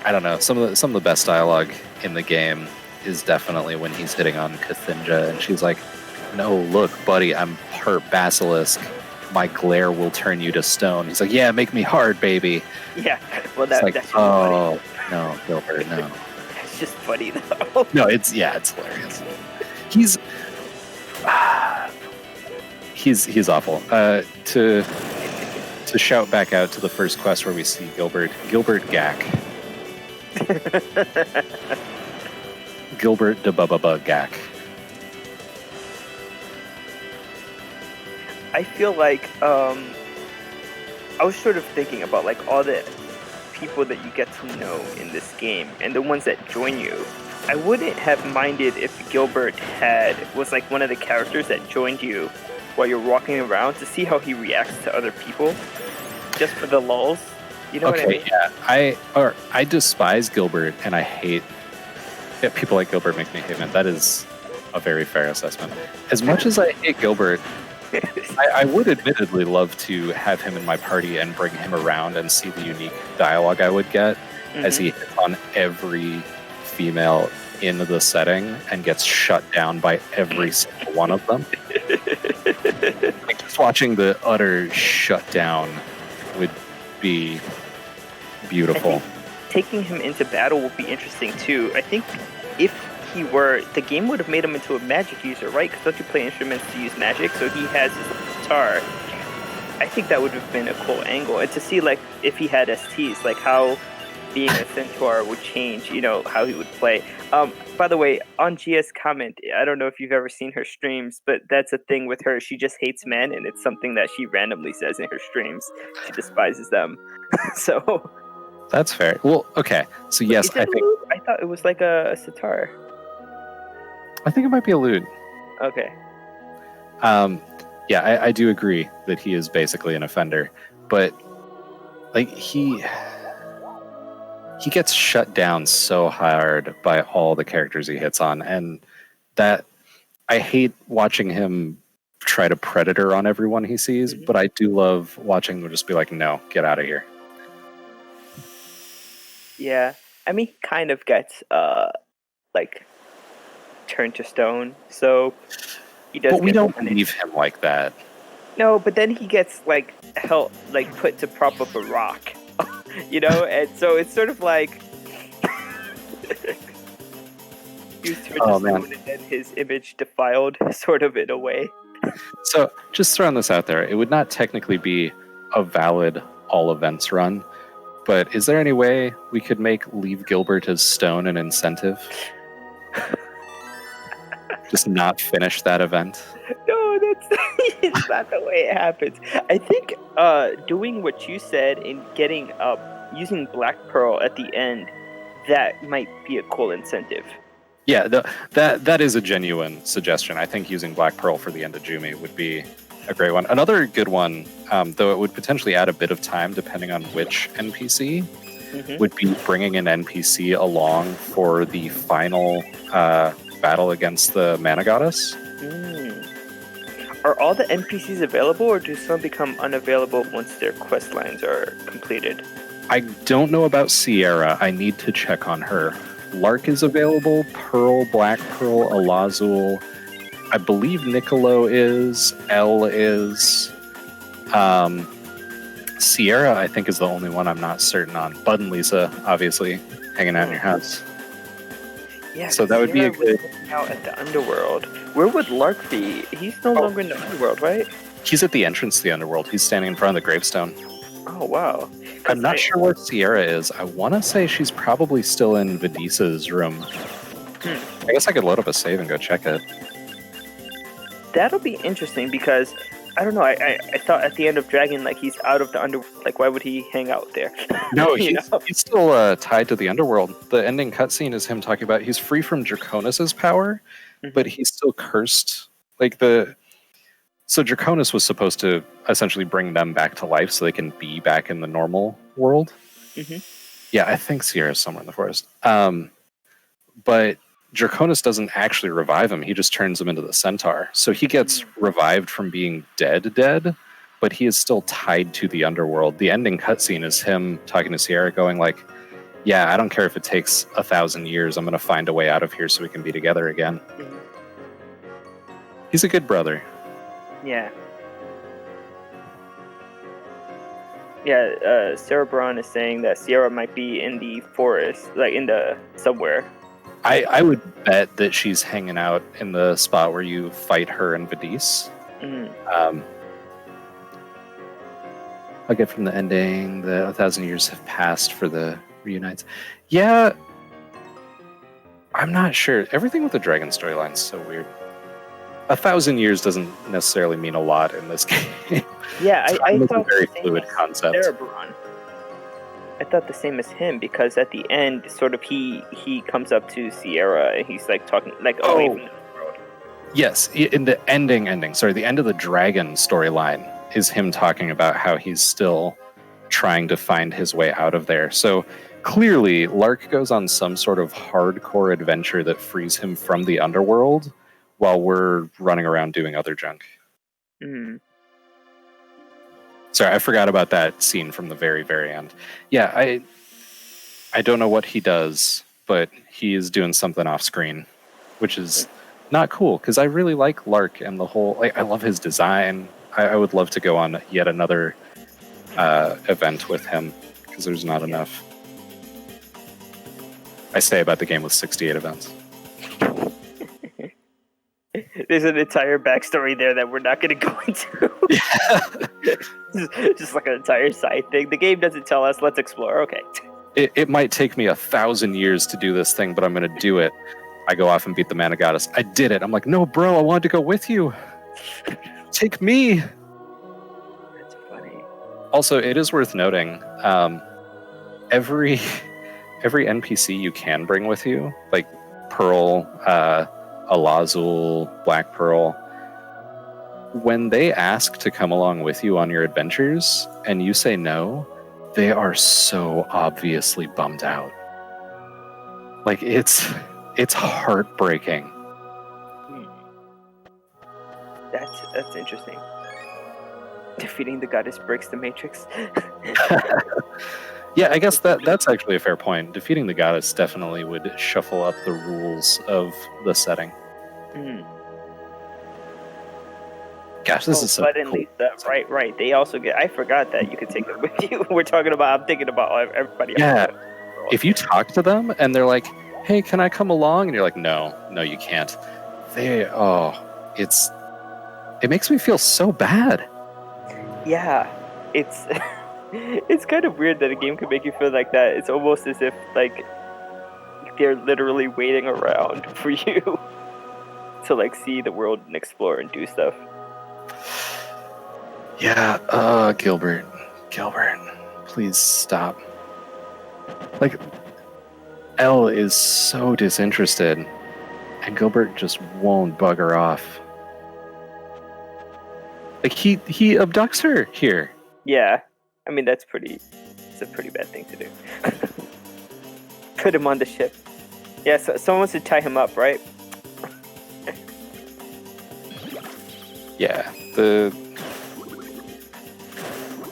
I don't know. Some of the best dialogue in the game is definitely when he's hitting on Cathinja, and she's like, "No, look, buddy, I'm part basilisk. My glare will turn you to stone." He's like, "Yeah, make me hard, baby." Yeah. Well, It's like, that's just funny. oh no, Gilbert, no. It's just funny though. No, it's hilarious. He's he's awful. To shout back out to the first quest where we see Gilbert Gack. Gilbert de Bubba Gack. I feel like I was sort of thinking about like all the people that you get to know in this game and the ones that join you. I wouldn't have minded if Gilbert was like one of the characters that joined you while you're walking around to see how he reacts to other people, just for the lulls. You know what I mean? Yeah. I despise Gilbert, and I hate people like Gilbert make me hate him. That is a very fair assessment. As much as I hate Gilbert, I would admittedly love to have him in my party and bring him around and see the unique dialogue I would get as he hits on every female in the setting and gets shut down by every single one of them. Like just watching the utter shutdown would be beautiful. Taking him into battle would be interesting too. I think if the game would have made him into a magic user, right? Because don't you play instruments to use magic? So he has his guitar. I think that would have been a cool angle, and to see like if he had STs, like how being a centaur would change, how he would play. By the way, on Gia's comment, I don't know if you've ever seen her streams, but that's a thing with her. She just hates men, and it's something that she randomly says in her streams. She despises them. So That's fair. Well, okay. So yes, is it a lute? I thought it was like a sitar. I think it might be a lewd. Okay. Yeah, I do agree that he is basically an offender, but like he gets shut down so hard by all the characters he hits on, and that I hate watching him try to predator on everyone he sees, but I do love watching them just be like, no, get out of here. Yeah. I mean, he kind of gets like turned to stone, so he does. But we get don't punished. leave him like that. No, but then he gets like held, like put to prop up a rock, and so it's sort of like he was turned to Oh, man. stone and then his image defiled, sort of in a way. So, just throwing this out there, it would not technically be a valid all events run, but is there any way we could make Leave Gilbert as Stone an incentive? Just not finish that event? No, that's it's not the way it happens. I think doing what you said and getting using Black Pearl at the end, that might be a cool incentive. Yeah, that is a genuine suggestion. I think using Black Pearl for the end of Jumi would be a great one. Another good one, though it would potentially add a bit of time depending on which NPC, would be bringing an NPC along for the final battle against the Mana Goddess. Are all the NPCs available, or do some become unavailable once their quest lines are completed? I don't know about Sierra. I need to check on her. Lark is available. Pearl, Black Pearl, Alazul. I believe Niccolo is. L is. Sierra, I think, is the only one I'm not certain on. Bud and Lisa, obviously, hanging out in your house. Yeah, so that would be a good. Out at the underworld. Where would Lark be? He's no longer in the underworld, right? He's at the entrance to the underworld. He's standing in front of the gravestone. Oh wow! I'm not sure where Sierra is. I want to say she's probably still in Vidisa's room. I guess I could load up a save and go check it. That'll be interesting because I don't know. I thought at the end of Dragon, like he's out of the underworld. Like why would he hang out there? No, he's still tied to the underworld. The ending cutscene is him talking about he's free from Draconis's power, but he's still cursed. So Draconis was supposed to essentially bring them back to life so they can be back in the normal world. Yeah, I think Sierra's somewhere in the forest. But Draconis doesn't actually revive him. He just turns him into the centaur. So he gets revived from being dead, but he is still tied to the underworld. The ending cutscene is him talking to Sierra going like, yeah, I don't care if it takes 1,000 years. I'm going to find a way out of here so we can be together again. He's a good brother. Yeah. Sarah Braun is saying that Sierra might be in the forest, like in the somewhere. I would bet that she's hanging out in the spot where you fight her and Vadis. I'll get from the ending that 1,000 years have passed for the reunites. Yeah, I'm not sure. Everything with the dragon storyline is so weird. 1,000 years doesn't necessarily mean a lot in this game. Yeah, I thought a very fluid concept. Cerebron. I thought the same as him because at the end, sort of he comes up to Sierra and he's like talking like away from the world. Yes, in the ending. Sorry, the end of the dragon storyline is him talking about how he's still trying to find his way out of there. So clearly, Lark goes on some sort of hardcore adventure that frees him from the underworld, while we're running around doing other junk. Sorry, I forgot about that scene from the very, very end. Yeah, I don't know what he does, but he is doing something off screen, which is not cool, because I really like Lark and the whole... I love his design. I would love to go on yet another event with him, because there's not enough. I say about the game with 68 events. There's an entire backstory there that we're not going to go into. Just like an entire side thing. The game doesn't tell us. Let's explore. Okay. It might take me 1,000 years to do this thing, but I'm going to do it. I go off and beat the Mana Goddess. I did it. I'm like, no, bro, I wanted to go with you. Take me. That's funny. Also, it is worth noting, every NPC you can bring with you, like Pearl, Alazul, Black Pearl, when they ask to come along with you on your adventures and you say no, they are so obviously bummed out. Like it's heartbreaking. That's interesting. Defeating the goddess breaks the matrix. Yeah, I guess that's actually a fair point. Defeating the goddess definitely would shuffle up the rules of the setting. Gosh, this is so Bud and cool. Lisa, right. They also get. I forgot that you could take them with you. We're talking about. I'm thinking about everybody else. Yeah. If you talk to them and they're like, "Hey, can I come along?" and you're like, "No, you can't." It makes me feel so bad. Yeah, it's it's kind of weird that a game can make you feel like that. It's almost as if like they're literally waiting around for you to like see the world and explore and do stuff. Yeah, Gilbert, please stop. Like, Elle is so disinterested, and Gilbert just won't bugger off. Like, he abducts her here. Yeah, I mean it's a pretty bad thing to do. Put him on the ship. Yeah, so someone wants to tie him up, right? Yeah,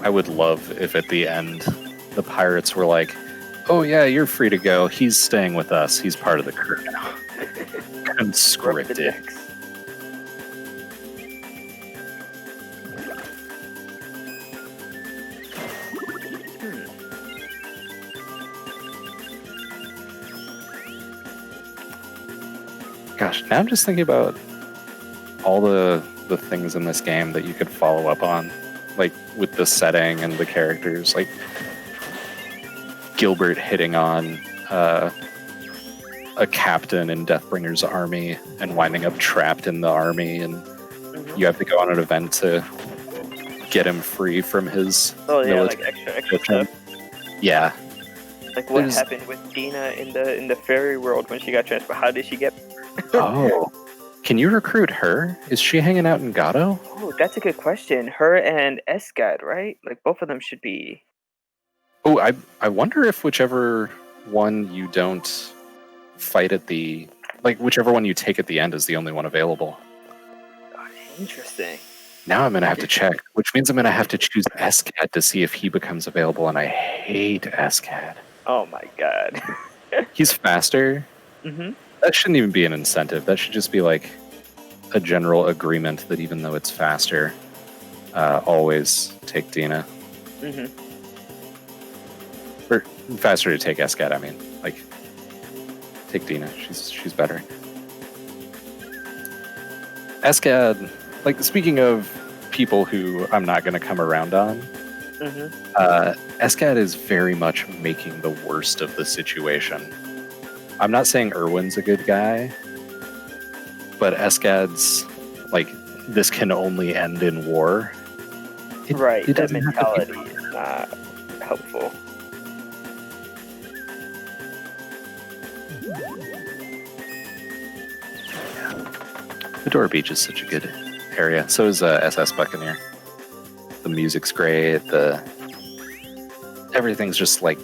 I would love if at the end the pirates were like, "Oh yeah, you're free to go. He's staying with us. He's part of the crew now." Unscripted. Gosh, now I'm just thinking about all the things in this game that you could follow up on, like with the setting and the characters, like Gilbert hitting on a captain in Deathbringer's army and winding up trapped in the army, and you have to go on an event to get him free from his like extra stuff. Yeah. Like what happened with Dina in the fairy world when she got transferred? How did she get? Oh, can you recruit her? Is she hanging out in Gato? Oh, that's a good question. Her and Escad, right? Like both of them should be. Oh, I wonder if whichever one you don't fight at the, like whichever one you take at the end is the only one available. Oh, interesting. Now I'm gonna have to check, which means I'm gonna have to choose Escad to see if he becomes available, and I hate Escad. Oh my god. He's faster. Mm-hmm. That shouldn't even be an incentive. That should just be like a general agreement that even though it's faster, always take Dina. Mm-hmm. Or faster to take Escad, I mean. Like, take Dina. She's better. Escad, like, speaking of people who I'm not going to come around on, Escad is very much making the worst of the situation. I'm not saying Erwin's a good guy, but Escad's, like, this can only end in war. That mentality is not helpful. Medora Beach is such a good area. So is SS Buccaneer. The music's great. Everything's just like...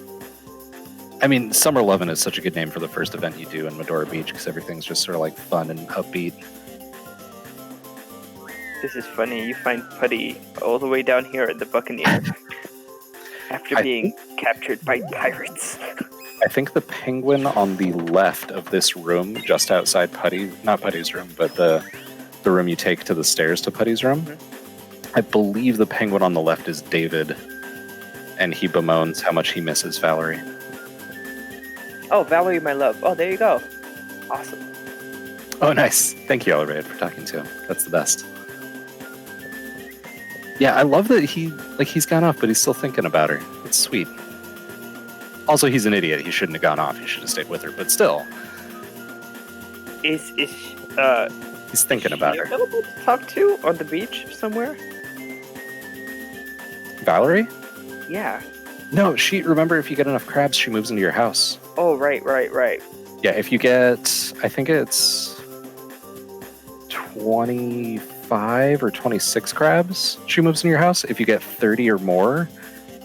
I mean, Summer Lovin' is such a good name for the first event you do in Medora Beach because everything's just sort of like fun and upbeat. This is funny. You find Putty all the way down here at the Buccaneer after being captured by pirates. I think the penguin on the left of this room, just outside Putty, not Putty's room, but the room you take to the stairs to Putty's room, I believe the penguin on the left is David, and he bemoans how much he misses Valerie. Oh, Valerie, my love. Oh, there you go. Awesome. Oh, nice. Thank you, ellervated, for talking to him. That's the best. Yeah, I love that he's gone off, but he's still thinking about her. It's sweet. Also, he's an idiot. He shouldn't have gone off. He should have stayed with her, but still. He's thinking about her. Available to talk to on the beach somewhere? Valerie? Yeah. No, remember, if you get enough crabs, she moves into your house. Oh, right. Yeah, if you get, I think it's 25 or 26 crabs, she moves into your house. If you get 30 or more,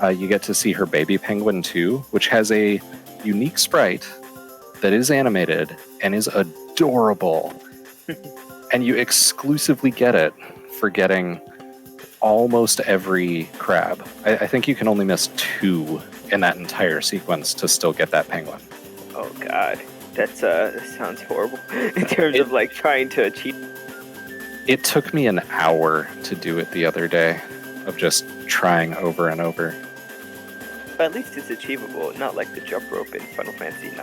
you get to see her baby penguin too, which has a unique sprite that is animated and is adorable. And you exclusively get it for getting almost every crab. I think you can only miss 2 in that entire sequence to still get that penguin. Oh god, that sounds horrible in terms of like trying to achieve. It took me an hour to do it the other day, of just trying over and over. But at least it's achievable, not like the jump rope in Final Fantasy IX.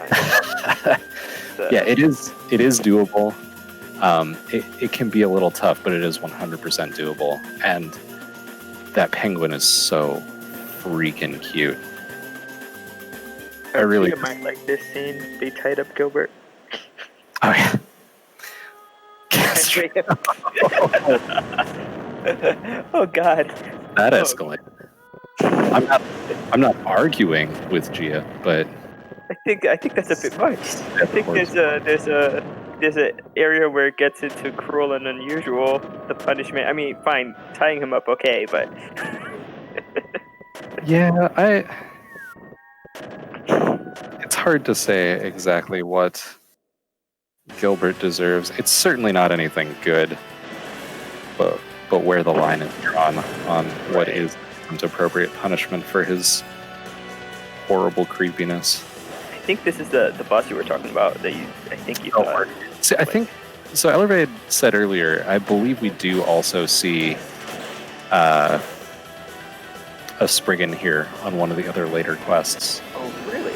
Yeah, it is doable. It can be a little tough, but it is 100% doable. And that penguin is so freaking cute. I really might like this scene. They tied up Gilbert. Oh yeah. Oh God. That escalated. I'm not arguing with Gia, but I think that's a bit much. I think there's a area where it gets into cruel and unusual. The punishment. I mean, fine, tying him up, okay, but yeah, it's hard to say exactly what Gilbert deserves. It's certainly not anything good, but where the line is drawn on what is appropriate punishment for his horrible creepiness. I think this is the boss you were talking about. I think you thought. See, I think so. Ellervated said earlier. I believe we do also see a Spriggan here on one of the other later quests. Oh, really?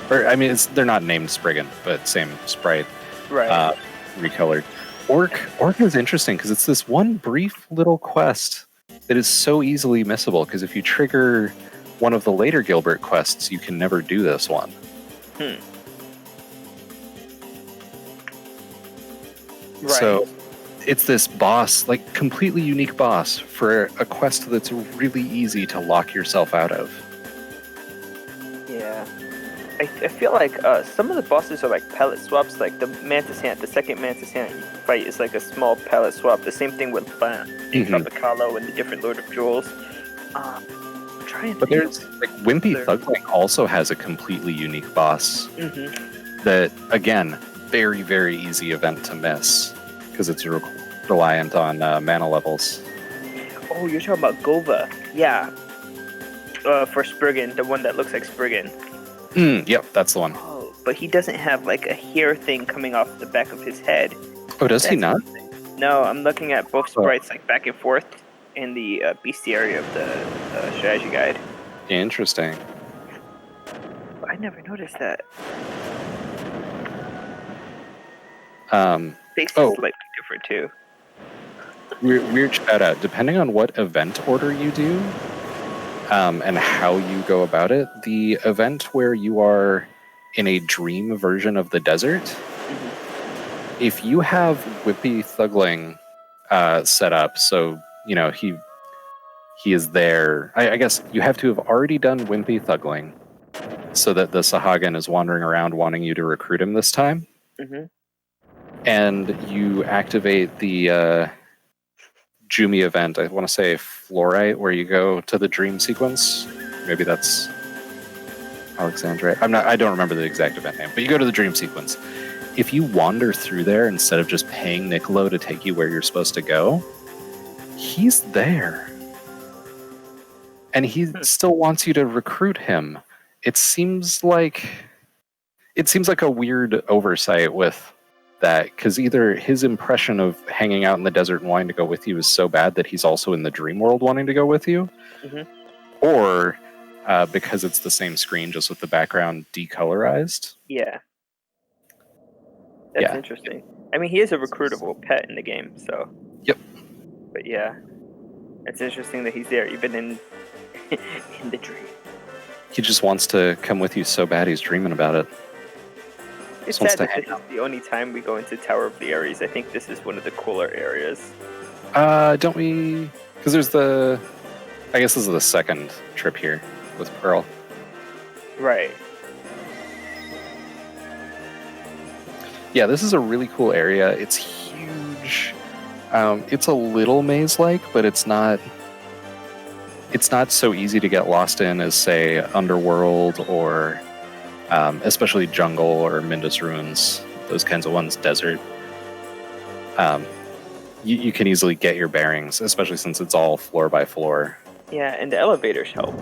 Or I mean, they're not named Spriggan, but same sprite, right? Recolored. Orc is interesting because it's this one brief little quest that is so easily missable. Because if you trigger one of the later Gilbert quests, you can never do this one. Right. So it's this boss, like completely unique boss for a quest that's really easy to lock yourself out of. Yeah. I feel like some of the bosses are like palette swaps, like the Mantis Hand, the second Mantis Hand you fight is like a small palette swap. The same thing with Tropicalo and the different Lord of Jewels. But there's like Wimpy Thugling also has a completely unique boss that, again, very, very easy event to miss because it's reliant on mana levels. Oh, you're talking about Gova. Yeah. For Spriggan, the one that looks like Spriggan. Yep, that's the one. Oh, but he doesn't have like a hair thing coming off the back of his head. Oh, does he not? No, I'm looking at both sprites like back and forth in the bestiary of the strategy guide. Interesting. I never noticed that. Face is slightly different too. Weird shout out. Depending on what event order you do, and how you go about it, the event where you are in a dream version of the desert, if you have Wimpy Thugling set up, so you know he is there. I guess you have to have already done Wimpy Thugling, so that the Sahagin is wandering around wanting you to recruit him this time. And you activate the Jumi event, I want to say Fluorite, where you go to the dream sequence. Maybe that's Alexandria. I don't remember the exact event name, but you go to the dream sequence. If you wander through there instead of just paying Niccolo to take you where you're supposed to go, he's there. And he still wants you to recruit him. It seems like a weird oversight with that, because either his impression of hanging out in the desert and wanting to go with you is so bad that he's also in the dream world wanting to go with you, or because it's the same screen just with the background decolorized. Yeah. That's interesting. I mean, he is a recruitable pet in the game, so. Yep. But yeah, it's interesting that he's there, even in the dream. He just wants to come with you so bad he's dreaming about it. It's sad that this is the only time we go into Tower of the Ares. I think this is one of the cooler areas. Don't we? Because there's I guess this is the second trip here with Pearl. Right. Yeah, this is a really cool area. It's huge. It's a little maze-like, but it's not so easy to get lost in as, say, Underworld or especially Jungle or Mindus Ruins, those kinds of ones, Desert. You can easily get your bearings, especially since it's all floor by floor. Yeah, and the elevators help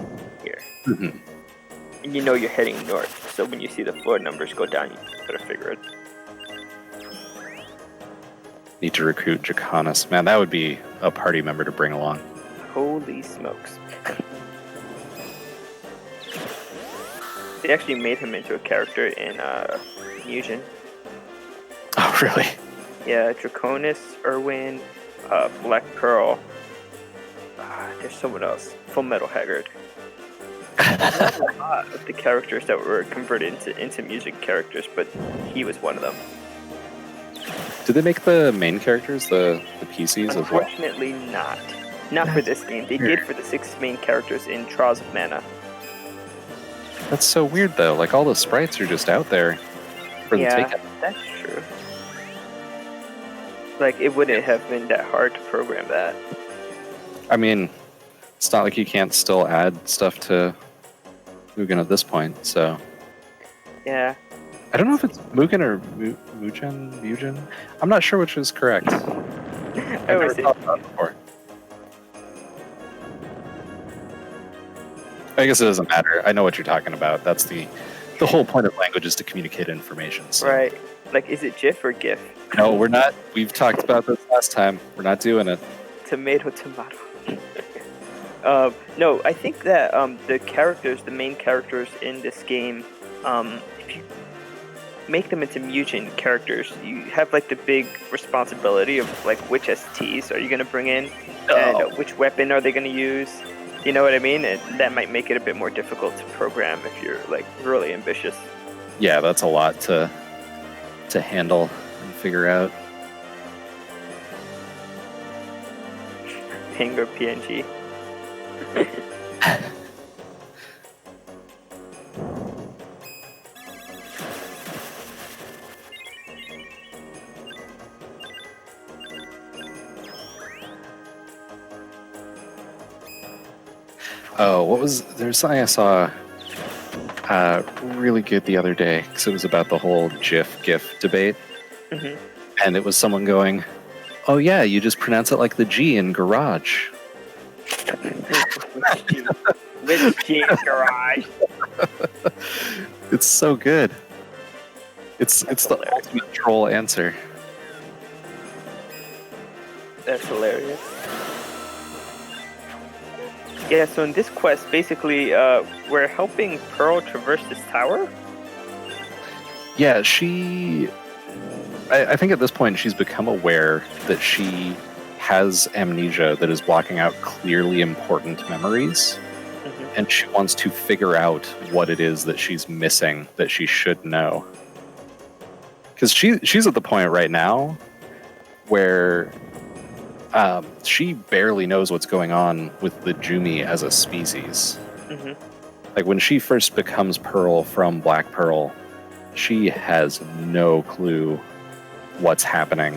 here. And you know you're heading north, so when you see the floor numbers go down, you better figure it. Need to recruit Draconis. Man, that would be a party member to bring along. Holy smokes. They actually made him into a character in Fusion. Oh, really? Yeah, Draconis, Irwin, Black Pearl. There's someone else. Full Metal Haggard. There's a lot of the characters that were converted into music characters, but he was one of them. Did they make the main characters, the PCs as well? Unfortunately not. Not for this game. They did for the 6 main characters in Trials of Mana. That's so weird, though. Like, all the sprites are just out there for the taking. That's true. Like, it wouldn't have been that hard to program that. I mean, it's not like you can't still add stuff to Mugen at this point, so... Yeah. I don't know if it's Mugen or Mugen? I'm not sure which is correct. I've never thought about it before. I guess it doesn't matter. I know what you're talking about. That's the whole point of language is to communicate information. So. Right. Like, is it GIF or GIF? No, we're not. We've talked about this last time. We're not doing it. Tomato. No, I think that the main characters in this game, if you make them into Mugen characters, you have like the big responsibility of like which STs are you going to bring in, and which weapon are they going to use. You know what I mean? And that might make it a bit more difficult to program if you're like really ambitious. Yeah, that's a lot to handle and figure out. Ping or PNG. Oh, there's something I saw really good the other day, because it was about the whole GIF debate. Mm-hmm. And it was someone going, oh yeah, you just pronounce it like the G in garage. Which G in garage? It's so good. It's the ultimate troll answer. That's hilarious. Yeah, so in this quest, basically, we're helping Pearl traverse this tower? Yeah, I think at this point she's become aware that she has amnesia that is blocking out clearly important memories. Mm-hmm. And she wants to figure out what it is that she's missing that she should know. Because she's at the point right now where she barely knows what's going on with the Jumi as a species. Mm-hmm. Like when she first becomes Pearl from Black Pearl, she has no clue what's happening,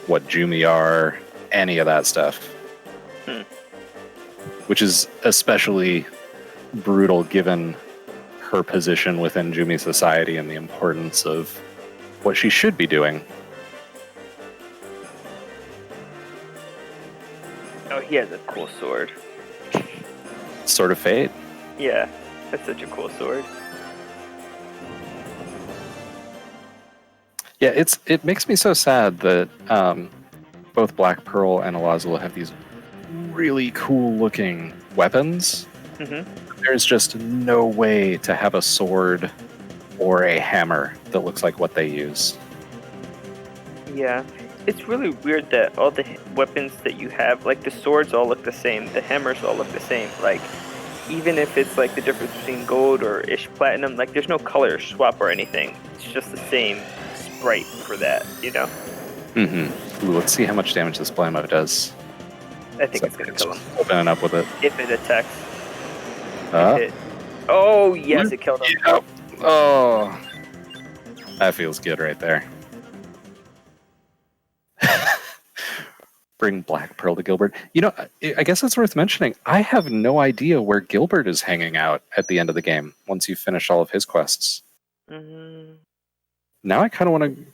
what Jumi are, any of that stuff. Which is especially brutal given her position within Jumi society and the importance of what she should be doing. Oh, he has a cool sword. Sword of Fate. Yeah, that's such a cool sword. Yeah, it makes me so sad that both Black Pearl and Elazul have these really cool looking weapons. Mm-hmm. There's just no way to have a sword or a hammer that looks like what they use. Yeah, it's really weird that all the weapons that you have, like the swords all look the same, the hammers all look the same. Like, even if it's like the difference between gold or ish platinum, like there's no color swap or anything. It's just the same sprite for that, you know? Mm-hmm. Ooh, let's see how much damage this Blammo does. I think it's gonna kill him. Opening up with it. If it attacks. Oh, yes, it killed him. Yep. Oh, that feels good right there. Bring Black Pearl to Gilbert. You know, I guess it's worth mentioning, I have no idea where Gilbert is hanging out at the end of the game once you finish all of his quests. Mm-hmm. Now I kind of want to...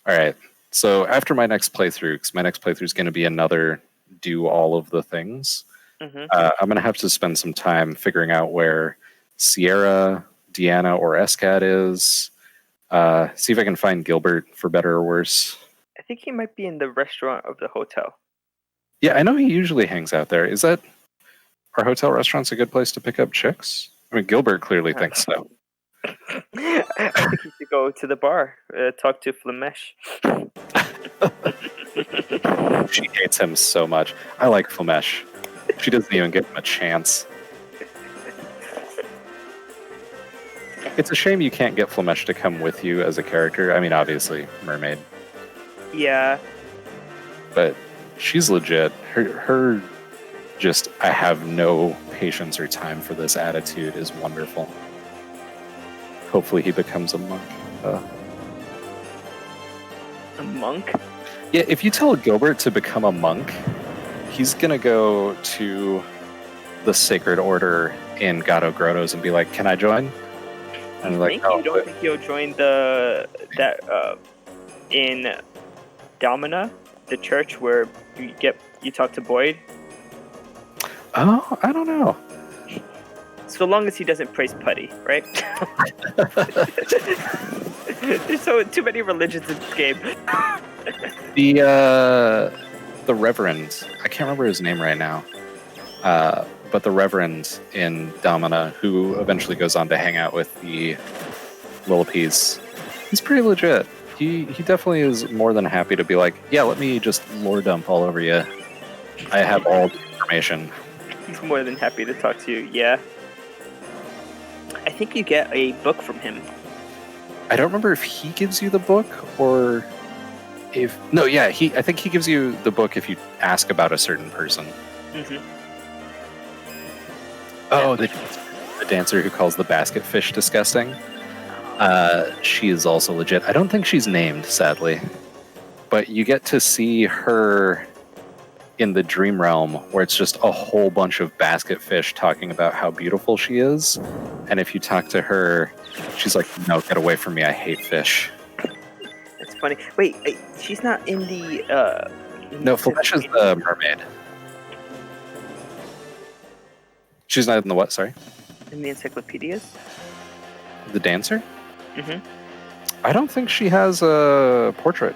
Alright, so after my next playthrough, because my next playthrough is going to be another do all of the things, Mm-hmm. I'm going to have to spend some time figuring out where Sierra, Deanna, or Escat is. See if I can find Gilbert, for better or worse. I think he might be in the restaurant of the hotel. Yeah, I know he usually hangs out there. Are hotel restaurants a good place to pick up chicks? I mean, Gilbert clearly thinks so. I think he should go to the bar, talk to Flamesh. She hates him so much. I like Flamesh. She doesn't even give him a chance. It's a shame you can't get Flamesh to come with you as a character. I mean, obviously, mermaid. Yeah. But she's legit. Her just, I have no patience or time for this attitude is wonderful. Hopefully he becomes a monk. A monk? Yeah, if you tell Gilbert to become a monk, he's gonna go to the Sacred Order in Gato Grottos and be like, "Can I join?" And You like, think? "Oh, You don't think he'll join in Domina, the church where you talk to Boyd? oh, I don't know." So long as he doesn't praise putty, right? There's too many religions in this game. The Reverend, I can't remember his name right now, but the Reverend in Domina, who eventually goes on to hang out with the Lillipes, he's pretty legit. He definitely is more than happy to be like, yeah, let me just lore dump all over you. I have all the information. He's more than happy to talk to you, yeah. I think you get a book from him. I don't remember if he gives you the book or if... No, yeah, I think he gives you the book if you ask about a certain person. Mm-hmm. Oh, the dancer who calls the basket fish disgusting. She is also legit. I don't think she's named, sadly. But you get to see her in the dream realm where it's just a whole bunch of basket fish talking about how beautiful she is. And if you talk to her, she's like, no, get away from me. I hate fish. That's funny. Wait, she's not in the... No, Flash is the mermaid. She's not in the what, sorry? In the encyclopedias? The dancer? Mm-hmm. I don't think she has a portrait.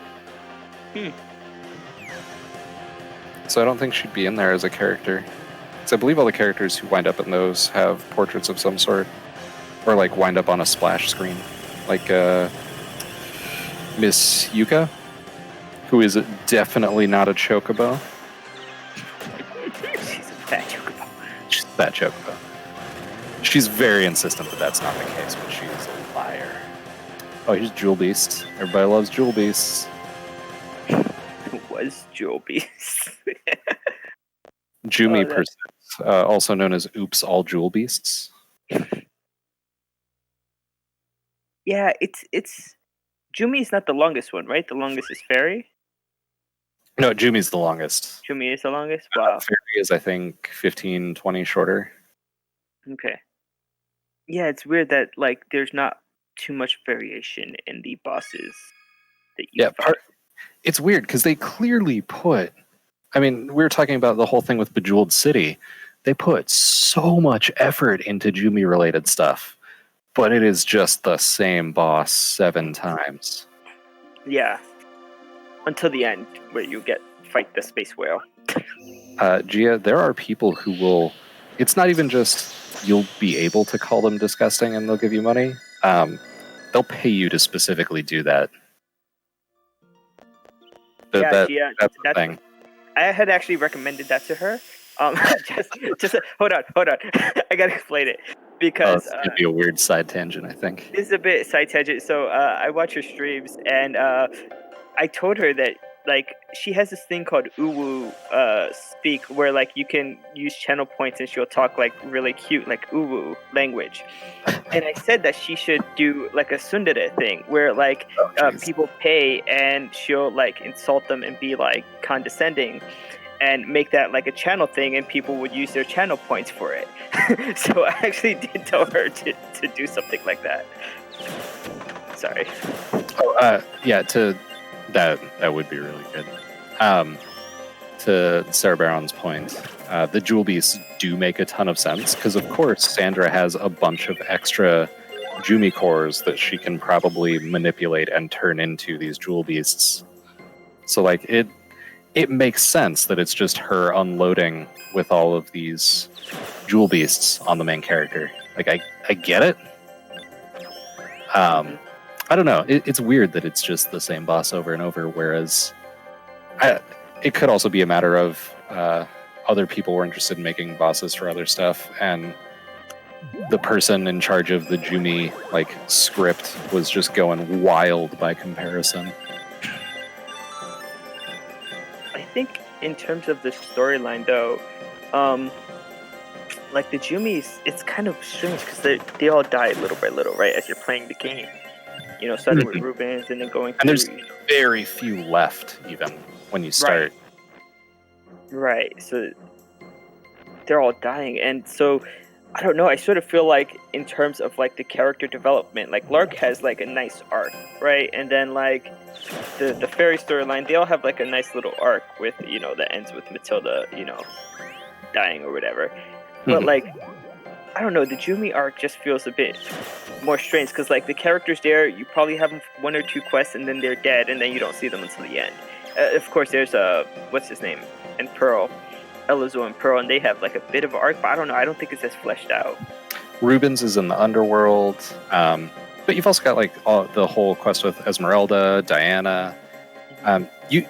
So I don't think she'd be in there as a character. Because I believe all the characters who wind up in those have portraits of some sort. Or like wind up on a splash screen. Like Miss Yuka, who is definitely not a chocobo. She's a fat chocobo. She's a fat chocobo. She's very insistent that that's not the case, but she's a liar. Oh, here's Jewel Beast. Everybody loves Jewel Beasts. Who was Jewel Beast? Jumi persists, also known as Oops All Jewel Beasts. Yeah, it's Jumi is not the longest one, right? The longest is Fairy. No, Jumi's the longest. Jumi is the longest? Wow. Fairy is, I think, 15, 20 shorter. Okay. Yeah, it's weird that like there's not too much variation in the bosses that you fight. It's weird because they clearly put... I mean, we were talking about the whole thing with Bejeweled City. They put so much effort into Jumi-related stuff, but it is just the same boss 7 times. Yeah. Until the end, where you fight the space whale. Gia, there are people who will... It's not even just you'll be able to call them disgusting and they'll give you money. They'll pay you to specifically do that. That's the thing. I had actually recommended that to her. Just hold on. I gotta explain it because it's gonna be a weird side tangent, I think. This is a bit side tangent. So I watch her streams, and I told her that like she has this thing called uwu speak, where like you can use channel points and she'll talk like really cute like uwu language. And I said that she should do like a tsundere thing, where like people pay and she'll like insult them and be like condescending, and make that like a channel thing, and people would use their channel points for it. So I actually did tell her to do something like that. Sorry. Oh, yeah, that would be really good. To Sarah Baron's point, the Jewel Beasts do make a ton of sense, because of course Sandra has a bunch of extra Jumi cores that she can probably manipulate and turn into these Jewel Beasts. So like it makes sense that it's just her unloading with all of these jewel beasts on the main character. Like I get it. I don't know. It's weird that it's just the same boss over and over. Whereas, it could also be a matter of other people were interested in making bosses for other stuff, and the person in charge of the Jumi like script was just going wild by comparison. I think in terms of the storyline, though, like the Jumis, it's kind of strange because they all die little by little, right? As you're playing the game, starting with Rubens and then going through. And there's very few left, even when you start. Right. So they're all dying, and so I don't know. I sort of feel like in terms of like the character development, like Lark has like a nice arc, right? And then like the fairy storyline, they all have like a nice little arc with that ends with Matilda, dying or whatever. But like, I don't know, the Jumi arc just feels a bit more strange because like the characters there, you probably have one or two quests and then they're dead and then you don't see them until the end. Of course, there's what's his name, and Pearl, Elazul and Pearl, and they have like a bit of arc, but I don't know. I don't think it's as fleshed out. Rubens is in the underworld, but you've also got like the whole quest with Esmeralda, Diana. You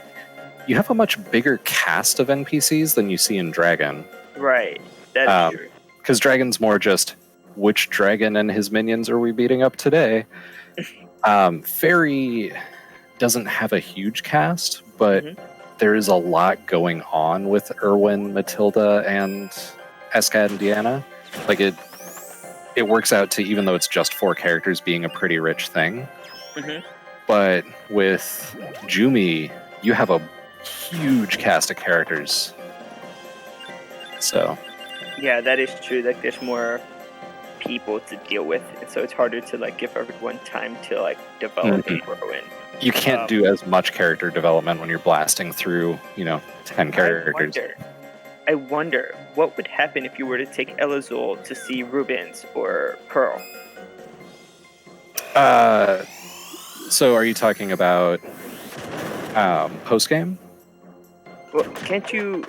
have a much bigger cast of NPCs than you see in Dragon. Right, that is true. Because Dragon's more just which dragon and his minions are we beating up today. Fairy doesn't have a huge cast, but there is a lot going on with Erwin, Matilda, and Escad and Deanna. Like it works out to, even though it's just 4 characters, being a pretty rich thing. But with Jumi, you have a huge cast of characters. So yeah, that is true. Like there's more people to deal with, and so it's harder to like give everyone time to like develop and grow in. You can't do as much character development when you're blasting through, 10 characters. I wonder what would happen if you were to take Elazul to see Rubens or Pearl. So are you talking about post game? Well, can't you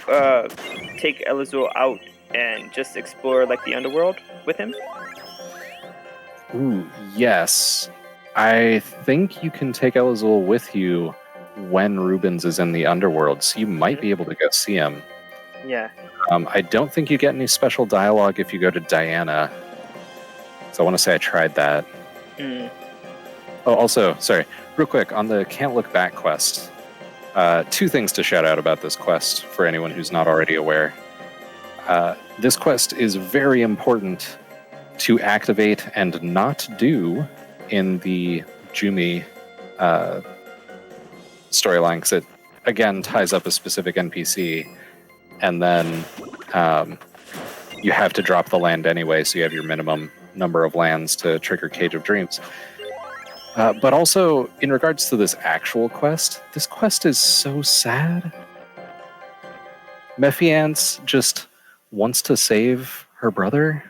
take Elazul out and just explore like the underworld with him? Ooh, yes. I think you can take Elazul with you when Rubens is in the underworld, so you might be able to go see him. Yeah. I don't think you get any special dialogue if you go to Diana. So I want to say I tried that. Oh, also, sorry, real quick, on the Can't Look Back quest, 2 things to shout out about this quest for anyone who's not already aware. This quest is very important to activate and not do in the Jumi storyline, because it, again, ties up a specific NPC, and then you have to drop the land anyway, so you have your minimum number of lands to trigger Cage of Dreams. But also, in regards to this actual quest, this quest is so sad. Mephiance just wants to save her brother,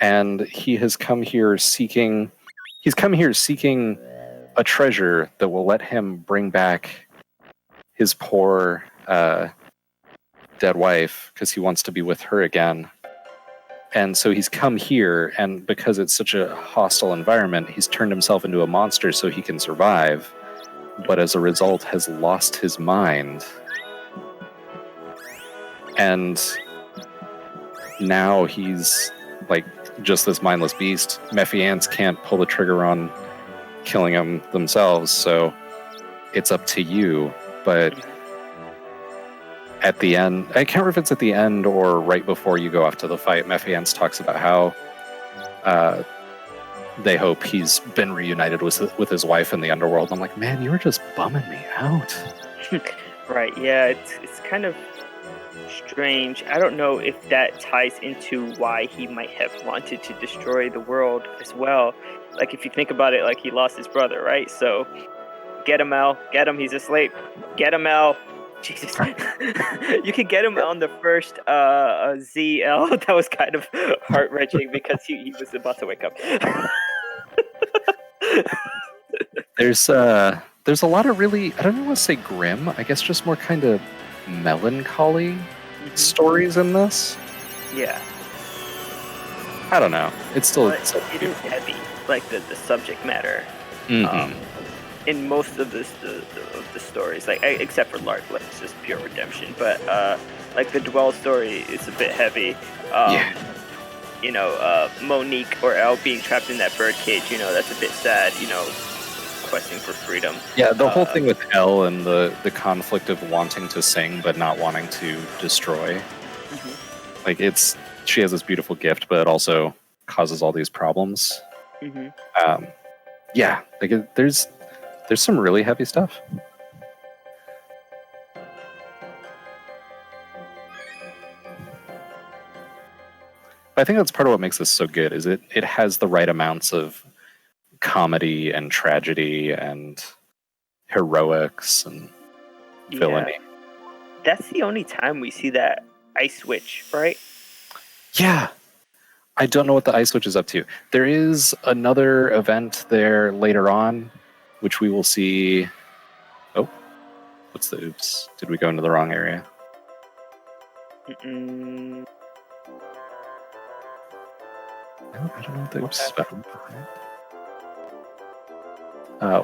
and he has come here seeking a treasure that will let him bring back his poor dead wife, because he wants to be with her again. And so he's come here, and because it's such a hostile environment, he's turned himself into a monster so he can survive, but as a result has lost his mind. And now he's like just this mindless beast. Mephiance can't pull the trigger on killing him themselves, so it's up to you. But at the end, I can't remember if it's at the end or right before you go off to the fight, Mephiance talks about how they hope he's been reunited with his wife in the underworld. I'm like, man, you were just bumming me out. Right, yeah, it's kind of strange. I don't know if that ties into why he might have wanted to destroy the world as well. Like, if you think about it, like, he lost his brother, right? So, get him, Al. Get him, he's asleep. Get him, Al. Jesus. You could get him on the first ZL. That was kind of heart-wrenching because he was about to wake up. there's a lot of really, I don't want to say grim, I guess just more kind of melancholy stories in this. Yeah. I don't know. It's still But it is heavy, like the subject matter. Mhm. In most of the stories, like except for Lark, like it's just pure redemption. But like the Dwell story is a bit heavy. Yeah. You know, Monique or Elle being trapped in that bird cage. You know, that's a bit sad. You know, questing for freedom. Yeah, the whole thing with Elle and the conflict of wanting to sing but not wanting to destroy. Mhm. Like she has this beautiful gift, but it also causes all these problems. Mhm. Yeah, like there's some really heavy stuff. I think that's part of what makes this so good. Is it has the right amounts of comedy and tragedy and heroics and villainy. Yeah. That's the only time we see that ice witch, right? Yeah. I don't know what the ice witch is up to. There is another event there later on, which we will see. Oh, what's the oops? Did we go into the wrong area? Mm-mm. No, I don't know what the oops is about.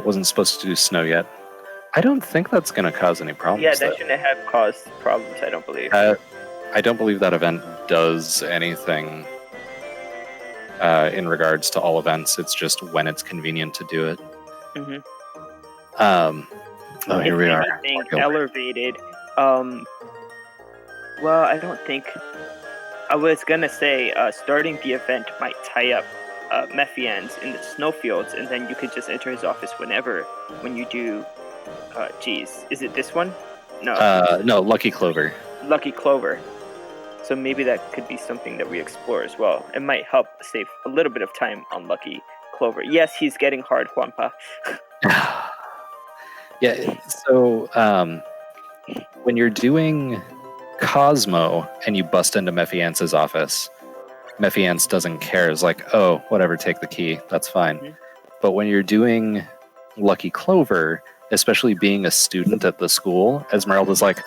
Wasn't supposed to do snow yet. I don't think that's going to cause any problems. Yeah, that shouldn't have caused problems, I don't believe. I don't believe that event does anything in regards to all events. It's just when it's convenient to do it. Mm-hmm. Oh, here we are. Anything elevated. Well, I don't think. I was gonna say starting the event might tie up Mephians in the snowfields, and then you could just enter his office whenever when you do. Geez, is it this one? No. No, Lucky Clover. Lucky Clover. So maybe that could be something that we explore as well. It might help save a little bit of time on Lucky Clover. Yes, he's getting hard, Juanpa. Yeah, so when you're doing Cosmo and you bust into Mephiance's office, Mephiance doesn't care. It's like, oh, whatever, take the key. That's fine. Mhm. But when you're doing Lucky Clover, especially being a student at the school, Esmeralda's like,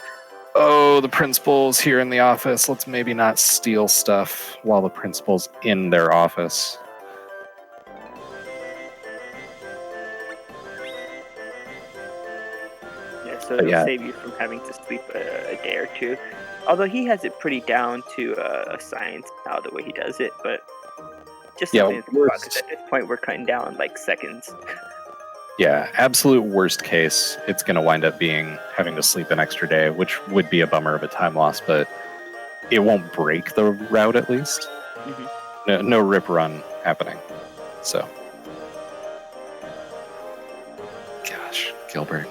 oh, the principal's here in the office. Let's maybe not steal stuff while the principal's in their office. Yeah, so it'll save you from having to sleep a day or two. Although he has it pretty down to a science now, the way he does it. But just something to think about, 'cause at this point we're cutting down like seconds. Yeah, absolute worst case, it's going to wind up being having to sleep an extra day, which would be a bummer of a time loss, but it won't break the route at least. Mm-hmm. No rip run happening. So, gosh, Gilbert.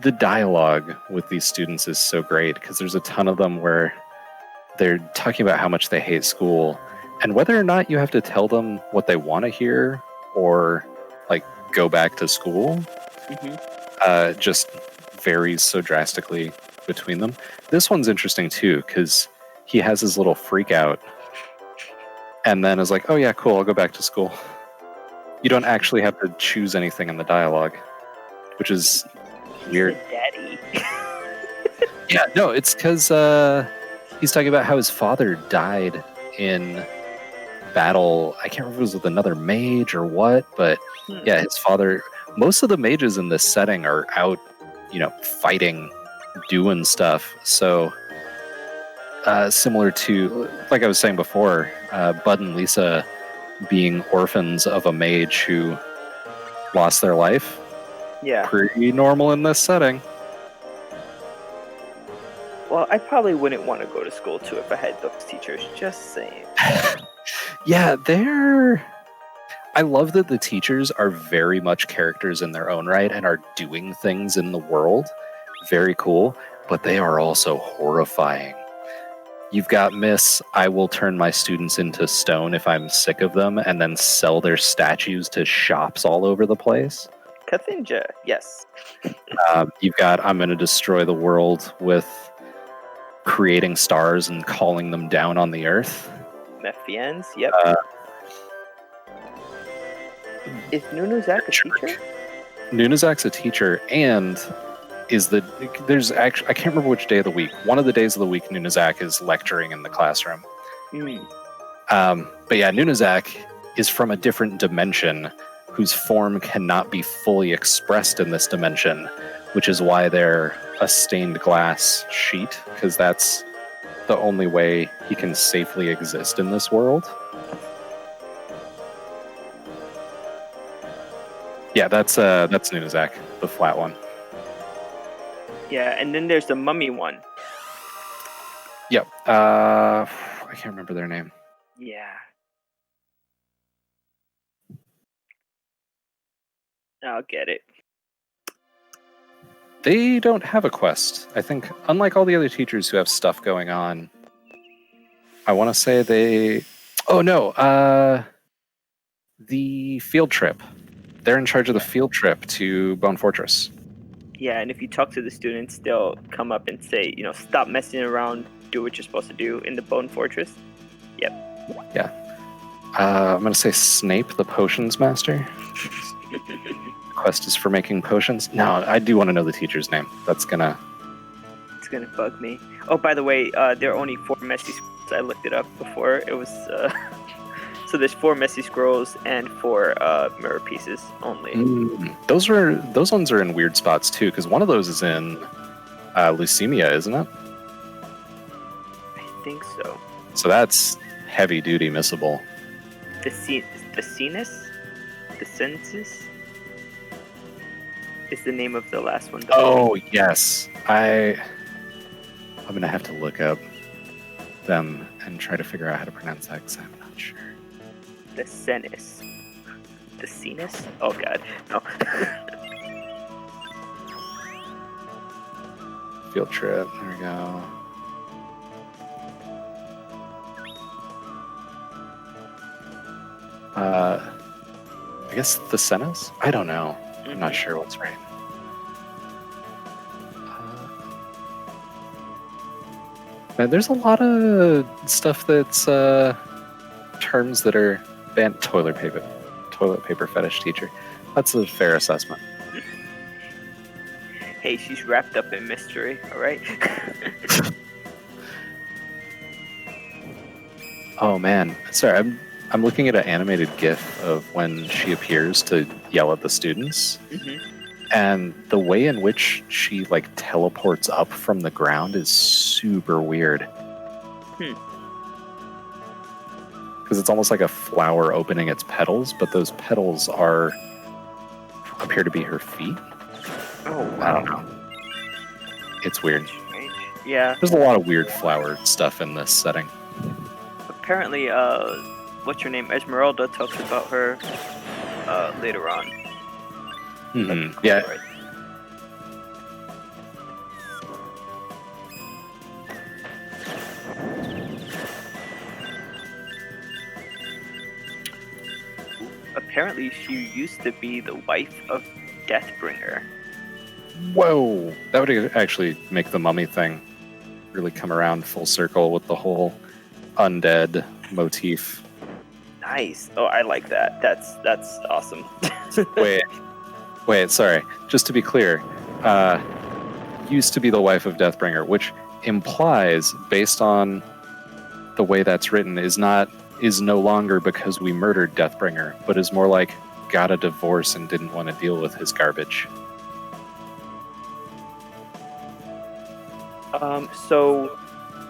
The dialogue with these students is so great because there's a ton of them where they're talking about how much they hate school and whether or not you have to tell them what they want to hear or like go back to school just varies so drastically between them. This one's interesting too because he has his little freak out and then is like, oh yeah, cool, I'll go back to school. You don't actually have to choose anything in the dialogue, which is weird. Daddy. Yeah, no, it's because he's talking about how his father died in battle. I can't remember if it was with another mage or what, but yeah, his father. Most of the mages in this setting are out, fighting, doing stuff. So similar to, like I was saying before, Bud and Lisa being orphans of a mage who lost their life. Yeah. Pretty normal in this setting. Well, I probably wouldn't want to go to school too if I had those teachers. Just saying. Yeah, I love that the teachers are very much characters in their own right and are doing things in the world. Very cool, but they are also horrifying. You've got Miss, I will turn my students into stone if I'm sick of them, and then sell their statues to shops all over the place. Kathinja, yes. You've got, I'm going to destroy the world with creating stars and calling them down on the earth. Mephians, yep. Is Nunuzak a teacher? Nunezak's a teacher, and there's actually, I can't remember which day of the week. One of the days of the week, Nunezak is lecturing in the classroom. Mm. But yeah, Nunezak is from a different dimension whose form cannot be fully expressed in this dimension, which is why they're a stained glass sheet, because that's the only way he can safely exist in this world. Yeah, that's Nunezak, the flat one. Yeah, and then there's the mummy one. Yep. I can't remember their name. Yeah. I'll get it. They don't have a quest. I think, unlike all the other teachers who have stuff going on, I want to say they... Oh, no. The field trip. They're in charge of the field trip to Bone Fortress. Yeah, and if you talk to the students, they'll come up and say, stop messing around, do what you're supposed to do in the Bone Fortress. Yep. Yeah. I'm going to say Snape, the potions master. Quest is for making potions. No, I do want to know the teacher's name. It's gonna bug me. Oh, by the way, there are only 4 messy scrolls. I looked it up before. It was so there's 4 messy scrolls and 4 mirror pieces only. Those ones are in weird spots too, because one of those is in Leucemia, isn't it? I think so. So that's heavy duty missable. The Census? The Census? Is the name of the last one. Oh, yes. I'm going to have to look up them and try to figure out how to pronounce that, because I'm not sure. The Census. The Census? Oh, God. No. Field trip. There we go. I guess the Census? I don't know. I'm not sure what's right. There's a lot of stuff that's terms that are banned. Toilet paper fetish teacher. That's a fair assessment. Hey, she's wrapped up in mystery, all right? Oh man, sorry. I'm looking at an animated GIF of when she appears to yell at the students, and the way in which she teleports up from the ground is super weird. Because it's almost like a flower opening its petals, but those petals appear to be her feet. Oh, wow. I don't know. It's weird. Strange. Yeah. There's a lot of weird flower stuff in this setting. Apparently, what's her name? Esmeralda talks about her later on. Yeah. Right. Apparently, she used to be the wife of Deathbringer. Whoa! That would actually make the mummy thing really come around full circle with the whole undead motif. Nice. Oh, I like that. That's awesome. Wait, sorry. Just to be clear, used to be the wife of Deathbringer, which implies, based on the way that's written, is no longer because we murdered Deathbringer, but is more like got a divorce and didn't want to deal with his garbage. So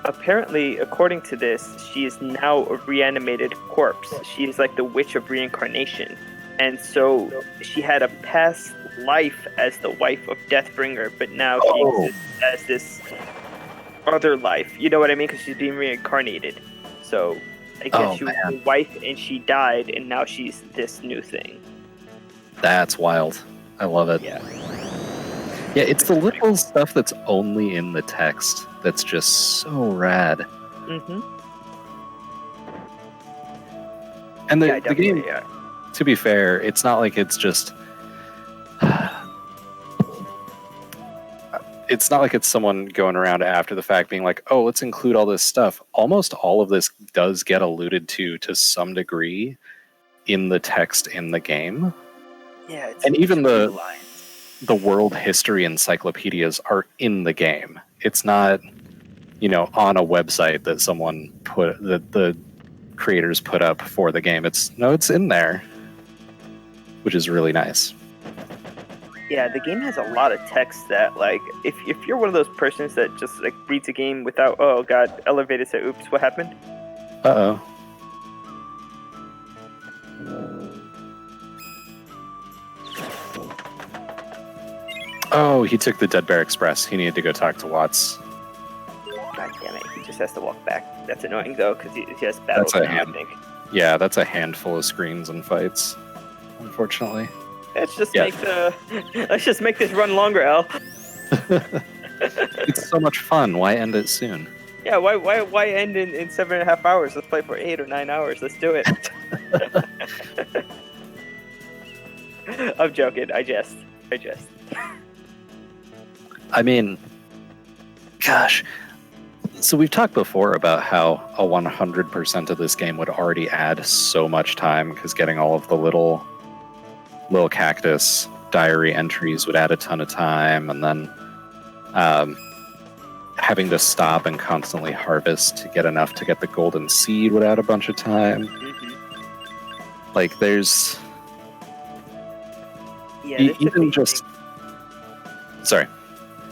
apparently, according to this, she is now a reanimated corpse. She is like the witch of reincarnation. And so she had a past life as the wife of Deathbringer, but now she exists as this other life. You know what I mean? Because she's being reincarnated. So I guess she was the wife and she died, and now she's this new thing. That's wild. I love it. Yeah, it's the little stuff that's only in the text that's just so rad. And the game, to be fair, it's not like it's just... It's not like it's someone going around after the fact being like, oh, let's include all this stuff. Almost all of this does get alluded to some degree in the text in the game. Yeah, And even between the lines. the world history encyclopedias are in the game. It's not, on a website that someone put that the creators put up for the game. It's in there, which is really nice. Yeah, the game has a lot of text that, like, if you're one of those persons that just like reads a game without, oh god, elevated to oops, what happened? Uh-oh. Oh, he took the Dead Bear Express. He needed to go talk to Watts. God damn it, he just has to walk back. That's annoying though, because he has battles That's a now, I hand. think. Yeah, that's a handful of screens and fights, unfortunately. Let's just make this run longer, Al. It's so much fun. Why end it soon? Yeah, why end in 7.5 hours? Let's play for 8 or 9 hours. Let's do it. I'm joking. I jest. I mean, gosh. So we've talked before about how a 100% of this game would already add so much time because getting all of the little cactus diary entries would add a ton of time, and then having to stop and constantly harvest to get enough to get the golden seed would add a bunch of time. Mm-hmm. Like there's even just sorry.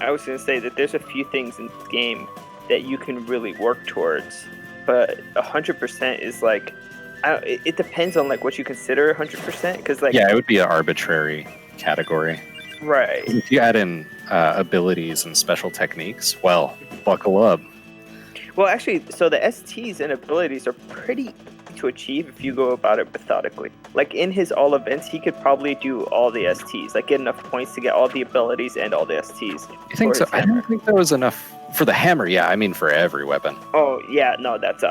I was going to say that there's a few things in this game that you can really work towards, but 100% is like, it depends on like what you consider 100%, because like it would be an arbitrary category. Right. If you add in abilities and special techniques, well, buckle up. Well, actually, so the STs and abilities are pretty easy to achieve if you go about it methodically. Like in his all events, he could probably do all the STs, like get enough points to get all the abilities and all the STs. You think so? I don't think there was enough for the hammer. Yeah, I mean for every weapon. Oh yeah, no, that's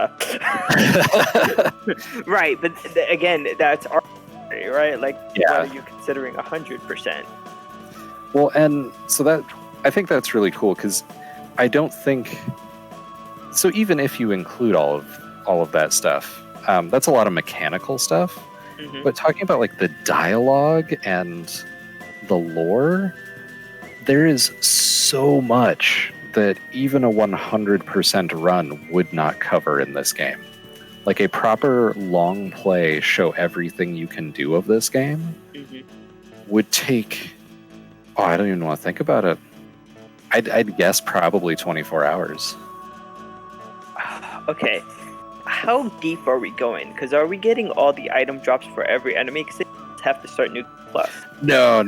right. But again, that's arbitrary, right? Like, what are you considering 100%? Well, and so I think that's really cool because I don't think so. Even if you include all of that stuff, that's a lot of mechanical stuff. Mm-hmm. But talking about like the dialogue and the lore, there is so much that even a 100% run would not cover in this game. Like a proper long play, show everything you can do of this game would take. Oh, I don't even want to think about it. I'd guess probably 24 hours. Okay. How deep are we going? Because are we getting all the item drops for every enemy? Because they have to start new plus. No.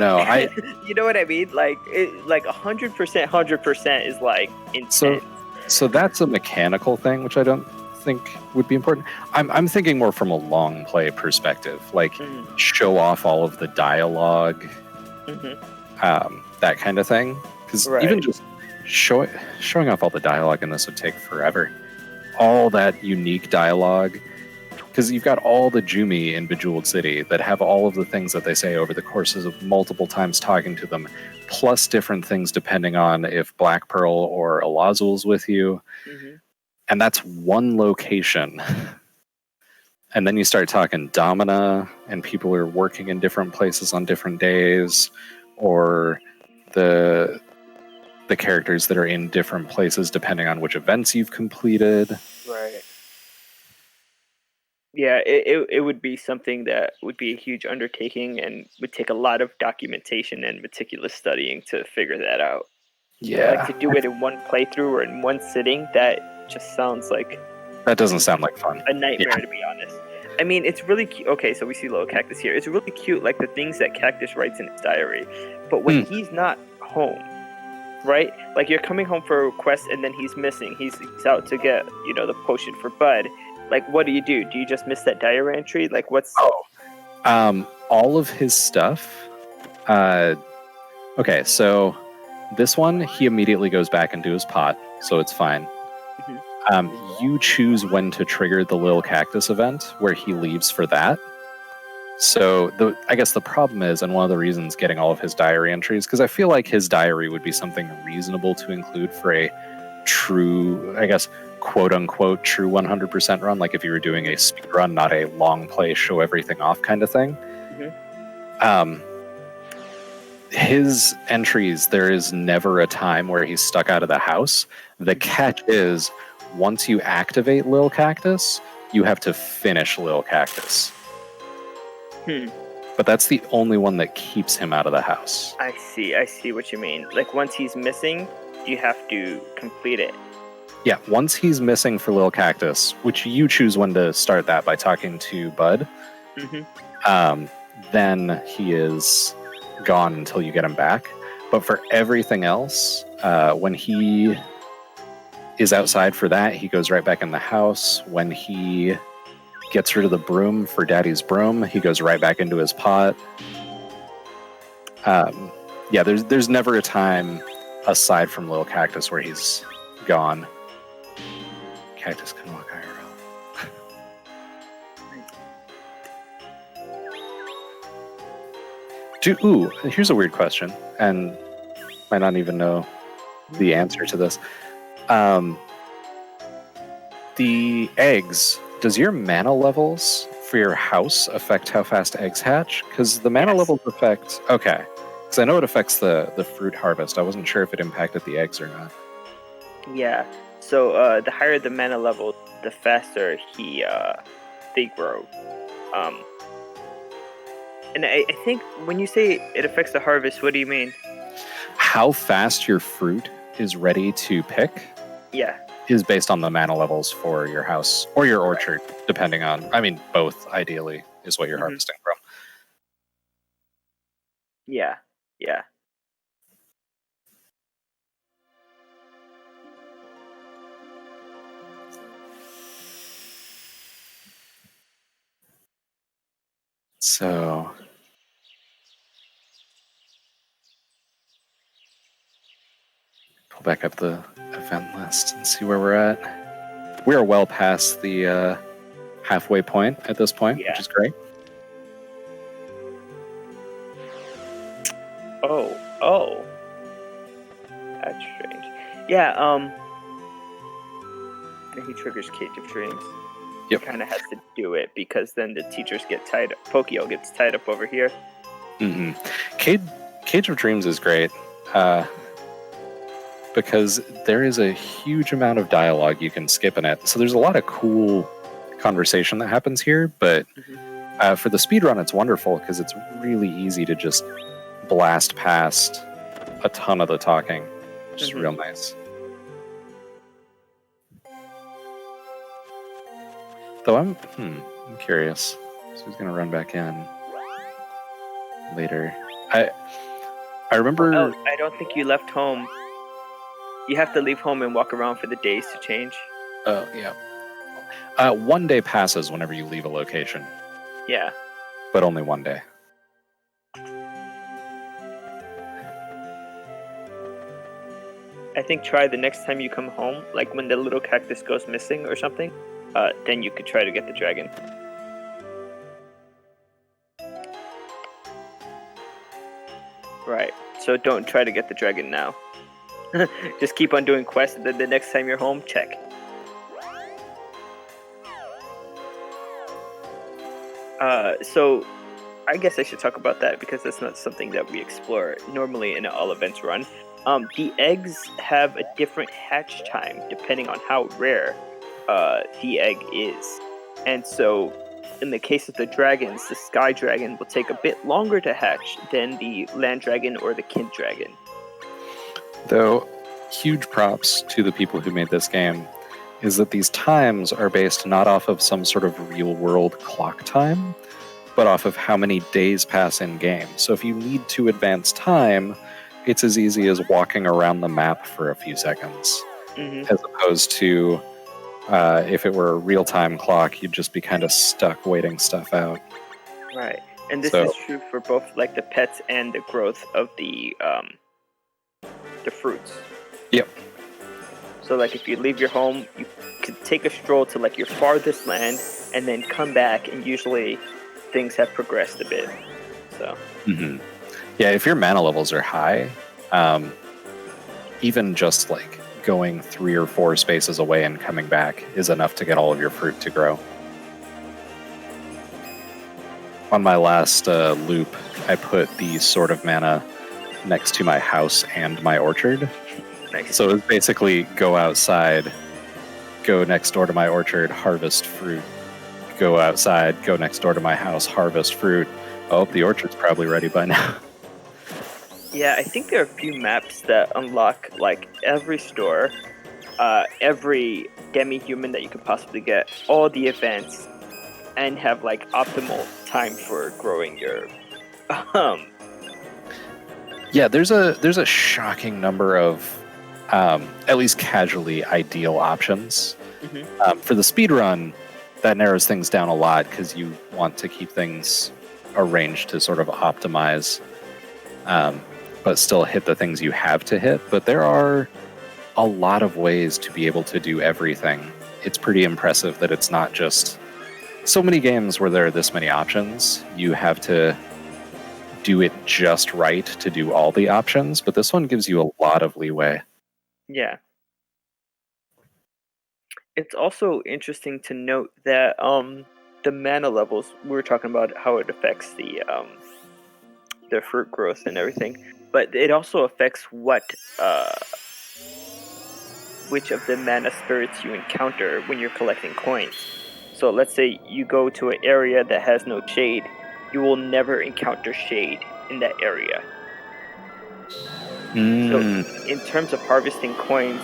You know what I mean? Like 100% is like intense. So that's a mechanical thing, which I don't think would be important. I'm thinking more from a long play perspective, like show off all of the dialogue. That kind of thing, because even just showing off all the dialogue in this would take forever. All that unique dialogue, because you've got all the Jumi in Bejeweled City that have all of the things that they say over the courses of multiple times talking to them, plus different things depending on if Black Pearl or Alazul's with you, and that's one location. And then you start talking Domina, and people are working in different places on different days, or the characters that are in different places depending on which events you've completed. Right. Yeah, it would be something that would be a huge undertaking and would take a lot of documentation and meticulous studying to figure that out. Yeah. Like to do it in one playthrough or in one sitting, that just sounds like... That doesn't sound like fun. A nightmare, to be honest. I mean, it's really cute. Okay, so we see little Cactus here. It's really cute, like the things that Cactus writes in his diary. But when he's not home, right? Like you're coming home for a quest and then he's missing. He's out to get, the potion for Bud. Like, what do? Do you just miss that diary entry? Like, what's... all of his stuff. Okay, so this one, he immediately goes back into his pot, so it's fine. You choose when to trigger the Lil Cactus event, where he leaves for that. So I guess the problem is, and one of the reasons getting all of his diary entries, because I feel like his diary would be something reasonable to include for a true, I guess, quote unquote, true 100% run. Like if you were doing a speed run, not a long play, show everything off kind of thing. his entries, there is never a time where he's stuck out of the house. The catch is, once you activate Lil Cactus, you have to finish Lil Cactus. But that's the only one that keeps him out of the house. I see what you mean. Like, once he's missing, you have to complete it. Yeah, once he's missing for Lil Cactus, which you choose when to start that by talking to Bud, then he is gone until you get him back. But for everything else, when he is outside for that, he goes right back in the house. When he gets rid of the broom for Daddy's broom, he goes right back into his pot. Yeah, there's never a time aside from Lil Cactus where he's gone. Cactus can walk IRL. Ooh, here's a weird question, and might not even know the answer to this. The eggs, does your mana levels for your house affect how fast eggs hatch? Because the mana levels affect... Okay, because I know it affects the fruit harvest. I wasn't sure if it impacted the eggs or not. Yeah, so the higher the mana level, the faster they grow. And I think when you say it affects the harvest, what do you mean? How fast your fruit is ready to pick is based on the mana levels for your house or your orchard, depending on... I mean, both, ideally, is what you're harvesting from. Yeah. So... pull back up the event list and see where we're at. We are well past the halfway point at this point, which is great. Oh. That's strange. Yeah, he triggers Cage of Dreams. Yep. Kind of has to do it because then the teachers get tied up. Pokio gets tied up over here. Cage of Dreams is great. Because there is a huge amount of dialogue you can skip in it. So there's a lot of cool conversation that happens here, but for the speedrun, it's wonderful because it's really easy to just blast past a ton of the talking, which is real nice. Though I'm curious. So he's going to run back in later. I remember... Oh, I don't think you left home. You have to leave home and walk around for the days to change. Oh, yeah. 1 day passes whenever you leave a location. Yeah. But only 1 day. I think try the next time you come home, like when the little cactus goes missing or something, then you could try to get the dragon. Right. So don't try to get the dragon now. Just keep on doing quests, and then the next time you're home, check. So I guess I should talk about that because that's not something that we explore normally in an all events run. The eggs have a different hatch time depending on how rare the egg is. And so in the case of the dragons, the sky dragon will take a bit longer to hatch than the land dragon or the kind dragon. Though, huge props to the people who made this game is that these times are based not off of some sort of real-world clock time, but off of how many days pass in-game. So if you need to advance time, it's as easy as walking around the map for a few seconds, as opposed to if it were a real-time clock, you'd just be kind of stuck waiting stuff out. Right, and this is true for both like the pets and the growth of the fruits. Yep. So like if you leave your home, you could take a stroll to like your farthest land and then come back, and usually things have progressed a bit. So yeah, if your mana levels are high, even just like going 3 or 4 spaces away and coming back is enough to get all of your fruit to grow. On my last loop, I put the Sword of Mana next to my house and my orchard. Nice. So it was basically go outside, go next door to my orchard, harvest fruit, go outside, go next door to my house, harvest fruit. Oh, the orchard's probably ready by now. Yeah, I think there are a few maps that unlock like every store, every demi-human that you could possibly get, all the events, and have like optimal time for growing your Yeah, there's a shocking number of at least casually ideal options. For the speed run, that narrows things down a lot because you want to keep things arranged to sort of optimize, but still hit the things you have to hit. But there are a lot of ways to be able to do everything. It's pretty impressive that it's not just so many games where there are this many options. You have to do it just right to do all the options, but this one gives you a lot of leeway. Yeah. It's also interesting to note that the mana levels, we were talking about how it affects the fruit growth and everything, but it also affects which of the mana spirits you encounter when you're collecting coins. So let's say you go to an area that has no shade, you will never encounter shade in that area. So in terms of harvesting coins,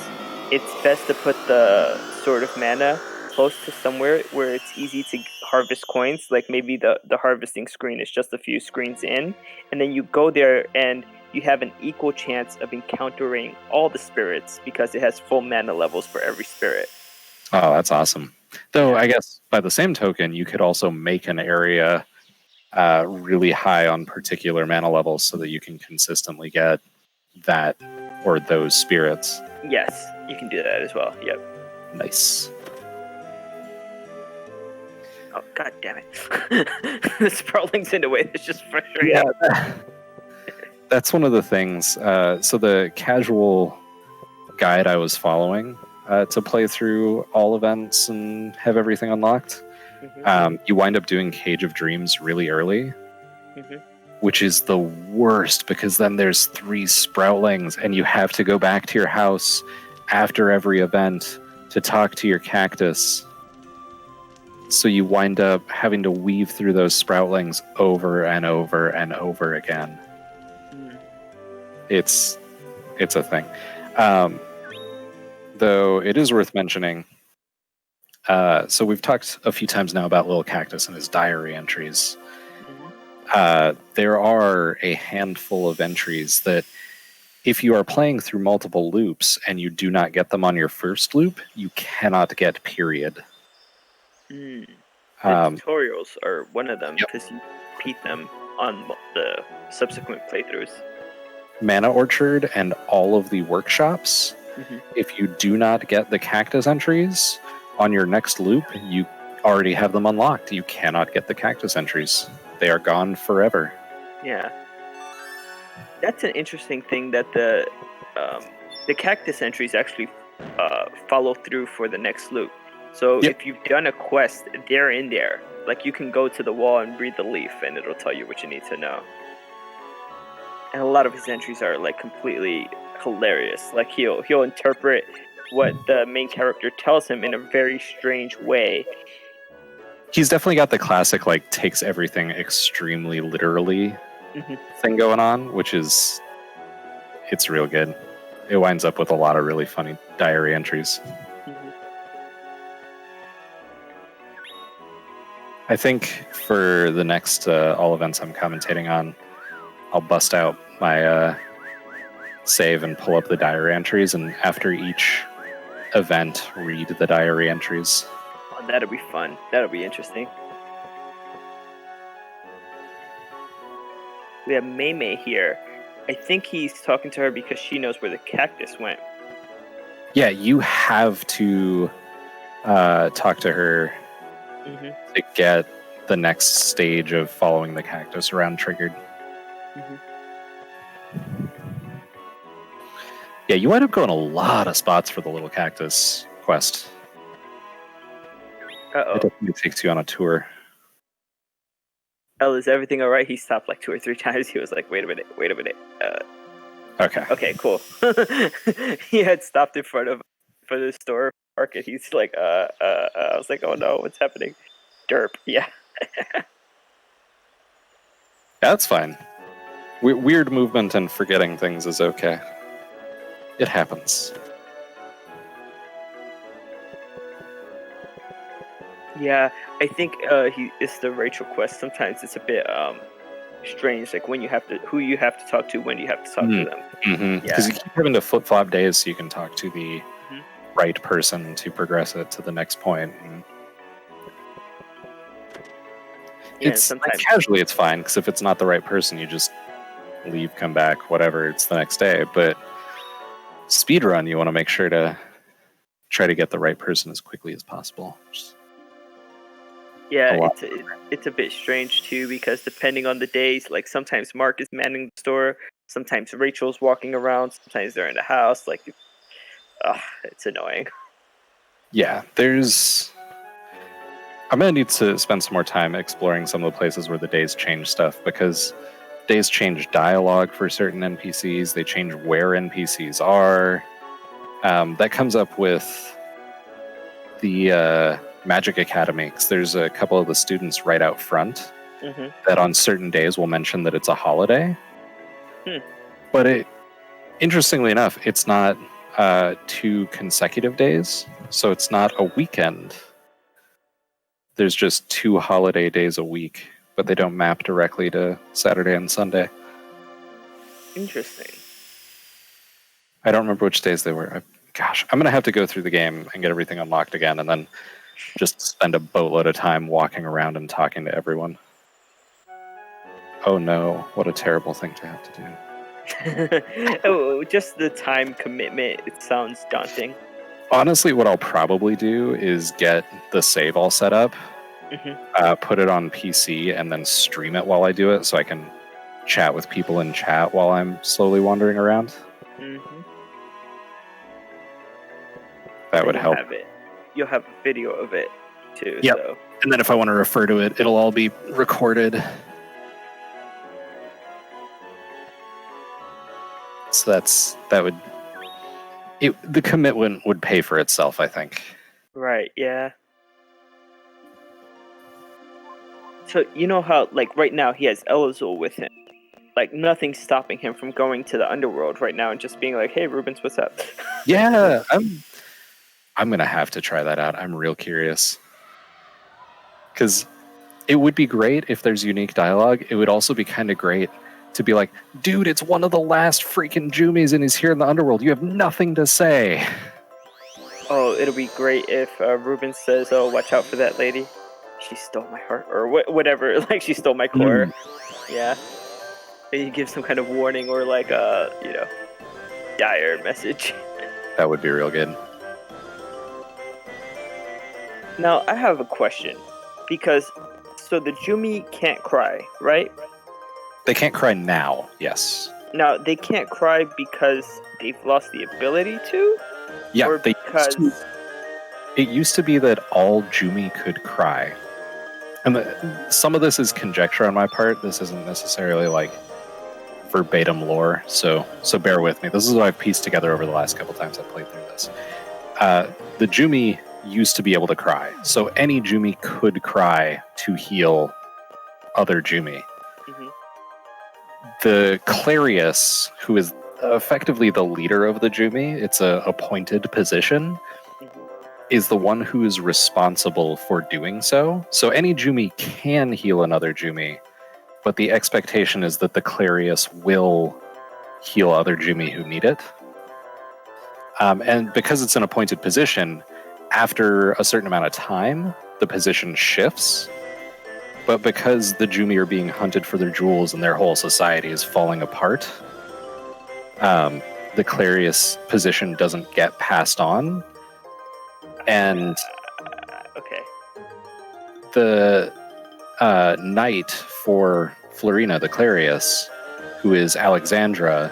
it's best to put the Sword of Mana close to somewhere where it's easy to harvest coins. Like maybe the harvesting screen is just a few screens in, and then you go there and you have an equal chance of encountering all the spirits because it has full mana levels for every spirit. Oh, that's awesome. Though I guess by the same token, you could also make an area really high on particular mana levels so that you can consistently get that or those spirits. Yes, you can do that as well. Yep. Nice. Oh, god damn it. The Sproutlink's in the way. It's just frustrating. Yeah, that's one of the things. So the casual guide I was following to play through all events and have everything unlocked, you wind up doing Cage of Dreams really early, which is the worst because then there's 3 Sproutlings and you have to go back to your house after every event to talk to your cactus. So you wind up having to weave through those Sproutlings over and over and over again. It's a thing. Though it is worth mentioning, so we've talked a few times now about Little Cactus and his diary entries. There are a handful of entries that if you are playing through multiple loops and you do not get them on your first loop, you cannot get period. The tutorials are one of them Yep. because you repeat them on the subsequent playthroughs. Mana Orchard and all of the workshops, if you do not get the cactus entries on your next loop, you already have them unlocked. You cannot get the cactus entries. They are gone forever. Yeah. That's an interesting thing that the cactus entries actually follow through for the next loop. So if you've done a quest, they're in there. Like you can go to the wall and read the leaf and it'll tell you what you need to know. And a lot of his entries are like completely hilarious. Like he'll interpret what the main character tells him in a very strange way. He's definitely got the classic like takes everything extremely literally thing going on, which is it's real good. It winds up with a lot of really funny diary entries. I think for the next all events I'm commentating on, I'll bust out my save and pull up the diary entries, and after each event, read the diary entries. Oh, that'll be fun. That'll be interesting. We have Mei here. I think he's talking to her because she knows where the cactus went. Yeah, you have to talk to her to get the next stage of following the cactus around triggered. Yeah, you wind up going a lot of spots for the little cactus quest. Uh-oh. It definitely takes you on a tour. Elle, is everything alright? He stopped like 2 or 3 times. He was like, wait a minute. Okay. Okay, cool. He had stopped in front of for the store market. He's like, I was like, oh no, what's happening? Derp. Yeah. That's fine. Weird movement and forgetting things is okay. It happens. Yeah, I think it's the Rachel quest. Sometimes it's a bit strange, like when you have to who you have to talk to, when you have to talk to them. Because you keep having to flip flop days so you can talk to the Mhm. right person to progress it to the next point. And Yeah, it's like, sometimes. casually it's fine because if it's not the right person, you just leave, come back, whatever. It's the next day. But speedrun, you want to make sure to try to get the right person as quickly as possible. Yeah, A lot. it's a bit strange too because depending on the days, like sometimes Mark is manning the store, sometimes Rachel's walking around, sometimes they're in the house. Like, it's annoying. Yeah, I'm gonna need to spend some more time exploring some of the places where the days change stuff because days change dialogue for certain NPCs. They change where NPCs are. That comes up with the Magic Academy because there's a couple of the students right out front Mm-hmm. that on certain days will mention that it's a holiday. But interestingly enough, it's not 2 consecutive days, so it's not a weekend. There's just 2 holiday days a week, but they don't map directly to Saturday and Sunday. Interesting. I don't remember which days they were. Gosh, I'm going to have to go through the game and get everything unlocked again and then just spend a boatload of time walking around and talking to everyone. Oh no, what a terrible thing to have to do. Oh, just the time commitment, it sounds daunting. Honestly, what I'll probably do is get the save all set up, put it on PC, and then stream it while I do it so I can chat with people in chat while I'm slowly wandering around. That would help. You'll have a video of it too. Yep. So. And then if I want to refer to it, it'll all be recorded. So the commitment would pay for itself, I think. Right, yeah. So you know how, like, right now he has Elazul with him. Like, nothing's stopping him from going to the underworld right now and just being like, "Hey, Rubens, what's up?" Yeah, I'm gonna have to try that out. I'm real curious. Because it would be great if there's unique dialogue. It would also be kind of great to be like, dude, it's one of the last freaking Jumies and he's here in the underworld. You have nothing to say. Oh, it'll be great if Rubens says, "Oh, watch out for that lady. She stole my heart," or whatever. Like, she stole my core. Yeah. And you give some kind of warning or like dire message. That would be real good. Now, I have a question. Because, so the Jumi can't cry, right? They can't cry now, yes. Now, they can't cry because they've lost the ability to? Yeah, or because... It used to be that all Jumi could cry. And some of this is conjecture on my part. This isn't necessarily like verbatim lore, so bear with me. This is what I've pieced together over the last couple times I've played through this. The Jumi used to be able to cry, so any Jumi could cry to heal other Jumi. The Clarius, who is effectively the leader of the Jumi, it's a appointed position, is the one who is responsible for doing so. So any Jumi can heal another Jumi, but the expectation is that the Clarius will heal other Jumi who need it. And because it's an appointed position, after a certain amount of time, the position shifts. But because the Jumi are being hunted for their jewels and their whole society is falling apart, the Clarius position doesn't get passed on. And the knight for Florina, the Clarius, who is Alexandra,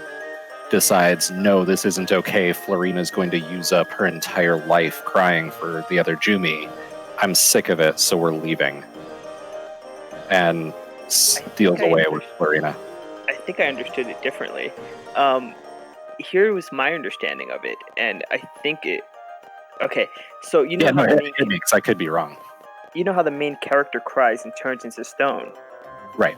decides, no, this isn't okay. Florina's going to use up her entire life crying for the other Jumi. I'm sick of it, so we're leaving. And steals away with Florina. I think I understood it differently. here was my understanding of it, and I think it. Okay, so you know Yeah, how no, the main hit me, 'cause I could be wrong. character cries and turns into stone. Right.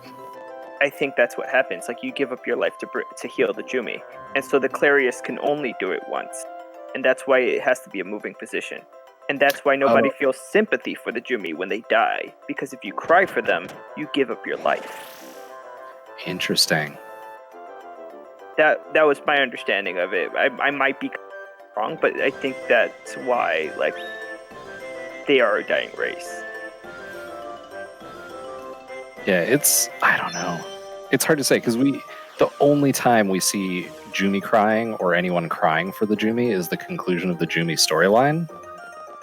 I think that's what happens. Like you give up your life to heal the Jumi, and so the Clarius can only do it once, and that's why it has to be a moving position, and that's why nobody Oh. feels sympathy for the Jumi when they die, because if you cry for them, you give up your life. Interesting. That was my understanding of it. I might be wrong, but I think that's why like they are a dying race. Yeah, I don't know. It's hard to say because the only time we see Jumi crying or anyone crying for the Jumi is the conclusion of the Jumi storyline.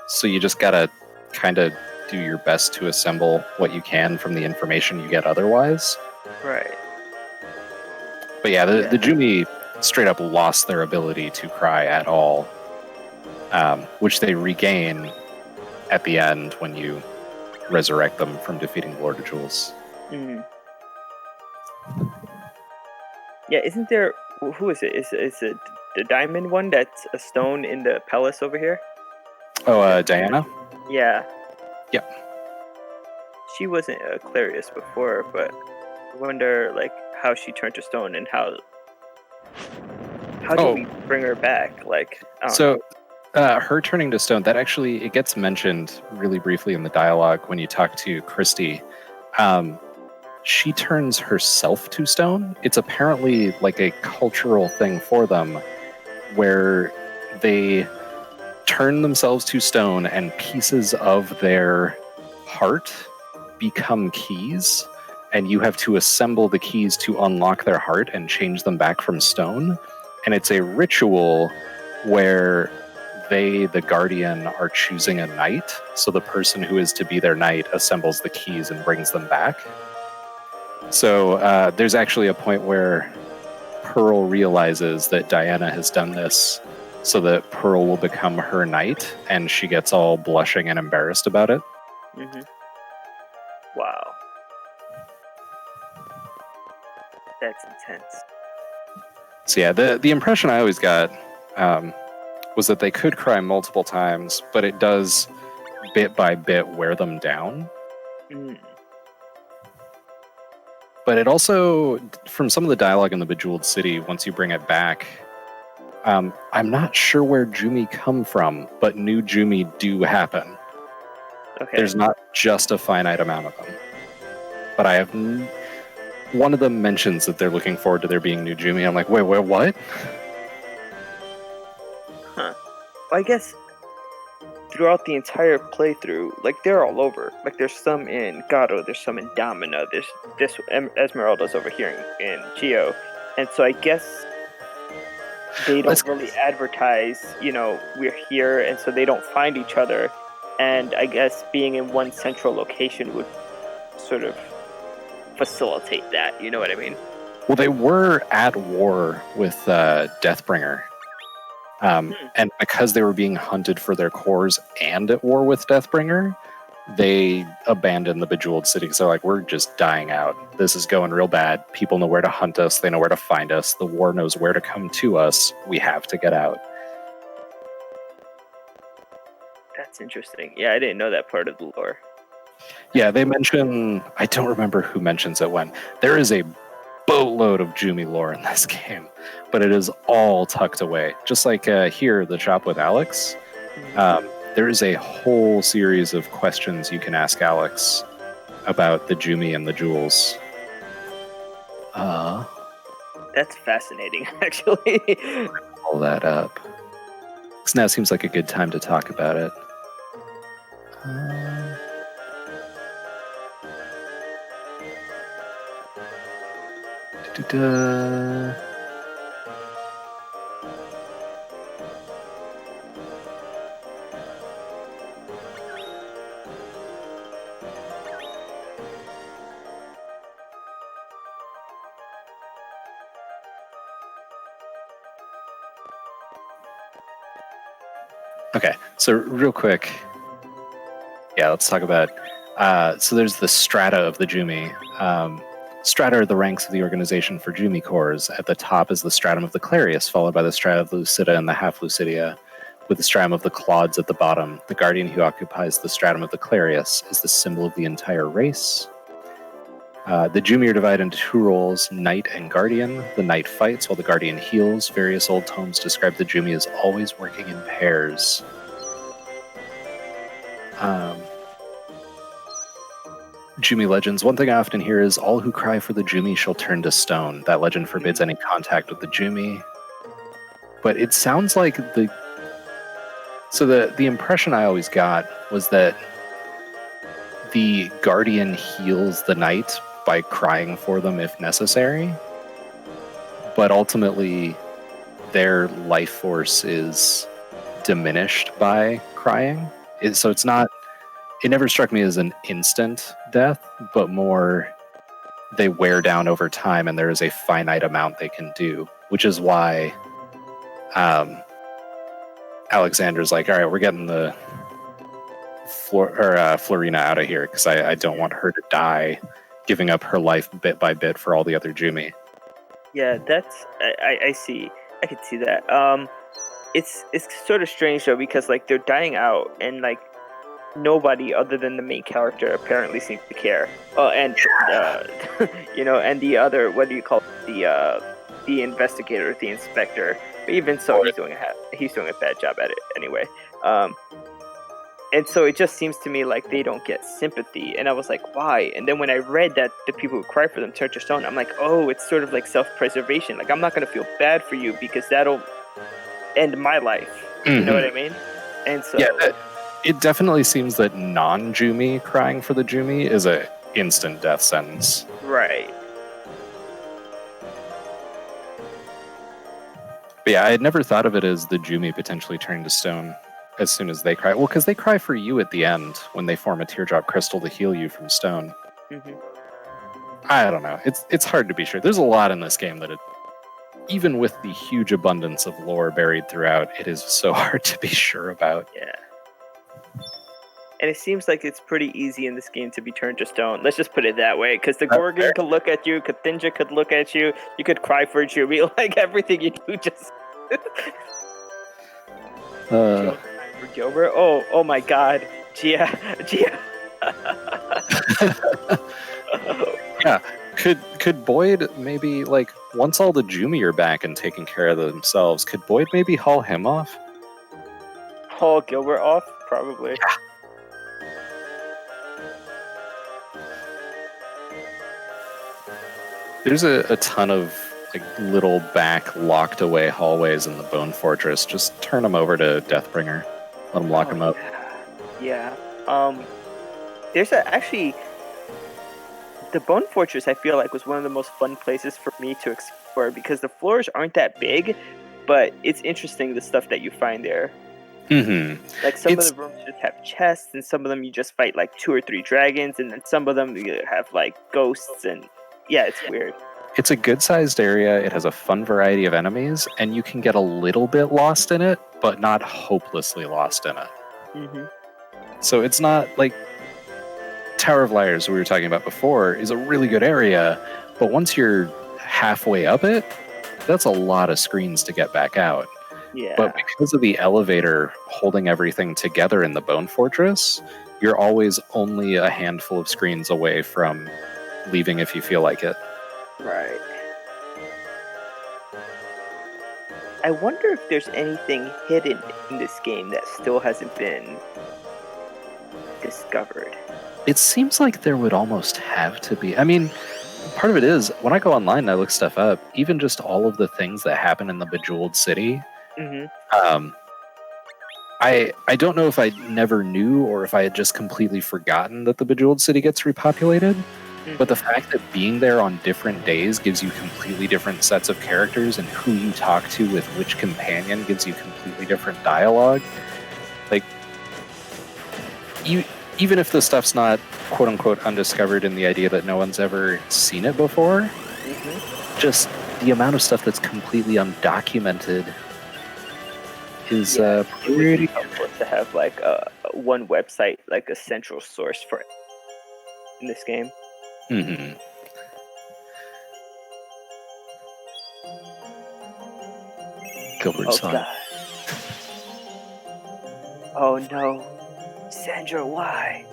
So you just gotta kind of do your best to assemble what you can from the information you get otherwise. Right. But yeah, the Jumi straight up lost their ability to cry at all, which they regain at the end when you resurrect them from defeating Lord of Jewels. Mm. Yeah, isn't there? Who is it? Is it the diamond one that's a stone in the palace over here? Oh, Diana? Yeah. Yep. She wasn't a Clarius before, but I wonder like how she turned to stone and how do we bring her back? Like I don't know. Her turning to stone, that actually, it gets mentioned really briefly in the dialogue when you talk to Christy. She turns herself to stone. It's apparently like a cultural thing for them where they turn themselves to stone and pieces of their heart become keys, and you have to assemble the keys to unlock their heart and change them back from stone. And it's a ritual where they, the guardian, are choosing a knight. So the person who is to be their knight assembles the keys and brings them back. So there's actually a point where Pearl realizes that Diana has done this so that Pearl will become her knight, and she gets all blushing and embarrassed about it. Mm-hmm. Wow. That's intense. So yeah, the impression I always got was that they could cry multiple times, but it does bit by bit wear them down. Mm. But it also, from some of the dialogue in the Bejeweled City, once you bring it back, I'm not sure where Jumi come from, but new Jumi do happen. Okay. There's not just a finite amount of them. But I have... one of them mentions that they're looking forward to there being new Jumi. I'm like, wait, what? Huh. Well, I guess throughout the entire playthrough, like they're all over. Like there's some in Gato, there's some in Domina, there's this Esmeralda's over here in Geo, and so I guess they don't really advertise, we're here, and so they don't find each other. And I guess being in one central location would sort of facilitate that. You know what I mean? Well, they were at war with Deathbringer. And because they were being hunted for their cores and at war with Deathbringer, they abandoned the Bejeweled City because they're like, we're just dying out. This is going real bad. People know where to hunt us. They know where to find us. The war knows where to come to us. We have to get out. That's interesting. Yeah, I didn't know that part of the lore. Yeah, they mention... I don't remember who mentions it when. There is a boatload of Jumi lore in this game, but it is all tucked away. Just like here, the shop with Alex, there is a whole series of questions you can ask Alex about the Jumi and the jewels. That's fascinating, actually. Pull that up. Because now seems like a good time to talk about it. Okay, so real quick, let's talk about... so there's the strata of the Jumi. Strata are the ranks of the organization for Jumi cores. At the top is the stratum of the Clarius, followed by the strata of the Lucida and the half Lucidia, with the stratum of the Claudes at the bottom. The guardian who occupies the stratum of the Clarius is the symbol of the entire race. The Jumi are divided into two roles, Knight and Guardian. The Knight fights while the Guardian heals. Various old tomes describe the Jumi as always working in pairs. Jumi legends. One thing I often hear is, all who cry for the Jumi shall turn to stone. That legend forbids any contact with the Jumi. But it sounds like the impression I always got was that the Guardian heals the Knight by crying for them if necessary. But ultimately, their life force is diminished by crying. So it's not... It never struck me as an instant death, but more they wear down over time and there is a finite amount they can do, which is why Alexander's like, all right, we're getting the Florina out of here because I don't want her to die giving up her life bit by bit for all the other Jumi. Yeah, that's... I see. I can see that. It's sort of strange, though, because, like, they're dying out and, like, nobody other than the main character apparently seems to care. And and the other, what do you call it? The investigator, the inspector. But even so, he's doing a bad job at it anyway. And so it just seems to me like they don't get sympathy. And I was like, why? And then when I read that the people who cry for them turn to stone, I'm like, oh, it's sort of like self-preservation. Like, I'm not gonna feel bad for you because that'll end my life. Mm-hmm. You know what I mean? And so it definitely seems that non-Jumi crying for the Jumi is a instant death sentence. Right. But yeah, I had never thought of it as the Jumi potentially turning to stone as soon as they cry. Well, because they cry for you at the end when they form a teardrop crystal to heal you from stone. Mm-hmm. I don't know. It's hard to be sure. There's a lot in this game that even with the huge abundance of lore buried throughout, it is so hard to be sure about. Yeah. And it seems like it's pretty easy in this game to be turned to stone. Let's just put it that way. Because the Gorgon could look at you, Kathinja could look at you, you could cry for Jumi. Like, everything you do just... For Gilbert? Oh my god. Gia. Yeah. Could Boyd maybe, like, once all the Jumi are back and taking care of themselves, could Boyd maybe haul him off? Haul Gilbert off? Probably. Yeah. There's a ton of like little back locked away hallways in the Bone Fortress. Just turn them over to Deathbringer. Let them lock them up. Yeah. There's actually the Bone Fortress. I feel like was one of the most fun places for me to explore because the floors aren't that big, but it's interesting the stuff that you find there. Mm-hmm. Like some of the rooms just have chests, and some of them you just fight like 2 or 3 dragons, and then some of them you have like ghosts and. Yeah, it's weird. It's a good-sized area. It has a fun variety of enemies, and you can get a little bit lost in it, but not hopelessly lost in it. Mm-hmm. So it's not like Tower of Liars, we were talking about before, is a really good area, but once you're halfway up it, that's a lot of screens to get back out. Yeah. But because of the elevator holding everything together in the Bone Fortress, you're always only a handful of screens away from leaving if you feel like it. Right. I wonder if there's anything hidden in this game that still hasn't been discovered. It seems like there would almost have to be. I mean, part of it is, when I go online and I look stuff up, even just all of the things that happen in the Bejeweled City, I don't know if I never knew or if I had just completely forgotten that the Bejeweled City gets repopulated. But the fact that being there on different days gives you completely different sets of characters, and who you talk to with which companion gives you completely different dialogue. Like, even if the stuff's not quote-unquote undiscovered in the idea that no one's ever seen it before, just the amount of stuff that's completely undocumented is pretty helpful to have like one website, like a central source for it in this game. Mm-hmm. Gilbert's son. God. Oh no. Sandra, why?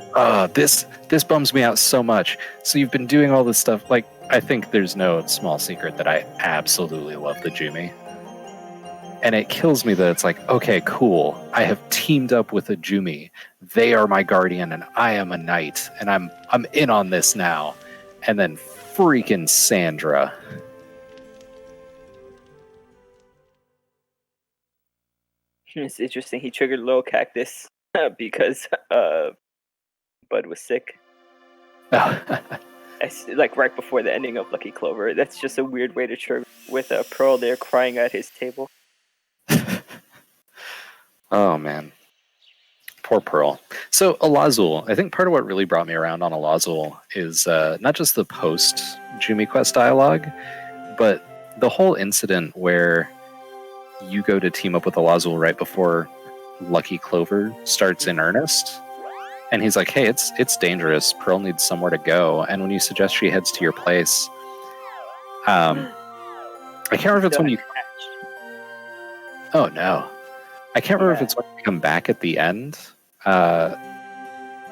This bums me out so much. So you've been doing all this stuff. Like, I think there's no small secret that I absolutely love the Jumi. And it kills me that it's like, okay, cool. I have teamed up with a Jumi. They are my guardian, and I am a knight, and I'm in on this now. And then freaking Sandra. It's interesting. He triggered Lil Cactus because Bud was sick. Like right before the ending of Lucky Clover. That's just a weird way to trigger with Pearl there crying at his table. Oh man, poor Pearl. So Alazul, I think part of what really brought me around on Alazul is not just the post Jumi Quest dialogue, but the whole incident where you go to team up with Alazul right before Lucky Clover starts in earnest. And he's like, hey, it's dangerous. Pearl needs somewhere to go. And when you suggest she heads to your place, I can't remember if it's when you... Oh, no. I can't remember if it's when you come back at the end,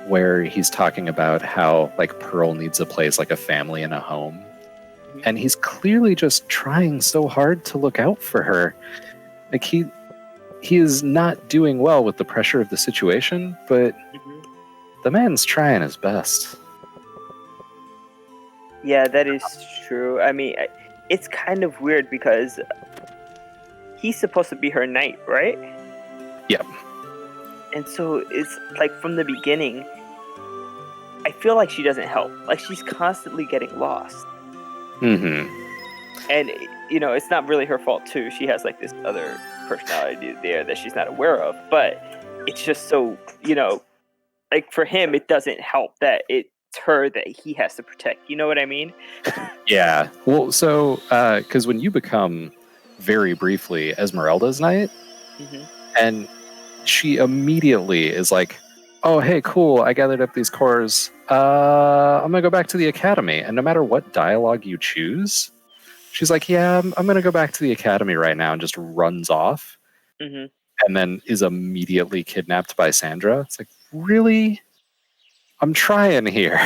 where he's talking about how, like, Pearl needs a place, like a family and a home. And he's clearly just trying so hard to look out for her. Like, he is not doing well with the pressure of the situation, but... the man's trying his best. Yeah, that is true. I mean, it's kind of weird because he's supposed to be her knight, right? Yep. And so it's like from the beginning, I feel like she doesn't help. Like she's constantly getting lost. Mm-hmm. And, you know, it's not really her fault, too. She has like this other personality there that she's not aware of. But it's just so, you know, like for him, it doesn't help that it's her that he has to protect. You know what I mean? Yeah. Well, so because when you become very briefly Esmeralda's knight, and she immediately is like, "Oh, hey, cool! I gathered up these cores. I'm gonna go back to the academy." And no matter what dialogue you choose, she's like, "Yeah, I'm gonna go back to the academy right now," and just runs off. And then is immediately kidnapped by Sandra. It's like, really? I'm trying here.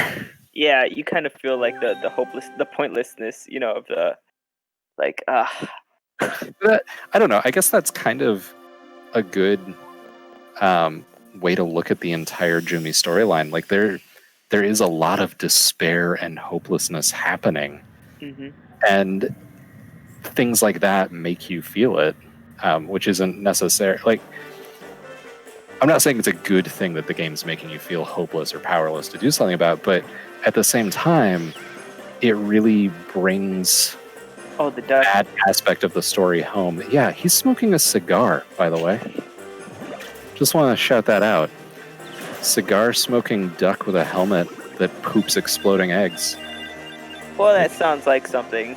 Yeah, you kind of feel like the pointlessness, you know, of the, like, I don't know. I guess that's kind of a good way to look at the entire Jumi storyline. Like, there is a lot of despair and hopelessness happening. And things like that make you feel it, which isn't necessary. Like, I'm not saying it's a good thing that the game's making you feel hopeless or powerless to do something about, but at the same time, it really brings the duck. that aspect of the story home. Yeah, he's smoking a cigar, by the way. Just want to shout that out. Cigar smoking duck with a helmet that poops exploding eggs. Well, that sounds like something.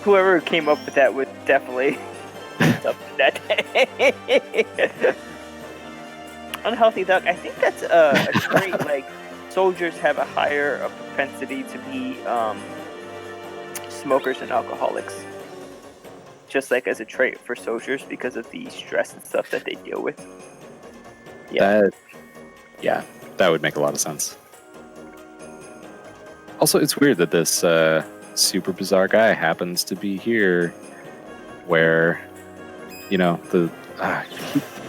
Whoever came up with that was definitely something that day. Unhealthy duck. I think that's a trait. Like soldiers have a higher propensity to be smokers and alcoholics. Just like as a trait for soldiers because of the stress and stuff that they deal with. Yeah. That would make a lot of sense. Also, it's weird that this super bizarre guy happens to be here where, you know,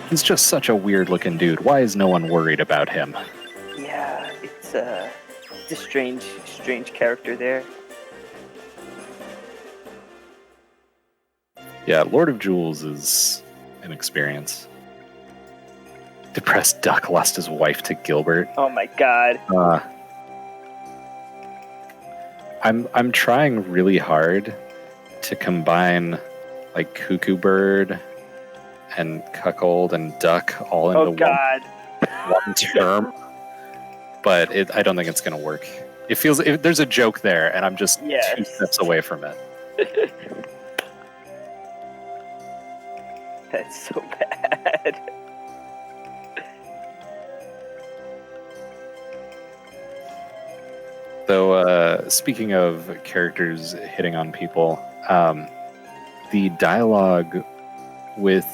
he's just such a weird looking dude. Why is no one worried about him? Yeah, it's a strange character there. Yeah, Lord of Jewels is an experience. Depressed duck lost his wife to Gilbert. Oh my god. I'm trying really hard to combine like Cuckoo Bird and Cuckold and Duck all into one term, but I don't think it's going to work. It feels there's a joke there, and I'm just 2 steps away from it. That's so bad. Though, speaking of characters hitting on people, the dialogue with...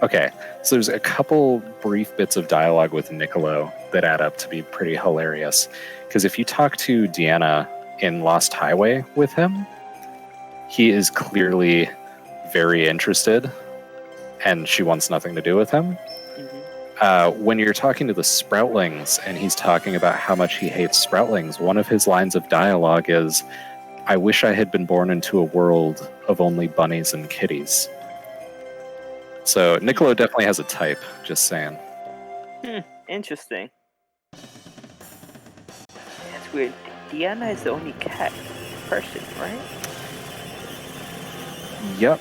Okay, so there's a couple brief bits of dialogue with Niccolo that add up to be pretty hilarious. Because if you talk to Deanna in Lost Highway with him, he is clearly very interested, and she wants nothing to do with him. When you're talking to the Sproutlings, and he's talking about how much he hates Sproutlings, one of his lines of dialogue is, "I wish I had been born into a world of only bunnies and kitties." So Niccolo definitely has a type, just saying. Interesting. That's weird. Deanna is the only cat person, right? Yep.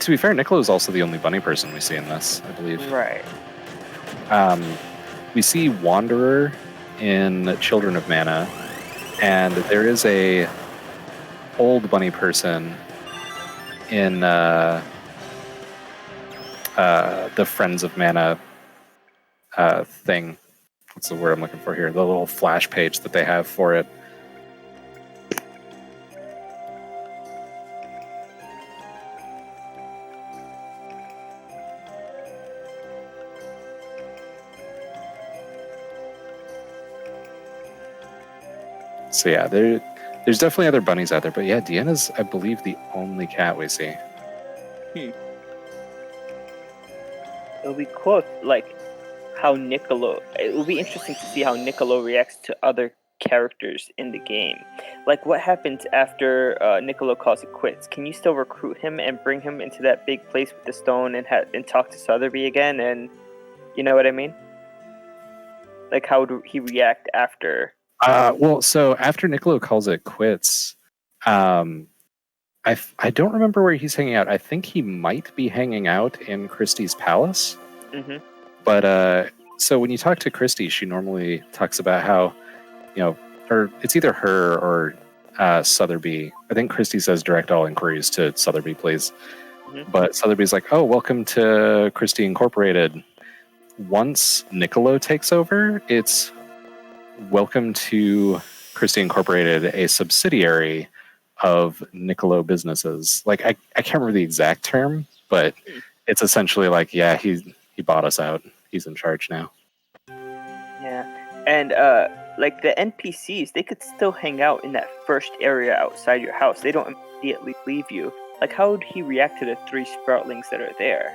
To be fair, Niccolo is also the only bunny person we see in this, I believe. Right. We see Wanderer in Children of Mana, and there is a old bunny person in the Friends of Mana thing. What's the word I'm looking for here? The little flash page that they have for it. So yeah, there's definitely other bunnies out there, but yeah, Deanna's, I believe, the only cat we see. It'll be cool, like how Niccolo. It will be interesting to see how Niccolo reacts to other characters in the game. Like, what happens after Niccolo calls it quits? Can you still recruit him and bring him into that big place with the stone and talk to Sotheby again? And you know what I mean? Like, how would he react after? Well, so after Niccolo calls it quits, I don't remember where he's hanging out. I think he might be hanging out in Christie's palace. Mm-hmm. But so when you talk to Christie, she normally talks about how, or it's either her or Sotheby. I think Christie says direct all inquiries to Sotheby, please. Mm-hmm. But Sotheby's like, "Oh, welcome to Christie Incorporated." Once Niccolo takes over, it's welcome to Christie Incorporated, a subsidiary of Niccolo businesses. Like, I can't remember the exact term, but it's essentially like, yeah, he bought us out. He's in charge now. Yeah. And like the NPCs, they could still hang out in that first area outside your house. They don't immediately leave you. Like, how would he react to the 3 Sproutlings that are there?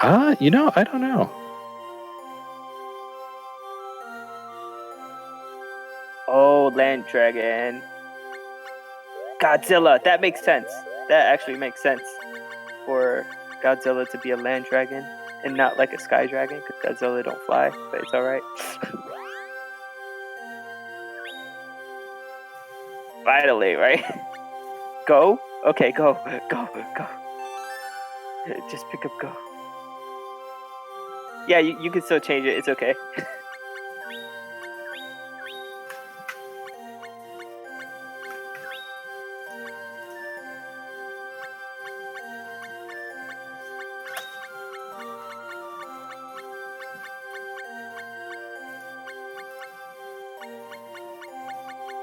I don't know. Oh, land dragon. Godzilla. That makes sense. That actually makes sense for Godzilla to be a land dragon and not like a sky dragon, because Godzilla don't fly, but it's alright. Finally, right? Go? Okay, go. Just pick up go. Yeah, you can still change it. It's okay.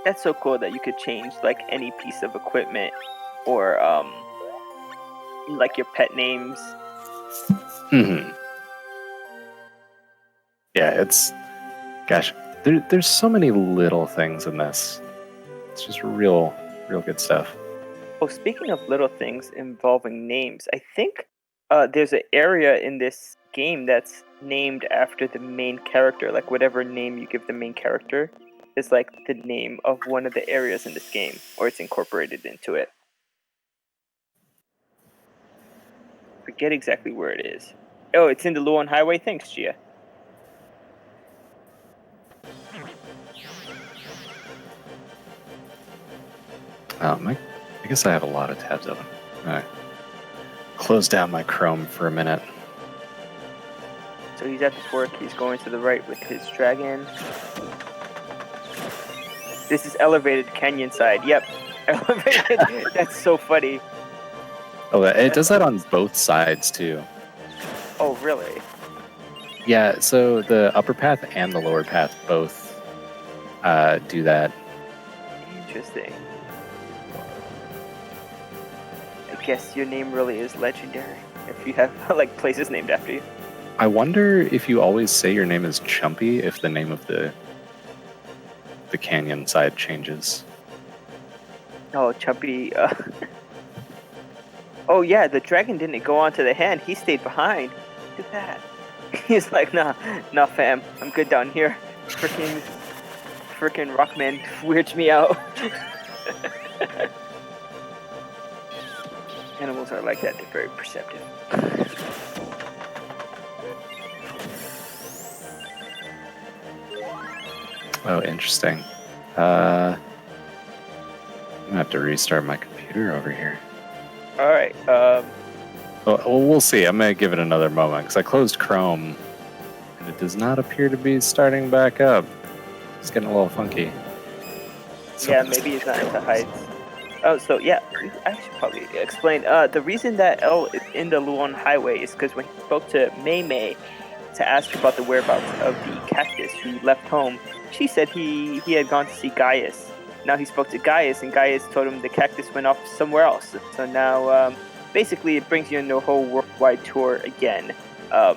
That's so cool that you could change like any piece of equipment or like your pet names. Mm-hmm. Yeah, gosh, there's so many little things in this. It's just real good stuff. Oh, speaking of little things involving names, I think there's an area in this game that's named after the main character. Like, whatever name you give the main character is like the name of one of the areas in this game, or it's incorporated into it. Forget exactly where it is. Oh, it's in the Luon Highway. Thanks, Gia. I guess I have a lot of tabs open. All right. Close down my Chrome for a minute. So he's at the fork. He's going to the right with his dragon. This is elevated canyon side. Yep. Elevated. That's so funny. Oh, it does that on both sides, too. Oh, really? Yeah, so the upper path and the lower path both do that. Interesting. guess your name really is legendary if you have like places named after you. I wonder if you always say your name is Chumpy if the name of the canyon side changes. Oh, Chumpy. Oh yeah, the dragon didn't go onto the hand. He stayed behind. Look at that. He's like, nah, fam. I'm good down here. Freaking Rockman weirds me out. Animals are like that. They're very perceptive. Oh, interesting. I'm gonna have to restart my computer over here. All right. Well, we'll see. I'm gonna give it another moment because I closed Chrome, and it does not appear to be starting back up. It's getting a little funky. Yeah, maybe it's not into heights. Oh, so yeah, I should probably explain. The reason that L is in the Luon Highway is because when he spoke to Mei Mei to ask about the whereabouts of the cactus who left home, she said he had gone to see Gaius. Now he spoke to Gaius, and Gaius told him the cactus went off somewhere else. So now, basically, it brings you into a whole worldwide tour again to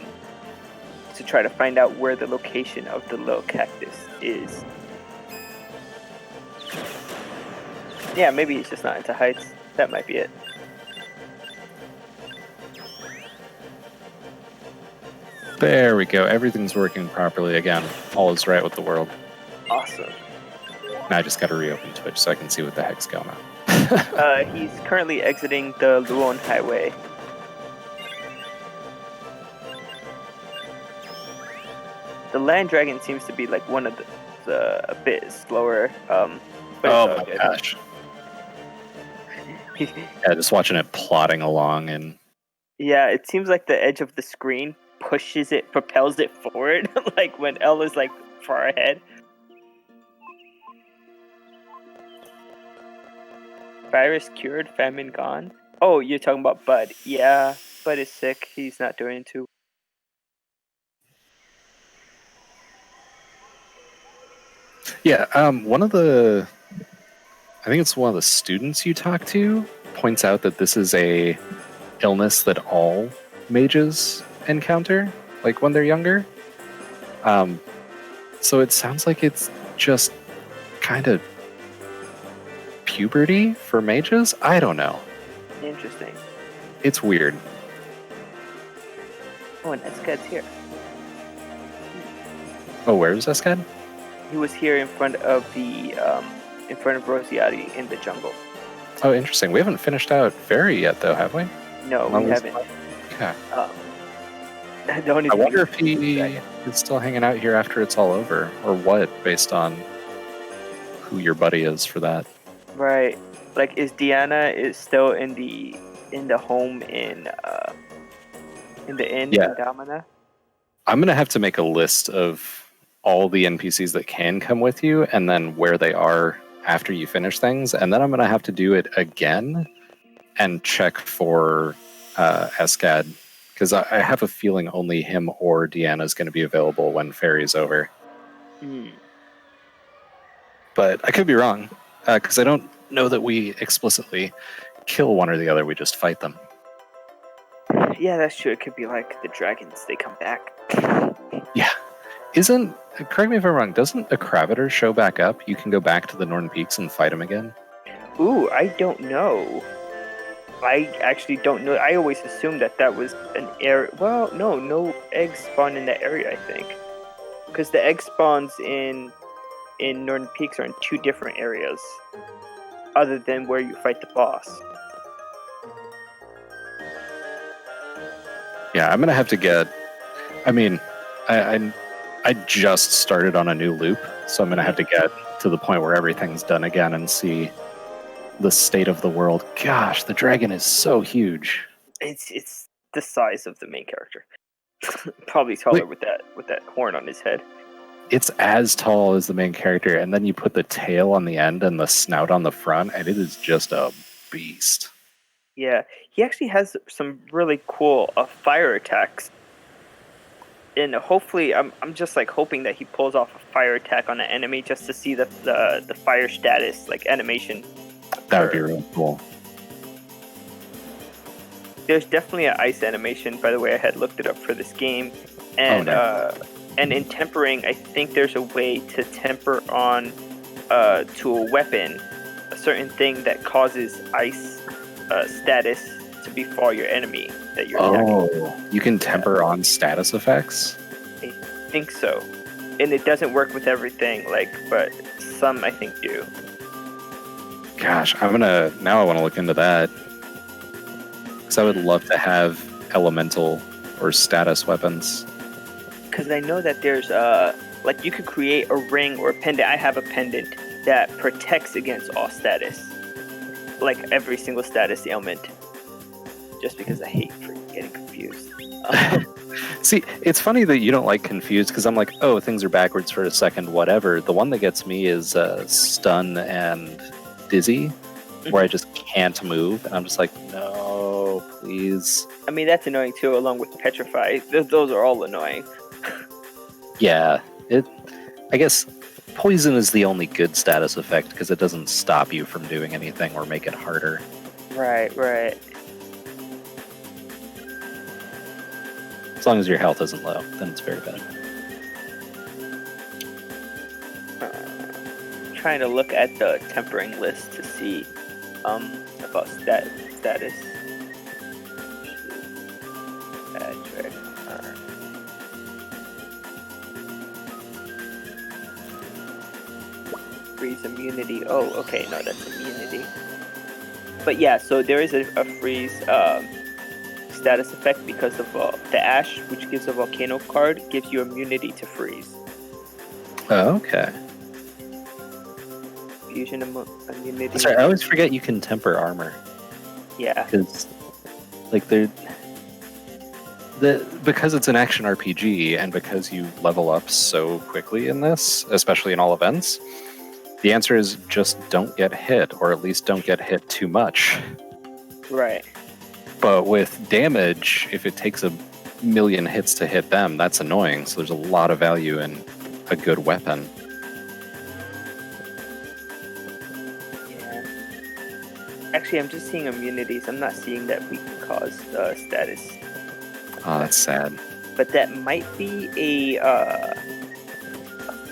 try to find out where the location of the little cactus is. Yeah, maybe he's just not into heights. That might be it. There we go. Everything's working properly again. All is right with the world. Awesome. Now I just got to reopen Twitch so I can see what the heck's going on. He's currently exiting the Luon Highway. The land dragon seems to be like one of the a bit slower. But oh my gosh. Yeah, just watching it plodding along and yeah, it seems like the edge of the screen propels it forward, like when L is like far ahead. Virus cured, famine gone. Oh, you're talking about Bud. Yeah, Bud is sick. He's not doing too. yeah, I think it's one of the students you talk to points out that this is a illness that all mages encounter, like when they're younger. So it sounds like it's just kind of puberty for mages. I don't know. Interesting. It's weird. Oh, and Escad's here. Oh, where is Escad? He was here in front of Rosiati in the jungle. Oh, interesting. We haven't finished out Fairy yet, though, have we? No, we haven't. Okay. I wonder if he is still hanging out here after it's all over, or what, based on who your buddy is for that. Right. Like, is Diana still in the home in the inn in Damana? I'm gonna have to make a list of all the NPCs that can come with you, and then where they are after you finish things, and then I'm gonna have to do it again and check for Escad, because I have a feeling only him or Deanna is going to be available when Fairy's over. But I could be wrong, because I don't know that we explicitly kill one or the other, we just fight them. Yeah, that's true. It could be like the dragons, they come back. Yeah. Correct me if I'm wrong, doesn't a Craviter show back up? You can go back to the Northern Peaks and fight him again? Ooh, I don't know. I actually don't know. I always assumed that was an area. Well, no eggs spawn in that area, I think. Because the egg spawns in Northern Peaks are in two different areas, other than where you fight the boss. Yeah, I'm gonna have to get. I mean, I just started on a new loop, so I'm gonna have to get to the point where everything's done again and see the state of the world. Gosh, the dragon is so huge. It's the size of the main character. Probably taller with that horn on his head. It's as tall as the main character, and then you put the tail on the end and the snout on the front, and it is just a beast. Yeah, he actually has some really cool fire attacks. And hopefully, I'm just like hoping that he pulls off a fire attack on an enemy just to see the fire status, like animation. That would be really cool. there's definitely an ice animation. By the way, I had looked it up for this game, and nice. and in tempering, I think there's a way to temper on to a weapon a certain thing that causes ice status to befall your enemy that you're attacking. Oh, you can temper on status effects? I think so, and it doesn't work with everything, but some I think do. Gosh, I want to look into that. Because I would love to have elemental or status weapons. Because I know that there's you could create a ring or a pendant. I have a pendant that protects against all status, like every single status ailment. Just because I hate getting confused. See, it's funny that you don't like confused, because I'm like, oh, things are backwards for a second, whatever. The one that gets me is stun and dizzy, where I just can't move, and I'm just like, no, please. I mean, that's annoying too, along with petrify. Those are all annoying. Yeah, I guess poison is the only good status effect, because it doesn't stop you from doing anything or make it harder. Right. As long as your health isn't low, then it's very bad. Trying to look at the tempering list to see about status. Freeze immunity. Oh, okay, no, that's immunity. But yeah, so there is a freeze status effect because of the ash, which gives a volcano card, gives you immunity to freeze. Oh, okay. Fusion immunity. Sorry, I always forget you can temper armor. Yeah. Because, because it's an action RPG, and because you level up so quickly in this, especially in all events, the answer is just don't get hit, or at least don't get hit too much. Right. But with damage, if it takes a million hits to hit them, that's annoying. So there's a lot of value in a good weapon. Yeah. Actually, I'm just seeing immunities. I'm not seeing that we can cause status. Oh, that's sad. But that might be a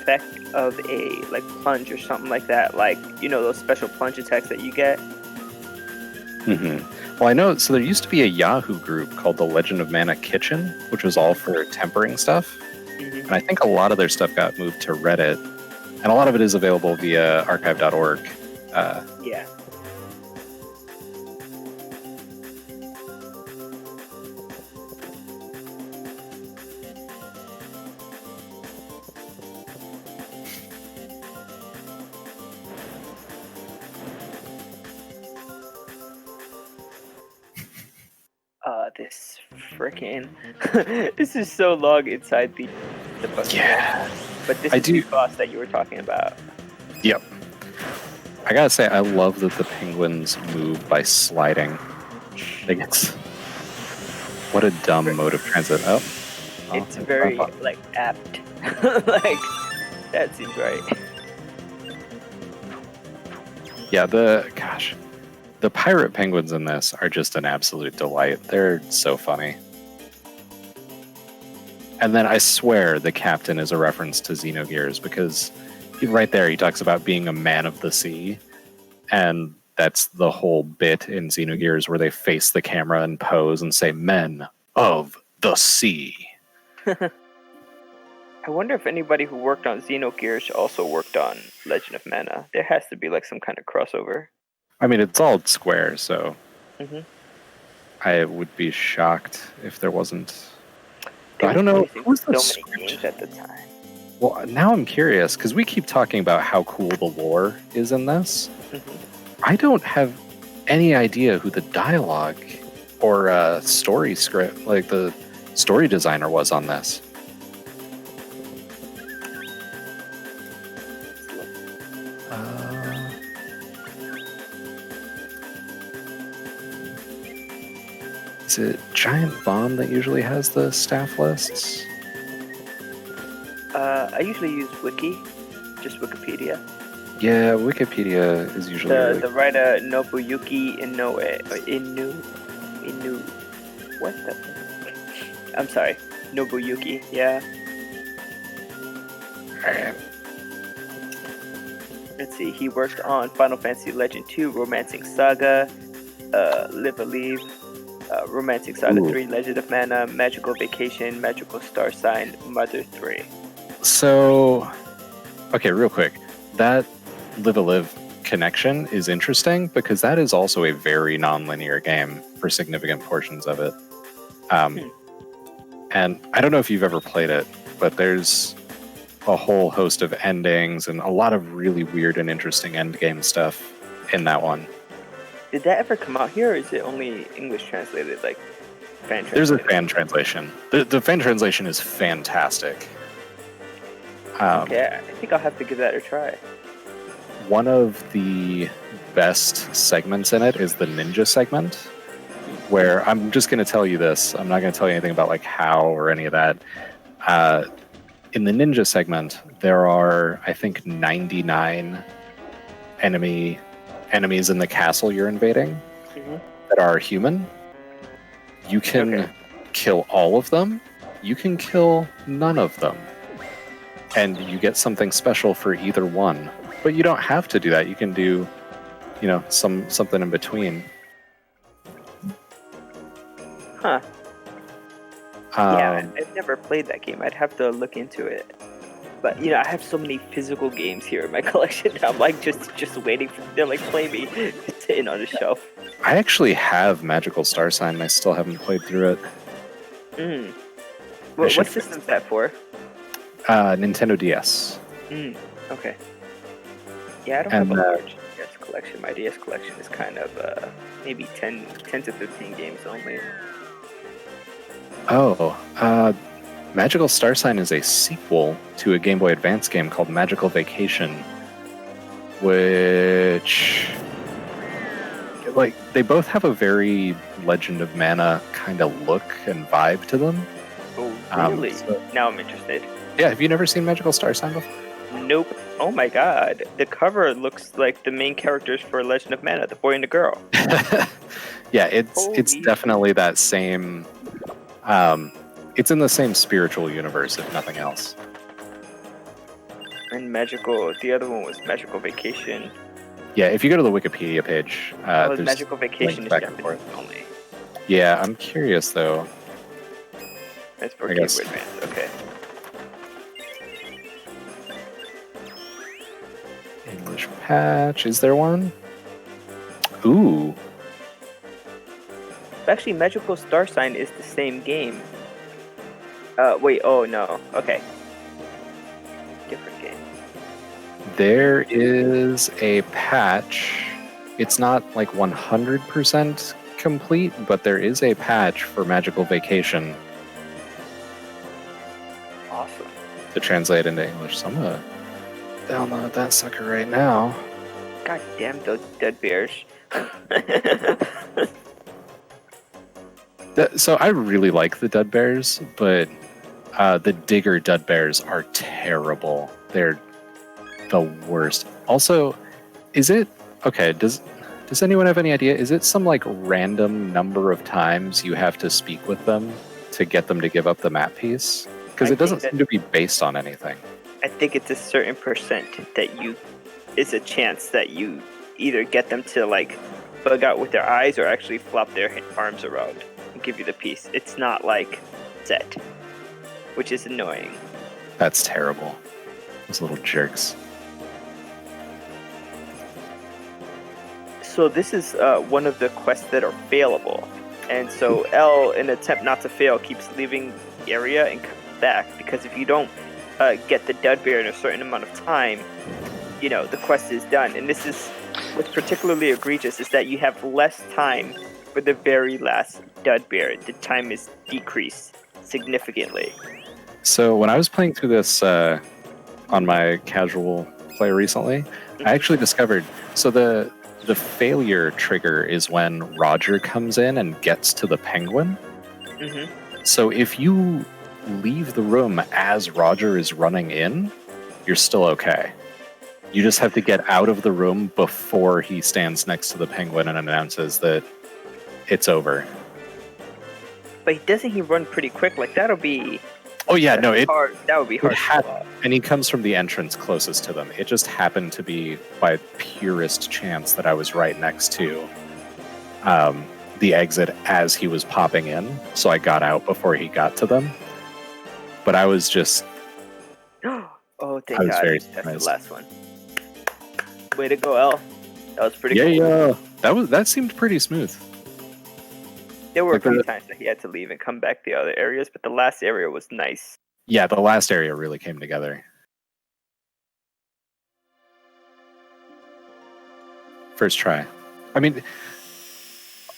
effect of a plunge or something like that. Those special plunge attacks that you get. Mm-hmm. Well, I know, so there used to be a Yahoo group called the Legend of Mana Kitchen, which was all for tempering stuff. Mm-hmm. And I think a lot of their stuff got moved to Reddit. And a lot of it is available via archive.org. Yeah. This freaking this is so long inside the book. Yeah. But this is the boss that you were talking about. Yep. I gotta say, I love that the penguins move by sliding. What a dumb mode of transit. It's very apt. That seems right. Yeah, the pirate penguins in this are just an absolute delight. They're so funny. And then I swear the captain is a reference to Xenogears, because right there he talks about being a man of the sea. And that's the whole bit in Xenogears where they face the camera and pose and say, men of the sea. I wonder if anybody who worked on Xenogears also worked on Legend of Mana. There has to be some kind of crossover. I mean, it's all Square, so I would be shocked if there wasn't. I don't know. Who was the so many games at the time? Well, now I'm curious, because we keep talking about how cool the lore is in this. I don't have any idea who the dialogue or story script, the story designer was on this. Is it Giant Bomb that usually has the staff lists? I usually use Wiki, just Wikipedia. Yeah, Wikipedia is usually the writer Nobuyuki Inoue. What the? I'm sorry, Nobuyuki. Yeah. Alright. Let's see. He worked on Final Fantasy Legend 2, Romancing Saga, Live a Leave, Romancing Saga Ooh. 3, Legend of Mana, Magical Vacation, Magical Star Sign, Mother 3. So, okay, real quick. That Live a Live connection is interesting because that is also a very non-linear game for significant portions of it. And I don't know if you've ever played it, but there's a whole host of endings and a lot of really weird and interesting endgame stuff in that one. Did that ever come out here, or is it only English translated, like fan translated? There's a fan translation. The fan translation is fantastic. Okay, I think I'll have to give that a try. One of the best segments in it is the ninja segment, where I'm just going to tell you this. I'm not going to tell you anything about like how or any of that. In the ninja segment, there are, I think, 99 enemies in the castle you're invading that are human. You can kill all of them. You can kill none of them. And you get something special for either one. But you don't have to do that. You can do, something in between. Huh. Yeah, I've never played that game. I'd have to look into it. But I have so many physical games here in my collection. I'm like just waiting for them, like play me, sitting on the shelf. I actually have Magical Star Sign. And I still haven't played through it. What system's that for? Nintendo DS. Okay. Yeah, I don't have a large DS collection. My DS collection is kind of maybe 10 to 15 games only. Magical Star Sign is a sequel to a Game Boy Advance game called Magical Vacation, which, they both have a very Legend of Mana kind of look and vibe to them. Oh, really? Now I'm interested. Yeah, have you never seen Magical Star Sign before? Nope. Oh my god. The cover looks like the main characters for Legend of Mana, the boy and the girl. Yeah, it's definitely that same... it's in the same spiritual universe, if nothing else. And the other one was Magical Vacation. Yeah, if you go to the Wikipedia page, there's Magical Vacation is Japanese only. Yeah, I'm curious though. That's for Game Boy Advance, okay. English patch, is there one? Ooh. Actually, Magical Star Sign is the same game. Wait, oh no, okay. Different game. There is a patch. It's not like 100% complete, but there is a patch for Magical Vacation. Awesome. To translate into English. So I'm gonna download that sucker right now. God damn those dead bears. So I really like the Dud Bears, but the Digger Dud Bears are terrible. They're the worst. Also, is it okay? Does anyone have any idea? Is it some like random number of times you have to speak with them to get them to give up the map piece? Because it doesn't seem to be based on anything. I think it's a certain percent that is a chance that you either get them to like bug out with their eyes or actually flop their arms around and give you the piece. It's not like set, which is annoying. That's terrible. Those little jerks. So this is one of the quests that are failable. And so L, in an attempt not to fail, keeps leaving the area and comes back, because if you don't get the dud bear in a certain amount of time, the quest is done. And this is what's particularly egregious, is that you have less time for the very last dud bear. The time is decreased significantly. So when I was playing through this on my casual play recently, I actually discovered, so the failure trigger is when Roger comes in and gets to the penguin. So if you leave the room as Roger is running in, you're still okay. You just have to get out of the room before he stands next to the penguin and announces that it's over. But doesn't he run pretty quick? Like that'll be Oh yeah, no, it hard. That would be hard. had, and he comes from the entrance closest to them. It just happened to be by purest chance that I was right next to the exit as he was popping in, so I got out before he got to them. But I was just Oh, thank I was God! very That's surprised. the last one. Way to go, L. That was pretty yeah, cool. that seemed pretty smooth. There were Like a few the- times that he had to leave and come back the other areas, but the last area was nice. Yeah, the last area really came together. First try. I mean,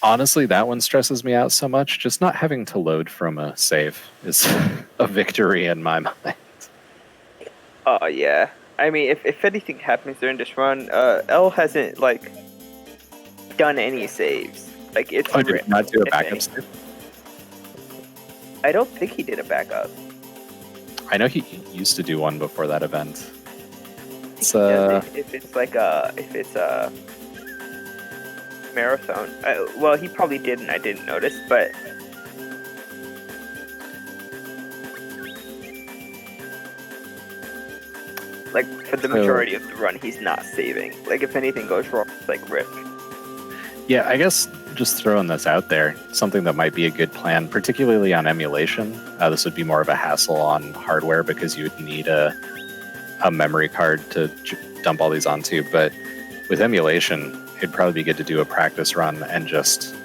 honestly, that one stresses me out so much. Just not having to load from a save is a victory in my mind. Oh yeah. I mean, if anything happens during this run, L hasn't like done any saves. Like it's. Oh, did rare, he not do a if backup any. save? I don't think he did a backup. I know he used to do one before that event. It's He does it if it's a marathon. Well, he probably did, and I didn't notice. But like for the majority of the run, he's not saving. Like if anything goes wrong, it's like rip. Yeah, I guess just throwing this out there, something that might be a good plan, particularly on emulation. This would be more of a hassle on hardware because you would need a memory card to dump all these onto. But with emulation, it'd probably be good to do a practice run and just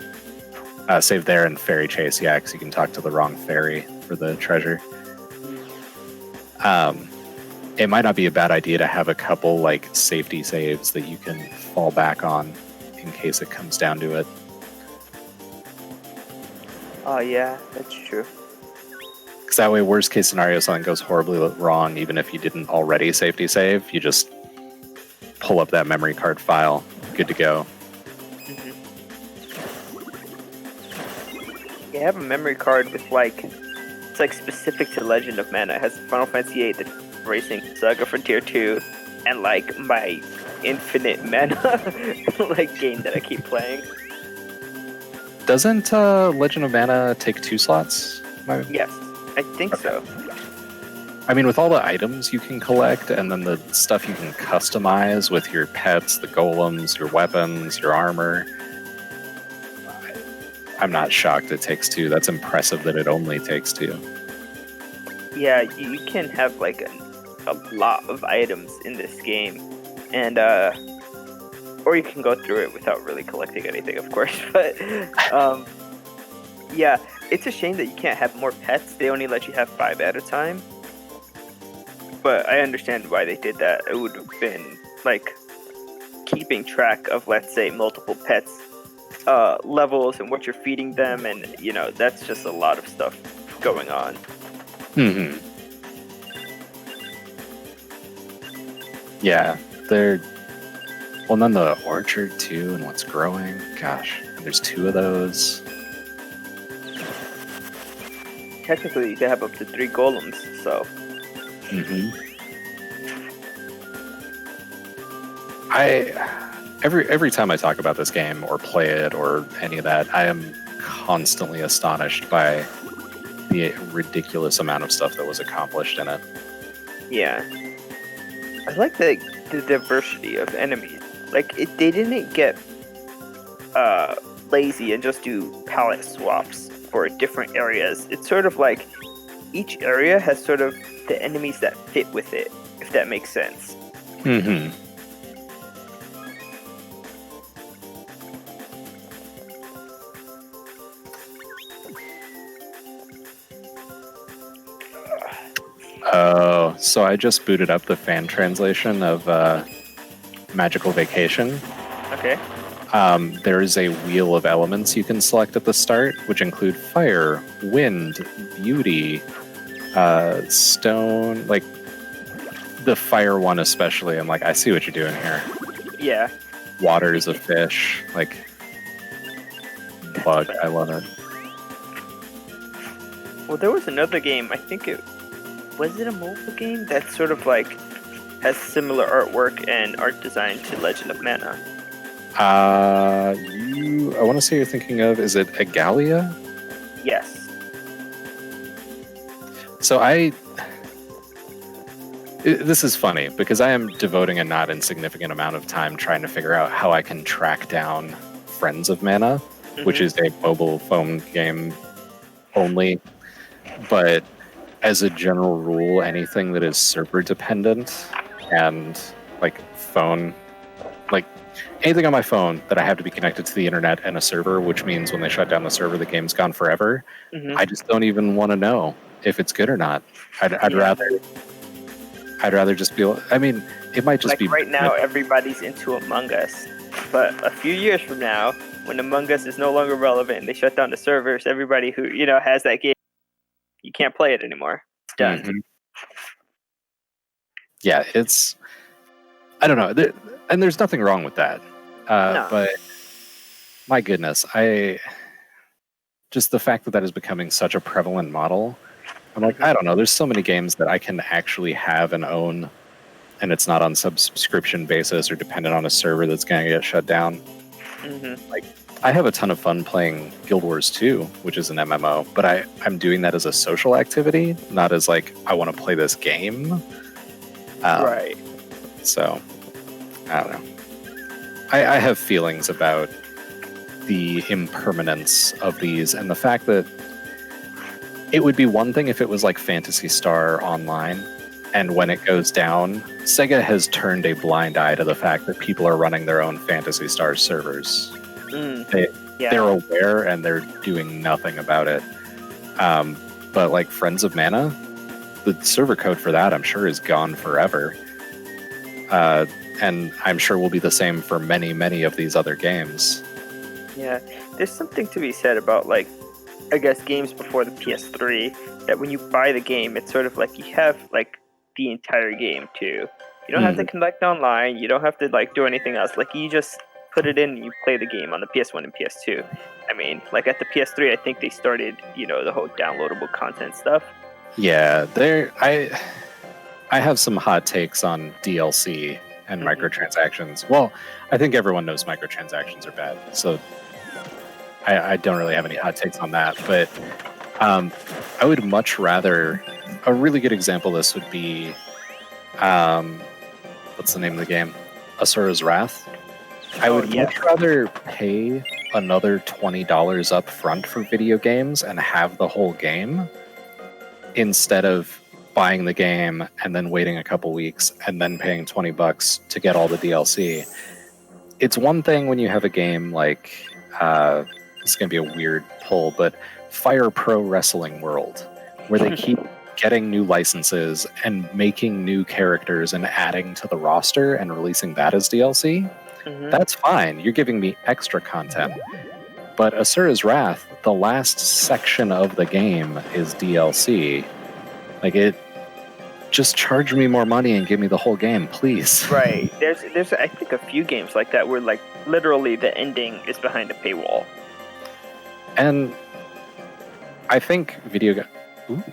save there and fairy chase. Yeah, because you can talk to the wrong fairy for the treasure. It might not be a bad idea to have a couple like safety saves that you can fall back on in case it comes down to it. Oh yeah, that's true. Because that way, worst case scenario, something goes horribly wrong, even if you didn't already safety save, you just pull up that memory card file, good to go. You have a memory card with like it's like specific to Legend of Mana. It has Final Fantasy VIII, the Racing Saga Frontier 2, and like my infinite mana like game that I keep playing. Doesn't Legend of Mana take 2 slots? Yes, I think so. I mean, with all the items you can collect, and then the stuff you can customize with your pets, the golems, your weapons, your armor, I'm not shocked it takes 2. That's impressive that it only takes 2. Yeah, you can have like a lot of items in this game, and or you can go through it without really collecting anything, of course. But yeah, it's a shame that you can't have more pets. They only let you have 5 at a time. But I understand why they did that. It would have been like keeping track of, let's say, multiple pets levels and what you're feeding them, and you know that's just a lot of stuff going on. Mm-hmm. Yeah, they're well, and then the orchard too, and what's growing. Gosh, and there's 2 of those. Technically, you can have up to 3 golems, so. Mm-hmm. Every time I talk about this game or play it or any of that, I am constantly astonished by the ridiculous amount of stuff that was accomplished in it. Yeah. I like the diversity of enemies. Like, they didn't get lazy and just do palette swaps for different areas. It's sort of like each area has sort of the enemies that fit with it, if that makes sense. Mm-hmm. Oh, so I just booted up the fan translation of Magical Vacation. Okay. There is a wheel of elements you can select at the start, which include fire, wind, beauty, stone, like the fire one especially. I'm like, I see what you're doing here. Yeah. Water is a fish, like bug. I love it. Well, there was another game, I think was it a mobile game that sort of like has similar artwork and art design to Legend of Mana. I want to say you're thinking of, is it Agalia? Yes. So this is funny because I am devoting a not insignificant amount of time trying to figure out how I can track down Friends of Mana, which is a mobile phone game only. But as a general rule, anything that is server dependent and like phone, like anything on my phone that I have to be connected to the internet and a server, which means when they shut down the server, the game's gone forever. I just don't even want to know if it's good or not. I'd rather just be. I mean, it might just like be right now. Everybody's into Among Us, but a few years from now, when Among Us is no longer relevant and they shut down the servers, everybody who has that game, you can't play it anymore. It's done. Mhm. Yeah, it's. I don't know, and there's nothing wrong with that. No. But my goodness, just the fact that is becoming such a prevalent model. I'm like, I don't know. There's so many games that I can actually have and own, and it's not on subscription basis or dependent on a server that's going to get shut down. Like, I have a ton of fun playing Guild Wars 2, which is an MMO, but I'm doing that as a social activity, not as like I want to play this game. Right. So, I don't know. I have feelings about the impermanence of these and the fact that it would be one thing if it was like Phantasy Star Online, and when it goes down, Sega has turned a blind eye to the fact that people are running their own Phantasy Star servers. They're aware and they're doing nothing about it. But like Friends of Mana, the server code for that I'm sure is gone forever. And I'm sure will be the same for many, many of these other games. Yeah, there's something to be said about, like, I guess games before the PS3, that when you buy the game, it's sort of like you have, like, the entire game, too. You don't have to connect online, you don't have to, like, do anything else. Like, you just put it in and you play the game on the PS1 and PS2. I mean, like, at the PS3, I think they started, the whole downloadable content stuff. Yeah, I have some hot takes on DLC and microtransactions. Well, I think everyone knows microtransactions are bad, so I don't really have any hot takes on that. But I would much rather. A really good example of this would be, what's the name of the game? Asura's Wrath. I would much rather pay another $20 up front for video games and have the whole game instead of buying the game and then waiting a couple weeks and then paying $20 to get all the DLC. It's one thing when you have a game like, it's going to be a weird pull, but Fire Pro Wrestling World, where they keep getting new licenses and making new characters and adding to the roster and releasing that as DLC. That's fine. You're giving me extra content. But Asura's Wrath, the last section of the game is DLC. Like, it just charge me more money and give me the whole game, please. Right. There's I think a few games like that where, like, literally the ending is behind a paywall. And I think Ooh.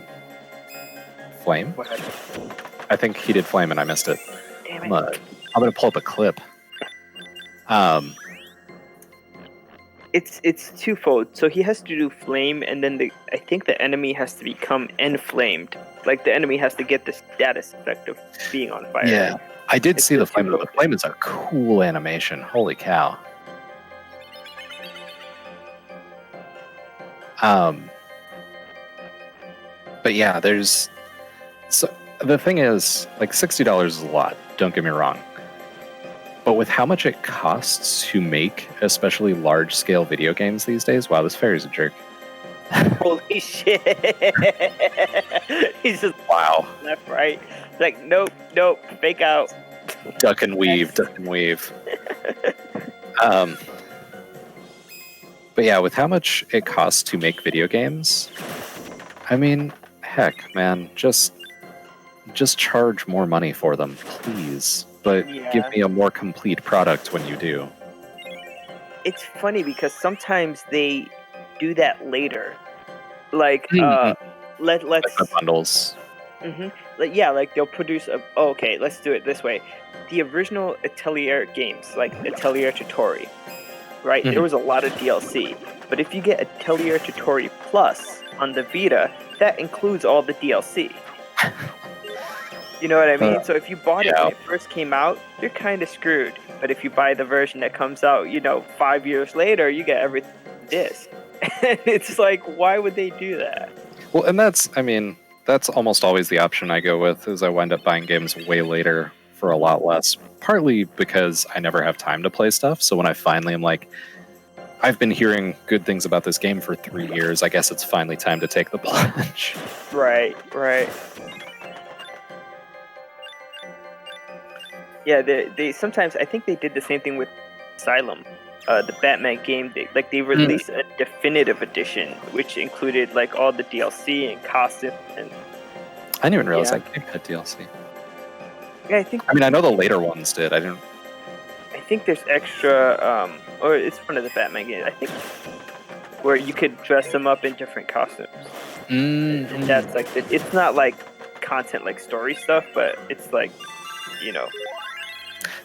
Flame? What happened? I think he did flame and I missed it. Damn it. I'm gonna pull up a clip. It's twofold. So he has to do flame, and then I think the enemy has to become enflamed. Like, the enemy has to get the status effect of being on fire. Yeah, I did see the flame. twofold. The flame is a cool animation. Holy cow. But yeah, the thing is, like, $60 is a lot, don't get me wrong. But with how much it costs to make, especially large-scale video games these days, wow, this fairy's a jerk. Holy shit. He's just Wow. left, right. Like, nope, fake out. Duck and weave. But yeah, with how much it costs to make video games, I mean, heck, man, just charge more money for them, please. But give me a more complete product when you do. It's funny because sometimes they do that later. Like, let's Like the bundles. like they'll produce okay, let's do it this way. The original Atelier games, like Atelier Tutori, right? There was a lot of DLC. But if you get Atelier Tutori Plus on the Vita, that includes all the DLC. You know what I mean? So if you bought it when it first came out, you're kind of screwed. But if you buy the version that comes out, 5 years later, you get everything disc. And it's like, why would they do that? Well, and that's almost always the option I go with, is I wind up buying games way later for a lot less. Partly because I never have time to play stuff. So when I finally am like, I've been hearing good things about this game for 3 years, I guess it's finally time to take the plunge. Right. Yeah, they sometimes, I think they did the same thing with Asylum, the Batman game. They released a definitive edition, which included like all the DLC and costumes. And I didn't even realize that game had DLC. yeah, I think. I know the later ones did. I think there's extra, or it's one of the Batman games, I think, where you could dress them up in different costumes. And that's like, it's not like content like story stuff, but it's like,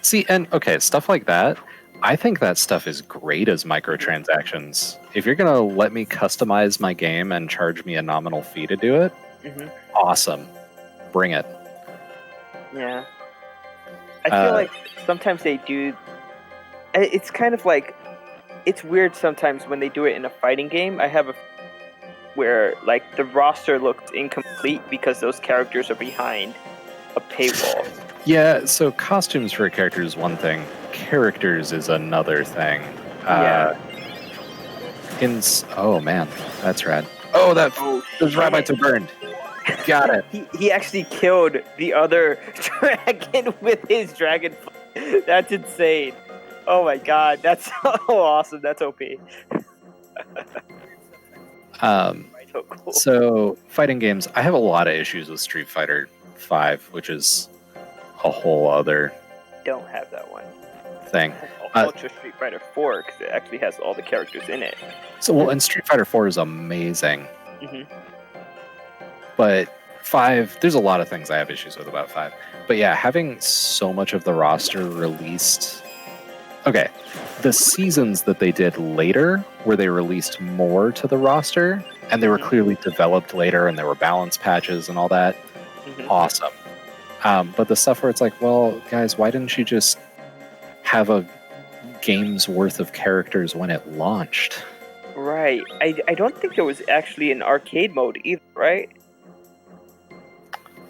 See, and okay, stuff like that, I think that stuff is great as microtransactions. If you're going to let me customize my game and charge me a nominal fee to do it, awesome. Bring it. Yeah. I feel like sometimes they do. It's kind of like, it's weird sometimes when they do it in a fighting game. I have where like the roster looks incomplete because those characters are behind a paywall. Yeah, so costumes for a character is one thing. Characters is another thing. Oh man, that's rad. Oh, those rabbits are burned. Got it. He actually killed the other dragon with his dragon. That's insane. Oh my god, that's so awesome. That's OP. So cool. So fighting games, I have a lot of issues with Street Fighter 5, which is a whole other don't have that one thing. Ultra Street Fighter 4 because it actually has all the characters in it. So and Street Fighter 4 is amazing. But 5, there's a lot of things I have issues with about 5. But yeah, having so much of the roster released. Okay, the seasons that they did later, where they released more to the roster, and they were clearly developed later, and there were balance patches and all that. Awesome. But the stuff where it's like, well, guys, why didn't you just have a game's worth of characters when it launched? Right. I don't think there was actually an arcade mode either, right?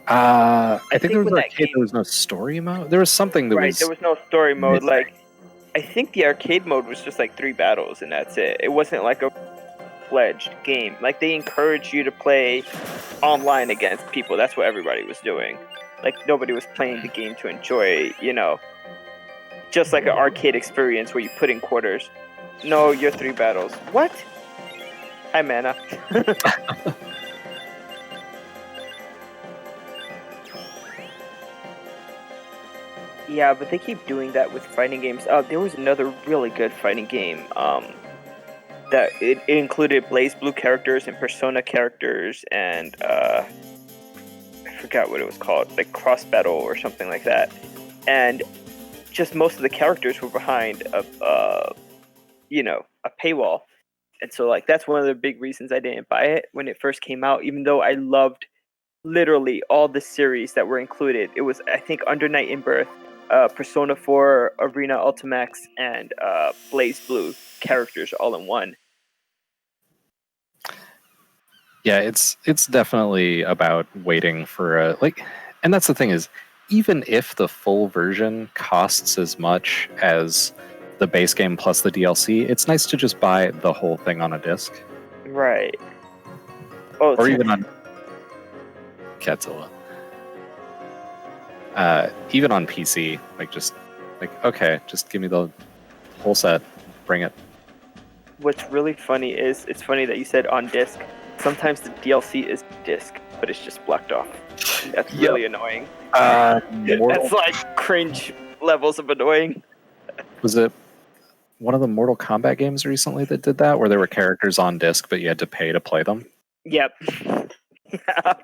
I think there was an arcade. There was no story mode. There was something that was. There was no story mode. missing. Like, I think the arcade mode was just like 3 battles and that's it. It wasn't like a fledged game. Like, they encouraged you to play online against people. That's what everybody was doing. Like, nobody was playing the game to enjoy, just like an arcade experience where you put in quarters. No, you're 3 battles. What? Hi, Mana. Yeah, but they keep doing that with fighting games. There was another really good fighting game that it included BlazBlue characters and Persona characters and I forgot what it was called, like Cross Battle or something like that. And just most of the characters were behind a paywall. And so like that's one of the big reasons I didn't buy it when it first came out, even though I loved literally all the series that were included. It was, I think, Under Night in Birth, Persona 4, Arena Ultimax, and BlazBlue characters all in one. Yeah, it's definitely about waiting for and that's the thing is, even if the full version costs as much as the base game plus the DLC, it's nice to just buy the whole thing on a disc. Right. Oh, or even on Catzilla. Even on PC, okay, just give me the whole set, bring it. What's really funny is, it's funny that you said on disc. Sometimes the DLC is disc, but it's just blocked off. That's really annoying. That's like cringe levels of annoying. Was it one of the Mortal Kombat games recently that did that, where there were characters on disc, but you had to pay to play them? Yep. Yeah.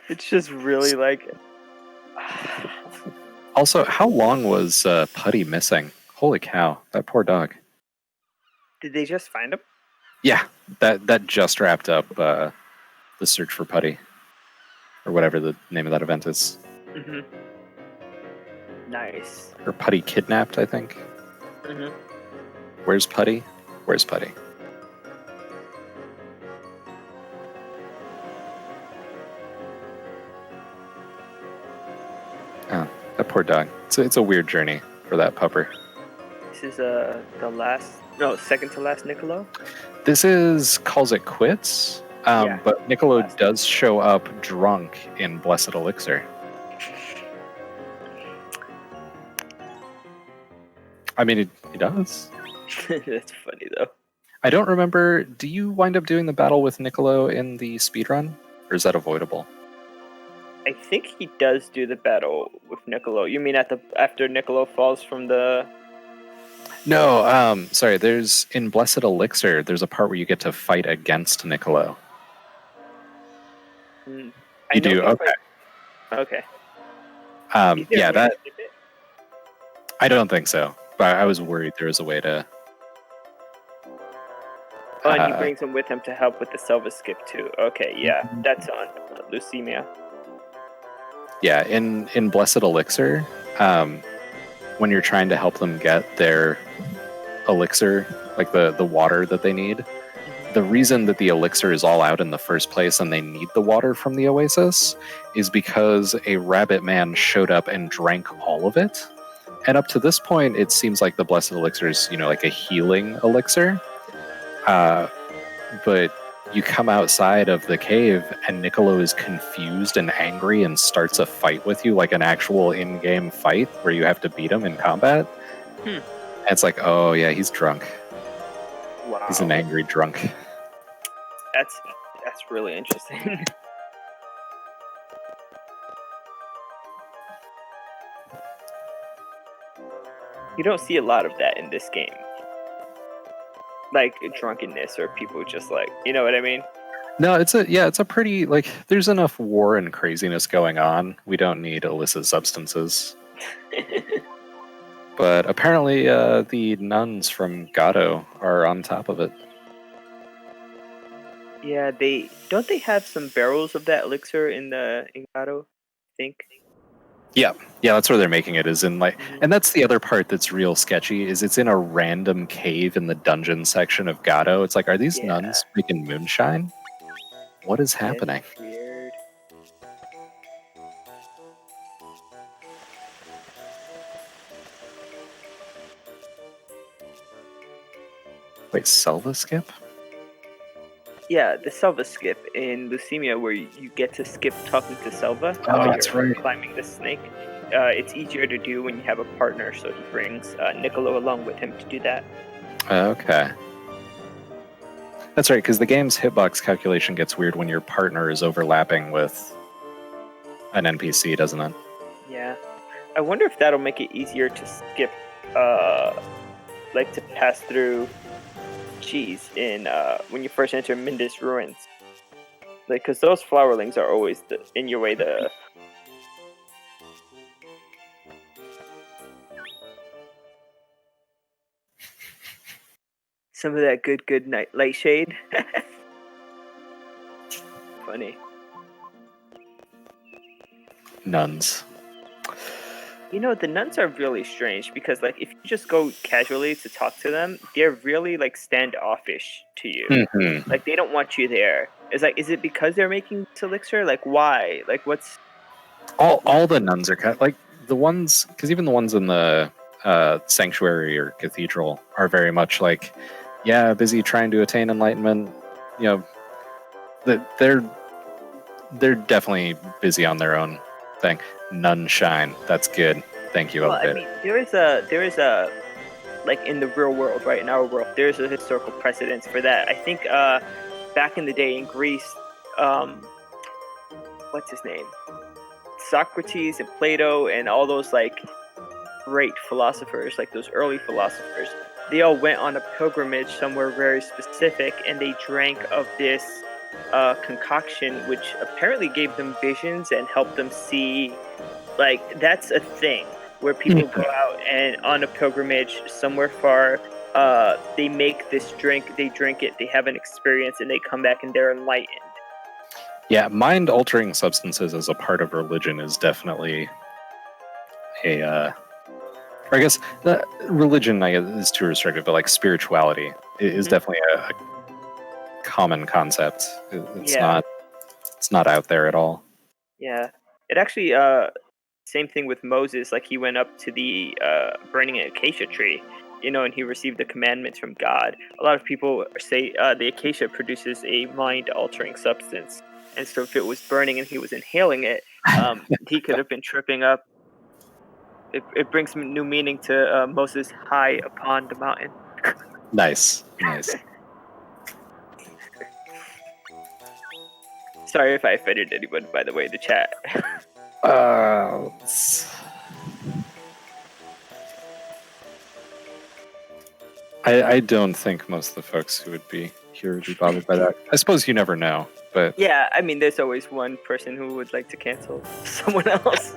It's just really like... Also, how long was Putty missing? Holy cow, that poor dog. Did they just find him? Yeah, that just wrapped up the search for Putty, or whatever the name of that event is. Mm-hmm. Nice. Or Putty Kidnapped, I think. Mm-hmm. Where's Putty? Where's Putty? Oh, that poor dog. It's a weird journey for that pupper. This is second to last Niccolo. This is calls it quits. Yeah, But Niccolo last. does show up drunk in Blessed Elixir. I mean, he does. That's funny though. I don't remember. Do you wind up doing the battle with Niccolo in the speedrun? Or is that avoidable? I think he does do the battle with Niccolo. You mean after Niccolo falls from the? No, sorry. There's in Blessed Elixir. There's a part where you get to fight against Niccolo. I You know do? he Okay. Okay. Yeah, that. Skip it? I don't think so. But I was worried there was a way to. Oh, and he brings him with him to help with the Selva skip too. Okay, yeah, that's on Leucemia. Yeah, in Blessed Elixir, when you're trying to help them get their elixir, like the water that they need, the reason that the elixir is all out in the first place and they need the water from the oasis is because a rabbit man showed up and drank all of it. And up to this point, it seems like the Blessed Elixir is, like a healing elixir. But you come outside of the cave and Niccolo is confused and angry and starts a fight with you, like an actual in-game fight where you have to beat him in combat. And it's like, oh yeah, he's drunk. Wow, He's an angry drunk. That's really interesting. You don't see a lot of that in this game. Like drunkenness or people just like, you know what I mean? No, it's a pretty, like, there's enough war and craziness going on. We don't need illicit substances. But apparently the nuns from Gato are on top of it. Yeah, they have some barrels of that elixir in Gato, I think. Yeah, that's where they're making it, is in like, and that's the other part that's real sketchy, is it's in a random cave in the dungeon section of Gato. It's like, are these nuns making moonshine? What is happening? Weird. Wait, Selva skip? Yeah, the Selva skip in Leucemia, where you get to skip talking to Selva Oh, while that's you're right. climbing the snake. It's easier to do when you have a partner, so he brings Niccolo along with him to do that. Okay. That's right, because the game's hitbox calculation gets weird when your partner is overlapping with an NPC, doesn't it? Yeah. I wonder if that'll make it easier to skip, like to pass through cheese in when you first enter Mindus Ruins. Like, because those flowerlings are always in your way. Some of that good night light shade. Funny. Nuns. The nuns are really strange because, like, if you just go casually to talk to them, they're really, like, standoffish to you. Mm-hmm. Like, they don't want you there. It's like, is it because they're making this elixir? Like, why? Like, what's... All the nuns are like the ones, because even the ones in the sanctuary or cathedral are very much like, yeah, busy trying to attain enlightenment. They're definitely busy on their own thing. Nun shine. That's good. Thank you, Well, Elevated. I mean, there is a like in the real world, right, in our world, there's a historical precedence for that. I think back in the day in Greece, what's his name? Socrates and Plato and all those like great philosophers, like those early philosophers, they all went on a pilgrimage somewhere very specific, and they drank of this concoction, which apparently gave them visions and helped them see. Like, that's a thing where people go out and on a pilgrimage somewhere far they make this drink, they drink it, they have an experience, and they come back and they're enlightened. Yeah, mind-altering substances as a part of religion is definitely a, or I guess religion is too restrictive, but like spirituality is definitely a common concept. It's not out there at all. Yeah, it actually same thing with Moses. Like he went up to the burning acacia tree, and he received the commandments from God. A lot of people say the acacia produces a mind-altering substance, and so if it was burning and he was inhaling it, he could have been tripping up. It brings new meaning to Moses high upon the mountain. Nice. Sorry if I offended anyone, by the way, in the chat. I don't think most of the folks who would be here would be bothered by that. I suppose you never know, but Yeah, I mean, there's always one person who would like to cancel someone else.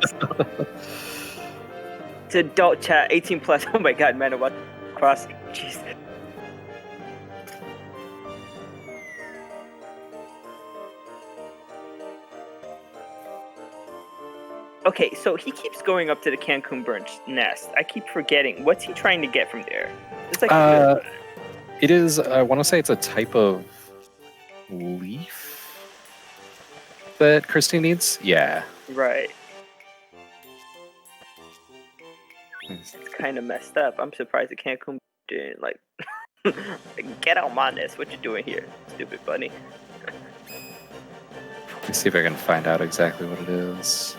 It's adult chat, 18 plus. Oh my god, man, what cross? Jeez. Okay, so he keeps going up to the Cancun Birch nest. I keep forgetting. What's he trying to get from there? It's like it is. I want to say it's a type of leaf that Christy needs. Yeah. Right. It's kind of messed up. I'm surprised the Cancun didn't like get out my nest. What you doing here, stupid bunny? Let me see if I can find out exactly what it is.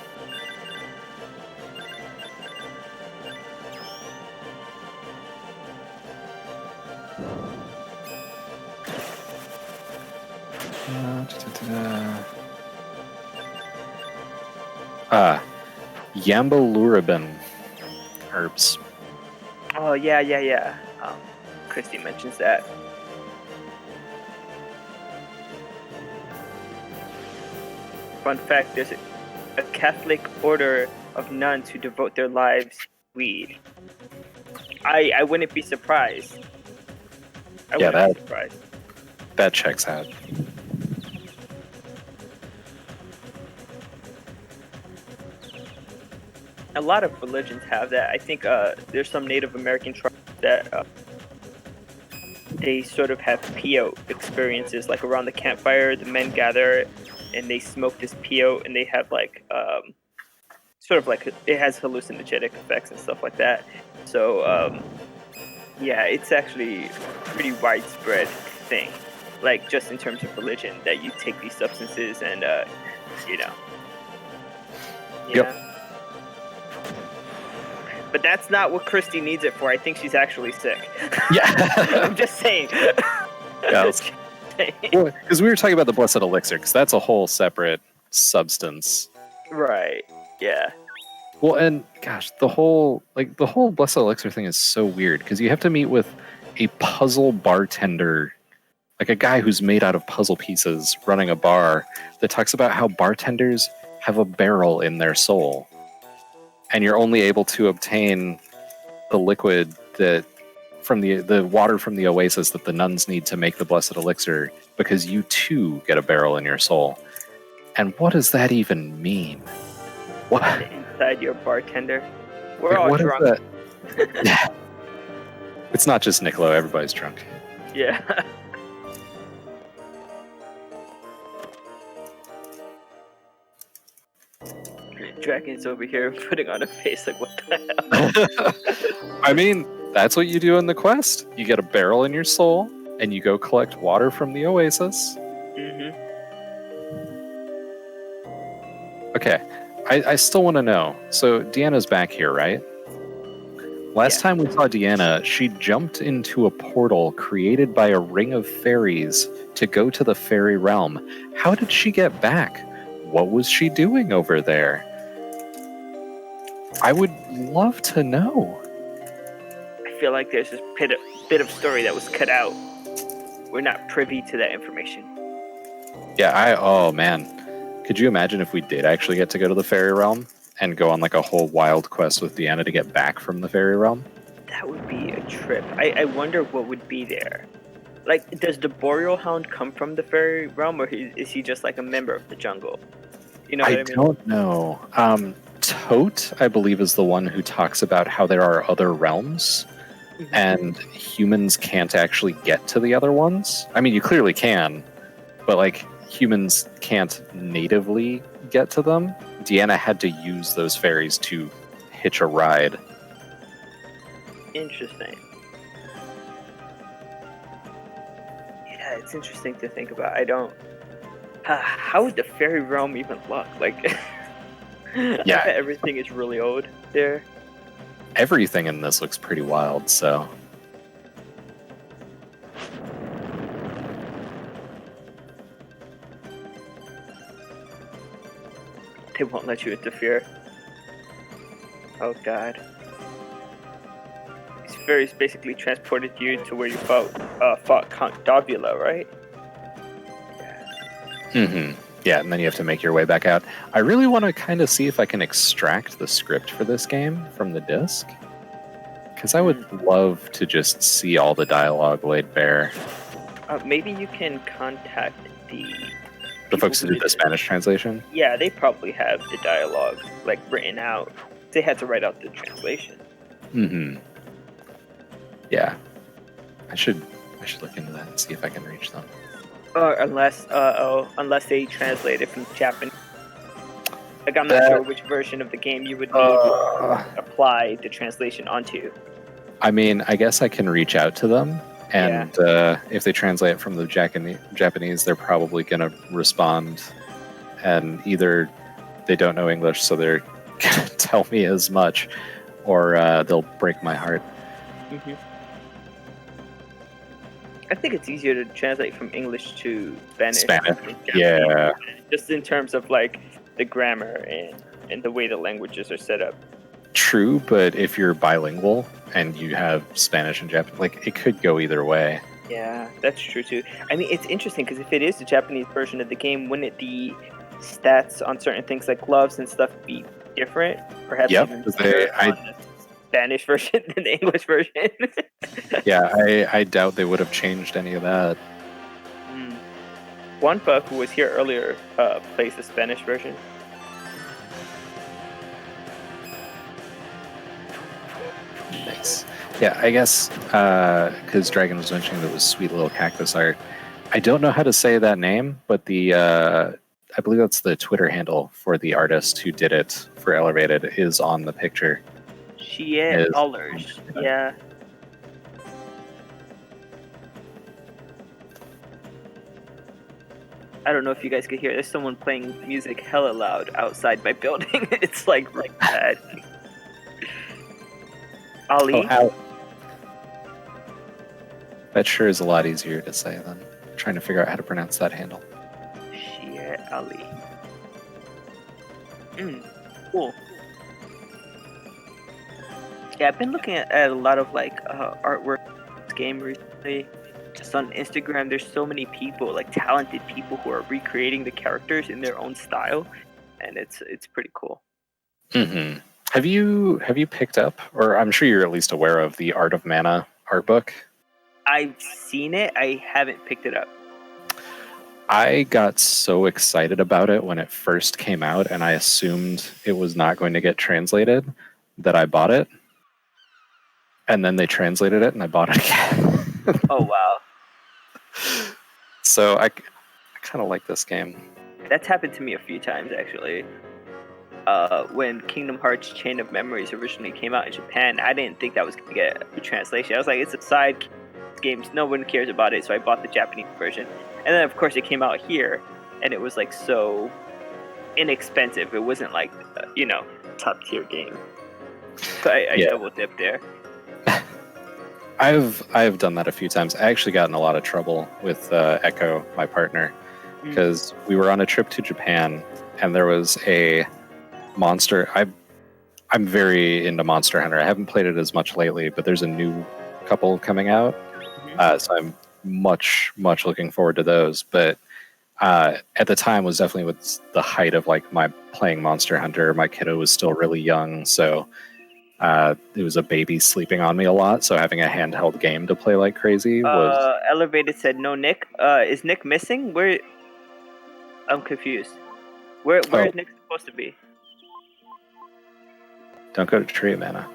Yambaluribin herbs. Oh yeah. Christy mentions that. Fun fact: there's a Catholic order of nuns who devote their lives to weed. I wouldn't be surprised. I wouldn't be surprised. That checks out. A lot of religions have that. I think there's some Native American tribes that they sort of have peyote experiences, like around the campfire. The men gather and they smoke this peyote, and they have like sort of like it has hallucinogenic effects and stuff like that. So yeah, it's actually a pretty widespread thing. Like just in terms of religion, that you take these substances and Yeah. Yep. But that's not what Christy needs it for. I think she's actually sick. Yeah. I'm just saying. Yeah, because we were talking about the blessed elixir, because that's a whole separate substance. Right. Yeah. Well, and gosh, the whole blessed elixir thing is so weird, because you have to meet with a puzzle bartender, like a guy who's made out of puzzle pieces running a bar that talks about how bartenders have a barrel in their soul. And you're only able to obtain the liquid that from the water from the oasis that the nuns need to make the blessed elixir, because you too get a barrel in your soul. And what does that even mean? What? Inside your bartender. We're all drunk. Yeah. It's not just Niccolo, everybody's drunk. Yeah. Dragon's over here putting on a face like, what the hell? I mean, that's what you do in the quest. You get a barrel in your soul, and you go collect water from the oasis. Mm-hmm. Okay, I still want to know. So Deanna's back here, right? Last time we saw Deanna, she jumped into a portal created by a ring of fairies to go to the fairy realm. How did she get back? What was she doing over there? I would love to know. I feel like there's this bit of story that was cut out. We're not privy to that information. Yeah, oh man. Could you imagine if we did actually get to go to the fairy realm and go on like a whole wild quest with Deanna to get back from the fairy realm? That would be a trip. I wonder what would be there. Like, does the boreal hound come from the fairy realm, or is he just like a member of the jungle? You know what I mean? don't know. Tote, I believe, is the one who talks about how there are other realms and humans can't actually get to the other ones. I mean, you clearly can, but like humans can't natively get to them. Deanna had to use those fairies to hitch a ride. Interesting. Yeah, it's interesting to think about. I don't. How would the fairy realm even look? Like, I bet everything is really old there. Everything in this looks pretty wild, so. They won't let you interfere. Oh god. These fairies basically transported you to where you fought Count Davila, right? Mm-hmm. Yeah, and then you have to make your way back out. I really want to kind of see if I can extract the script for this game from the disc. Because I would love to just see all the dialogue laid bare. Maybe you can contact the folks who did the Spanish translation? Yeah, they probably have the dialogue like written out. They had to write out the translation. Mm-hmm. Yeah. I should look into that and see if I can reach them. Unless they translate it from Japanese. Like, I'm not sure which version of the game you would need to apply the translation onto. I mean, I guess I can reach out to them, and if they translate it from the Japanese, they're probably going to respond, and either they don't know English, so they're going to tell me as much, or they'll break my heart. Mm-hmm. I think it's easier to translate from English to Spanish. Yeah. Just in terms of like the grammar and the way the languages are set up. True, but if you're bilingual and you have Spanish and Japanese, like, it could go either way. Yeah, that's true too. I mean, it's interesting because if it is the Japanese version of the game, wouldn't the stats on certain things like gloves and stuff be different? Perhaps even better on the Spanish version than the English version. Yeah, I doubt they would have changed any of that. Juanpa, who was here earlier, plays the Spanish version. Nice. Yeah, I guess because Dragon was mentioning that was sweet little cactus art. I don't know how to say that name, but I believe that's the Twitter handle for the artist who did it for Ellervated is on the picture. Ullers. Yeah. I don't know if you guys could hear. There's someone playing music hella loud outside my building. It's like that. Ali? That sure is a lot easier to say than trying to figure out how to pronounce that handle. Shit, Ali. Cool. Yeah, I've been looking at a lot of like artwork game recently. Just on Instagram, there's so many people, like talented people, who are recreating the characters in their own style, and it's pretty cool. Mm-hmm. Have you picked up, or I'm sure you're at least aware of, the Art of Mana art book? I've seen it. I haven't picked it up. I got so excited about it when it first came out, and I assumed it was not going to get translated, that I bought it. And then they translated it, and I bought it again. Oh, wow. So I kind of like this game. That's happened to me a few times, actually. When Kingdom Hearts Chain of Memories originally came out in Japan, I didn't think that was going to get a translation. I was like, it's a side game, no one cares about it, so I bought the Japanese version. And then, of course, it came out here, and it was like so inexpensive. It wasn't like, top tier game. So I double dipped there. I've done that a few times. I actually got in a lot of trouble with Echo, my partner, because we were on a trip to Japan, and there was a monster. I'm very into Monster Hunter. I haven't played it as much lately, but there's a new couple coming out, so I'm much looking forward to those. But at the time was definitely with the height of like my playing Monster Hunter. My kiddo was still really young, so It was a baby sleeping on me a lot, so having a handheld game to play like crazy was... Ellervated said no Nick. Is Nick missing? Where? I'm confused. Where is Nick supposed to be? Don't go to Tree of Mana.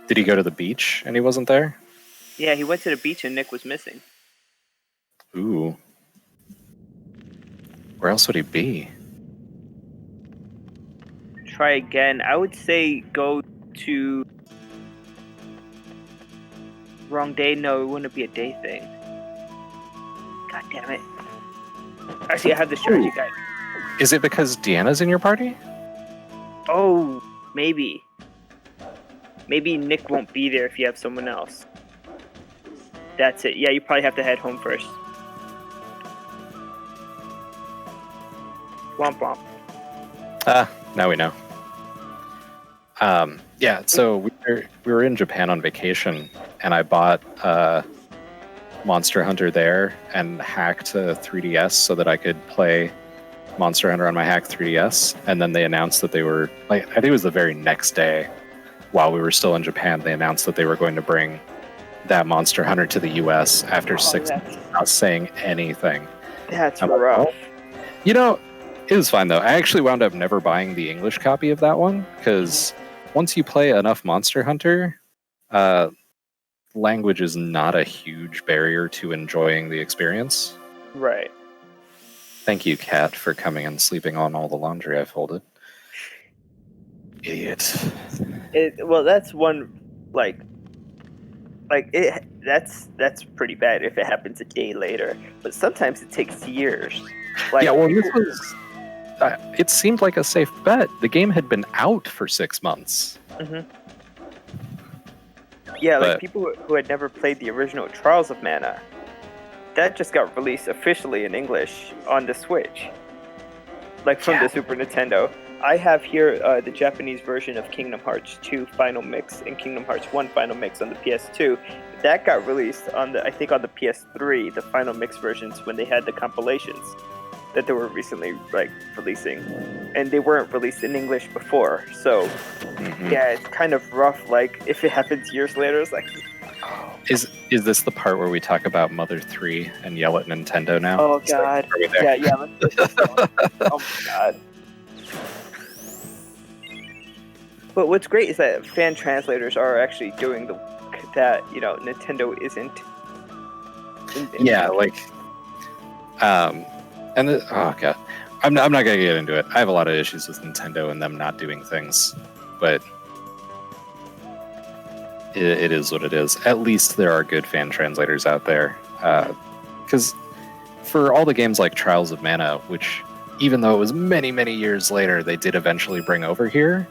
Did he go to the beach and he wasn't there? Yeah, he went to the beach and Nick was missing. Ooh. Where else would he be? Try again. I would say go to... Wrong day? No, it wouldn't be a day thing. God damn it. Actually, I have the strategy guide. Is it because Deanna's in your party? Oh, maybe. Maybe Nick won't be there if you have someone else. That's it. Yeah, you probably have to head home first. Womp womp. Now we know. Yeah, so we were in Japan on vacation, and I bought Monster Hunter there and hacked a 3DS so that I could play Monster Hunter on my hacked 3DS. And then they announced that they were, like, I think it was the very next day, while we were still in Japan, they announced that they were going to bring that Monster Hunter to the US after 6 months without saying anything. That's rough. You know, it was fine though. I actually wound up never buying the English copy of that one, because once you play enough Monster Hunter, language is not a huge barrier to enjoying the experience. Right. Thank you, Kat, for coming and sleeping on all the laundry I folded. Idiot. Well, that's one, that's pretty bad if it happens a day later. But sometimes it takes years. Like, yeah, well, this was... it seemed like a safe bet. The game had been out for 6 months. Mm-hmm. Yeah, like people who had never played the original Trials of Mana, that just got released officially in English on the Switch. Like from the Super Nintendo. I have here the Japanese version of Kingdom Hearts 2 Final Mix and Kingdom Hearts 1 Final Mix on the PS2. That got released on the PS3, the Final Mix versions, when they had the compilations that they were recently releasing, and they weren't released in English before. So yeah, it's kind of rough. Like if it happens years later, it's like, is this the part where we talk about Mother 3 and yell at Nintendo now? Oh god, yeah. Oh my god. But what's great is that fan translators are actually doing the work that Nintendo isn't. Yeah, like, oh god, I'm not gonna get into it. I have a lot of issues with Nintendo and them not doing things, but it is what it is. At least there are good fan translators out there, because for all the games like Trials of Mana, which even though it was many, many years later, they did eventually bring over here.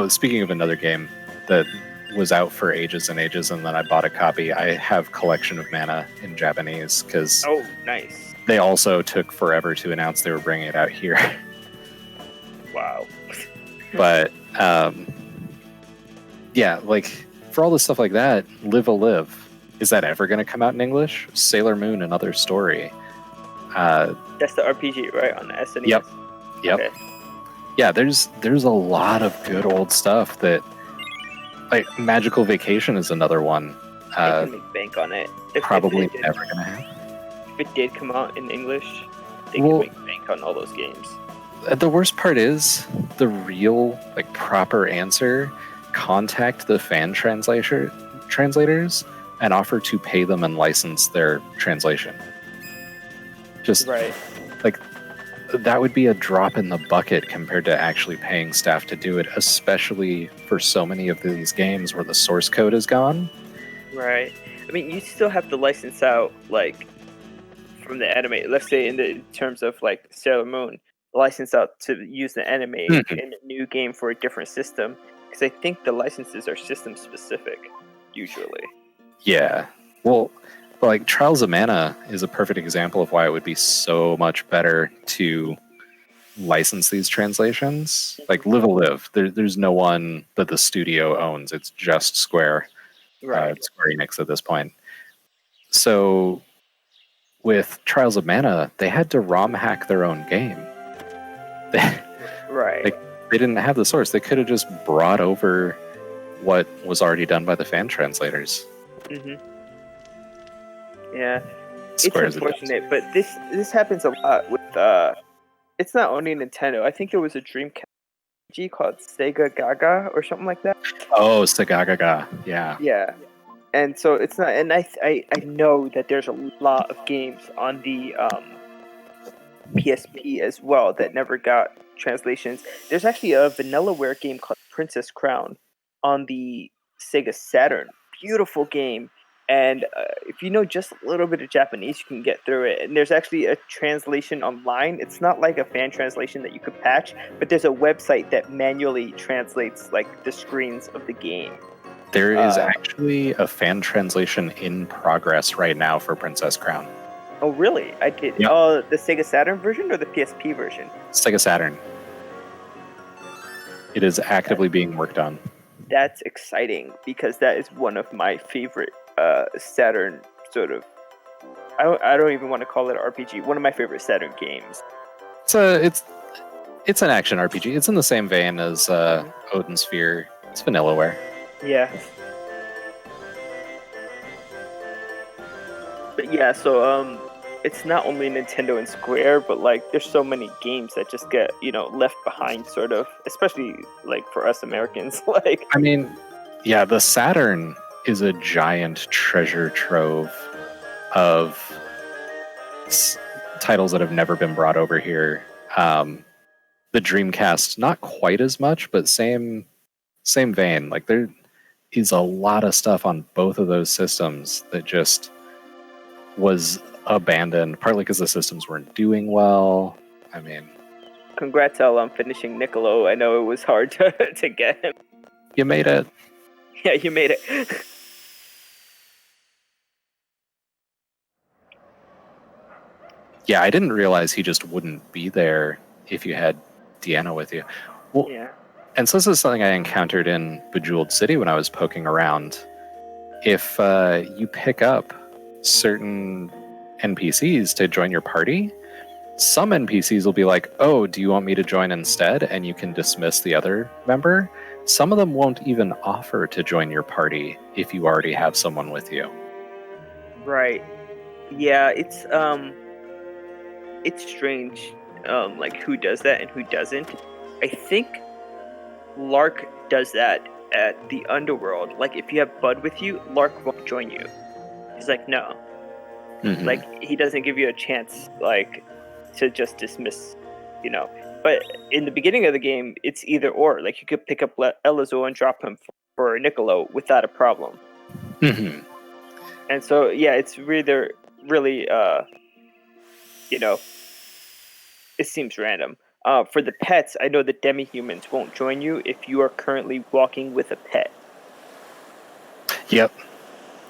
Speaking of another game that was out for ages and ages, and then I bought a copy, I have Collection of Mana in Japanese, because nice. They also took forever to announce they were bringing it out here. Wow. But yeah, like for all the stuff like that, Live a Live, is that ever going to come out in English? Sailor Moon, Another Story. That's the RPG, right, on the SNES? Yep. Okay. Yeah, there's a lot of good old stuff that, like, Magical Vacation is another one. They can make bank on it. Probably never gonna happen. If it did come out in English, they could make bank on all those games. The worst part is the real, like, proper answer: contact the fan translators and offer to pay them and license their translation. Just right. Like, that would be a drop in the bucket compared to actually paying staff to do it, especially for so many of these games where the source code is gone. Right. I mean, you still have to license out, like, from the anime. Let's say in terms of, like, Sailor Moon, license out to use the anime in a new game for a different system. Because I think the licenses are system specific, usually. Yeah. Well, like, Trials of Mana is a perfect example of why it would be so much better to license these translations. Like, Live a Live, there's no one that the studio owns. It's just Square. Right. Square Enix at this point. So with Trials of Mana, they had to ROM hack their own game. Right. they didn't have the source. They could have just brought over what was already done by the fan translators. Yeah, Square's it's unfortunate, but this happens a lot with it's not only Nintendo. I think there was a Dreamcast RPG called Sega Gaga or something like that. Oh, Sagagaga. Yeah. Yeah, and so it's not. And I know that there's a lot of games on the PSP as well that never got translations. There's actually a Vanillaware game called Princess Crown on the Sega Saturn. Beautiful game. And if you know just a little bit of Japanese, you can get through it. And there's actually a translation online. It's not like a fan translation that you could patch, but there's a website that manually translates like the screens of the game. There is actually a fan translation in progress right now for Princess Crown. Oh, really? I did. Yep. Oh, the Sega Saturn version or the PSP version? Sega Saturn. It is actively being worked on. That's exciting because that is one of my favorite Saturn sort of. I don't even want to call it an RPG. One of my favorite Saturn games. It's an action RPG. It's in the same vein as Odin Sphere. It's Vanillaware. Yeah. But yeah, so it's not only Nintendo and Square, but like there's so many games that just get, left behind sort of, especially like for us Americans. Like I mean, yeah, the Saturn is a giant treasure trove of titles that have never been brought over here. The Dreamcast, not quite as much, but same vein. Like there is a lot of stuff on both of those systems that just was abandoned, partly because the systems weren't doing well. I mean, congrats Al on finishing Niccolo. I know it was hard to get him. You made it. Yeah, you made it. Yeah, I didn't realize he just wouldn't be there if you had Deanna with you. Well, yeah. And so this is something I encountered in Bejeweled City when I was poking around. If you pick up certain NPCs to join your party, some NPCs will be like, oh, do you want me to join instead? And you can dismiss the other member. Some of them won't even offer to join your party if you already have someone with you. Right. Yeah, it's strange, like who does that and who doesn't. I think Lark does that at the Underworld. Like if you have Bud with you, Lark won't join you. He's like, no. Mm-hmm. Like he doesn't give you a chance, like, to just dismiss, But in the beginning of the game, it's either or. Like you could pick up Elazor and drop him for Niccolo without a problem. Mm-hmm. And so, yeah, it's really, it seems random. For the pets, I know the demi-humans won't join you if you are currently walking with a pet. Yep.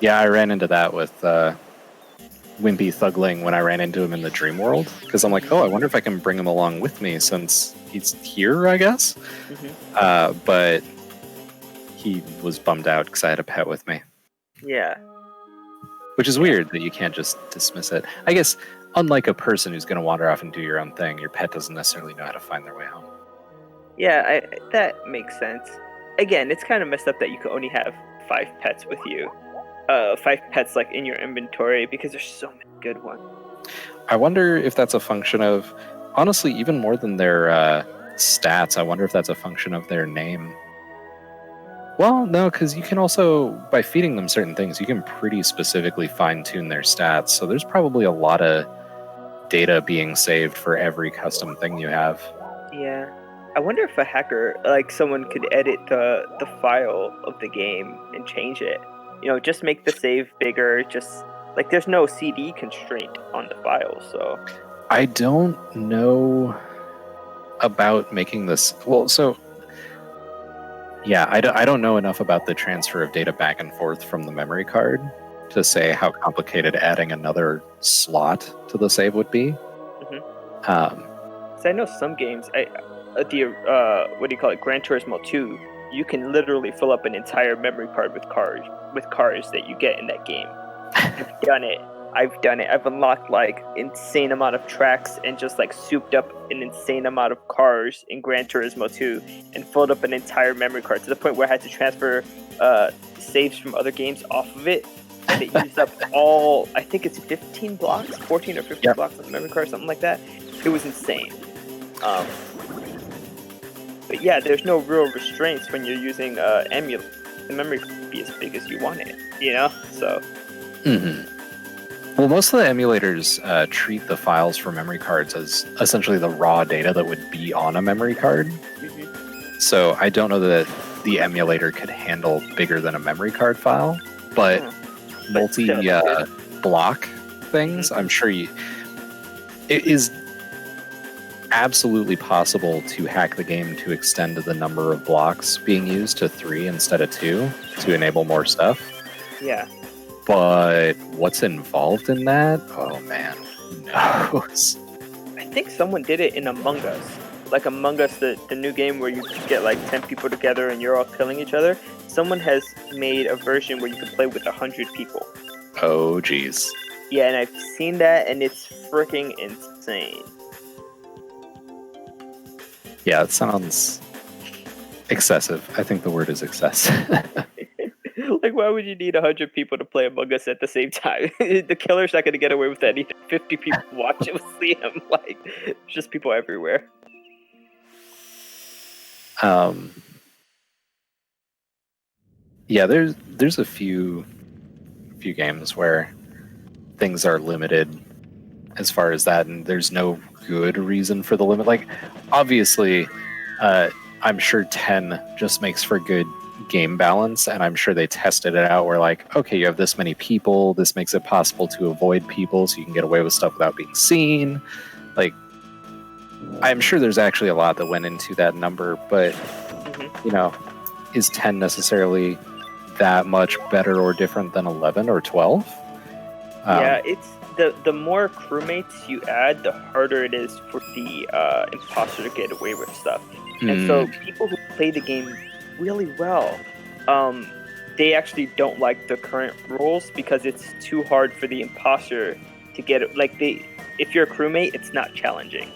Yeah, I ran into that with Wimpy Thugling when I ran into him in the dream world. Because I'm like, oh, I wonder if I can bring him along with me since he's here, I guess. Mm-hmm. But he was bummed out because I had a pet with me. Yeah. Which is weird that you can't just dismiss it. I guess, unlike a person who's going to wander off and do your own thing, your pet doesn't necessarily know how to find their way home. Yeah, that makes sense. Again, it's kind of messed up that you can only have 5 pets with you. 5 pets like in your inventory because there's so many good ones. I wonder if that's a function of, honestly, even more than their stats, I wonder if that's a function of their name. Well, no, because you can also, by feeding them certain things, you can pretty specifically fine-tune their stats. So there's probably a lot of data being saved for every custom thing you have. Yeah. I wonder if a hacker, like someone could edit the file of the game and change it. Just make the save bigger. Just, like, there's no CD constraint on the file, so... I don't know about making this... Well, so... Yeah, I don't know enough about the transfer of data back and forth from the memory card to say how complicated adding another slot to the save would be. Mm-hmm. So I know some games, what do you call it, Gran Turismo 2, you can literally fill up an entire memory card with cars that you get in that game. I've done it. I've done it. I've unlocked like insane amount of tracks and just like souped up an insane amount of cars in Gran Turismo 2 and filled up an entire memory card to the point where I had to transfer saves from other games off of it. And it used up all, I think it's 15 blocks, 14 or 15 blocks on the memory card, something like that. It was insane. But yeah, there's no real restraints when you're using emulator. The memory can be as big as you want it, you know? So. Well, most of the emulators treat the files for memory cards as essentially the raw data that would be on a memory card. So I don't know that the emulator could handle bigger than a memory card file, but multi-block things, I'm sure it is absolutely possible to hack the game to extend the number of blocks being used to 3 instead of 2 to enable more stuff. Yeah. But what's involved in that? Oh man, who knows? I think someone did it in Among Us. Like Among Us, the new game where you get like 10 people together and you're all killing each other. Someone has made a version where you can play with 100 people. Oh geez. Yeah, and I've seen that and it's freaking insane. Yeah, it sounds excessive. I think the word is excessive. Like, why would you need 100 people to play Among Us at the same time? The killer's not going to get away with that either. 50 people watch it will see him. Like, there's just people everywhere. Yeah, there's a few games where things are limited as far as that, and there's no good reason for the limit. Like, obviously, I'm sure 10 just makes for good game balance, and I'm sure they tested it out where like, okay, you have this many people, this makes it possible to avoid people so you can get away with stuff without being seen. Like, I'm sure there's actually a lot that went into that number, but you know, is 10 necessarily that much better or different than 11 or 12? Yeah, it's the more crewmates you add, the harder it is for the imposter to get away with stuff. And so people who play the game really well, they actually don't like the current rules because it's too hard for the imposter to get it. Like, if you're a crewmate, it's not challenging,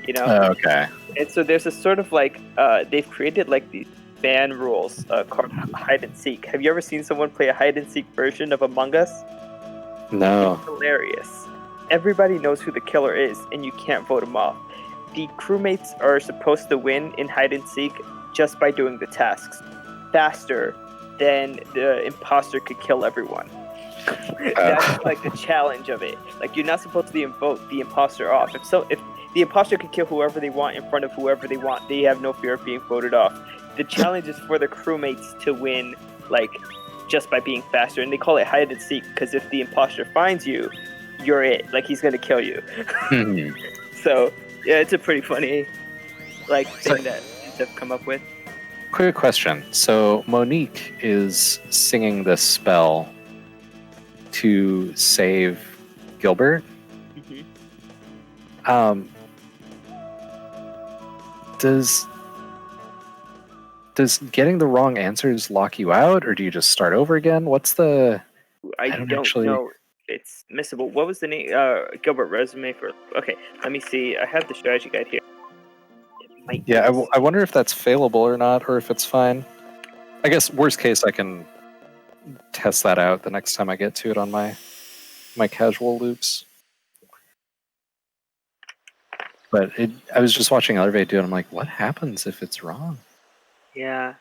you know? Okay. And so there's a sort of like, they've created like these ban rules called hide and seek. Have you ever seen someone play a hide and seek version of Among Us? No. It's hilarious. Everybody knows who the killer is, and you can't vote him off. The crewmates are supposed to win in hide and seek just by doing the tasks faster than the imposter could kill everyone. That's like the challenge of it. Like, you're not supposed to vote the imposter off. If the imposter could kill whoever they want in front of whoever they want, they have no fear of being voted off. The challenge is for the crewmates to win, like, just by being faster, and they call it hide and seek because if the imposter finds you, you're it. Like, he's gonna kill you. So yeah, it's a pretty funny like thing that they've come up with. Quick question. So Monique is singing this spell to save Gilbert. Does getting the wrong answers lock you out, or do you just start over again? What's the... I don't know. It's missable. What was the name? Gilbert resume for... Okay, let me see. I have the strategy guide here. Yeah, I wonder if that's failable or not, or if it's fine. I guess worst case, I can test that out the next time I get to it on my casual loops. But I was just watching ellervated do it. I'm like, what happens if it's wrong? Yeah.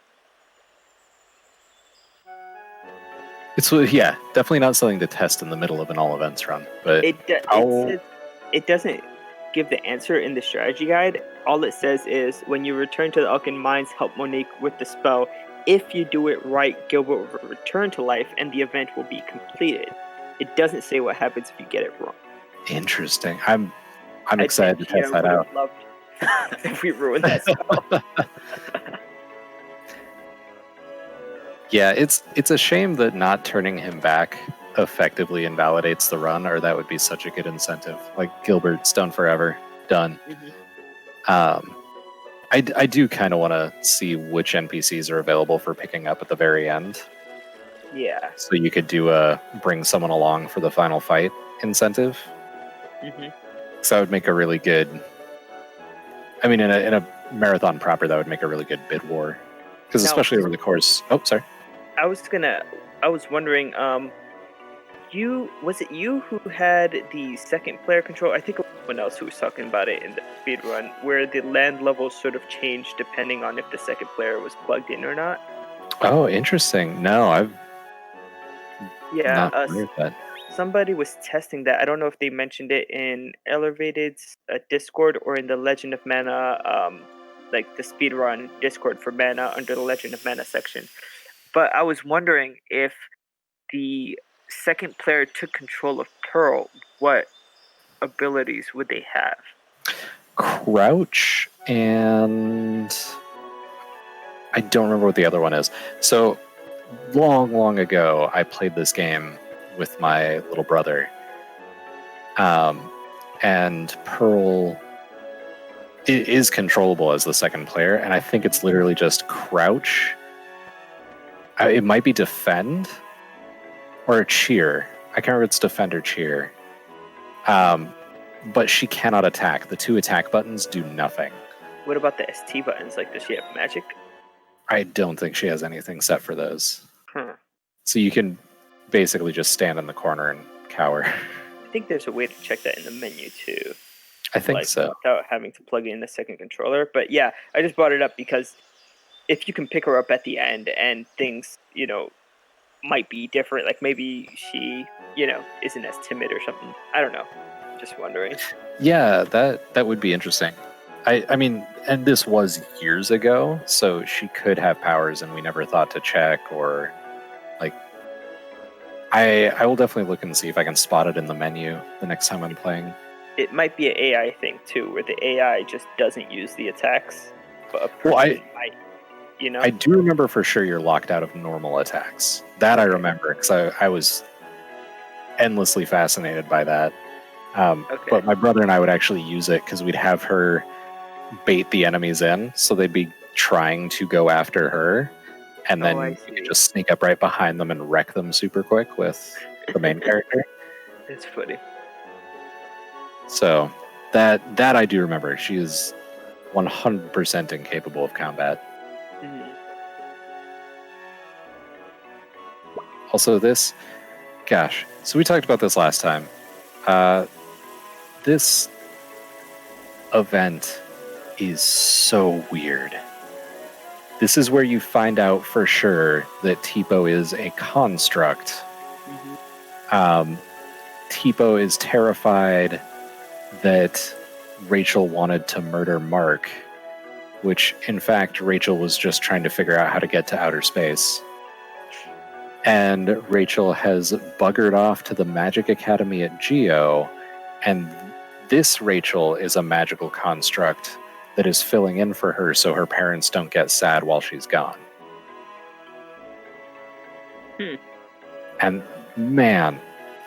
It's definitely not something to test in the middle of an all events run. But it doesn't give the answer in the strategy guide. All it says is when you return to the Alkin Mines, help Monique with the spell. If you do it right, Gilbert will return to life and the event will be completed. It doesn't say what happens if you get it wrong. Interesting. I'm excited to test that out. Loved if we ruined that spell. Yeah, it's a shame that not turning him back effectively invalidates the run, or that would be such a good incentive. Like, Gilbert's done forever. Done. I do kind of want to see which NPCs are available for picking up at the very end. Yeah. So you could bring someone along for the final fight incentive. Mm-hmm. So that would make a really good. I mean, in a marathon proper, that would make a really good bid war. Because Now, especially over the course. Oh, sorry. I was wondering, was it you who had the second player control? I think it was someone else who was talking about it in the speedrun, where the land levels sort of changed depending on if the second player was plugged in or not. Oh, interesting. No, I've Yeah, not heard of that. somebody was testing that. I don't know if they mentioned it in Ellervated's Discord or in the Legend of Mana, like the speedrun Discord for Mana under the Legend of Mana section. But I was wondering if the second player took control of Pearl, what abilities would they have? Crouch and I don't remember what the other one is. So long ago, I played this game with my little brother, and Pearl is controllable as the second player, and I think it's literally just crouch. It might be defend or cheer. I can't remember if it's defend or cheer. But she cannot attack. The 2 attack buttons do nothing. What about the ST buttons? Like, does she have magic? I don't think she has anything set for those. Huh. So you can basically just stand in the corner and cower. I think there's a way to check that in the menu too. I think so. Without having to plug in the second controller. But yeah, I just brought it up because if you can pick her up at the end and things, might be different, like maybe she, isn't as timid or something. I don't know. Just wondering. Yeah, that would be interesting. I mean, and this was years ago, so she could have powers and we never thought to check or like I will definitely look and see if I can spot it in the menu the next time I'm playing. It might be an AI thing too, where the AI just doesn't use the attacks, but a person Well, might, I do remember for sure you're locked out of normal attacks. That I remember because I was endlessly fascinated by that. But my brother and I would actually use it because we'd have her bait the enemies in, so they'd be trying to go after her, and then you could just sneak up right behind them and wreck them super quick with the main character. It's funny. So that I do remember. She is 100% incapable of combat. Mm-hmm. Also, so we talked about this last time. This event is so weird. This is where you find out for sure that Tipo is a construct. Mm-hmm. Tipo is terrified that Rachel wanted to murder Mark, which in fact Rachel was just trying to figure out how to get to outer space. And Rachel has buggered off to the Magic Academy at Geo, and this Rachel is a magical construct that is filling in for her so her parents don't get sad while she's gone. And man,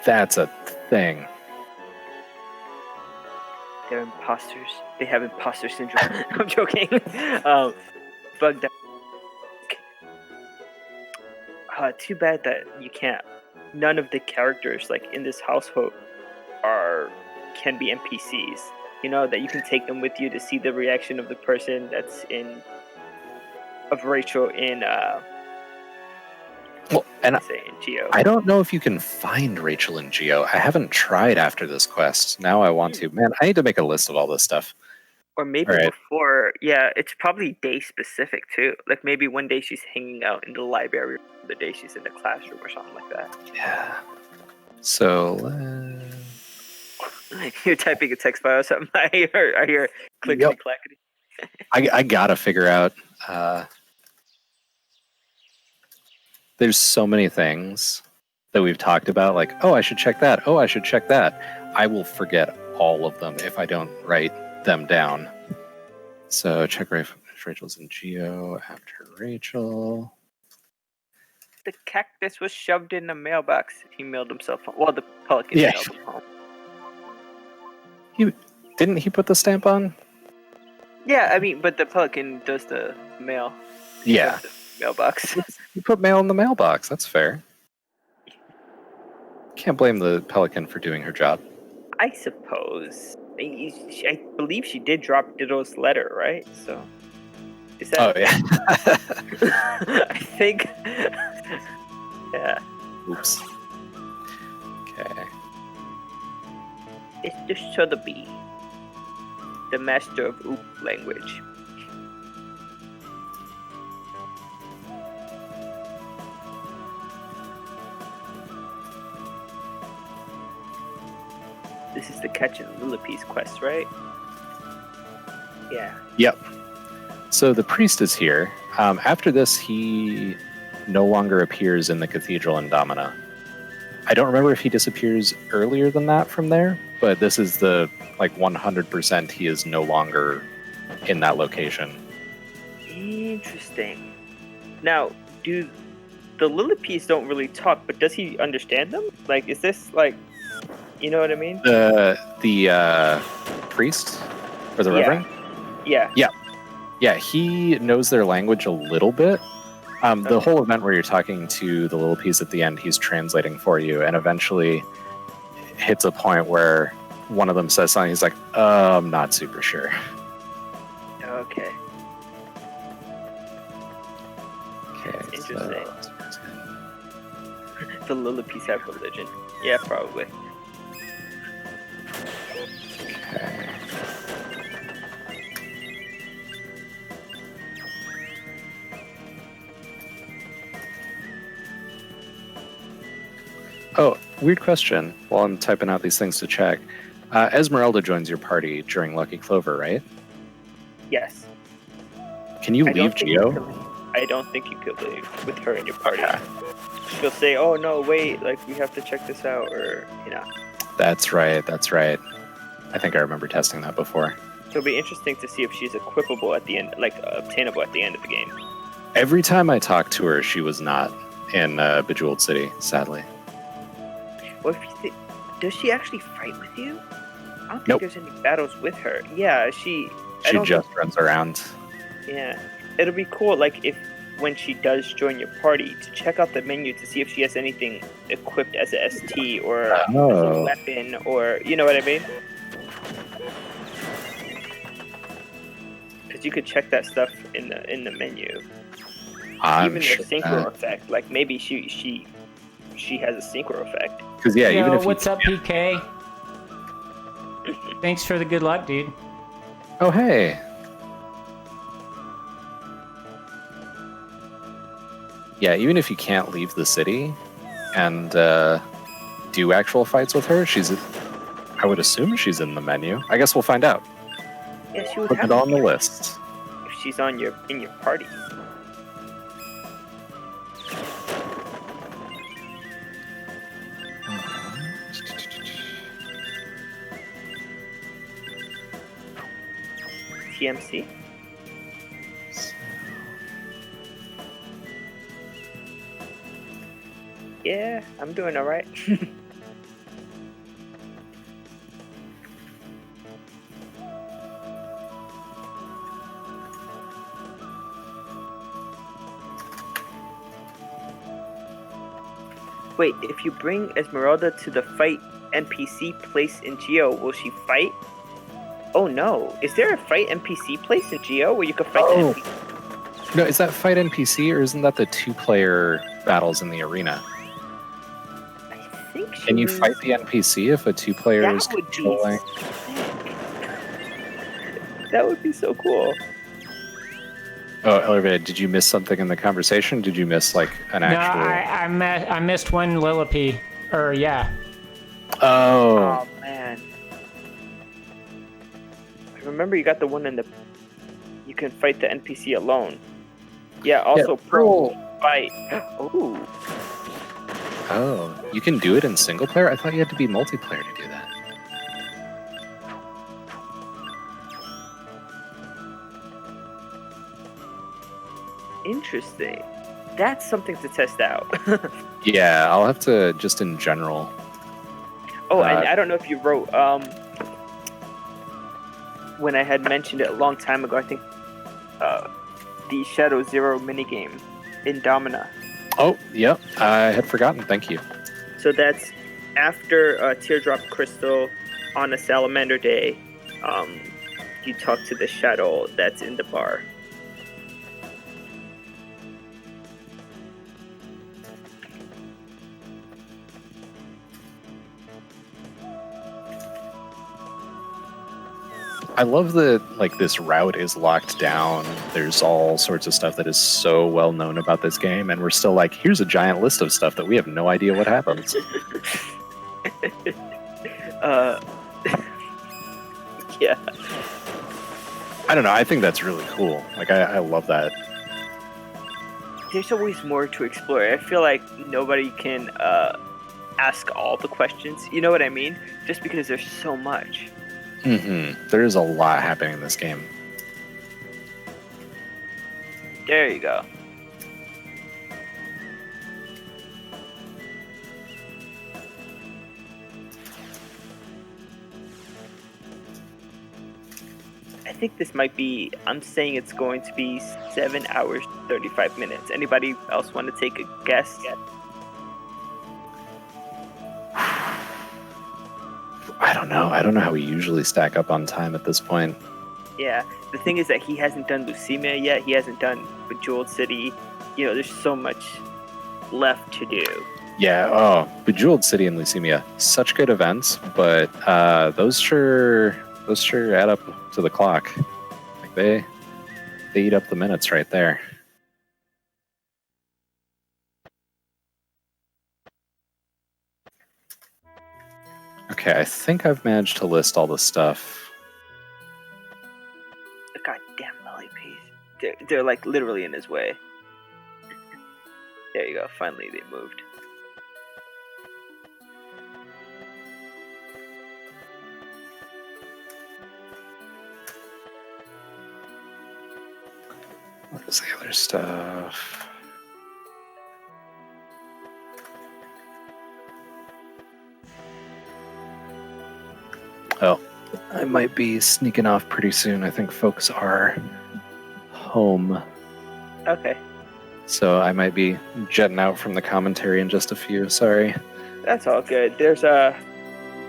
that's a thing. They're imposters. They have imposter syndrome. I'm joking. Bugged out. Too bad that you can't. None of the characters like in this household can be NPCs. That you can take them with you to see the reaction of the person that's of Rachel in in Geo. I don't know if you can find Rachel in Geo. I haven't tried after this quest. Now I want to. Man, I need to make a list of all this stuff. Or maybe before, yeah, it's probably day specific too. Like maybe one day she's hanging out in the library, the day she's in the classroom or something like that. Yeah. So you're typing a text file or something. I hear clickety clackety. I gotta figure out. There's so many things that we've talked about, like, oh, I should check that. Oh, I should check that. I will forget all of them if I don't write them down. So check if Rachel's in Geo after Rachel. The cactus was shoved in the mailbox. He mailed himself home. Well, the pelican mailed him home. Didn't he put the stamp on? Yeah, I mean, but the pelican does the mail. Yeah. The mailbox. You put mail in the mailbox. That's fair. can't blame the pelican for doing her job. I suppose. I believe she did drop Ditto's letter, right? So, is Oh, that? yeah. I think. Yeah. Oops. Okay. It's the Sotheby, the master of Oop language. This is the catching Lillipes quest, right? Yeah. Yep. So the priest is here. After this, he no longer appears in the cathedral in Domina. I don't remember if he disappears earlier than that from there, but this is the 100% he is no longer in that location. Interesting. Now, do the Lillipes don't really talk, but does he understand them? Like, is this you know what I mean? The priest or the reverend? Yeah. Yeah, he knows their language a little bit. The whole event where you're talking to the little piece at the end, he's translating for you, and eventually hits a point where one of them says something. He's like, I'm not super sure. Okay. Okay. Interesting. The Lillipes have religion. Yeah, probably. Okay. Oh, weird question. While I'm typing out these things to check, Esmeralda joins your party during Lucky Clover, right? Yes. Can you leave Geo? I don't think you could leave with her in your party. She'll say, "Oh no, wait! Like we have to check this out," or That's right. I think I remember testing that before. It'll be interesting to see if she's equipable at the end, obtainable at the end of the game. Every time I talked to her, she was not in Bejeweled City, sadly. What if does she actually fight with you? I don't think Nope. there's any battles with her. Yeah, She just runs around. Yeah, it'll be cool. Like if when she does join your party, to check out the menu to see if she has anything equipped as a ST or as a weapon, or you know what I mean? Because you could check that stuff in the menu. I'm Even sure. the synchro effect, like maybe she has a synchro effect. Because yeah, even Yo, if what's up, PK? Thanks for the good luck, dude. Oh hey. Yeah, even if you can't leave the city and do actual fights with her, I would assume she's in the menu. I guess we'll find out. Yeah, she would Put have it to on the be list. if she's in your party. TMC. Yeah, I'm doing all right. Wait, if you bring Esmeralda to the fight NPC place in Geo, will she fight? Oh no, is there a fight NPC place in Geo where you can fight the NPC? No, is that fight NPC or isn't that the 2-player battles in the arena? I think Can you fight the NPC if a 2-player is That would controlling? be sick. That would be so cool. Oh, Ellervated, did you miss something in the conversation? Did you miss an actual? No, I missed one Lillipede. Or yeah. Oh. Oh man. I remember you got the one you can fight the NPC alone. Yeah, also Pearl fight. Ooh. Oh, you can do it in single player? I thought you had to be multiplayer to do that. Interesting. That's something to test out. Yeah, I'll have to just in general. Oh, and I don't know if you wrote when I had mentioned it a long time ago, I think the Shadow Zero minigame in Domina. Oh, yep. I had forgotten. Thank you. So that's after Teardrop Crystal on a Salamander Day, you talk to the shadow that's in the bar. I love that like this route is locked down. There's all sorts of stuff that is so well known about this game, and we're still like, here's a giant list of stuff that we have no idea what happens. Yeah. I don't know. I think that's really cool. Like I love that. There's always more to explore. I feel like nobody can ask all the questions. You know what I mean? Just because there's so much. There is a lot happening in this game. There you go. I think this might be, I'm saying it's going to be 7 hours, 35 minutes. Anybody else want to take a guess? I don't know. I don't know how we usually stack up on time at this point. Yeah, the thing is that he hasn't done Leucemia yet. He hasn't done Bejeweled City. You know, there's so much left to do. Yeah, oh, Bejeweled City and Leucemia, such good events, but those sure add up to the clock. Like they eat up the minutes right there. Okay, I think I've managed to list all the stuff. The goddamn millipedes. They're like literally in his way. There you go. Finally, they moved. What is the other stuff? Oh, I might be sneaking off pretty soon. I think folks are home. Okay. So I might be jetting out from the commentary in just a few. Sorry. That's all good. There's a...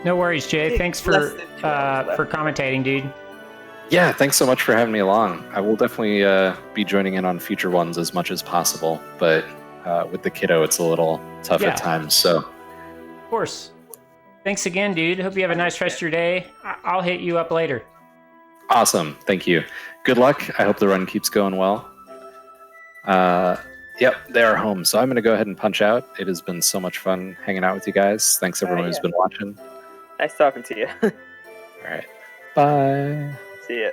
No worries, Jay. Thanks for for commentating, dude. Yeah, thanks so much for having me along. I will definitely be joining in on future ones as much as possible, but with the kiddo, it's a little tough at times. So, of course. Thanks again, dude. Hope you have a nice rest of your day. I'll hit you up later. Awesome. Thank you. Good luck. I hope the run keeps going well. Yep, they are home. So I'm going to go ahead and punch out. It has been so much fun hanging out with you guys. Thanks everyone who's been watching. Nice talking to you. All right. Bye. See ya.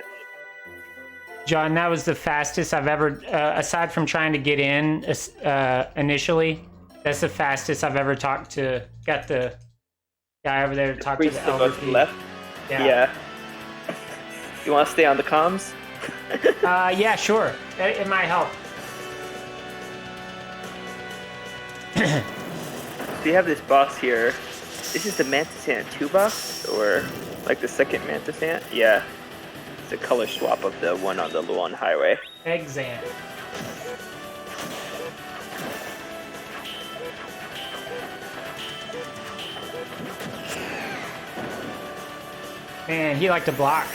John, that was the fastest I've ever, aside from trying to get in initially, that's the fastest I've ever got the guy over there to talk to the elder left? Yeah. You want to stay on the comms? Yeah, sure. It might help. So you have this boss here. This is the Mantis Ant 2 boss? Or like the second Mantis Ant? Yeah. It's a color swap of the one on the Luan Highway. Exam. Man, he liked to block.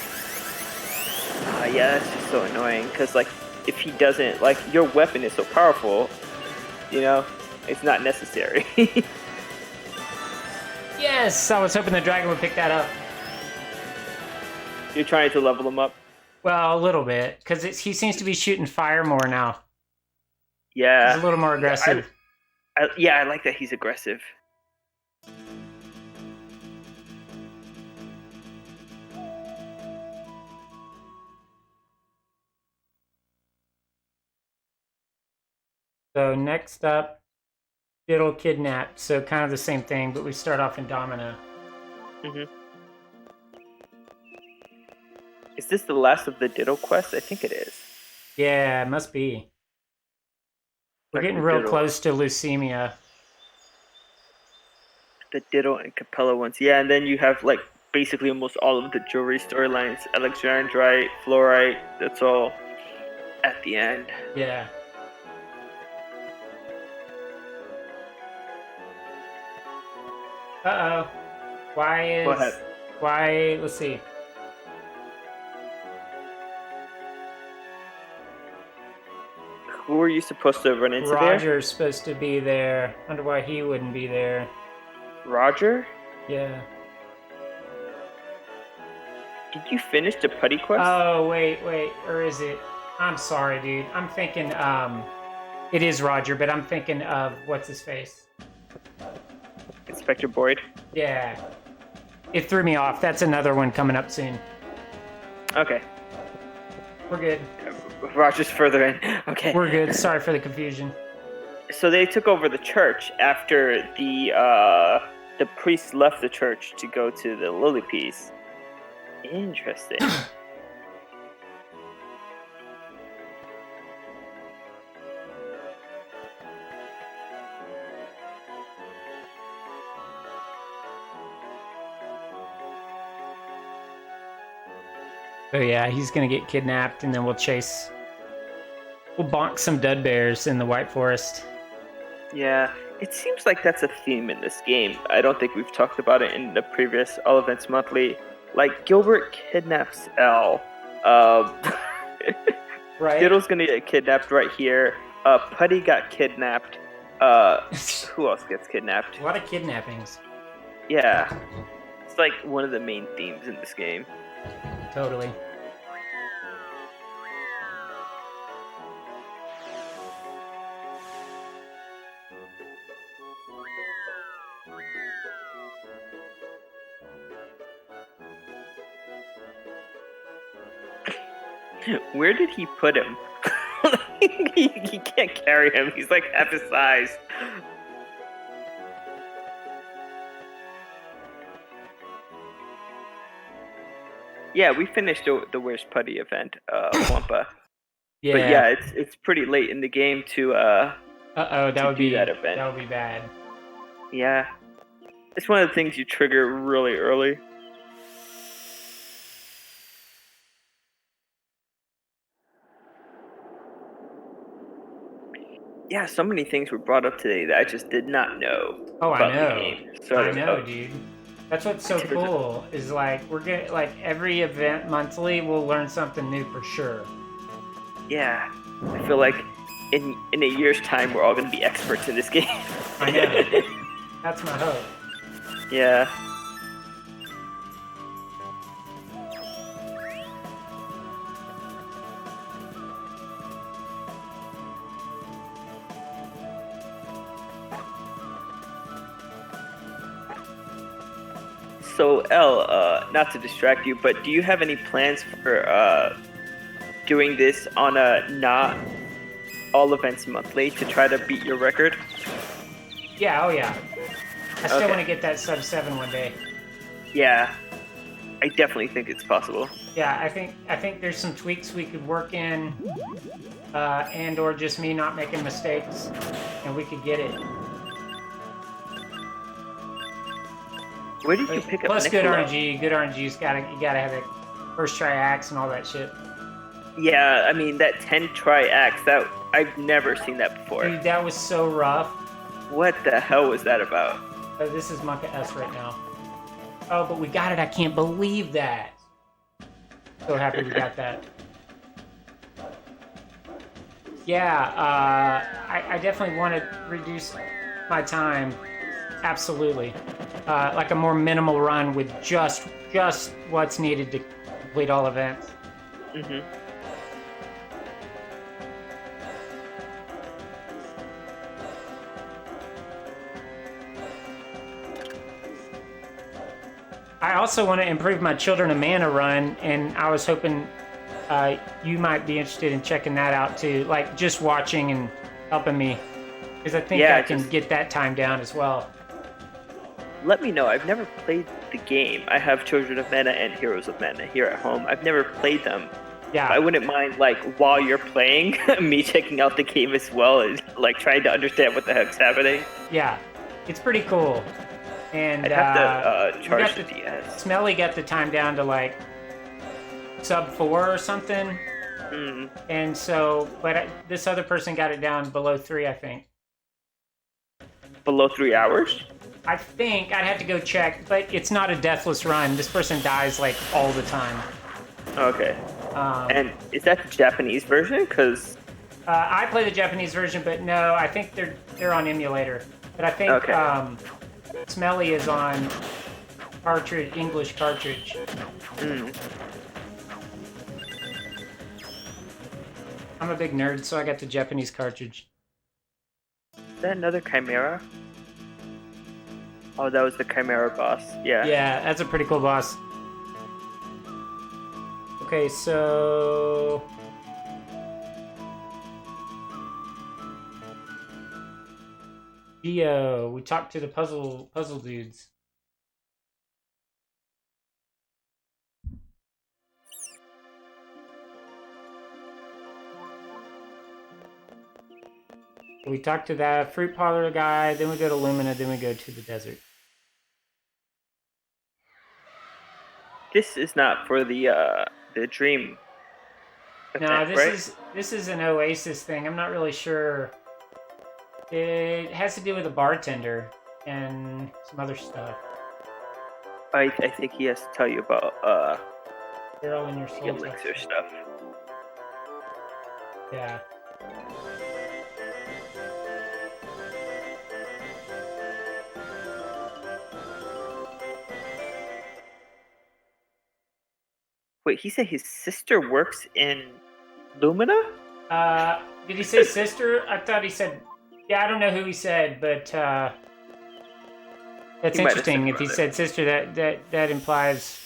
Yeah, that's just so annoying. Because, like, if he doesn't, like, your weapon is so powerful, you know, it's not necessary. Yes, I was hoping the dragon would pick that up. You're trying to level him up? Well, a little bit, because he seems to be shooting fire more now. Yeah. He's a little more aggressive. I like that he's aggressive. So next up, Diddle Kidnapped. So kind of the same thing, but we start off in Domino. Mm-hmm. Is this the last of the Diddle quest? I think it is. Yeah, it must be. We're getting real close to Leucemia. The Diddle and Capella ones. Yeah, and then you have, like, basically almost all of the jewelry storylines. Alexandrite, Fluorite, that's all at the end. Yeah. Uh-oh. Why Go is... ahead. Why... Let's see. Who were you supposed to run into there? Roger's supposed to be there. Wonder why he wouldn't be there. Roger? Yeah. Did you finish the putty quest? Oh, wait. Or is it... I'm sorry, dude. I'm thinking, it is Roger, but I'm thinking of... What's his face? Inspector Boyd? Yeah. It threw me off. That's another one coming up soon. Okay. We're good. Roger's further in. Okay. We're good. Sorry for the confusion. So they took over the church after the priest left the church to go to the Lily Piece. Interesting. Oh yeah, he's gonna get kidnapped, and then we'll bonk some dud bears in the White Forest. Yeah, it seems like that's a theme in this game. I don't think we've talked about it in the previous All Events Monthly. Like, Gilbert kidnaps Elle. Right. Skittle's gonna get kidnapped right here. Putty got kidnapped. Who else gets kidnapped? A lot of kidnappings. Yeah. It's like one of the main themes in this game. Totally. Where did he put him? he can't carry him. He's like half his size. Yeah, we finished the Where's Putty event, Wampa. Yeah. But yeah, it's pretty late in the game to Uh-oh, that would be that event. That would be bad. Yeah. It's one of the things you trigger really early. Yeah, so many things were brought up today that I just did not know. Oh, about I know. The game. So, I know, dude. That's what's so cool. Is like we're getting like every event monthly, we'll learn something new for sure. Yeah, I feel like in a year's time, we're all gonna be experts in this game. I know. That's my hope. Yeah. So, Elle, not to distract you, but do you have any plans for doing this on a not all events monthly to try to beat your record? Yeah. Oh yeah. I still Okay. want to get that sub 7 one day. Yeah, I definitely think it's possible. Yeah, I think there's some tweaks we could work in, and or just me not making mistakes, and we could get it. Where did you pick up Plus, good Nicola? RNG. Good RNG's you gotta have it first try axe and all that shit. Yeah, I mean that 10 try axe, that I've never seen that before. Dude, that was so rough. What the hell was that about? This is Monka S right now. Oh, but we got it. I can't believe that. So happy we got that. Yeah, I definitely want to reduce my time. Absolutely. Like a more minimal run with just what's needed to complete all events. Mm-hmm. I also want to improve my Children of Mana run, and I was hoping you might be interested in checking that out too, like just watching and helping me, because I think I can get that time down as well. Let me know. I've never played the game. I have Children of Mana and Heroes of Mana here at home. I've never played them. Yeah. I wouldn't mind, like, while you're playing, me checking out the game as well, and like trying to understand what the heck's happening. Yeah, it's pretty cool. And I'd have to charge the DS. Smelly got the time down to like sub 4 or something. Mm. And so, but this other person got it down below 3, I think. Below 3 hours? I think I'd have to go check, but it's not a deathless run. This person dies like all the time. Okay. Um, And is that the Japanese version? Because I play the Japanese version, but no, I think they're on emulator. But I think Okay. Smelly is on cartridge, English cartridge. I'm a big nerd, so I got the Japanese cartridge. Is that another Chimera? Oh, that was the Chimera boss. Yeah. Yeah, that's a pretty cool boss. Okay, so Geo, we talked to the puzzle dudes. We talked to that fruit parlor guy, then we go to Lumina, then we go to the desert. This is not for the dream No, event, right? this is an Oasis thing. I'm not really sure. It has to do with a bartender and some other stuff. I think he has to tell you about Barrel in your the soul. elixir stuff. Yeah. Wait, he said his sister works in Lumina? Did he say sister? I thought he said. Yeah, I don't know who he said, but that's He might have said interesting. If he brother. said sister, that implies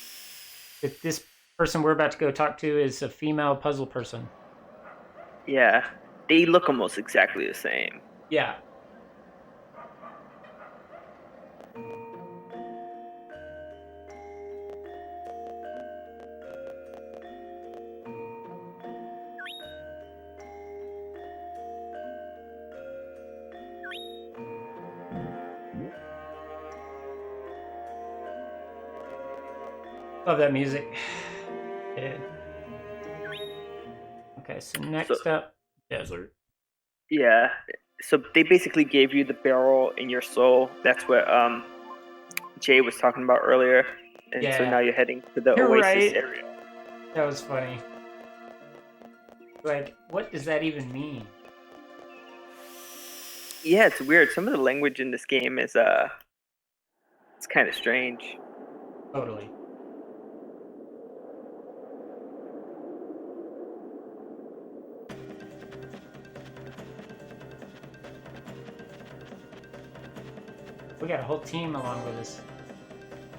that this person we're about to go talk to is a female puzzle person. Yeah, they look almost exactly the same. Yeah. Love that music. Yeah. Okay, so next up, desert. Yeah, so they basically gave you the barrel in your soul. That's what Jay was talking about earlier. And so Yeah. now you're heading to the You're Oasis right. area. That was funny. Like, what does that even mean? Yeah, it's weird. Some of the language in this game is it's kind of strange. Totally. We got a whole team along with us.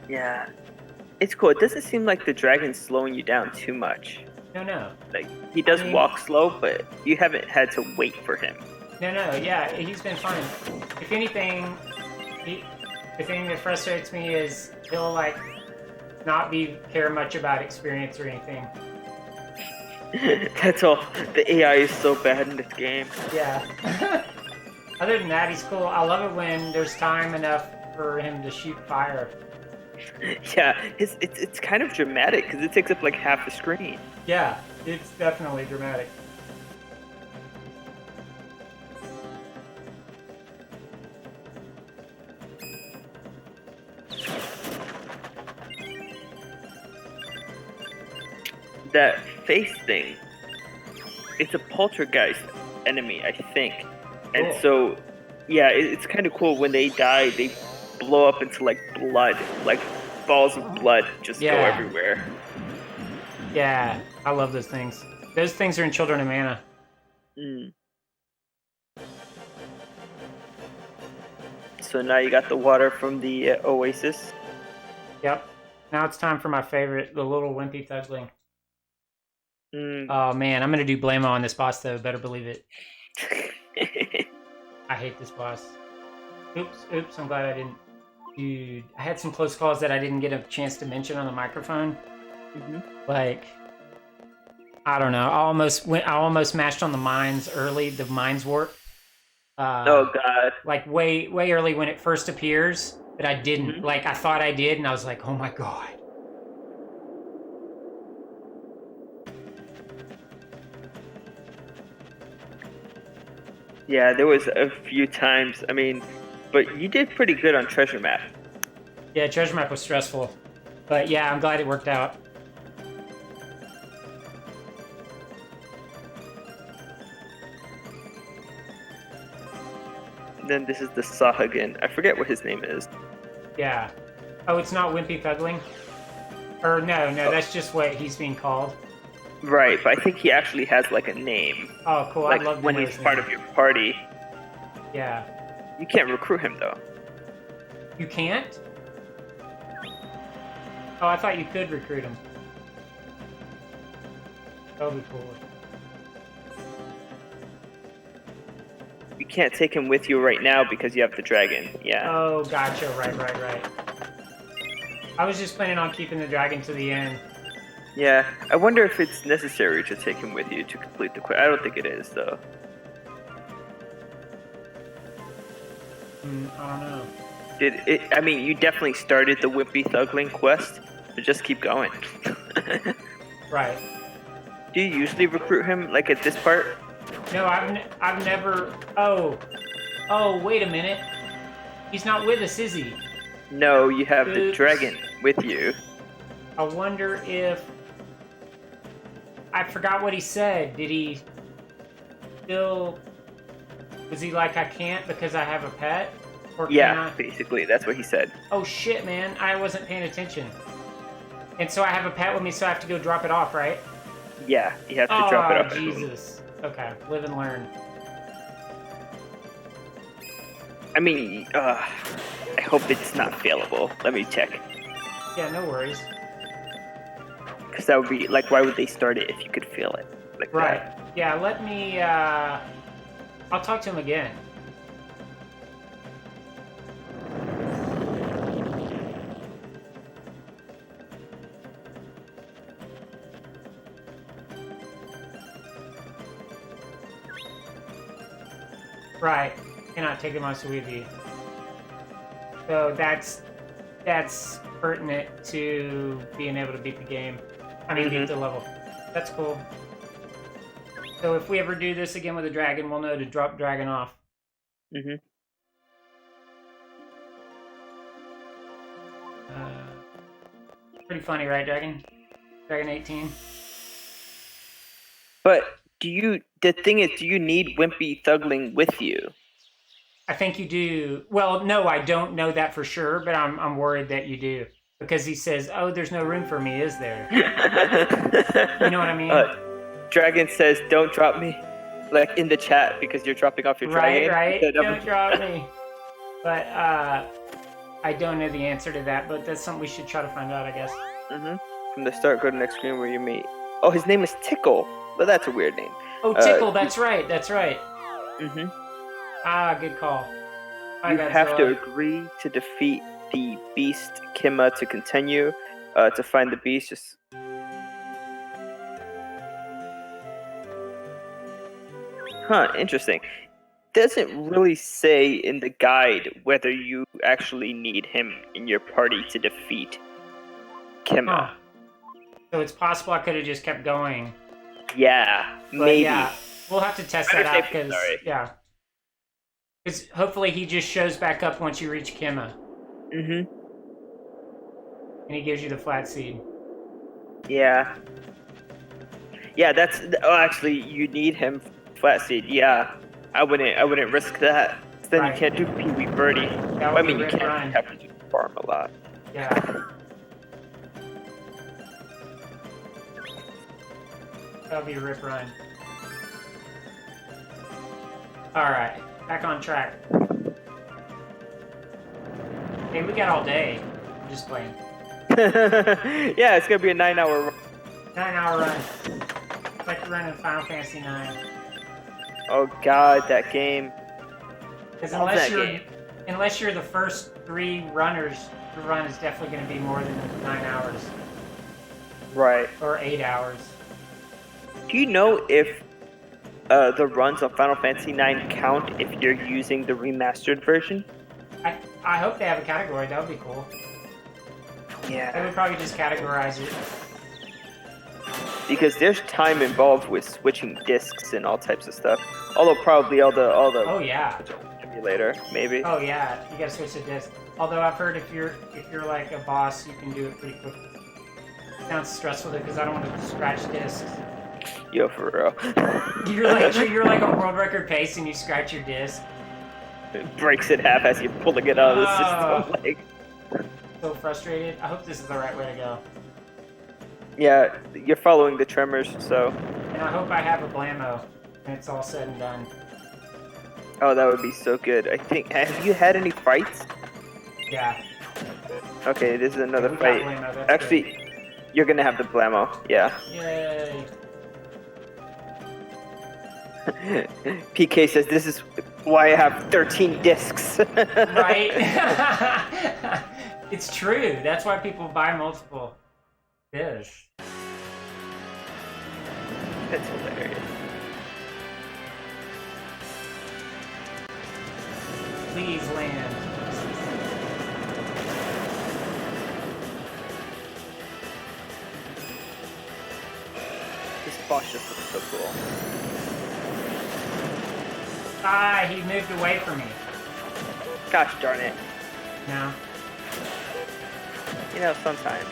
Yeah, it's cool. It doesn't seem like the dragon's slowing you down too much. No. Like he does I mean- walk slow, but you haven't had to wait for him. No, yeah, he's been fine. If anything, the thing that frustrates me is he'll like not care much about experience or anything. That's all. The AI is so bad in this game. Yeah. Other than that, he's cool. I love it when there's time enough for him to shoot fire. Yeah, it's kind of dramatic because it takes up like half the screen. Yeah, it's definitely dramatic. That face thing, it's a poltergeist enemy, I think. And Cool. so, yeah, it's kind of cool when they die, they blow up into like blood, like balls of blood just go Yeah. everywhere. Yeah, I love those things. Those things are in Children of Mana. Mm. So now you got the water from the oasis. Yep. Now it's time for my favorite, the little wimpy thugling. Mm. Oh man, I'm gonna do Blammo on this boss though. Better believe it. I hate this boss. Oops. I'm glad I didn't. Dude, I had some close calls that I didn't get a chance to mention on the microphone. Mhm. Like, I don't know. I almost mashed on the mines early. The mines warp. Oh god. Like way early when it first appears, but I didn't. Mhm. Like I thought I did, and I was like, oh my god. Yeah, there was a few times. I mean, but you did pretty good on treasure map. Yeah, treasure map was stressful. But yeah, I'm glad it worked out. Then this is the Sahagin. I forget what his name is. Yeah. Oh, it's not Wimpy Thugling? Or no, that's just what he's being called. Right, but I think he actually has like a name. Oh, cool. Like I'd love to when know he's his part name. of your party. Yeah. You can't recruit him though. You can't? Oh, I thought you could recruit him. That would be cool. You can't take him with you right now because you have the dragon. Yeah. Oh, gotcha. Right. I was just planning on keeping the dragon to the end. Yeah. I wonder if it's necessary to take him with you to complete the quest. I don't think it is though. I don't know. I mean, you definitely started the Wimpy Thugling quest, so just keep going. Right. Do you usually recruit him like at this part? No, I've never. Oh, wait a minute. He's not with us, is he? No, you have the Oops. dragon with you. I wonder if. I forgot what he said. Did he still. Was he like, I can't because I have a pet? Or can Yeah, I? basically, that's what he said. Oh shit, man. I wasn't paying attention. And so I have a pet with me, so I have to go drop it off, right? Yeah, you have to drop it off. Jesus. Okay, live and learn. I mean, I hope it's not failable. Let me check. Yeah, no worries. Because that would be, like, why would they start it if you could feel it? Like Right. that? Yeah, let me, I'll talk to him again. Right. Cannot take him on Suivi. So that's pertinent to being able to beat the game. I mean, beat the level. That's cool. So if we ever do this again with a dragon, we'll know to drop dragon off. Pretty funny, right, Dragon? Dragon 18. But the thing is, do you need Wimpy Thugling with you? I think you do. Well, no, I don't know that for sure, but I'm worried that you do. Because he says, oh, there's no room for me, is there? You know what I mean? Dragon says, don't drop me. Like in the chat because you're dropping off your dragon. Right. Don't drop me. But I don't know the answer to that, but that's something we should try to find out, I guess. From the start, go to the next screen where you meet. Oh, his name is Tickle. But that's a weird name. Oh, Tickle, that's right. Ah, good call. You have to agree to defeat the beast Kima to continue. To find the beast, just... Huh, interesting. Doesn't really say in the guide whether you actually need him in your party to defeat Kima. Huh. So it's possible I could have just kept going. Yeah, But maybe. yeah, we'll have to test Better that out safe than because sorry. because hopefully he just shows back up once you reach Kima and he gives you the flat seed. Yeah. Yeah, that's... Oh, actually, you need him flat seed. Yeah, I wouldn't risk that. Then Right. you can't do Pee Wee Birdie. That would I be mean, you Rip can't Run. have to do farm a lot. Yeah. That'll be a rip run. Alright, back on track. Hey, we got all day. I'm just playing. Yeah, it's gonna be a 9-hour run. 9-hour run. It's like running Final Fantasy 9. Oh god, that game. Because Love that game. unless you're the first 3 runners, the run is definitely going to be more than 9 hours. Right. Or 8 hours. Do you know if the runs on Final Fantasy 9 count if you're using the remastered version? I hope they have a category. That would be cool. They Yeah. would probably just categorize it. Because there's time involved with switching discs and all types of stuff. Although probably all the Oh yeah. emulated later, maybe. Oh yeah, you gotta switch the disc. Although I've heard if you're like a boss, you can do it pretty quickly. Sounds stressful though, because I don't want to scratch discs. Yo, for real. You're like a world record pace and you scratch your disc. It breaks in half as you're pulling it out of the system. Like, so frustrated. I hope this is the right way to go. yeah, you're following the tremors, so. And I hope I have a blammo when it's all said and done. Oh, that would be so good. I think. Have you had any fights? Yeah. Okay, this is another We got fight. blammo, that's Actually, good. you're gonna have the blammo. Yeah. Yay. PK says this is why I have 13 discs. Right? It's true. That's why people buy multiple discs. That's hilarious. Please land. This boss just looks so cool. Ah, he moved away from me. Gosh darn it. No. You know, sometimes.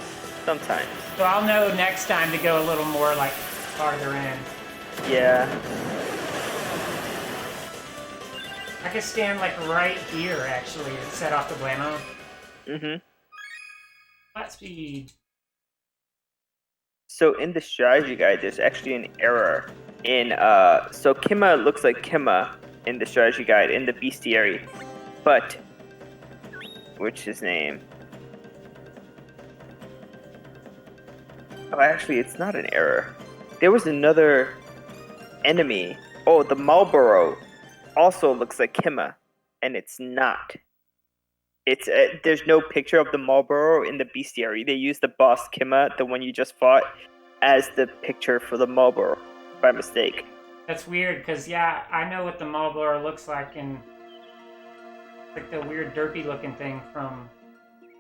So I'll know next time to go a little more like farther in. Yeah. I could stand like right here actually and set off the blammo. Mm-hmm. Flat speed. So in the strategy guide, there's actually an error in so Kima looks like Kima in the strategy guide in the bestiary, but which his name? Oh, actually, it's not an error. There was another enemy. Oh, the Marlboro also looks like Kima, and it's not. It's there's no picture of the Marlboro in the bestiary. They used the boss Kima, the one you just fought, as the picture for the Marlboro by mistake. That's weird because yeah, I know what the Marlboro looks like and like the weird derpy looking thing from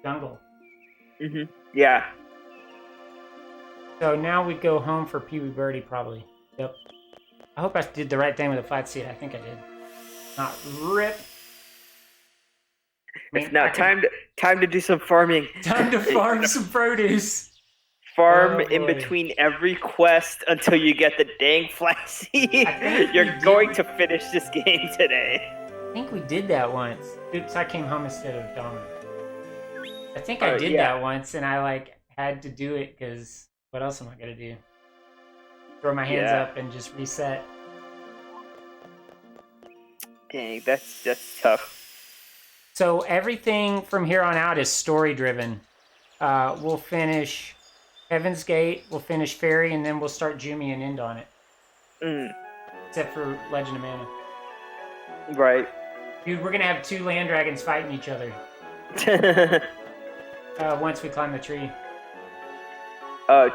Jungle. Mhm. Yeah. So now we go home for Pee Wee Birdie probably. Yep. I hope I did the right thing with the flat seat. I think I did. Not rip. It's now time to do some farming. Time to farm some produce. Farm Oh, in boy. between every quest until you get the dang flat seed. I think You're we did. going to finish this game today. I think we did that once. Oops, I came home instead of Dominic. I think I did yeah. that once, and I like had to do it because what else am I gonna do? Throw my hands Yeah. up and just reset. Dang, that's tough. So everything from here on out is story driven. We'll finish Heaven's Gate, we'll finish Fairy, and then we'll start Jumi and end on it. Mm, Except for Legend of Mana. right. Dude, we're gonna have two land dragons fighting each other once we climb the tree.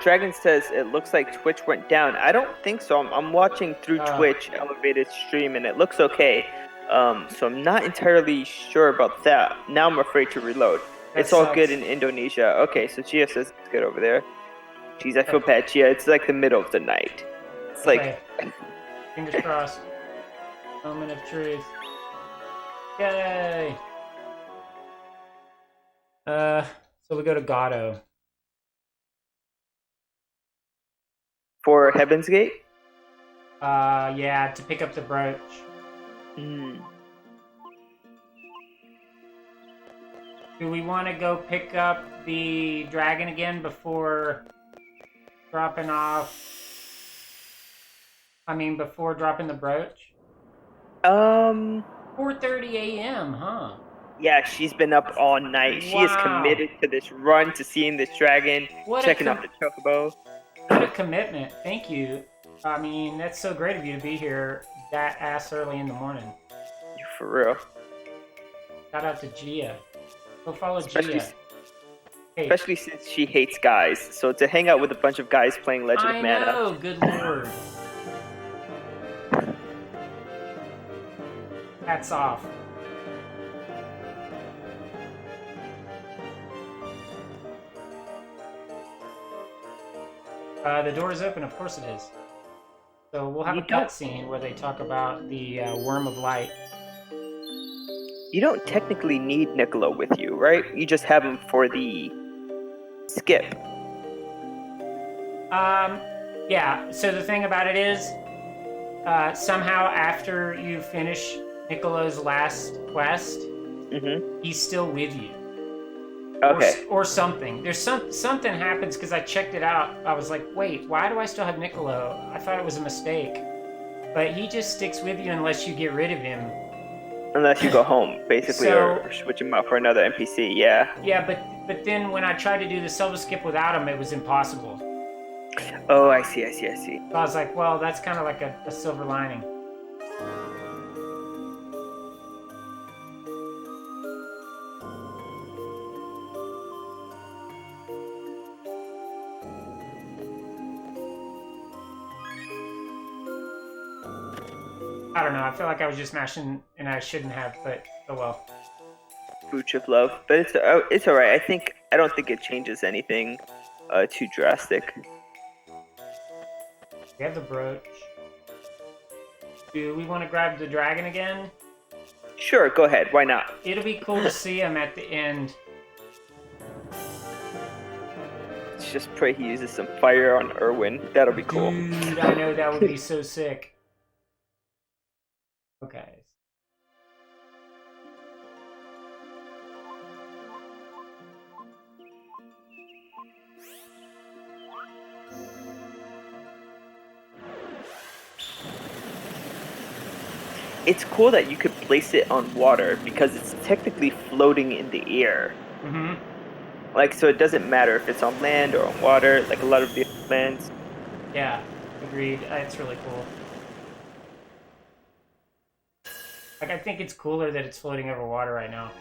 Dragon says it looks like Twitch went down. I don't think so. I'm watching through Twitch elevated stream and it looks okay. So I'm not entirely sure about that. Now I'm afraid to reload. It's all good in Indonesia. Okay, so Chia says it's good over there. Jeez, I feel bad, Chia. It's like the middle of the night. It's like Fingers crossed. Moment of truth. Yay! So we go to Gato. for Heaven's Gate. Yeah, to pick up the brooch. Mm. Do we want to go pick up the dragon again before dropping off? I mean, before dropping the brooch? 4:30 a.m., huh? Yeah, she's been up all night. She is committed to this run, to seeing this dragon, checking out the chocobo. What a commitment. Thank you. I mean, that's so great of you to be here that ass early in the morning. For real. Shout out to Gia. Go follow Especially, Gia. Hey. especially since she hates guys. So to hang out with a bunch of guys playing Legend of Mana. I know, good lord. Hats off. The door is open, of course it is. So we'll have a cutscene where they talk about the Worm of Light. you don't technically need Niccolo with you, right? You just have him for the skip. Yeah. So the thing about it is, somehow after you finish Niccolo's last quest, Mm-hmm. he's still with you. Okay. Or something. There's something happens because I checked it out. I was like, wait, why do I still have Niccolo? I thought it was a mistake. But he just sticks with you unless you get rid of him. Unless you go home, basically, or switch him out for another NPC. Yeah. Yeah, but then when I tried to do the silver skip without him, it was impossible. Oh, I see. So I was like, well, that's kind of like a silver lining. I don't know. I feel like I was just mashing and I shouldn't have, but oh well. Booch of Love, but it's all right. I don't think it changes anything too drastic. We have the brooch. Do we want to grab the dragon again? Sure, go ahead. Why not? It'll be cool to see him at the end. Let's just pray he uses some fire on Erwin. That'll be cool. Dude, I know that would be so sick. Okay. It's cool that you could place it on water because it's technically floating in the air. Mm-hmm. Like, so it doesn't matter if it's on land or on water, like a lot of the lands. Yeah, agreed. It's really cool. Like, I think it's cooler that it's floating over water right now.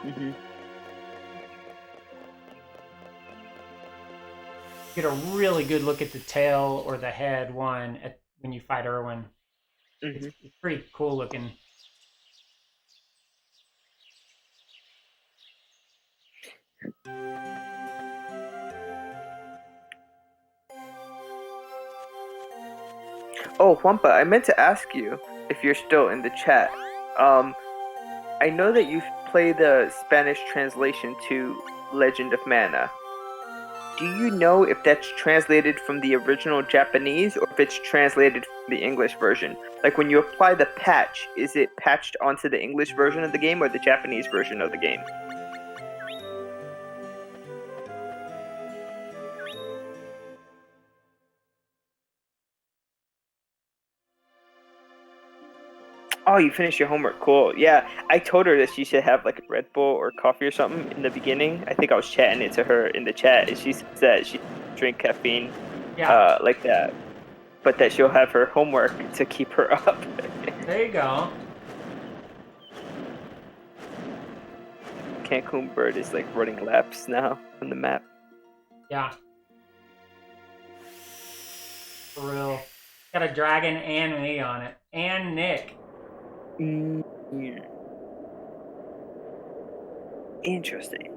Mm-hmm. Get a really good look at the tail or the head when you fight Erwin. Mm-hmm. It's pretty cool looking. Oh, Wampa, I meant to ask you if you're still in the chat. I know that you play the Spanish translation to Legend of Mana. Do you know if that's translated from the original Japanese or if it's translated from the English version? Like when you apply the patch, is it patched onto the English version of the game or the Japanese version of the game? Oh, you finished your homework. Cool. Yeah, I told her that she should have like a Red Bull or coffee or something in the beginning. I think I was chatting it to her in the chat, and she said that she drink caffeine like that, but that she'll have her homework to keep her up. There you go. Cancun bird is like running laps now on the map. Yeah. For real. Got a dragon and me on it. And Nick. Interesting.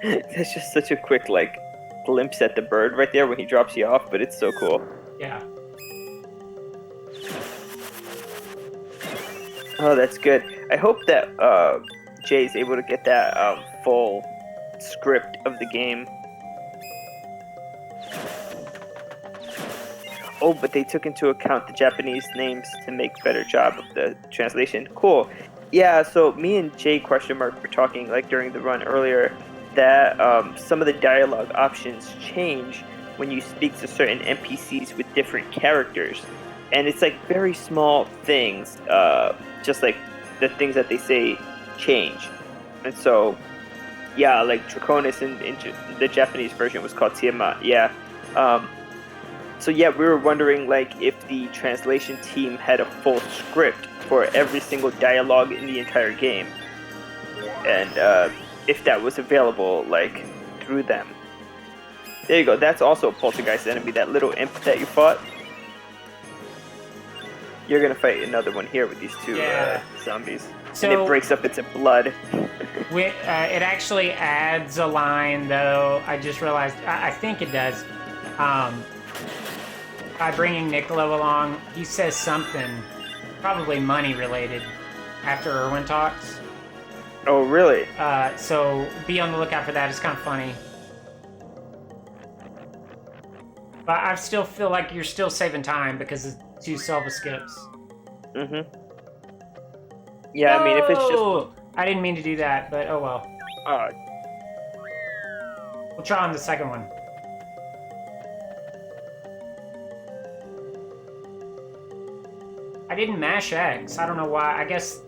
That's just such a quick like glimpse at the bird right there when he drops you off, but it's so cool. Yeah. Oh, that's good. I hope that Jay's able to get that full script of the game. Oh, but they took into account the Japanese names to make better job of the translation. Cool. Yeah, so me and Jay question mark were talking like during the run earlier that some of the dialogue options change when you speak to certain NPCs with different characters. And it's like very small things, just like the things that they say change. And so, yeah, like Draconis in the Japanese version was called Tiamat, yeah. So yeah, we were wondering like if the translation team had a full script for every single dialogue in the entire game. And if that was available like through them. There you go, that's also a poltergeist enemy, that little imp that you fought. You're gonna fight another one here with these two zombies. So, and it breaks up into blood. It actually adds a line, though. I just realized. I think it does. By bringing Niccolo along, he says something, probably money related, after Irwin talks. Oh, really? So be on the lookout for that. It's kind of funny. But I still feel like you're still saving time because it's 2 Selva skips. Mm-hmm. Yeah, I mean, if it's just... I didn't mean to do that, but oh well. We'll try on the second one. I didn't mash X. I don't know why. I guess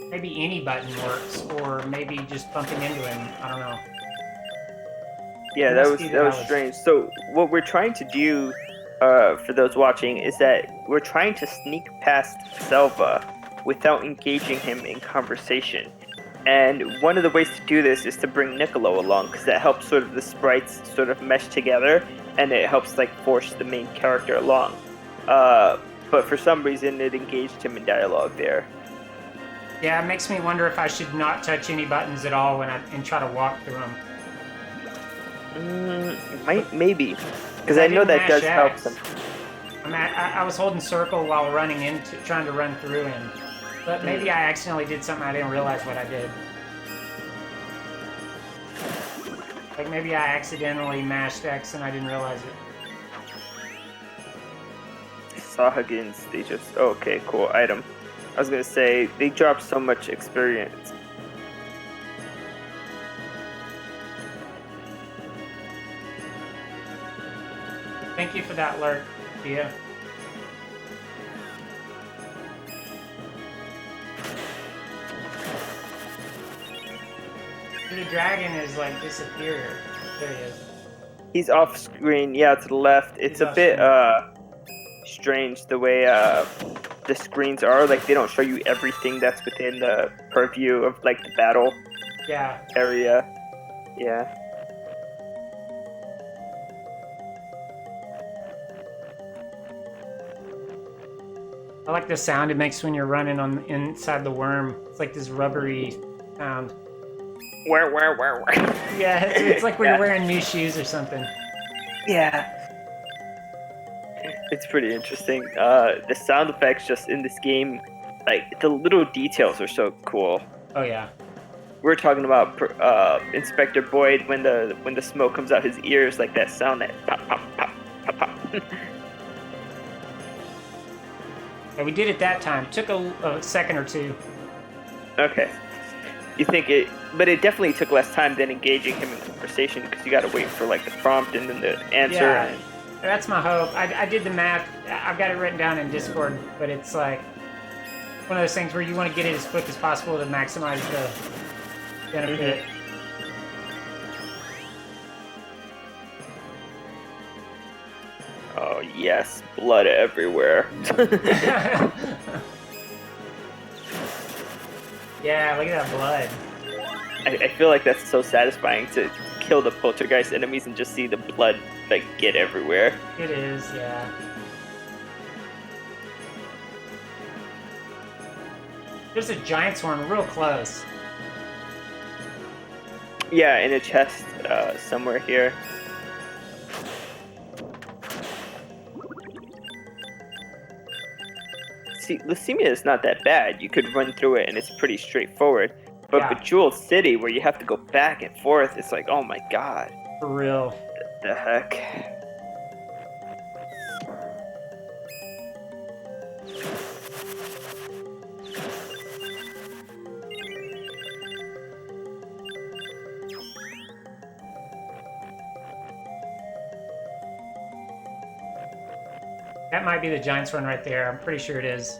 maybe any button works, or maybe just bumping into him. I don't know. Yeah, that was strange. So what we're trying to do, for those watching, is that we're trying to sneak past Selva without engaging him in conversation. And one of the ways to do this is to bring Niccolo along, because that helps sort of the sprites sort of mesh together, and it helps like force the main character along. But for some reason, it engaged him in dialogue there. Yeah, it makes me wonder if I should not touch any buttons at all and try to walk through them. Maybe, because I know that does help some. I was holding circle while running into, trying to run through him, but maybe I accidentally did something I didn't realize what I did. Like maybe I accidentally mashed X and I didn't realize it. Sahagins, they just... Oh, okay, cool, item. I was gonna say, they drop so much experience. Thank you for that alert, Dia. The dragon is like disappeared. There he is. He's off screen, yeah, to the left. It's a bit strange the way the screens are. Like they don't show you everything that's within the purview of like the battle area. Yeah. I like the sound it makes when you're running on inside the worm. It's like this rubbery sound. Where. Yeah, it's like when you're wearing new shoes or something. Yeah. It's pretty interesting. The sound effects just in this game, like the little details are so cool. Oh yeah. We're talking about Inspector Boyd when the smoke comes out his ears, like that sound, that pop pop pop pop pop. Yeah, we did it that time. It took a second or two. Okay. You think it, but it definitely took less time than engaging him in conversation because you got to wait for like the prompt and then the answer. Yeah, that's my hope. I did the math. I've got it written down in Discord, but it's like one of those things where you want to get it as quick as possible to maximize the benefit. Oh yes, blood everywhere. Yeah, look at that blood. I feel like that's so satisfying to kill the poltergeist enemies and just see the blood like get everywhere. It is, yeah. There's a giant swarm real close. Yeah, in a chest somewhere here. See, Leukemia is not that bad. You could run through it and it's pretty straightforward. But Bejeweled City, where you have to go back and forth, it's like, oh my god. For real. The heck? That might be the Giants run right there. I'm pretty sure it is.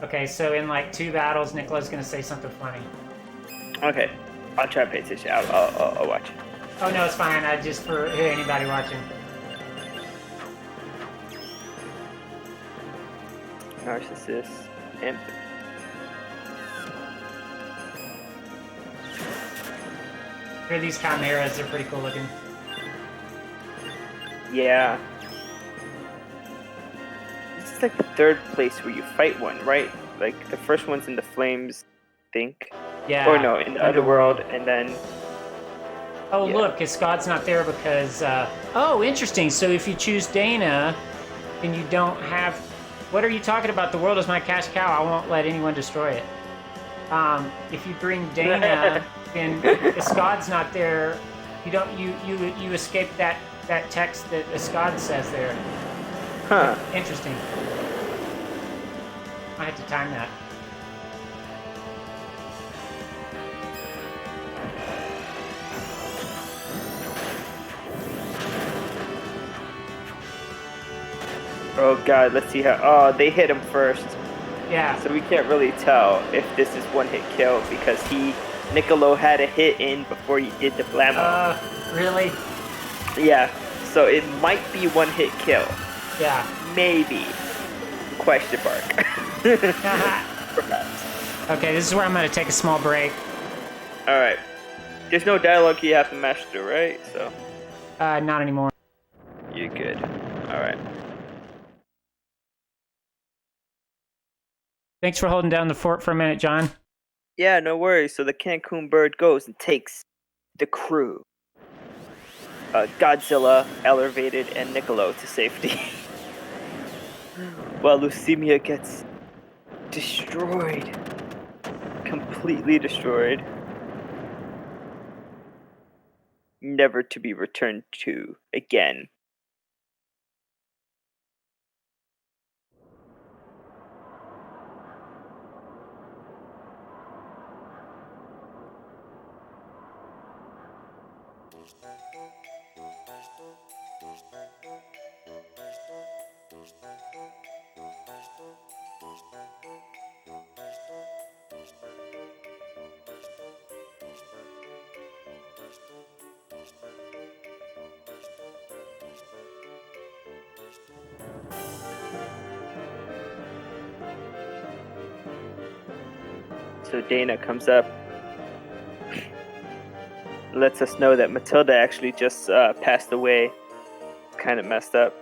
Okay, so in like 2 battles, Nicola's gonna say something funny. Okay, I'll try to pay attention. I'll watch. Oh no, it's fine. I just for anybody watching. Narcissist, imp. Here are these chimeras. They're pretty cool looking. Yeah. This is like the 3rd place where you fight one, right? Like the first one's in the flames, I think. Yeah. Or no, in the underworld, and then Oh, yeah. look, Scott's not there because. Oh, interesting. So if you choose Dana, and you don't have. What are you talking about? The world is my cash cow. I won't let anyone destroy it. If you bring Dana, and Scott's not there, you don't. You escape that text that Scott says there. Huh. Interesting. I had to time that. Oh god, let's see how. Oh, they hit him first, Yeah. so we can't really tell if this is one hit kill because Niccolo had a hit in before he did the blammo. Really? Yeah, so it might be one hit kill. Yeah. Maybe. Question mark. Perhaps. Okay, this is where I'm gonna take a small break. All right. There's no dialogue you have to mash through, right? So Not anymore. you're good. All right. Thanks for holding down the fort for a minute, John. Yeah, no worries. So the Cancun bird goes and takes the crew. Godzilla, Ellervated, and Niccolo to safety. While Lucemia gets destroyed. Completely destroyed. Never to be returned to again. So Dana comes up, lets us know that Matilda actually just passed away. Kind of messed up.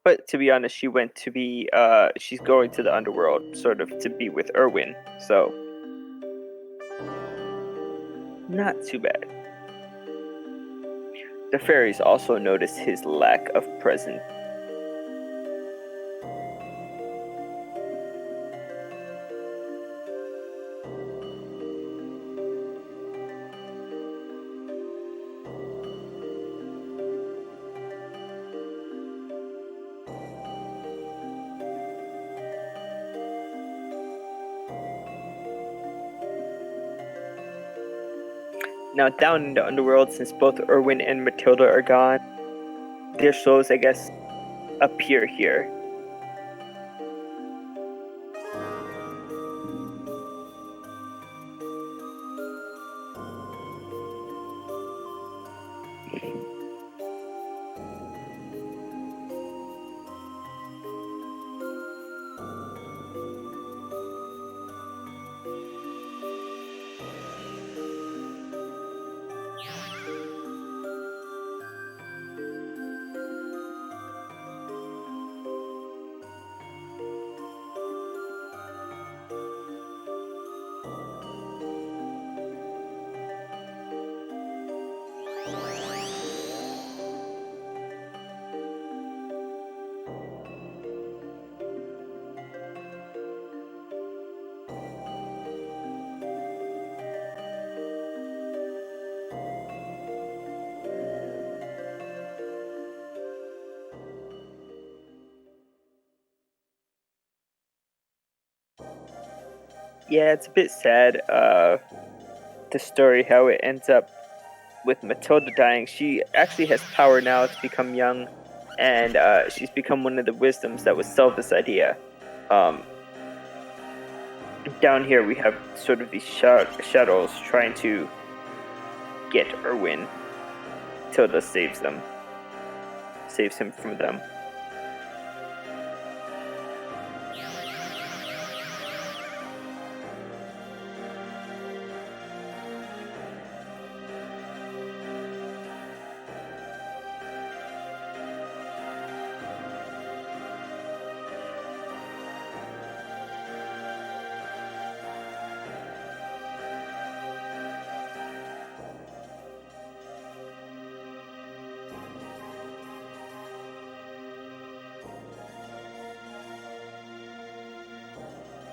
But to be honest, she went to be, she's going to the underworld, sort of, to be with Erwin. So, not too bad. The fairies also notice his lack of presence. Now, down in the underworld, since both Erwin and Matilda are gone, their souls, I guess, appear here. Yeah, it's a bit sad, the story, how it ends up with Matilda dying. She actually has power now to become young, and she's become one of the wisdoms that was Selva's idea. Down here, we have sort of these shadows trying to get Erwin. Tilda saves him from them.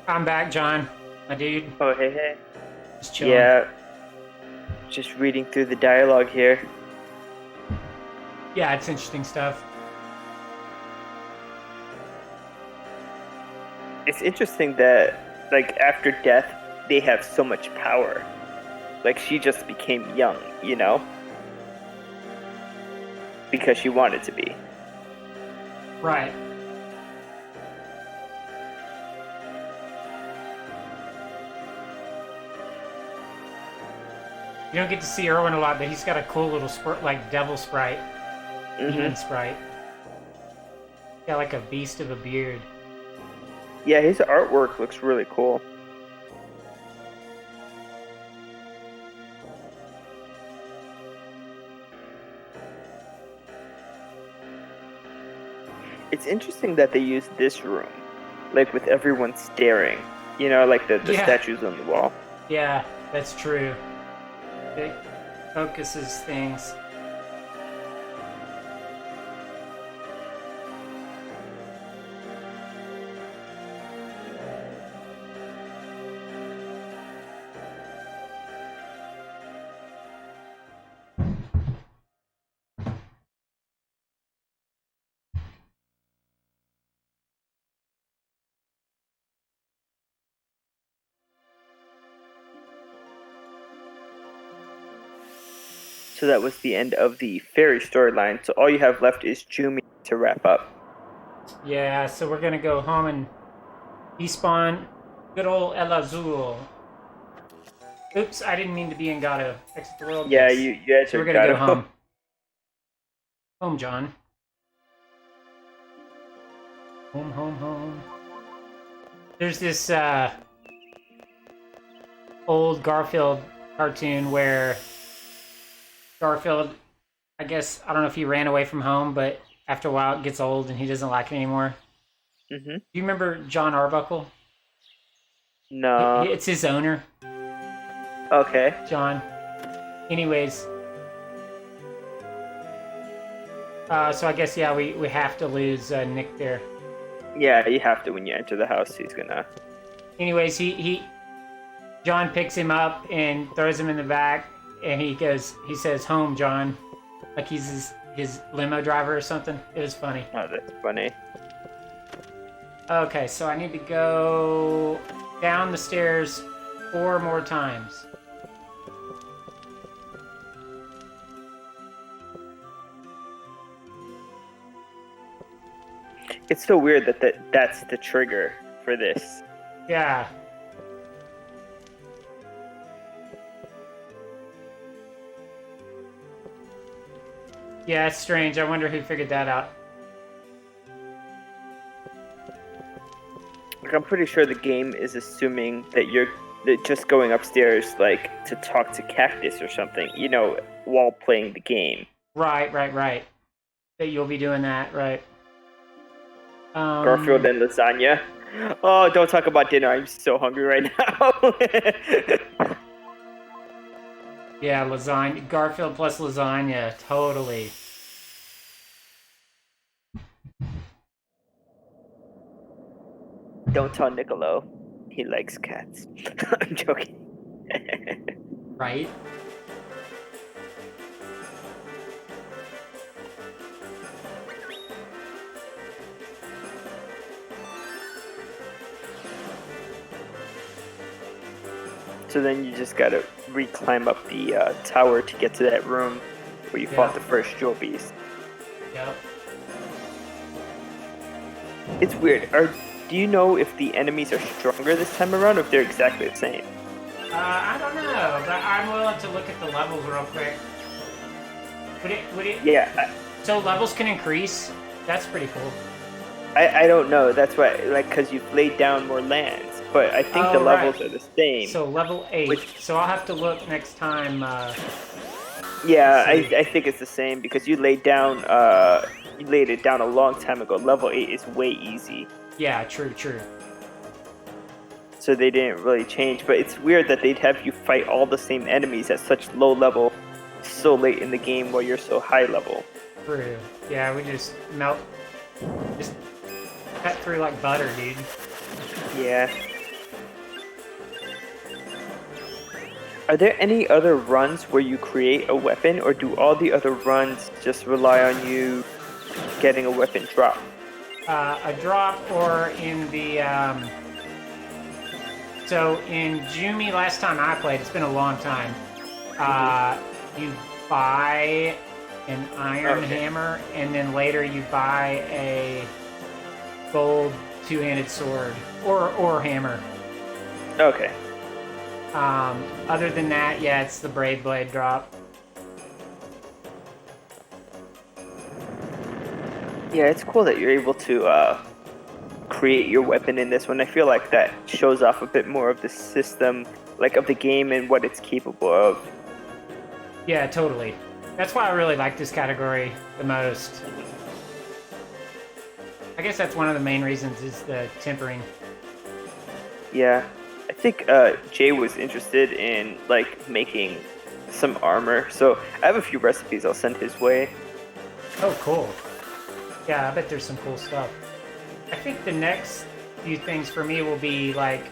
I'm back, John. My dude. Oh, hey, hey. Just chilling. Yeah. Just reading through the dialogue here. Yeah, it's interesting stuff. It's interesting that, like, after death, they have so much power. Like, she just became young, you know? Because she wanted to be. Right. You don't get to see Erwin a lot, but he's got a cool little like devil sprite, demon sprite. Got like a beast of a beard. Yeah, his artwork looks really cool. It's interesting that they use this room, like with everyone staring. You know, like the Yeah. statues on the wall. Yeah, that's true. It focuses things. So that was the end of the fairy storyline. So all you have left is Jumi to wrap up. Yeah, so we're gonna go home and despawn good old El Azul. Oops, I didn't mean to be in Gato. Exit the world. Yeah, Yes. you guys So are we're gonna go gotta- home. Home, John. Home, home, home. There's this old Garfield cartoon where Garfield, I guess, I don't know if he ran away from home, but after a while it gets old and he doesn't like it anymore. Mm-hmm. Do you remember John Arbuckle? No. It's his owner, Okay. John. Anyways, so I guess, yeah, we have to lose Nick there. Yeah, you have to when you enter the house. He's gonna. Anyways, John picks him up and throws him in the back, and he says, "Home, John," like he's his limo driver or something. It was funny. Oh, that's funny. Okay, so I need to go down the stairs 4 more times. It's so weird that's the trigger for this. Yeah. Yeah, it's strange. I wonder who figured that out. Like, I'm pretty sure the game is assuming that you're just going upstairs, like, to talk to Cactus or something, you know, while playing the game. Right. That you'll be doing that, right? Garfield and lasagna. Oh, don't talk about dinner. I'm so hungry right now. Yeah, lasagna. Garfield plus lasagna, totally. Don't tell Niccolo. He likes cats. I'm joking. Right? So then you just gotta re-climb up the tower to get to that room where you fought the first jewel beast. Yep. It's weird. Do you know if the enemies are stronger this time around, or if they're exactly the same? I don't know, but I'm willing to look at the levels real quick. Would it? Yeah, So levels can increase? That's pretty cool. I don't know. That's why, like, because you've laid down more lands. But I think the levels are the same. So level 8. So I'll have to look next time. Yeah, I think it's the same because you laid it down a long time ago. Level 8 is way easy. Yeah, true. So they didn't really change. But it's weird that they'd have you fight all the same enemies at such low level so late in the game while you're so high level. True. Yeah, we just cut through like butter, dude. Yeah. Are there any other runs where you create a weapon, or do all the other runs just rely on you getting a weapon drop? A drop, or in the so in Jumi, last time I played, it's been a long time. You buy an iron hammer, and then later you buy a gold two-handed sword or hammer. Okay. Other than that, yeah, it's the braid blade drop. Yeah, it's cool that you're able to create your weapon in this one. I feel like that shows off a bit more of the system, like of the game and what it's capable of. Yeah, totally. That's why I really like this category the most. I guess that's one of the main reasons is the tempering. Yeah, I think Jay was interested in like making some armor, so I have a few recipes I'll send his way. Oh, cool. Yeah, I bet there's some cool stuff. I think the next few things for me will be like,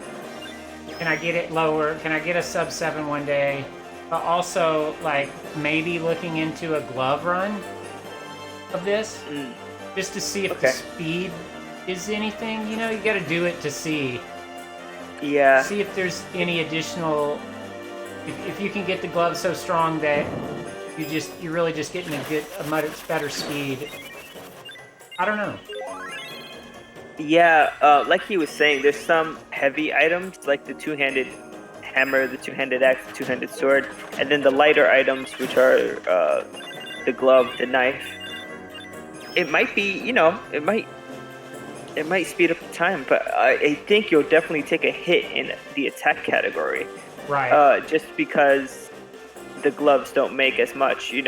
can I get it lower? Can I get a sub 7 one day? But also, like, maybe looking into a glove run of this, just to see if the speed is anything. You know, you got to do it to see. Yeah. See if there's any additional. If you can get the glove so strong that you're really just getting a much better speed. I don't know. Yeah, like he was saying, there's some heavy items like the two-handed hammer, the two-handed axe, the two-handed sword, and then the lighter items, which are the glove, the knife. It might be, it might speed up the time, but I think you'll definitely take a hit in the attack category. Right. Just because the gloves don't make as much, you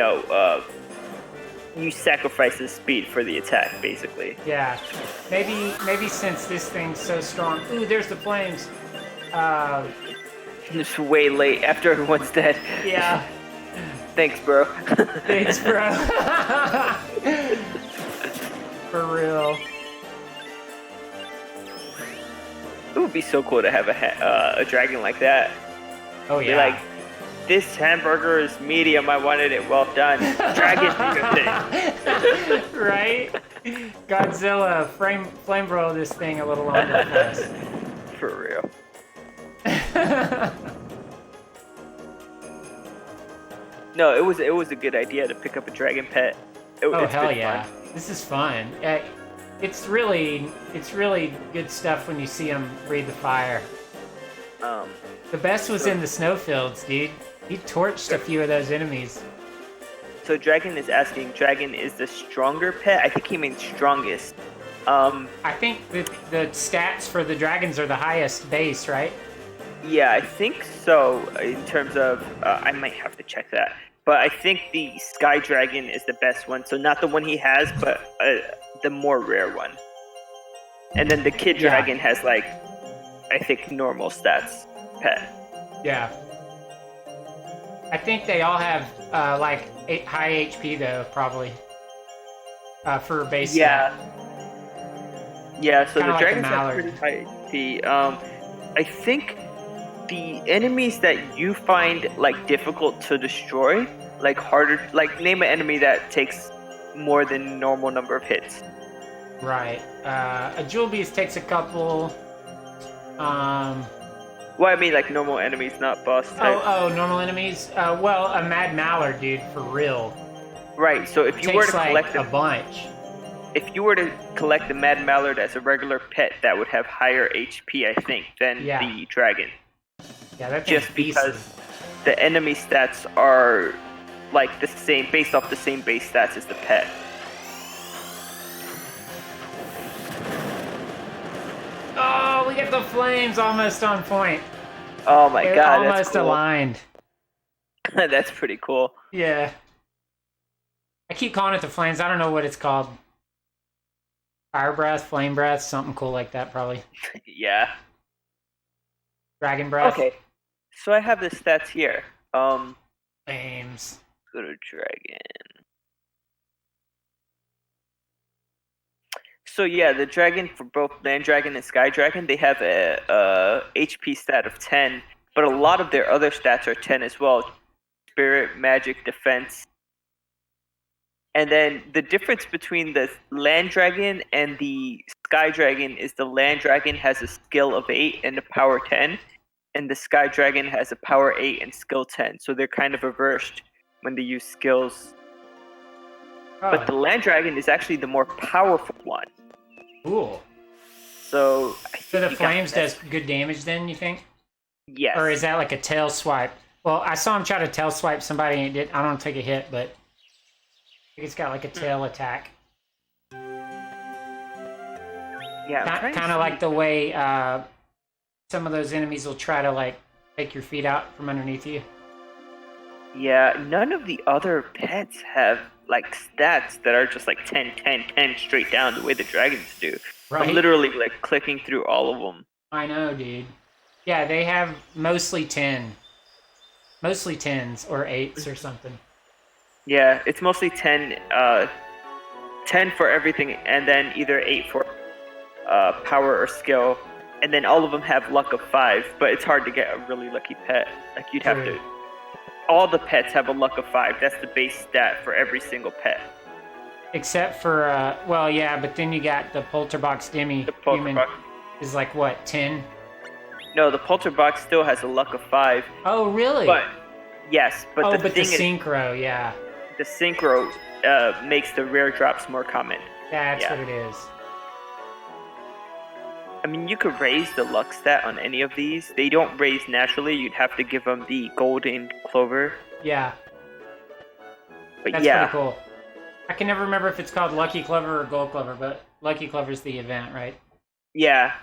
sacrifice the speed for the attack, basically. Yeah. Maybe since this thing's so strong. Ooh, there's the flames. It's way late after everyone's dead. Yeah. Thanks, bro. Thanks, bro. For real. It would be so cool to have a dragon like that. Oh yeah. Be like, this hamburger is medium. I wanted it well done. Dragon, right? Godzilla, flame broil this thing a little longer for us. For real. No, it was a good idea to pick up a dragon pet. Oh hell yeah! Fun. This is fun. It's really good stuff when you see them breathe the fire. The best was in the snowfields, dude. He torched a few of those enemies. So Dragon is asking, Dragon is the stronger pet? I think he means strongest. I think the stats for the dragons are the highest base, right? Yeah, I think so. In terms of, I might have to check that. But I think the Sky Dragon is the best one. So not the one he has, but the more rare one. And then the Kid Dragon has like, I think normal stats pet. Yeah. I think they all have like high HP though, probably. For base. Yeah. Yeah, so kinda the like dragons have pretty high HP. I think the enemies that you find like difficult to destroy, like harder, like name an enemy that takes more than normal number of hits. Right. A Jewel Beast takes a couple. Well, I mean like normal enemies, not boss type. Oh, normal enemies. Well, a Mad Mallard, dude, for real. Right. So if you were to collect a bunch. If you were to collect the Mad Mallard as a regular pet, that would have higher HP, I think, than the dragon. Yeah, that's just because the enemy stats are like the same, based off the same base stats as the pet. Oh, we get the flames almost on point. Oh my god, almost that's cool. Aligned. That's pretty cool. Yeah. I keep calling it the flames. I don't know what it's called. Fire breath, flame breath, something cool like that, probably. Yeah. Dragon breath. Okay. So I have the stats here. Flames. Go to dragon. So yeah, the dragon for both land dragon and sky dragon, they have a HP stat of 10, but a lot of their other stats are 10 as well. Spirit, magic, defense. And then the difference between the land dragon and the sky dragon is the land dragon has a skill of 8 and a power 10, and the sky dragon has a power 8 and skill 10. So they're kind of reversed when they use skills. But the land dragon is actually the more powerful one. Cool. So the flames does good damage then, you think? Yes. Or is that like a tail swipe? Well, I saw him try to tail swipe somebody and it did. I don't take a hit, but I think it's got like a tail attack. Yeah. Kind of like the way some of those enemies will try to like take your feet out from underneath you. Yeah, none of the other pets have like stats that are just like 10, 10, 10 straight down the way the dragons do. Right. I'm literally like clicking through all of them. I know, dude. Yeah, they have mostly 10. Mostly 10s or 8s or something. Yeah, it's mostly 10, 10 for everything, and then either 8 for power or skill. And then all of them have luck of 5, but it's hard to get a really lucky pet. Like you'd have to... All the pets have a luck of 5. That's the base stat for every single pet. Except for, well, yeah, but then you got the Polterbox Demi. The Polterbox is like, what, 10? No, the Polterbox still has a luck of 5. Oh, really? But, yes. But the Synchro, yeah. The Synchro makes the rare drops more common. That's what it is. I mean, you could raise the luck stat on any of these. They don't raise naturally. You'd have to give them the golden clover. Yeah. But that's pretty cool. I can never remember if it's called Lucky Clover or Gold Clover, but Lucky Clover's the event, right? Yeah.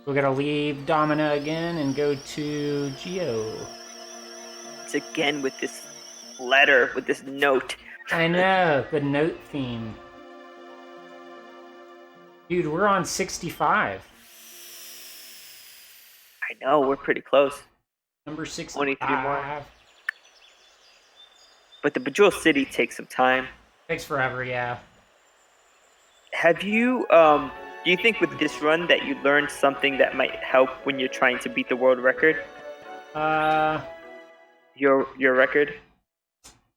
We're gonna leave Domina again and go to Geo. It's again with this letter, with this note. I know, the note theme. Dude, we're on 65. I know, we're pretty close. Number 65. 23 more. But the Bejeweled City takes some time. Takes forever, yeah. Have you, do you think with this run that you learned something that might help when you're trying to beat the world record? Your record?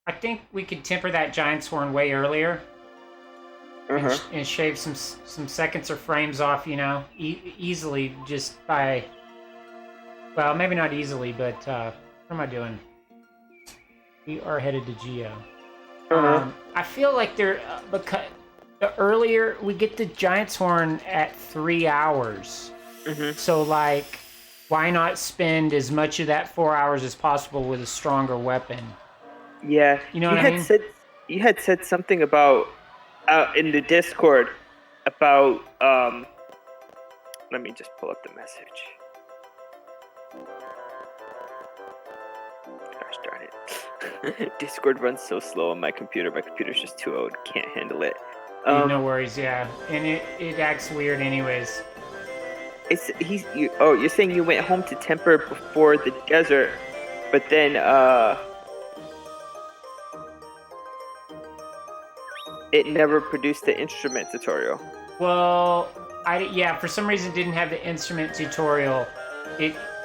I think we could temper that Giant's Horn way earlier. And shave some seconds or frames off, you know, easily just by... Well, maybe not easily, but what am I doing? We are headed to Geo. I feel like they're... because the earlier... We get the Giant's Horn at 3 hours. So, like, why not spend as much of that 4 hours as possible with a stronger weapon? Yeah. You know what I mean? You had said something about... in the Discord about let me just pull up the message. Gosh darn it. Discord runs so slow on my computer. My computer's just too old. Can't handle it. No worries, yeah. And it acts weird anyways. You're saying you went home to temper before the desert, but then it never produced the instrument tutorial. Well, for some reason it didn't have the instrument tutorial.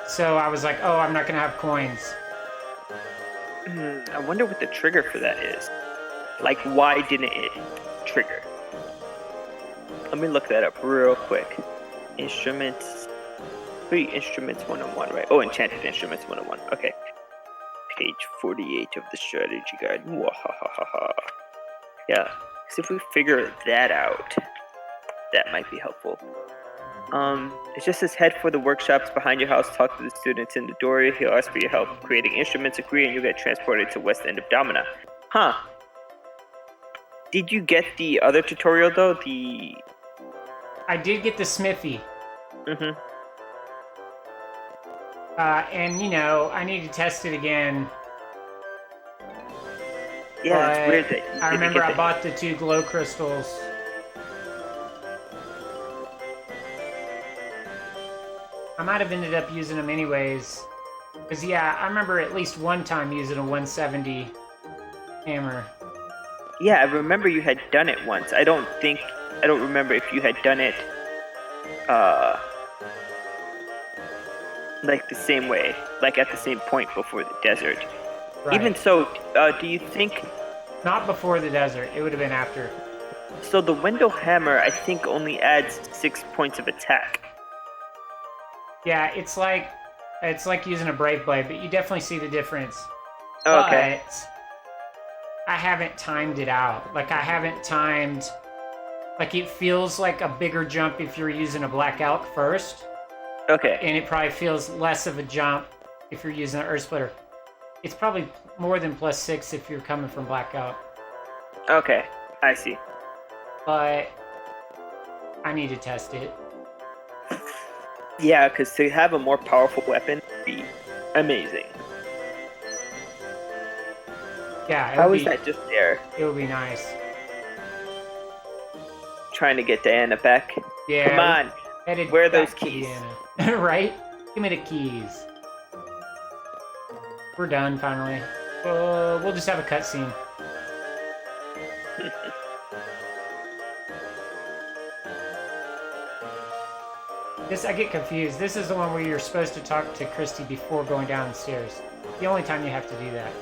So I was like, oh, I'm not gonna have coins. I wonder what the trigger for that is. Like, why didn't it trigger? Let me look that up real quick. Instruments. Instruments 101, right? Oh, Enchanted Instruments 101. Okay. Page 48 of the strategy guide. Wahahaha. Yeah. So if we figure that out, that might be helpful. It just says head for the workshops behind your house, talk to the students in the doorway. He'll ask for your help creating instruments, agree, and you'll get transported to west end of Domina. Huh. Did you get the other tutorial though? I did get the Smithy. And you know, I need to test it again. Yeah, it's weird that I remember I bought the 2 glow crystals. I might have ended up using them anyways. Because, yeah, I remember at least one time using a 170 hammer. Yeah, I remember you had done it once. I don't remember if you had done it uh, like the same way, like at the same point before the desert. Right. Even so, do you think? Not before the desert. It would have been after. So the window hammer, I think, only adds 6 points of attack. Yeah, it's like using a brave blade, but you definitely see the difference. Okay. But I haven't timed it out. Like I haven't timed. Like it feels like a bigger jump if you're using a black elk first, Okay. and it probably feels less of a jump if you're using an earth splitter. It's probably more than +6 if you're coming from black elk. Okay. I see. But I need to test it. Yeah, because to have a more powerful weapon would be amazing. Yeah, How is that just there? It would be nice. Trying to get Diana back. Yeah. Come on. Headed Where are those back to keys? Indiana. Right? Give me the keys. We're done finally. We'll just have a cutscene. I get confused. This is the one where you're supposed to talk to Christy before going down the stairs. The only time you have to do that.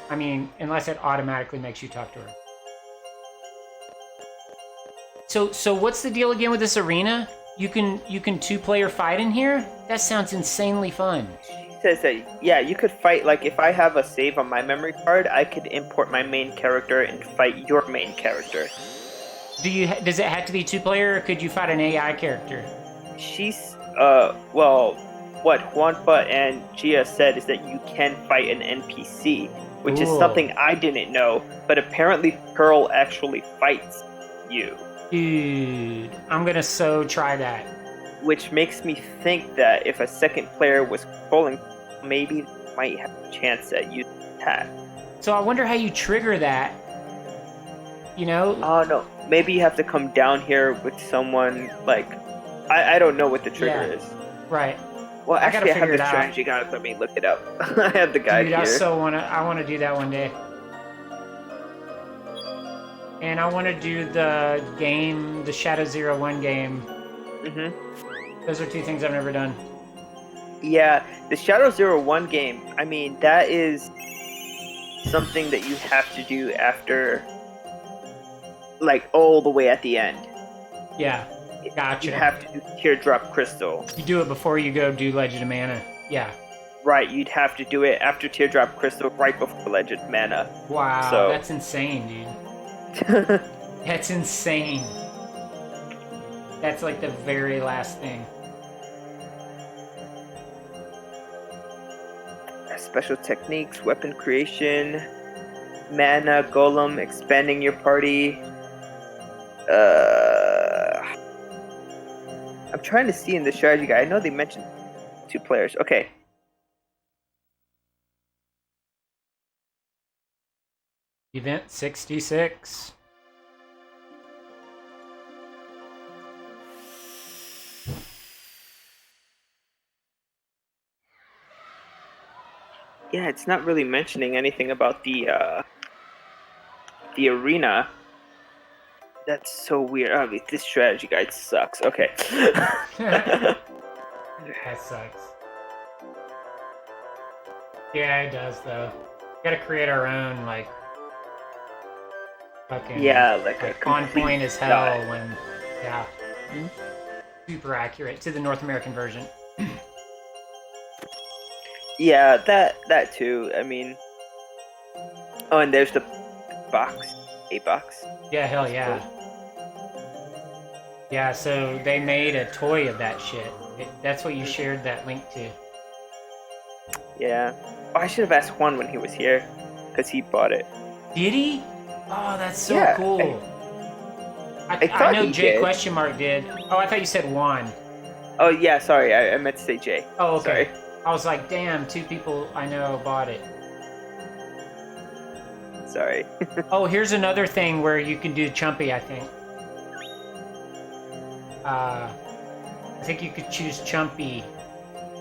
I mean, unless it automatically makes you talk to her. So what's the deal again with this arena? You can 2-player fight in here? That sounds insanely fun. She says that, yeah, you could fight, like, if I have a save on my memory card, I could import my main character and fight your main character. Does it have to be 2-player, or could you fight an AI character? She's, well, what Juanpa and Gia said is that you can fight an NPC, which is something I didn't know, but apparently Pearl actually fights you. Dude, I'm gonna try that. Which makes me think that if a second player was controlling, maybe they might have a chance at using attack. So I wonder how you trigger that. You know? Oh no, maybe you have to come down here with someone, like, I don't know what the trigger is. Right. Well, actually, I have the it out. strategy guide. Let me look it up. I have the guide Dude, here. I wanna do that one day. And I want to do the Shadow 01 game. Mm-hmm. Those are 2 things I've never done. Yeah, the Shadow 01 game, I mean, that is something that you have to do after, like, all the way at the end. Yeah, gotcha. You have to do Teardrop Crystal. You do it before you go do Legend of Mana. Yeah. Right, you'd have to do it after Teardrop Crystal, right before Legend of Mana. Wow, so. That's insane, dude. That's insane. That's like the very last thing. Special techniques, weapon creation, mana, golem, expanding your party. I'm trying to see in the strategy guide. I know they mentioned 2 players. Okay. Event 66. Yeah, it's not really mentioning anything about the arena. That's so weird. I mean, this strategy guide sucks. Okay. That sucks. Yeah, it does though. We gotta create our own, like, fucking, like a on point as hell guide. when, yeah. Mm-hmm. Super accurate to the North American version. Yeah, that too. I mean, oh, and there's the box, box. Yeah, hell yeah. Yeah, so they made a toy of that shit. That's what you shared that link to. Yeah. Oh, I should have asked Juan when he was here, because he bought it. Did he? Oh, that's so cool. I know J did. question mark did. Oh, I thought you said Juan. Oh yeah, sorry, I meant to say J. Oh, okay. Sorry. I was like, damn, 2 people I know bought it. Sorry. Oh, here's another thing where you can do Chumpy, I think. I think you could choose Chumpy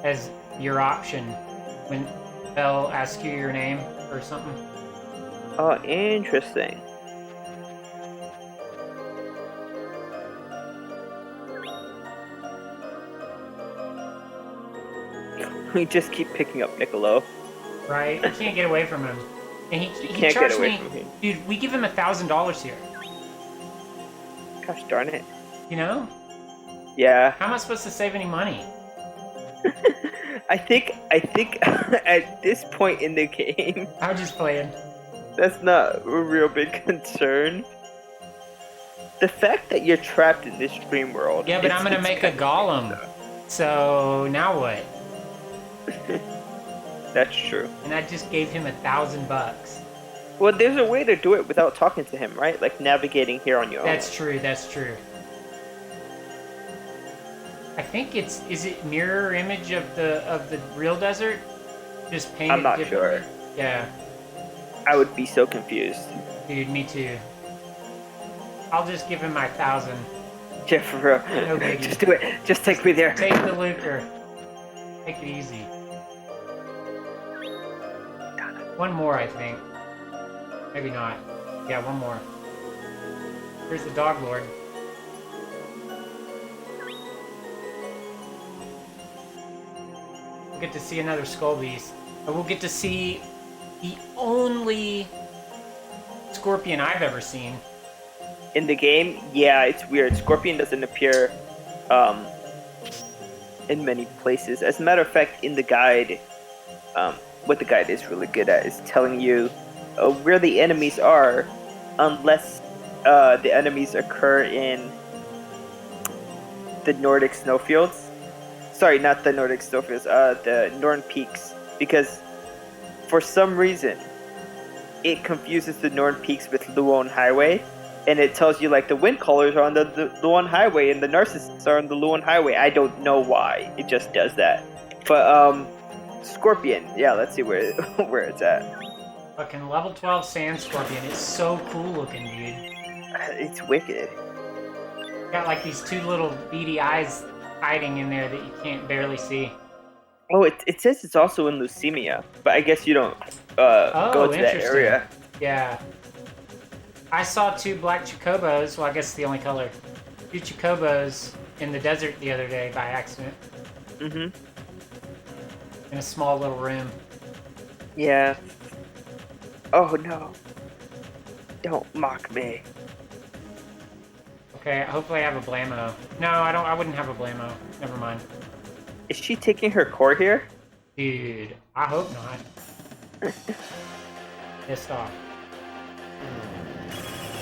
as your option when they'll ask you your name or something. Oh, interesting. We just keep picking up Niccolo. Right? You can't get away from him. And he Can't get charged away me, from him. dude. We give him $1,000 here. Gosh darn it. You know? Yeah. How am I supposed to save any money? I think at this point in the game, I'm just playing. that's not a real big concern. The fact that you're trapped in this dream world. Yeah, but I'm gonna make a golem. So now what? That's true. And I just gave him $1,000. Well, there's a way to do it without talking to him, right? Like navigating here on your own. That's true. That's true. I think is it mirror image of the real desert? Just painted I'm not differently? sure. Yeah, I would be so confused. dude, me too. I'll just give him my 1,000. Yeah, for real. No biggie. Just do it. Just take me there. Take the lucre. Take it easy. One more, I think. Maybe not. Yeah, one more. Here's the dog lord. We'll get to see another skull beast. And we'll get to see the only scorpion I've ever seen. In the game, yeah, it's weird. Scorpion doesn't appear in many places. As a matter of fact, in the guide, what the guide is really good at is telling you where the enemies are, unless the enemies occur in the Nordic snowfields. Sorry, not the Nordic snowfields, the Norn Peaks. Because for some reason, it confuses the Norn Peaks with Luon Highway. And it tells you like the wind colors are on the Luon Highway and the Narcissus are on the Luon Highway. I don't know why. It just does that. But Scorpion, yeah, let's see where where it's at. Fucking level 12 sand scorpion. It's so cool looking, dude. It's wicked. Got like these two little beady eyes hiding in there that you can't barely see. Oh, it says it's also in Leucemia, but I guess you don't go to that interesting. area. Yeah. I saw two black chocobos, well I guess it's the only color. Two chocobos in the desert the other day by accident. Mm-hmm. In a small little room. Yeah. Oh no. Don't mock me. Okay, hopefully I have a blammo. No, I wouldn't have a blammo. Never mind. Is she taking her core here? Dude, I hope not. Pissed off.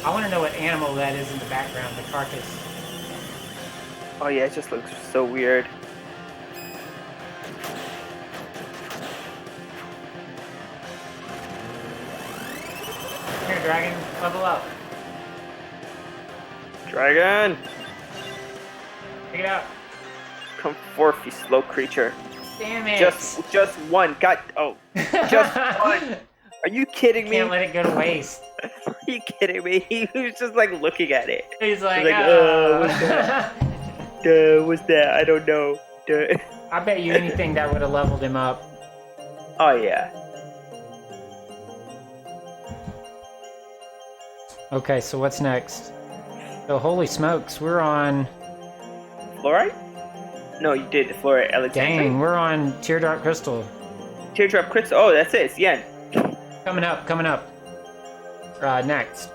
I want to know what animal that is in the background, the carcass. Oh yeah, it just looks so weird. Here, dragon, level up. Dragon! Pick it up. Come forth, you slow creature. Damn it. Just one. Just one. Are you kidding me? Can't let it go to waste. Are you kidding me? He was just like looking at it. He's like, what's that? What's that? I don't know. Duh. I bet you anything that would have leveled him up. Oh yeah. Okay, so what's next? So holy smokes, we're on... Fluorite? No, you did fluorite. Alexandrite. Dang, we're on Teardrop Crystal. Teardrop crystal. Oh, that's it. It's the end. Coming up. Next.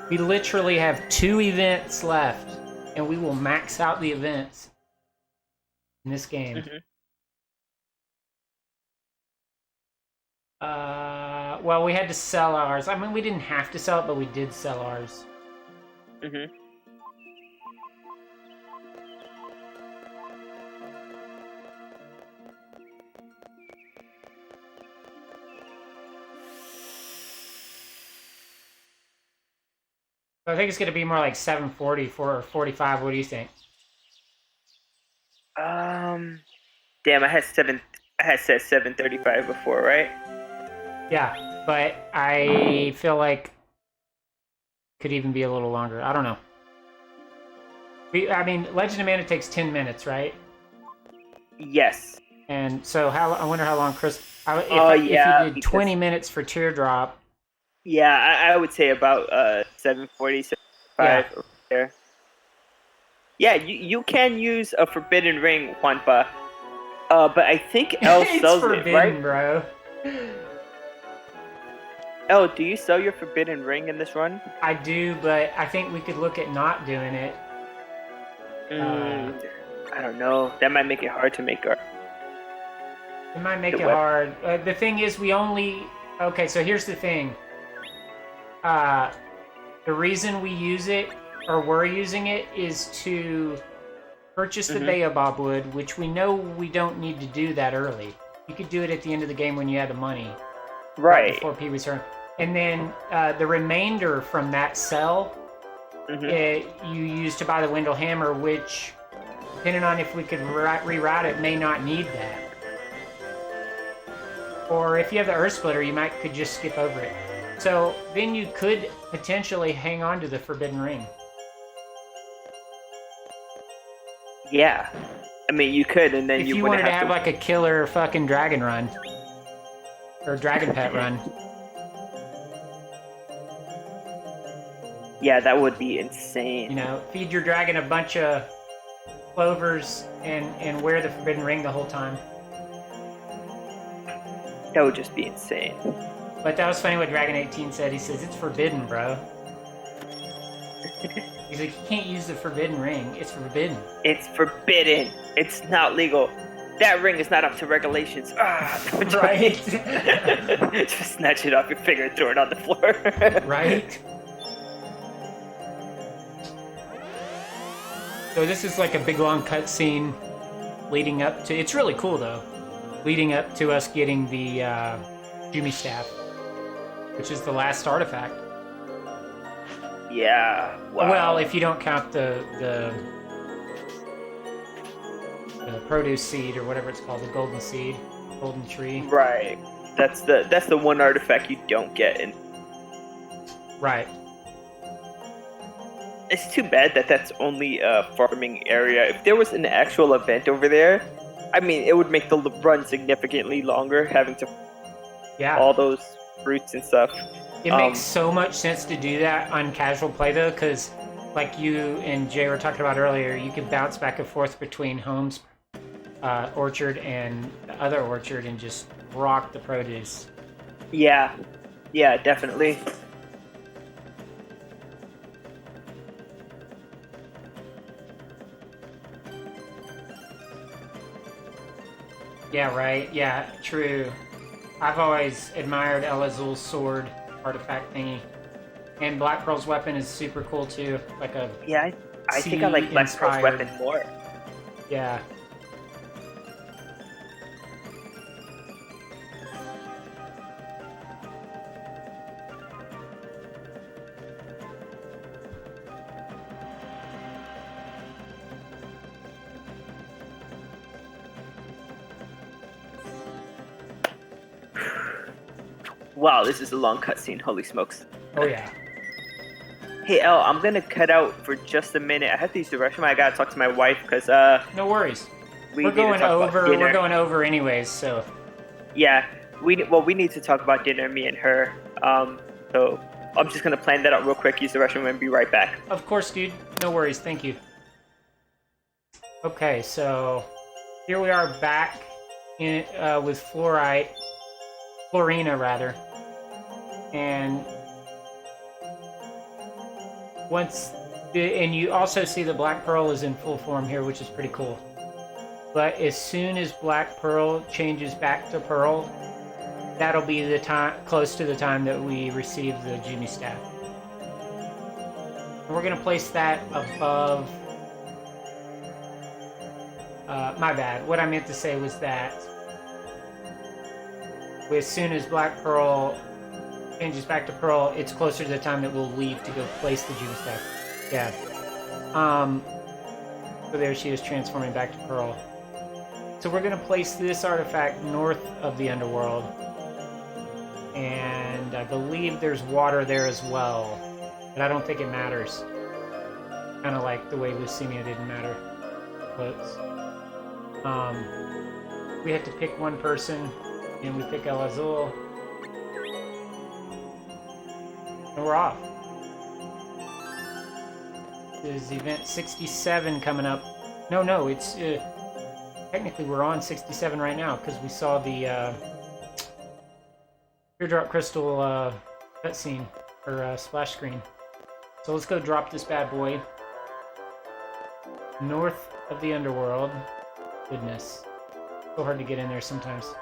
We literally have 2 events left, and we will max out the events in this game. Mm-hmm. Well, we had to sell ours. I mean, we didn't have to sell it, but we did sell ours. Mm-hmm. I think it's going to be more like 740 for 45. What do you think? Damn, I had said 735 before, right? Yeah, but I feel like could even be a little longer. I don't know. I mean, Legend of Mana takes 10 minutes, right? Yes. And so I wonder how long Chris... If you did 20 minutes for Teardrop... Yeah, I would say about 740, 745 over there. Yeah, you can use a Forbidden Ring, Juanpa. But I think L It's sells forbidden, it, right? bro. L, do you sell your forbidden ring in this run? I do, but I think we could look at not doing it. I don't know. That might make it hard to make our. It might make The it web- hard. The thing is, we only... Okay, so here's the thing. The reason we use it, or we're using it, is to purchase the Baobab wood, which we know we don't need to do that early. You could do it at the end of the game when you have the money. Right. Before Pee-wee's turn. And then the remainder from that sell, you use to buy the Wendell Hammer, which, depending on if we could reroute it, may not need that. Or if you have the Earth Splitter, you could just skip over it. So then you could potentially hang on to the Forbidden Ring. Yeah. I mean, you could, and then If you you wouldn't wanted to have have like a killer fucking dragon run. Or dragon pet run. Yeah, that would be insane. You know, feed your dragon a bunch of clovers and wear the Forbidden Ring the whole time. That would just be insane. But that was funny what Dragon 18 said. He says, it's forbidden, bro. He's like, you can't use the Forbidden Ring. It's forbidden. It's forbidden. It's not legal. That ring is not up to regulations. Right? Just snatch it off your finger and throw it on the floor. Right? So this is like a big long cutscene leading up to... It's really cool, though. Leading up to us getting the Jumi Staff, which is the last artifact. Yeah. Wow. Well, if you don't count the produce seed or whatever it's called, the golden seed, golden tree. Right. That's the one artifact you don't get in. Right. It's too bad that that's only a farming area. If there was an actual event over there, I mean, it would make the run significantly longer, having to Yeah. all those fruits and stuff. It makes so much sense to do that on casual play, though, because like you and Jay were talking about earlier, you can bounce back and forth between Home's orchard and the other orchard and just rock the produce. Yeah, definitely. Yeah, right. Yeah, true. I've always admired El Azul's sword artifact thingy. And Black Pearl's weapon is super cool too. Like a Yeah, I think I like Black Pearl's sea-inspired. weapon more. Yeah. Wow, this is a long cutscene. Holy smokes. Oh yeah. Hey, El, I'm gonna cut out for just a minute. I have to use the restroom. I gotta talk to my wife because No worries. we We're need to going talk about over. dinner. We're going over anyways. So Yeah, we need to talk about dinner, me and her. So I'm just gonna plan that out real quick. Use the restroom and be right back. of course, dude. No worries. Thank you. Okay, so here we are back in with Florina rather, and and you also see the Black Pearl is in full form here, which is pretty cool. But as soon as Black Pearl changes back to Pearl, that'll be the time close to the time that we receive the Jumi Staff. And we're gonna place that above. My bad. What I meant to say was that as soon as Black Pearl changes back to Pearl, it's closer to the time that we'll leave to go place the Jumi Staff. Yeah. So there she is transforming back to Pearl. So we're going to place this artifact north of the underworld. And I believe there's water there as well. But I don't think it matters. Kind of like the way Lucimia didn't matter. Floats. We have to pick one person. And we pick El Azul. And we're off. This is event 67 coming up. No, it's technically we're on 67 right now because we saw the teardrop crystal cutscene or splash screen. So let's go drop this bad boy north of the underworld. Goodness, so hard to get in there sometimes.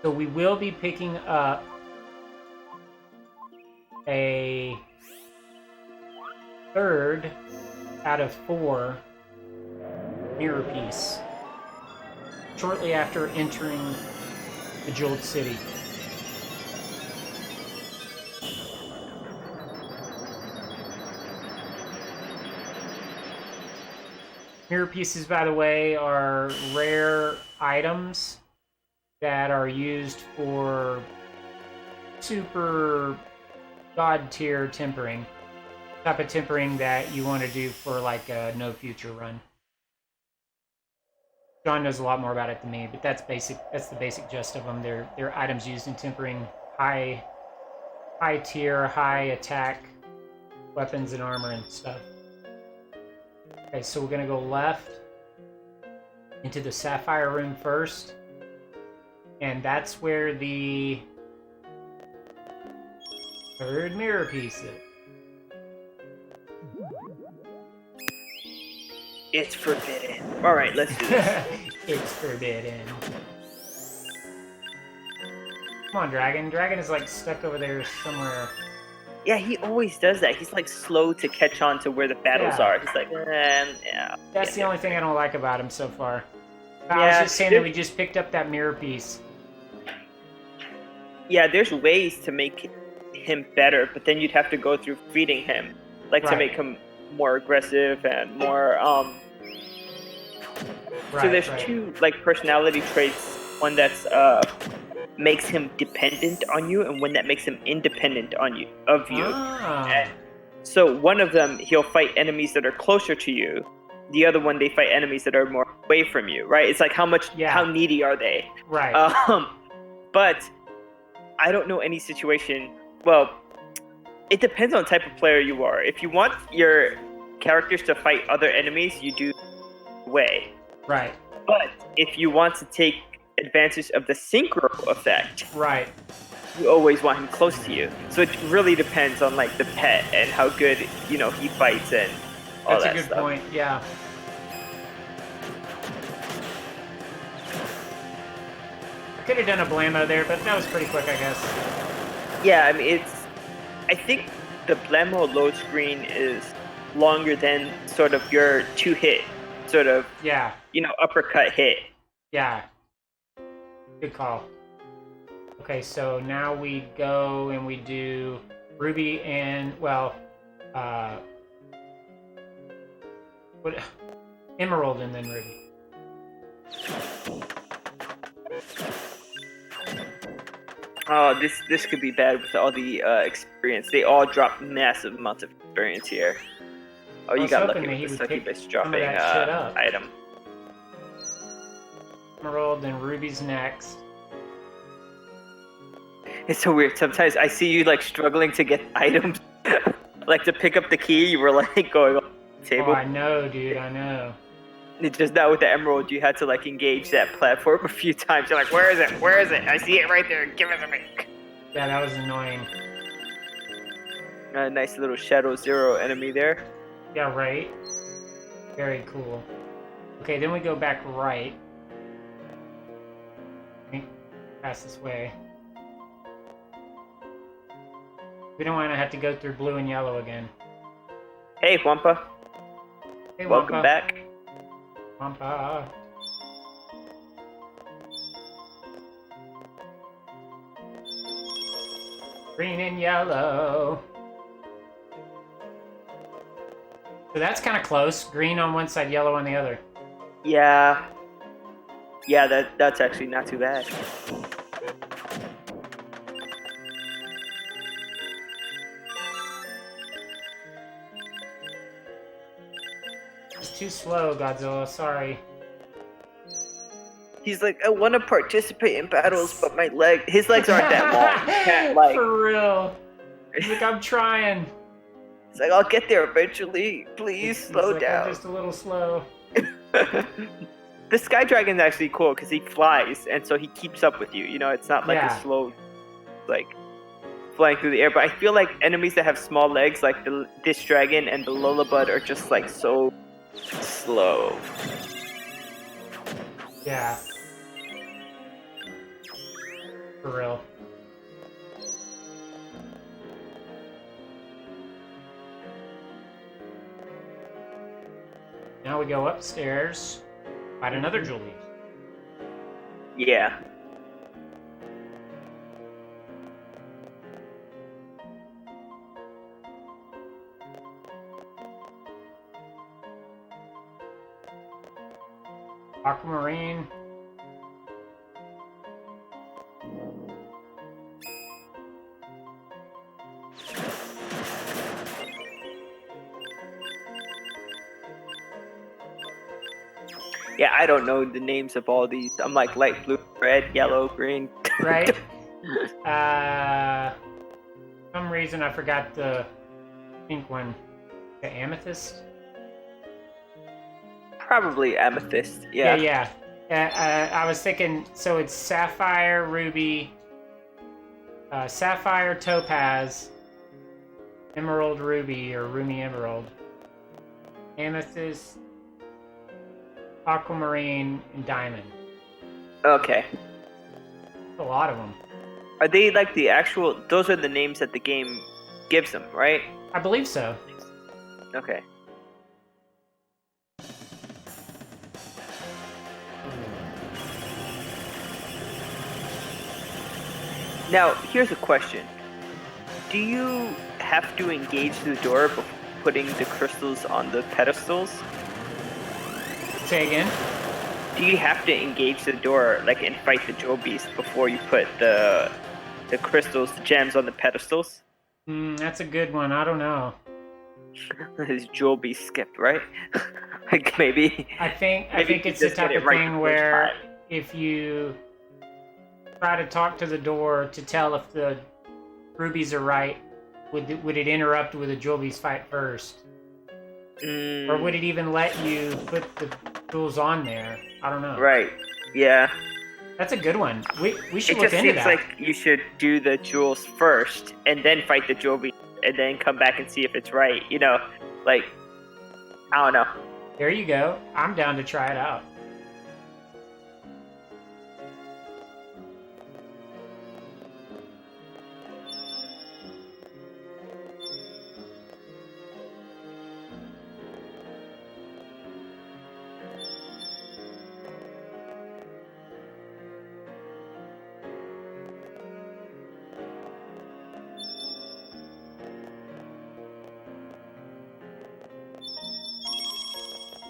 So we will be picking up a third out of 4 mirror piece shortly after entering the Jeweled City. Mirror pieces, by the way, are rare items that are used for super god tier tempering. Type of tempering that you want to do for like a no future run. John knows a lot more about it than me, but that's basic. That's the basic gist of them. They're items used in tempering high tier, high attack weapons and armor and stuff. Okay, so we're gonna go left into the Sapphire Room first, and that's where the third mirror piece is. It's forbidden. All right, let's do this. It's forbidden. Come on, Dragon. Dragon is like stuck over there somewhere. Yeah, he always does that. He's like slow to catch on to where the battles are. He's like, yeah. That's the only thing I don't like about him so far. I Yeah, was just saying that we just picked up that mirror piece. Yeah, there's ways to make him better, but then you'd have to go through feeding him, like to make him more aggressive and more. So there's 2 like personality traits. One that's makes him dependent on you, and one that makes him independent on you of you. And so one of them, he'll fight enemies that are closer to you. The other one, they fight enemies that are more away from you. Right? It's like how needy are they? Right. But I don't know any situation. Well, it depends on the type of player you are. If you want your characters to fight other enemies, you do way. Right. But if you want to take advantage of the synchro effect, right, you always want him close to you. So it really depends on like the pet and how good he fights and all that stuff. That's a good point. Yeah. I could have done a blammo there, but that was pretty quick, I guess. Yeah, I mean I think the blammo load screen is longer than sort of your 2-hit sort of uppercut hit. Yeah. Good call. Okay, so now we go and we do Ruby and Emerald and then Ruby. Oh, this could be bad with all the experience. They all drop massive amounts of experience here. Oh, you got lucky with the succubus dropping item. Emerald, then Ruby's next. It's so weird. Sometimes I see you like struggling to get items, like to pick up the key. You were like going on the table. Oh, I know, dude. I know. It's just now with the emerald, you had to like engage that platform a few times. You're like, where is it? Where is it? I see it right there. Give it to me. Yeah, that was annoying. A nice little Shadow Zero enemy there. Yeah, right. Very cool. Okay, then we go back right. Pass this way. We don't want to have to go through blue and yellow again. Hey, Wampa. Hey, welcome Wampa. back. Wampa. Green and yellow. So that's kind of close. Green on one side, yellow on the other. Yeah. Yeah, that's actually not too bad. It's too slow, Godzilla. Sorry. He's like, I want to participate in battles, but his legs aren't that long. He can't, like... For real. He's like, I'm trying. It's like, I'll get there eventually. Please slow like, down. I'm just a little slow. The Sky Dragon's actually cool because he flies, and so he keeps up with you. You know, it's not like a slow, like, flying through the air. But I feel like enemies that have small legs, like this dragon and the Lullabud, are just like so slow. Yeah. For real. Now we go upstairs, find another Julie. Yeah. Aquamarine. Yeah, I don't know the names of all these. I'm like light blue, red, yellow, green. Right? For some reason I forgot the pink one. The amethyst? Probably amethyst. Yeah. Yeah. I was thinking, so it's sapphire, ruby, sapphire, topaz, emerald, ruby, or ruby emerald, amethyst, aquamarine, and diamond. Okay. A lot of them. Are they like the actual? Those are the names that the game gives them, right? I believe so. Okay. Now, here's a question. Do you have to engage the door before putting the crystals on the pedestals? Say again? Do you have to engage the door, like, and fight the jewel beast before you put the crystals, the gems on the pedestals? That's a good one. I don't know. His jewel beast skipped, right? Like, maybe... I think it's the just type get it of right thing the first where time. if you try to talk to the door to tell if the rubies are right, would it interrupt with a jewel beast fight first? Or would it even let you put the jewels on there? I don't know. Right. Yeah. That's a good one. We should It look just into seems that. like you should do the jewels first, and then fight the jewel beast, and then come back and see if it's right. You know, like, I don't know. There you go. I'm down to try it out.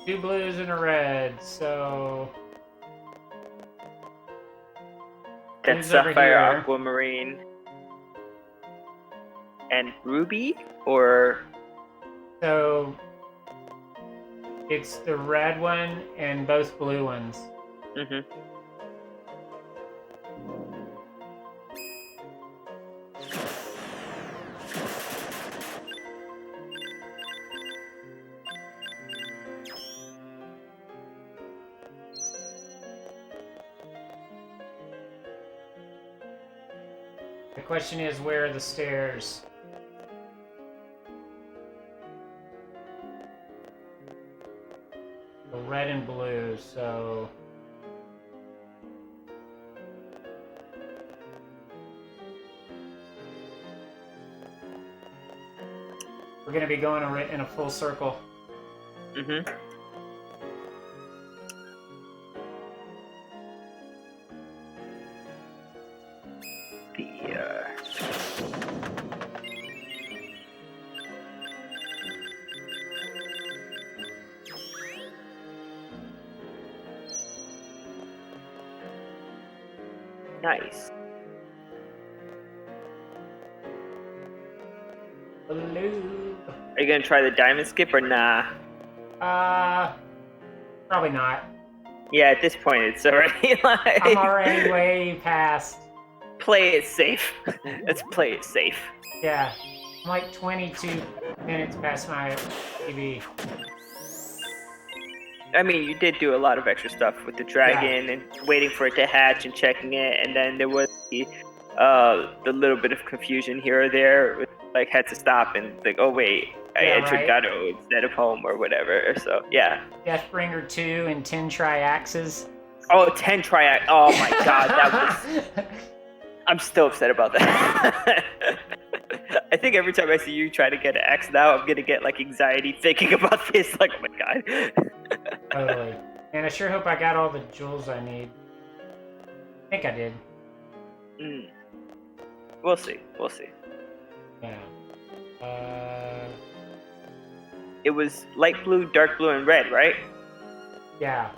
Two blues and a red, so... That's Blue's over sapphire, here. aquamarine, and ruby, or So... It's the red one and both blue ones. mhm. The question is, where are the stairs? The red and blue, so... We're gonna be going in a full circle. Mhm. Nice. Blue. Are you gonna try the diamond skip or nah? Probably not. Yeah, at this point it's already like I'm already way past. play it safe. Let's play it safe. Yeah. I'm like 22 minutes past my TV. I mean, you did do a lot of extra stuff with the dragon and waiting for it to hatch and checking it, and then there was the little bit of confusion here or there. Like had to stop and like, oh wait, I entered Gato instead of home or whatever. So yeah. Deathbringer 2 and 10 triaxes. Oh, 10 triax. Oh my god, that was. I'm still upset about that. I think every time I see you try to get an X now, I'm gonna get like anxiety thinking about this. Like, oh my god. Totally. And I sure hope I got all the jewels I need. I think I did. We'll see. We'll see. Yeah. It was light blue, dark blue, and red, right? Yeah.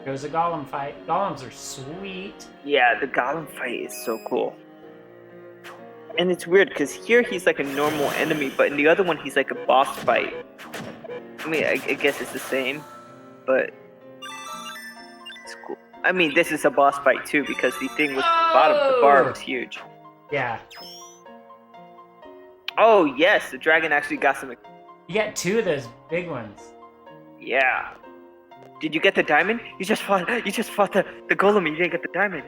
Goes a golem fight. Golems are sweet. Yeah, the golem fight is so cool. And it's weird because here he's like a normal enemy, but in the other one he's like a boss fight. I mean, I guess it's the same, but it's cool. I mean, this is a boss fight too because the thing was the bottom, the bar was huge. Yeah. Oh yes, the dragon actually got some. You got 2 of those big ones. Yeah. Did you get the diamond? You just fought the golem and you didn't get the diamond.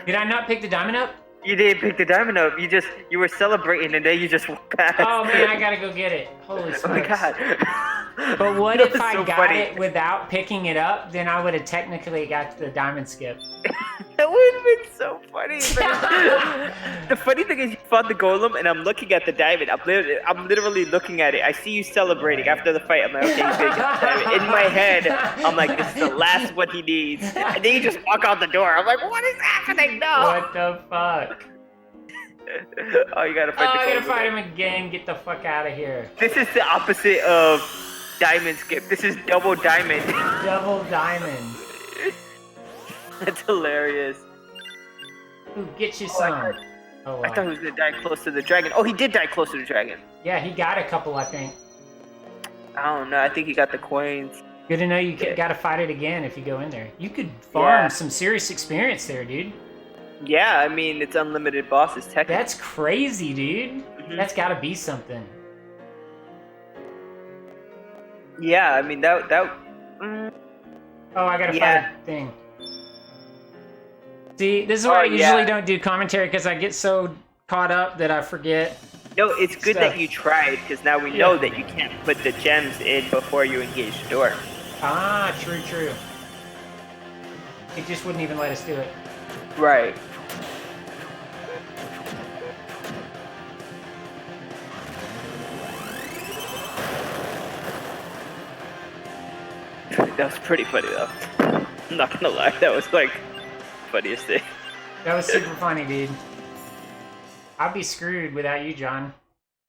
Did I not pick the diamond up? You didn't pick the diamond up. You were celebrating and then you just walked past. Oh man, I gotta go get it. Holy smokes. Oh my god. But what if I so got funny. it without picking it up? Then I would have technically got the diamond skip. That would have been so funny. The funny thing is, you fought the golem, and I'm looking at the diamond. I'm literally looking at it. I see you celebrating after the fight. I'm like, okay, he's gonna get the diamond. In my head, I'm like, this is the last one he needs. And then you just walk out the door. I'm like, what is happening? No. What the fuck? Oh, you gotta fight the golem. I gotta fight him again. Get the fuck out of here. This is the opposite of diamond skip. This is double diamond. Double diamond. That's hilarious. Ooh, get you some. Oh, wow. I thought he was gonna die close to the dragon. Oh, he did die close to the dragon. Yeah, he got a couple, I think. I don't know. I think he got the coins. Good to know you gotta fight it again if you go in there. You could farm some serious experience there, dude. Yeah, I mean, it's unlimited bosses, technically. That's crazy, dude. Mm-hmm. That's gotta be something. Yeah, I mean, that Oh, I gotta fight a thing. See, this is why I usually don't do commentary, because I get so caught up that I forget. No, it's good stuff. that you tried, because now we know that you can't put the gems in before you engage the door. Ah, true. It just wouldn't even let us do it. Right. That was pretty funny, though. I'm not gonna lie, that was like funniest thing. That was super funny, dude. I'd be screwed without you, John.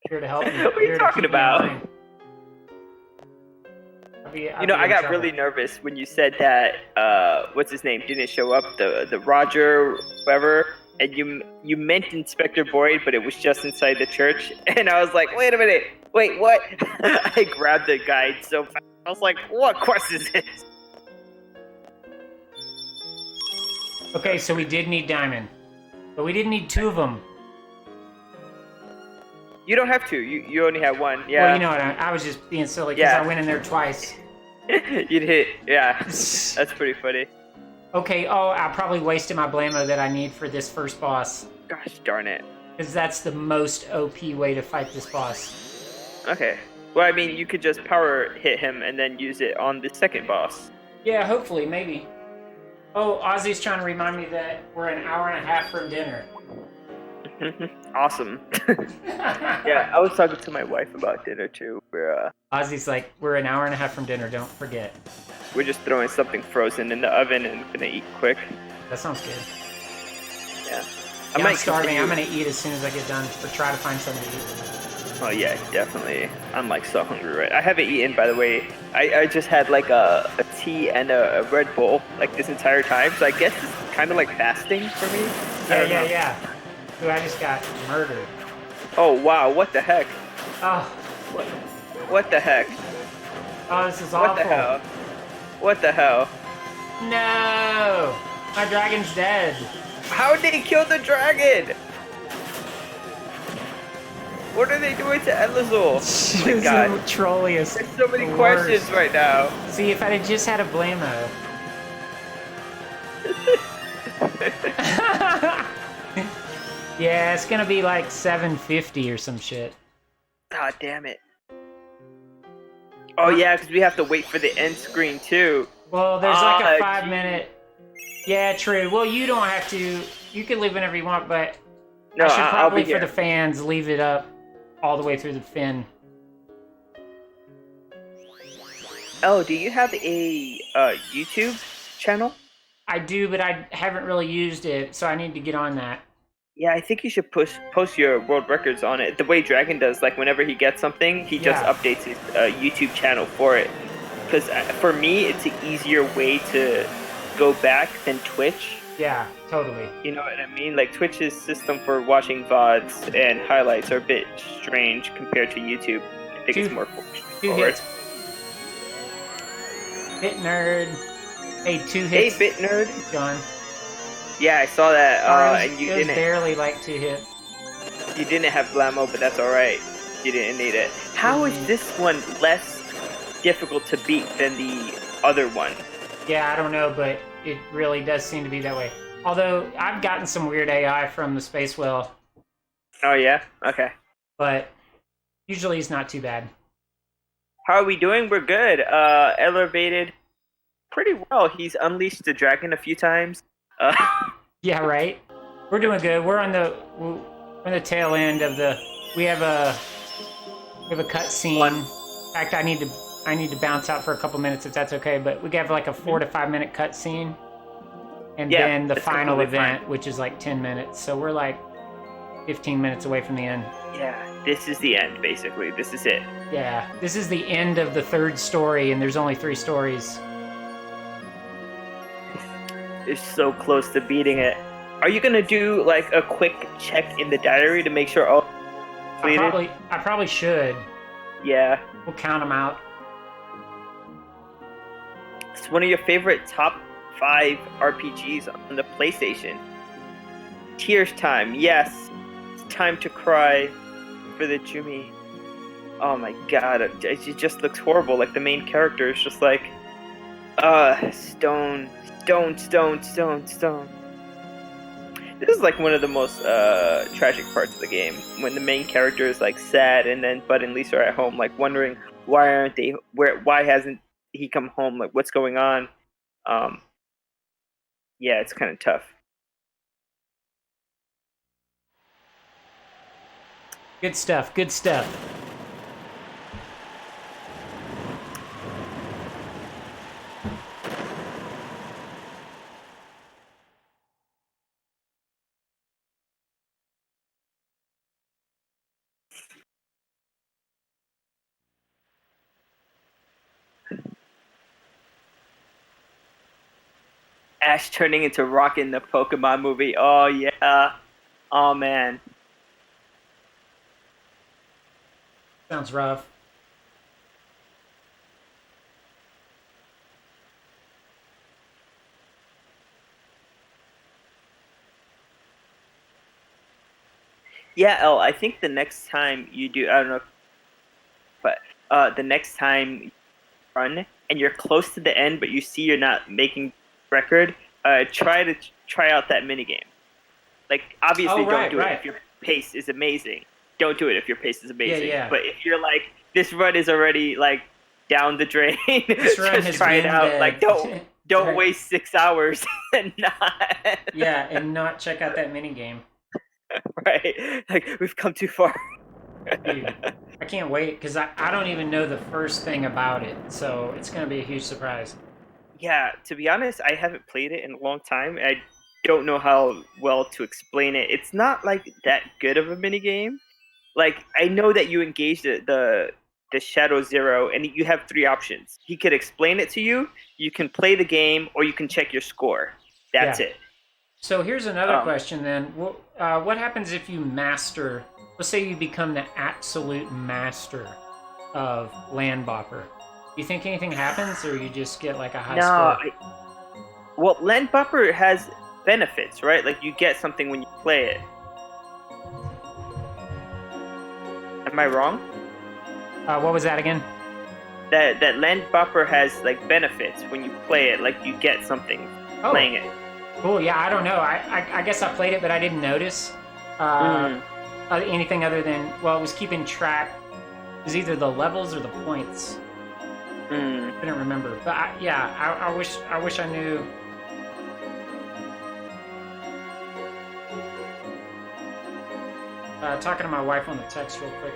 Here to help me. What are you talking about? I got really nervous when you said that, what's his name, didn't show up, the Roger, whoever, and you meant Inspector Boyd, but it was just inside the church, and I was like, wait a minute, wait, what? I grabbed the guide so fast. I was like, what quest is this? Okay, so we did need diamond, but we didn't need 2 of them. You don't have to. You only have 1. Yeah. Well, you know what? I was just being silly because I went in there twice. You'd hit. Yeah. That's pretty funny. Okay. Oh, I probably wasted my blammo that I need for this first boss. Gosh darn it. Because that's the most OP way to fight this boss. Okay. Well, I mean, you could just power hit him and then use it on the second boss. Yeah, hopefully, maybe. Oh, Ozzy's trying to remind me that we're an hour and a half from dinner. Awesome. Yeah, I was talking to my wife about dinner too. Ozzy's like, we're an hour and a half from dinner, don't forget. We're just throwing something frozen in the oven and gonna eat quick. That sounds good. Yeah. I'm starving. I'm gonna eat as soon as I get done, or try to find something to eat. Oh yeah, definitely. I'm like so hungry right. I haven't eaten, by the way. I just had like a tea and a Red Bull like this entire time, so I guess this is kind of like fasting for me. I don't know. Yeah. Dude, I just got murdered. Oh wow, what the heck? Oh, What the heck? oh, this is What awful. the hell? What the hell? No! My dragon's dead. How did they kill the dragon? What are they doing to Elazul? Oh my god. Trollius. There's so many questions right now. See, if I had just had a blammo. Yeah, it's gonna be like 750 or some shit. God damn it. Oh yeah, because we have to wait for the end screen too. Well, there's like a 5 geez. minute. Yeah, true. Well, you don't have to. You can leave whenever you want, but No, I should I'll probably, be for here. the fans, leave it up all the way through the fin. Oh, do you have a YouTube channel? I do, but I haven't really used it, so I need to get on that. Yeah, I think you should post your world records on it. The way Dragon does, like whenever he gets something, he just Yeah. updates his YouTube channel for it. Because for me, it's an easier way to go back than Twitch. Yeah, totally. You know what I mean? Like Twitch's system for watching VODs and highlights are a bit strange compared to YouTube. I think it's more Two forward. hits. Bit nerd. Hey, 2 Hey, hits. Bit Nerd. John. Yeah, I saw that. It And you was didn't. barely like 2 hits. You didn't have Blammo, but that's all right. You didn't need it. How is this one less difficult to beat than the other one? Yeah, I don't know, but it really does seem to be that way. Although I've gotten some weird AI from the Space Whale, Oh yeah. Okay. but usually it's not too bad. How are we doing? We're good. Ellervated pretty well. He's unleashed the dragon a few times. Yeah, right. We're doing good. We're on the tail end of the. We have a cut scene. In fact, I need to bounce out for a couple minutes if that's okay. But we have like a 4 to 5 minute cut scene, and Yeah, then the that's final completely event, which is like 10 minutes. So we're like 15 minutes away from the end. Yeah, this is the end, basically. This is it. Yeah, this is the end of the 3rd story, and there's only 3 stories. You're so close to beating it. Are you gonna do like a quick check in the diary to make sure all completed? I probably should. Yeah. We'll count them out. It's one of your favorite top 5 RPGs on the PlayStation. Tears time, yes. It's time to cry for the Jimmy. Oh my god, it just looks horrible. Like the main character is just like, stone. This is like one of the most tragic parts of the game, when the main character is like sad, and then Bud and Lisa are at home, like wondering why hasn't he come home? Like what's going on? Yeah, it's kind of tough. Good stuff. Good stuff. Ash turning into Rock in the Pokemon movie. Oh yeah. Oh man. Sounds rough. Yeah, El, I think the next time you do, I don't know, but the next time you run and you're close to the end, but you see you're not making record, try out that minigame. Like, obviously, don't do it if your pace is amazing. Don't do it if your pace is amazing. Yeah. But if you're like, this run is already like down the drain, just try it out. Dead. Like, don't waste 6 hours and not. Yeah, and not check out that mini game. Right, like we've come too far. Dude, I can't wait because I don't even know the first thing about it, so it's gonna be a huge surprise. Yeah, to be honest, I haven't played it in a long time. I don't know how well to explain it. It's not like that good of a mini game. Like I know that you engage the Shadow Zero, and you have 3 options. He could explain it to you. You can play the game, or you can check your score. That's it. So here's another Um, question then. What happens if you master? Let's say you become the absolute master of Land Bopper. Do you think anything happens, or you just get like a high no, score? well, Land Buffer has benefits, right? Like you get something when you play it. Am I wrong? What was that again? That Land Buffer has like benefits when you play it. Like you get something Oh, playing it. cool. Yeah, I don't know. I guess I played it, but I didn't notice anything other than, well, it was keeping track. It was either the levels or the points. Mm. I couldn't remember. But I wish I knew. Talking to my wife on the text real quick.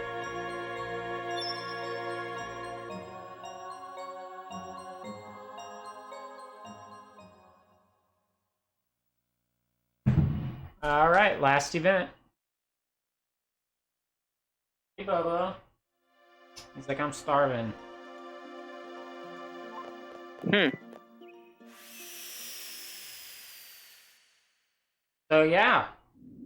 All right, last event. Hey, Bobo. He's like, I'm starving. So yeah,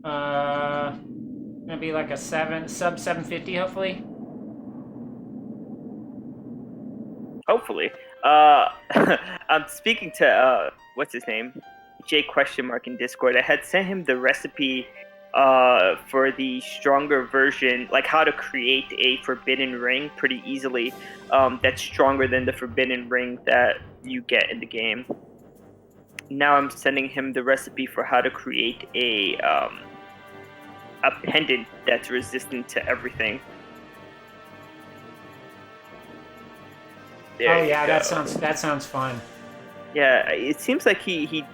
gonna be like a sub 750 hopefully. Hopefully. I'm speaking to what's his name? J question mark in Discord. I had sent him the recipe for the stronger version, like how to create a forbidden ring pretty easily. That's stronger than the forbidden ring that you get in the game. Now I'm sending him the recipe for how to create a pendant that's resistant to everything. There Oh you yeah, go. that sounds fun. Yeah, it seems like he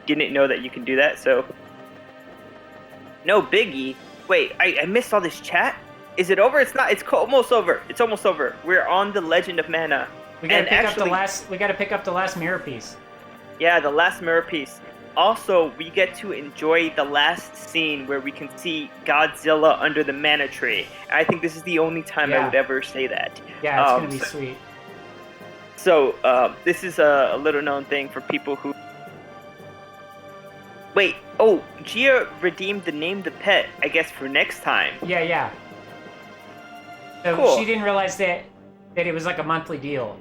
didn't know that you can do that, so no biggie. Wait, I missed all this chat. Is it over? It's not. It's almost over. It's almost over. We're on the Legend of Mana. We gotta And pick actually, up the last mirror piece. yeah, the last mirror piece. Also, we get to enjoy the last scene where we can see Godzilla under the mana tree. I think this is the only time I Yeah. would ever say that. Yeah, it's gonna be sweet. So, this is a little known thing for people who... Wait, oh, Gia redeemed the Name the Pet, I guess, for next time. Yeah. So Cool. she didn't realize that it was like a monthly deal.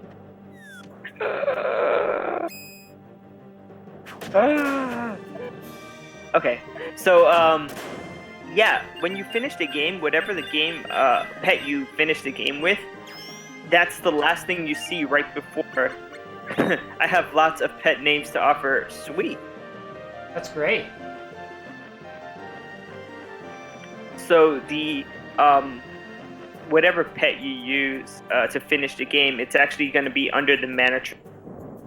Okay, so, yeah, when you finish the game, whatever the game, pet you finish the game with, that's the last thing you see right before. I have lots of pet names to offer. Sweet. That's great. So the whatever pet you use to finish the game, it's actually going to be under the mana tree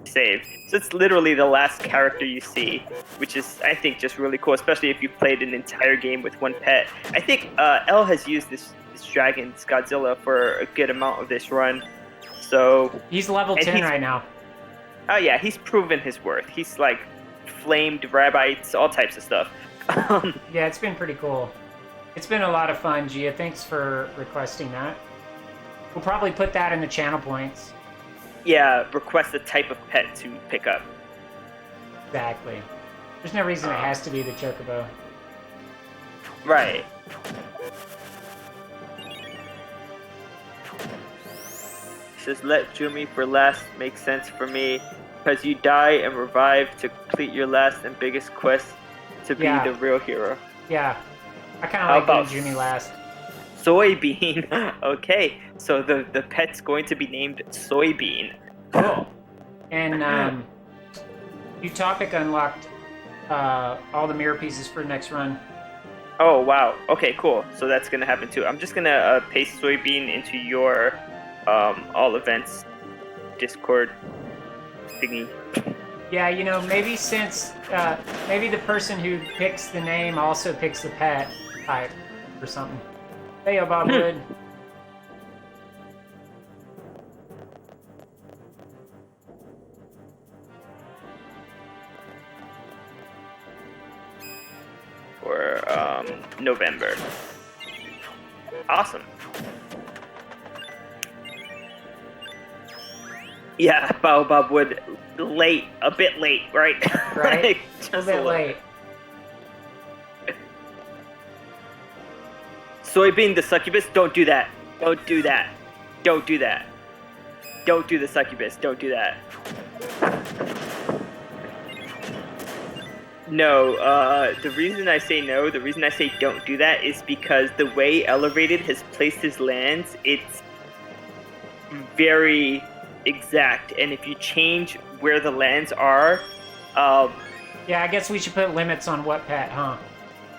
save. So it's literally the last character you see, which is, I think, just really cool, especially if you played an entire game with one pet. I think Elle has used this dragon's Godzilla for a good amount of this run. So He's level 10 right now. oh yeah, he's proven his worth. He's like flamed rabbits, all types of stuff. Yeah, it's been pretty cool. It's been a lot of fun, Gia. Thanks for requesting that. We'll probably put that in the channel points. Yeah, request the type of pet to pick up. Exactly. There's no reason it has to be the Chocobo. Right. Says let Jumi for last makes sense for me because you die and revive to complete your last and biggest quest to be Yeah. the real hero. Yeah. I kind How of like about doing Jumi last. Soybean. Okay, so the pet's going to be named Soybean. Cool. And Utopic unlocked all the mirror pieces for next run. Oh wow. Okay, cool. So that's gonna happen too. I'm just gonna paste Soybean into your all events Discord thingy. Yeah, you know, maybe since maybe the person who picks the name also picks the pet type or something. Hey, Bob Wood. For November. Awesome. Yeah, Baobab Wood late, a bit late, right? Right. Like, A just little bit little. late. soybean the succubus. Don't do that. Don't do that. Don't do that. Don't do the succubus. Don't do that. No, the reason I say no, the reason I say don't do that is because the way Ellervated has placed his lands, it's very exact. And if you change where the lands are, yeah, I guess we should put limits on what pet, huh?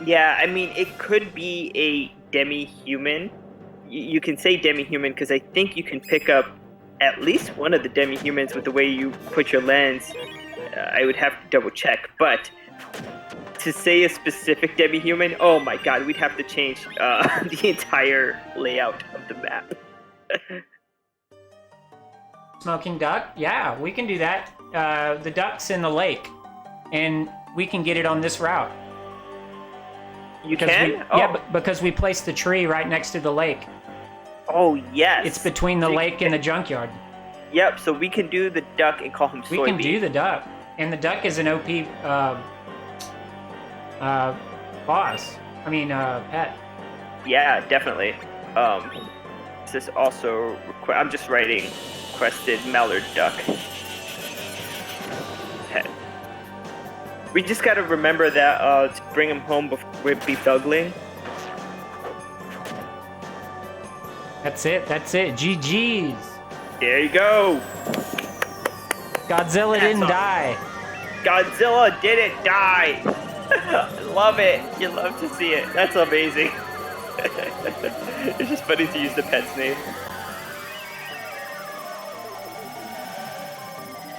yeah, I mean, it could be a demi-human. You can say demi-human because I think you can pick up at least one of the demi-humans with the way you put your lands. I would have to double check, but to say a specific demi-human, oh my god, we'd have to change the entire layout of the map. Smoking duck? Yeah, we can do that. The duck's in the lake, and we can get it on this route. You can? Yeah, because we placed the tree right next to the lake. Oh, yes. It's between the lake and the junkyard. Yep, so we can do the duck and call him Soybean. We can do the duck. And the duck is an OP boss. I mean, pet. Yeah, definitely. This is also... I'm just writing requested mallard duck. Pet. We just gotta remember that to bring him home before we'd be thugling. That's it. GG's. There you go. Godzilla didn't die. Godzilla didn't die. Love it. You love to see it. That's amazing. It's just funny to use the pet's name.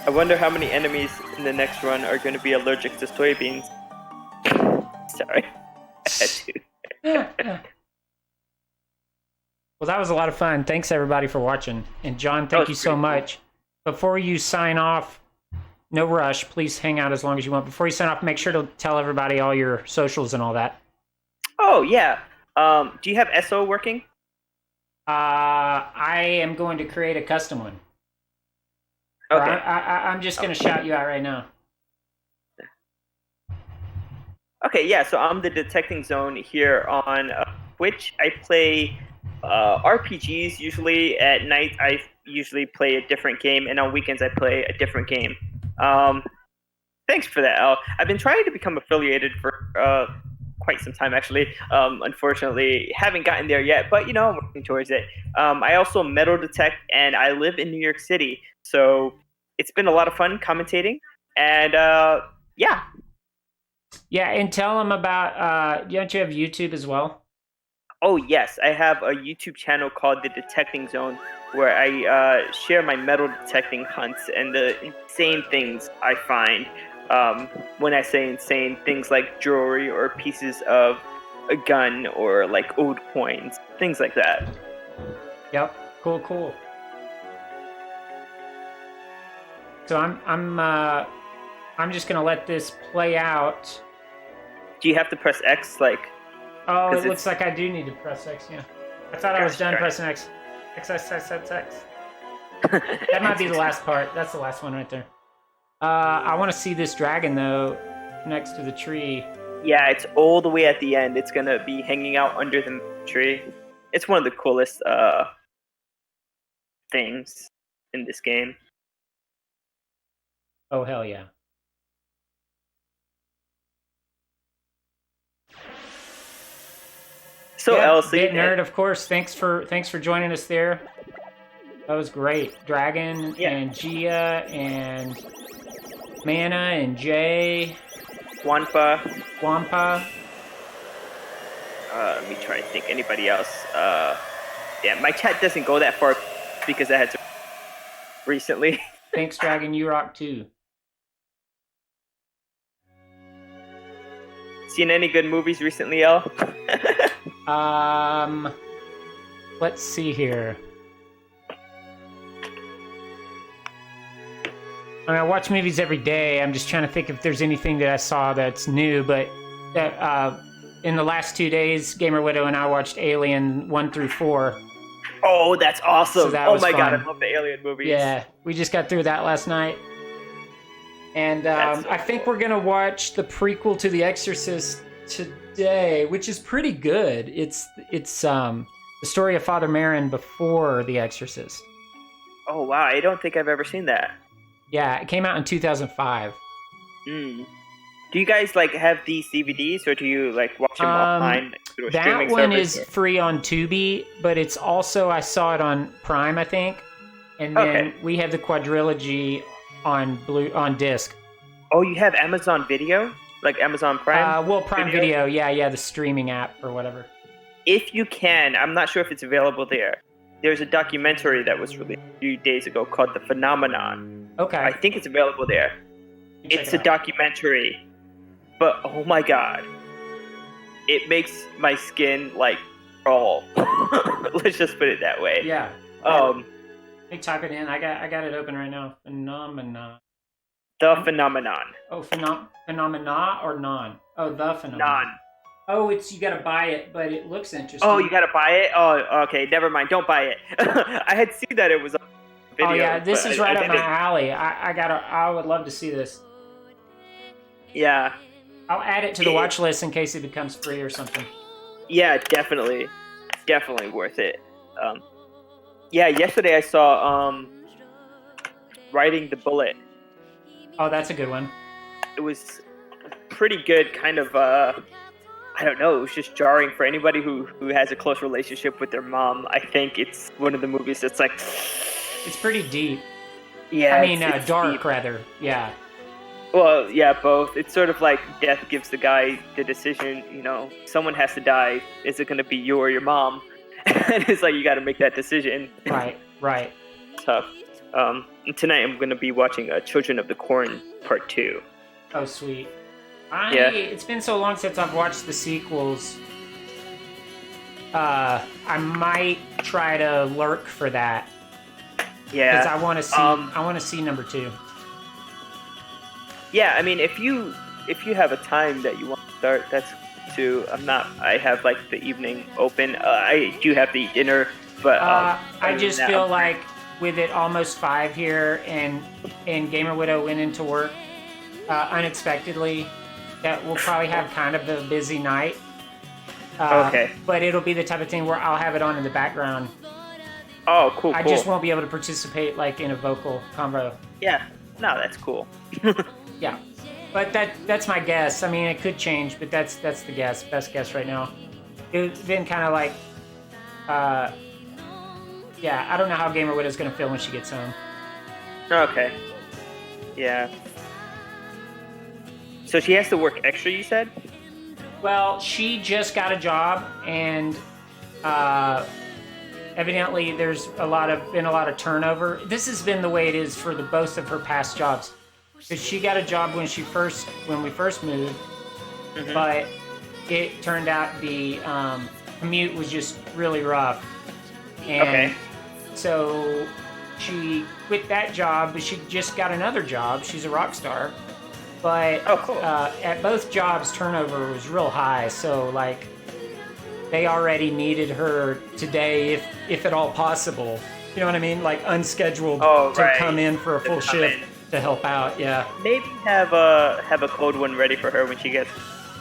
I wonder how many enemies in the next run are going to be allergic to soybeans. Sorry. I had to. Well, that was a lot of fun. Thanks, everybody, for watching. And, John, thank you so much. Before you sign off, no rush. Please hang out as long as you want. Before you sign off, make sure to tell everybody all your socials and all that. Oh, yeah. Do you have SO working? I am going to create a custom one. Okay. I'm just going to shout you out right now. Okay, yeah, so I'm the Detecting Zone here on Twitch. I play RPGs usually. At night I usually play a different game, and on weekends I play a different game. Thanks for that, Al. I've been trying to become affiliated for quite some time, actually. Unfortunately, haven't gotten there yet, but you know, I'm working towards it. I also metal detect, and I live in New York City, so it's been a lot of fun commentating, and yeah. Yeah, and tell them about, don't you have YouTube as well? Oh, yes. I have a YouTube channel called The Detecting Zone where I share my metal detecting hunts and the insane things I find. When I say insane, things like jewelry or pieces of a gun or like old coins, things like that. Yep. Cool. So I'm just gonna let this play out. Do you have to press X, like? Oh, it looks like I do need to press X. Yeah, I thought I was done pressing X. X. That might be the last part. That's the last one right there. I want to see this dragon though, next to the tree. Yeah, it's all the way at the end. It's gonna be hanging out under the tree. It's one of the coolest things in this game. Oh hell yeah! So yeah, Elsie, Bit Nerd, of course. Thanks for joining us there. That was great. Dragon and Gia and Mana and Jay. Wampa. Let me try and think. Anybody else? Yeah, my chat doesn't go that far because I had to recently. Thanks, Dragon. You rock too. Seen any good movies recently, El? Let's see here. I mean, I watch movies every day. I'm just trying to think if there's anything that I saw that's new, but in the last 2 days, Gamer Widow and I watched Alien 1 through 4. Oh, that's awesome. So that oh was my fun. god, I love the Alien movies. Yeah, we just got through that last night. And I think we're going to watch the prequel to The Exorcist today, which is pretty good. It's the story of Father Merrin before The Exorcist. Oh wow, I don't think I've ever seen that. Yeah, it came out in 2005. Mm. Do you guys like have these DVDs, or do you like watch them online through a That streaming one service? is free on Tubi, but it's also I saw it on Prime, I think, and then we have the quadrilogy on disc. Oh, you have Amazon Video, like Amazon Prime? Well, Prime Video, yeah, the streaming app or whatever. If you can, I'm not sure if it's available there. There's a documentary that was released a few days ago called The Phenomenon. Okay. I think it's available there. It's a documentary, but oh my god, it makes my skin like crawl. Let's just put it that way. Yeah. Let me type it in. I got it open right now. Phenomenon. The Phenomenon. Oh, phenomena or non? Oh, the phenomenon. Non. Oh, you gotta buy it, but it looks interesting. Oh, you gotta buy it? Oh, okay, never mind. Don't buy it. I had seen that it was on video. Oh yeah, this is right up my didn't. alley. I would love to see this. Yeah. I'll add it to the watch list in case it becomes free or something. Yeah, definitely. Definitely worth it. Yeah, yesterday I saw Riding the Bullet. Oh, that's a good one. It was pretty good, kind of I don't know, it was just jarring for anybody who has a close relationship with their mom. I think it's one of the movies that's like it's pretty deep. Yeah. I mean it's dark deep. rather. Yeah. Well, yeah, both. It's sort of like death gives the guy the decision, you know, someone has to die. Is it going to be you or your mom? And it's like, you got to make that decision. Right. Tough. And tonight I'm going to be watching Children of the Corn Part 2. Oh, sweet. Yeah. It's been so long since I've watched the sequels. I might try to lurk for that. Yeah. Because I want to see number 2. Yeah, I mean, if you have a time that you want to start, that's too. I have like the evening open. I do have to eat dinner, but I just feel like with it almost 5 here, and Gamer Widow went into work unexpectedly, that we'll probably have kind of a busy night. Okay. But it'll be the type of thing where I'll have it on in the background. Oh, cool. I just won't be able to participate like in a vocal convo. Yeah. No, that's cool. Yeah, but that's my guess. I mean, it could change, but that's the best guess right now. It's been kind of like, yeah, I don't know how Gamer Widow's gonna feel when she gets home. Okay. Yeah. So she has to work extra, you said? Well, she just got a job, and evidently there's been a lot of turnover. This has been the way it is for both of her past jobs. Because she got a job when we first moved, but it turned out the commute was just really rough, and so she quit that job. But she just got another job. She's a rock star, but at both jobs turnover was real high. So like they already needed her today, if at all possible. You know what I mean? Like unscheduled to come in for a full shift. To help out, yeah. Maybe have a cold one ready for her when she gets.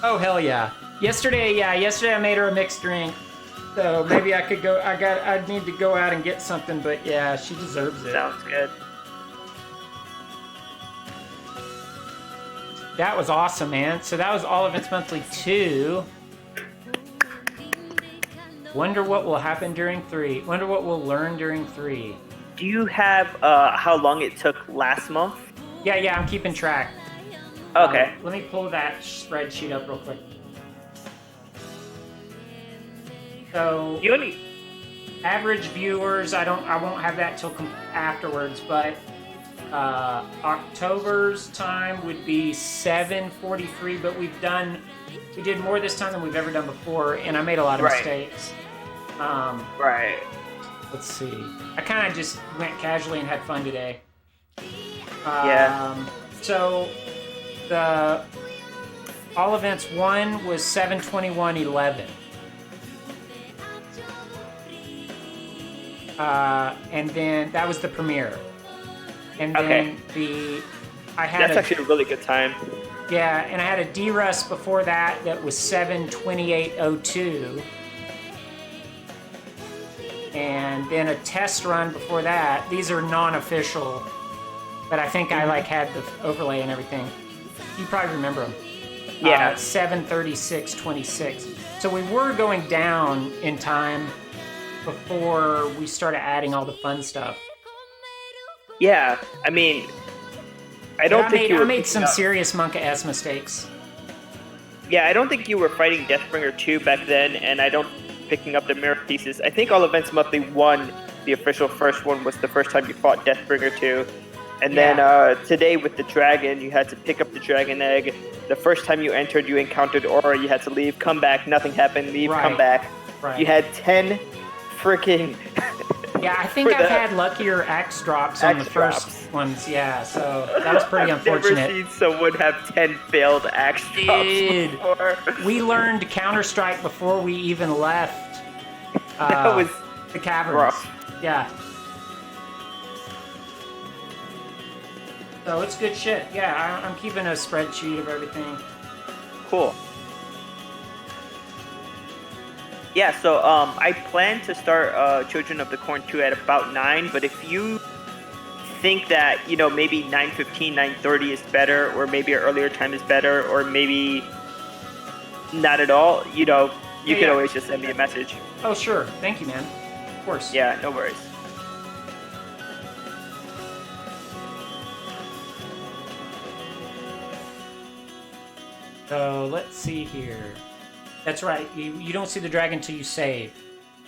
Oh hell yeah! Yesterday I made her a mixed drink, so maybe I could go. I'd need to go out and get something, but yeah, she deserves it. Sounds good. That was awesome, man. So that was All Events Monthly 2. Wonder what will happen during 3. Wonder what we'll learn during 3. Do you have how long it took last month? Yeah, I'm keeping track. Okay. Let me pull that spreadsheet up real quick. So average viewers, I won't have that till afterwards, but October's time would be 7:43, but we did more this time than we've ever done before, and I made a lot of mistakes. Right. Let's see. I kind of just went casually and had fun today. So the All Events 1 was 7:21:11. And then that was the premiere. And then that's actually a really good time. Yeah, and I had a D-Rust before that was 7:28:02. And then a test run before that. These are non-official, but I think I like had the overlay and everything. You probably remember them. Yeah. 7:36:26. So we were going down in time before we started adding all the fun stuff. Yeah, I mean, I don't think you were I made picking some up- serious Monka-S mistakes. Yeah, I don't think you were fighting Deathbringer 2 back then, and I don't picking up the mirror pieces. I think All Events Monthly 1, the official first one, was the first time you fought Deathbringer 2. And then today with the dragon, you had to pick up the dragon egg. The first time you entered, you encountered Aura, you had to leave, come back, nothing happened, leave, come back. Right. You had 10 freaking... Yeah, I think I've had luckier axe drops on the first ones, yeah, so that was pretty unfortunate. I've never seen someone have 10 failed axe drops before. We learned Counter-Strike before we even left That was the caverns. rough. Yeah. So it's good shit. Yeah, I'm keeping a spreadsheet of everything. Cool. Yeah, so I plan to start Children of the Corn 2 at about 9, but if you think that, you know, maybe 9:15, 9:30 is better, or maybe an earlier time is better, or maybe not at all, you know, you can always just send me a message. Oh, sure. Thank you, man. Of course. Yeah, no worries. So let's see here. That's right. You don't see the dragon until you save,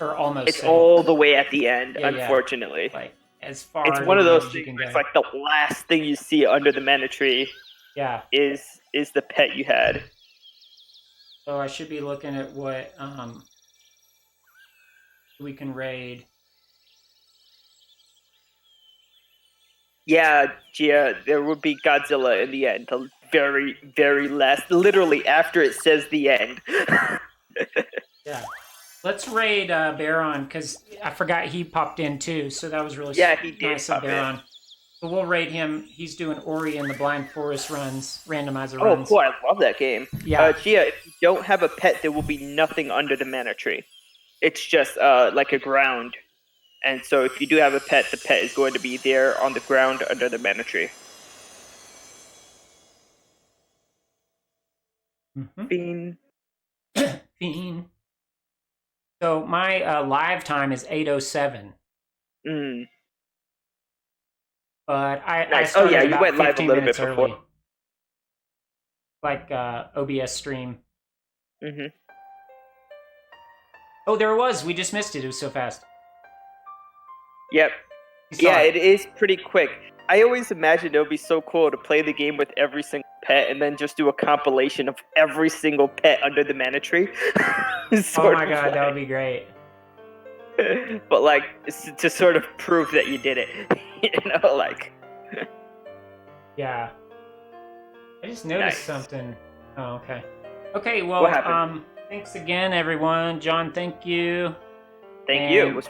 or almost. It's save. all the way at the end, Yeah, unfortunately. Like as far. It's one of those as you things can where it's go. like the last thing you see under the mana tree Yeah. is the pet you had. So I should be looking at what we can raid. Yeah, Gia, there would be Godzilla in the end. The very, very last, literally after it says the end. Yeah. Let's raid Baron, because I forgot he popped in too, so that was really He did nice of pop in. Baron. So we'll raid him. He's doing Ori and the Blind Forest runs, randomizer Oh, runs. cool. I love that game. Yeah. Gia, if you don't have a pet, there will be nothing under the mana tree. It's just like a ground. And so if you do have a pet, the pet is going to be there on the ground under the mana tree. Mm-hmm. Bean. Fiend. So my live time is 8:07. Mm. But I Nice. started You about went live a 15 little minutes bit before. early. Like OBS stream. Mm-hmm. Oh, there it was. We just missed it. It was so fast. Yep. You saw Yeah, it. it is pretty quick. I always imagined it would be so cool to play the game with every single pet and then just do a compilation of every single pet under the mana tree. Oh my god, that would be great. But like, it's to sort of prove that you did it. You know, like. Yeah. I just noticed Nice. something. Oh, okay. Okay, well, What happened? thanks again, everyone. John, thank you. Thank you. And It was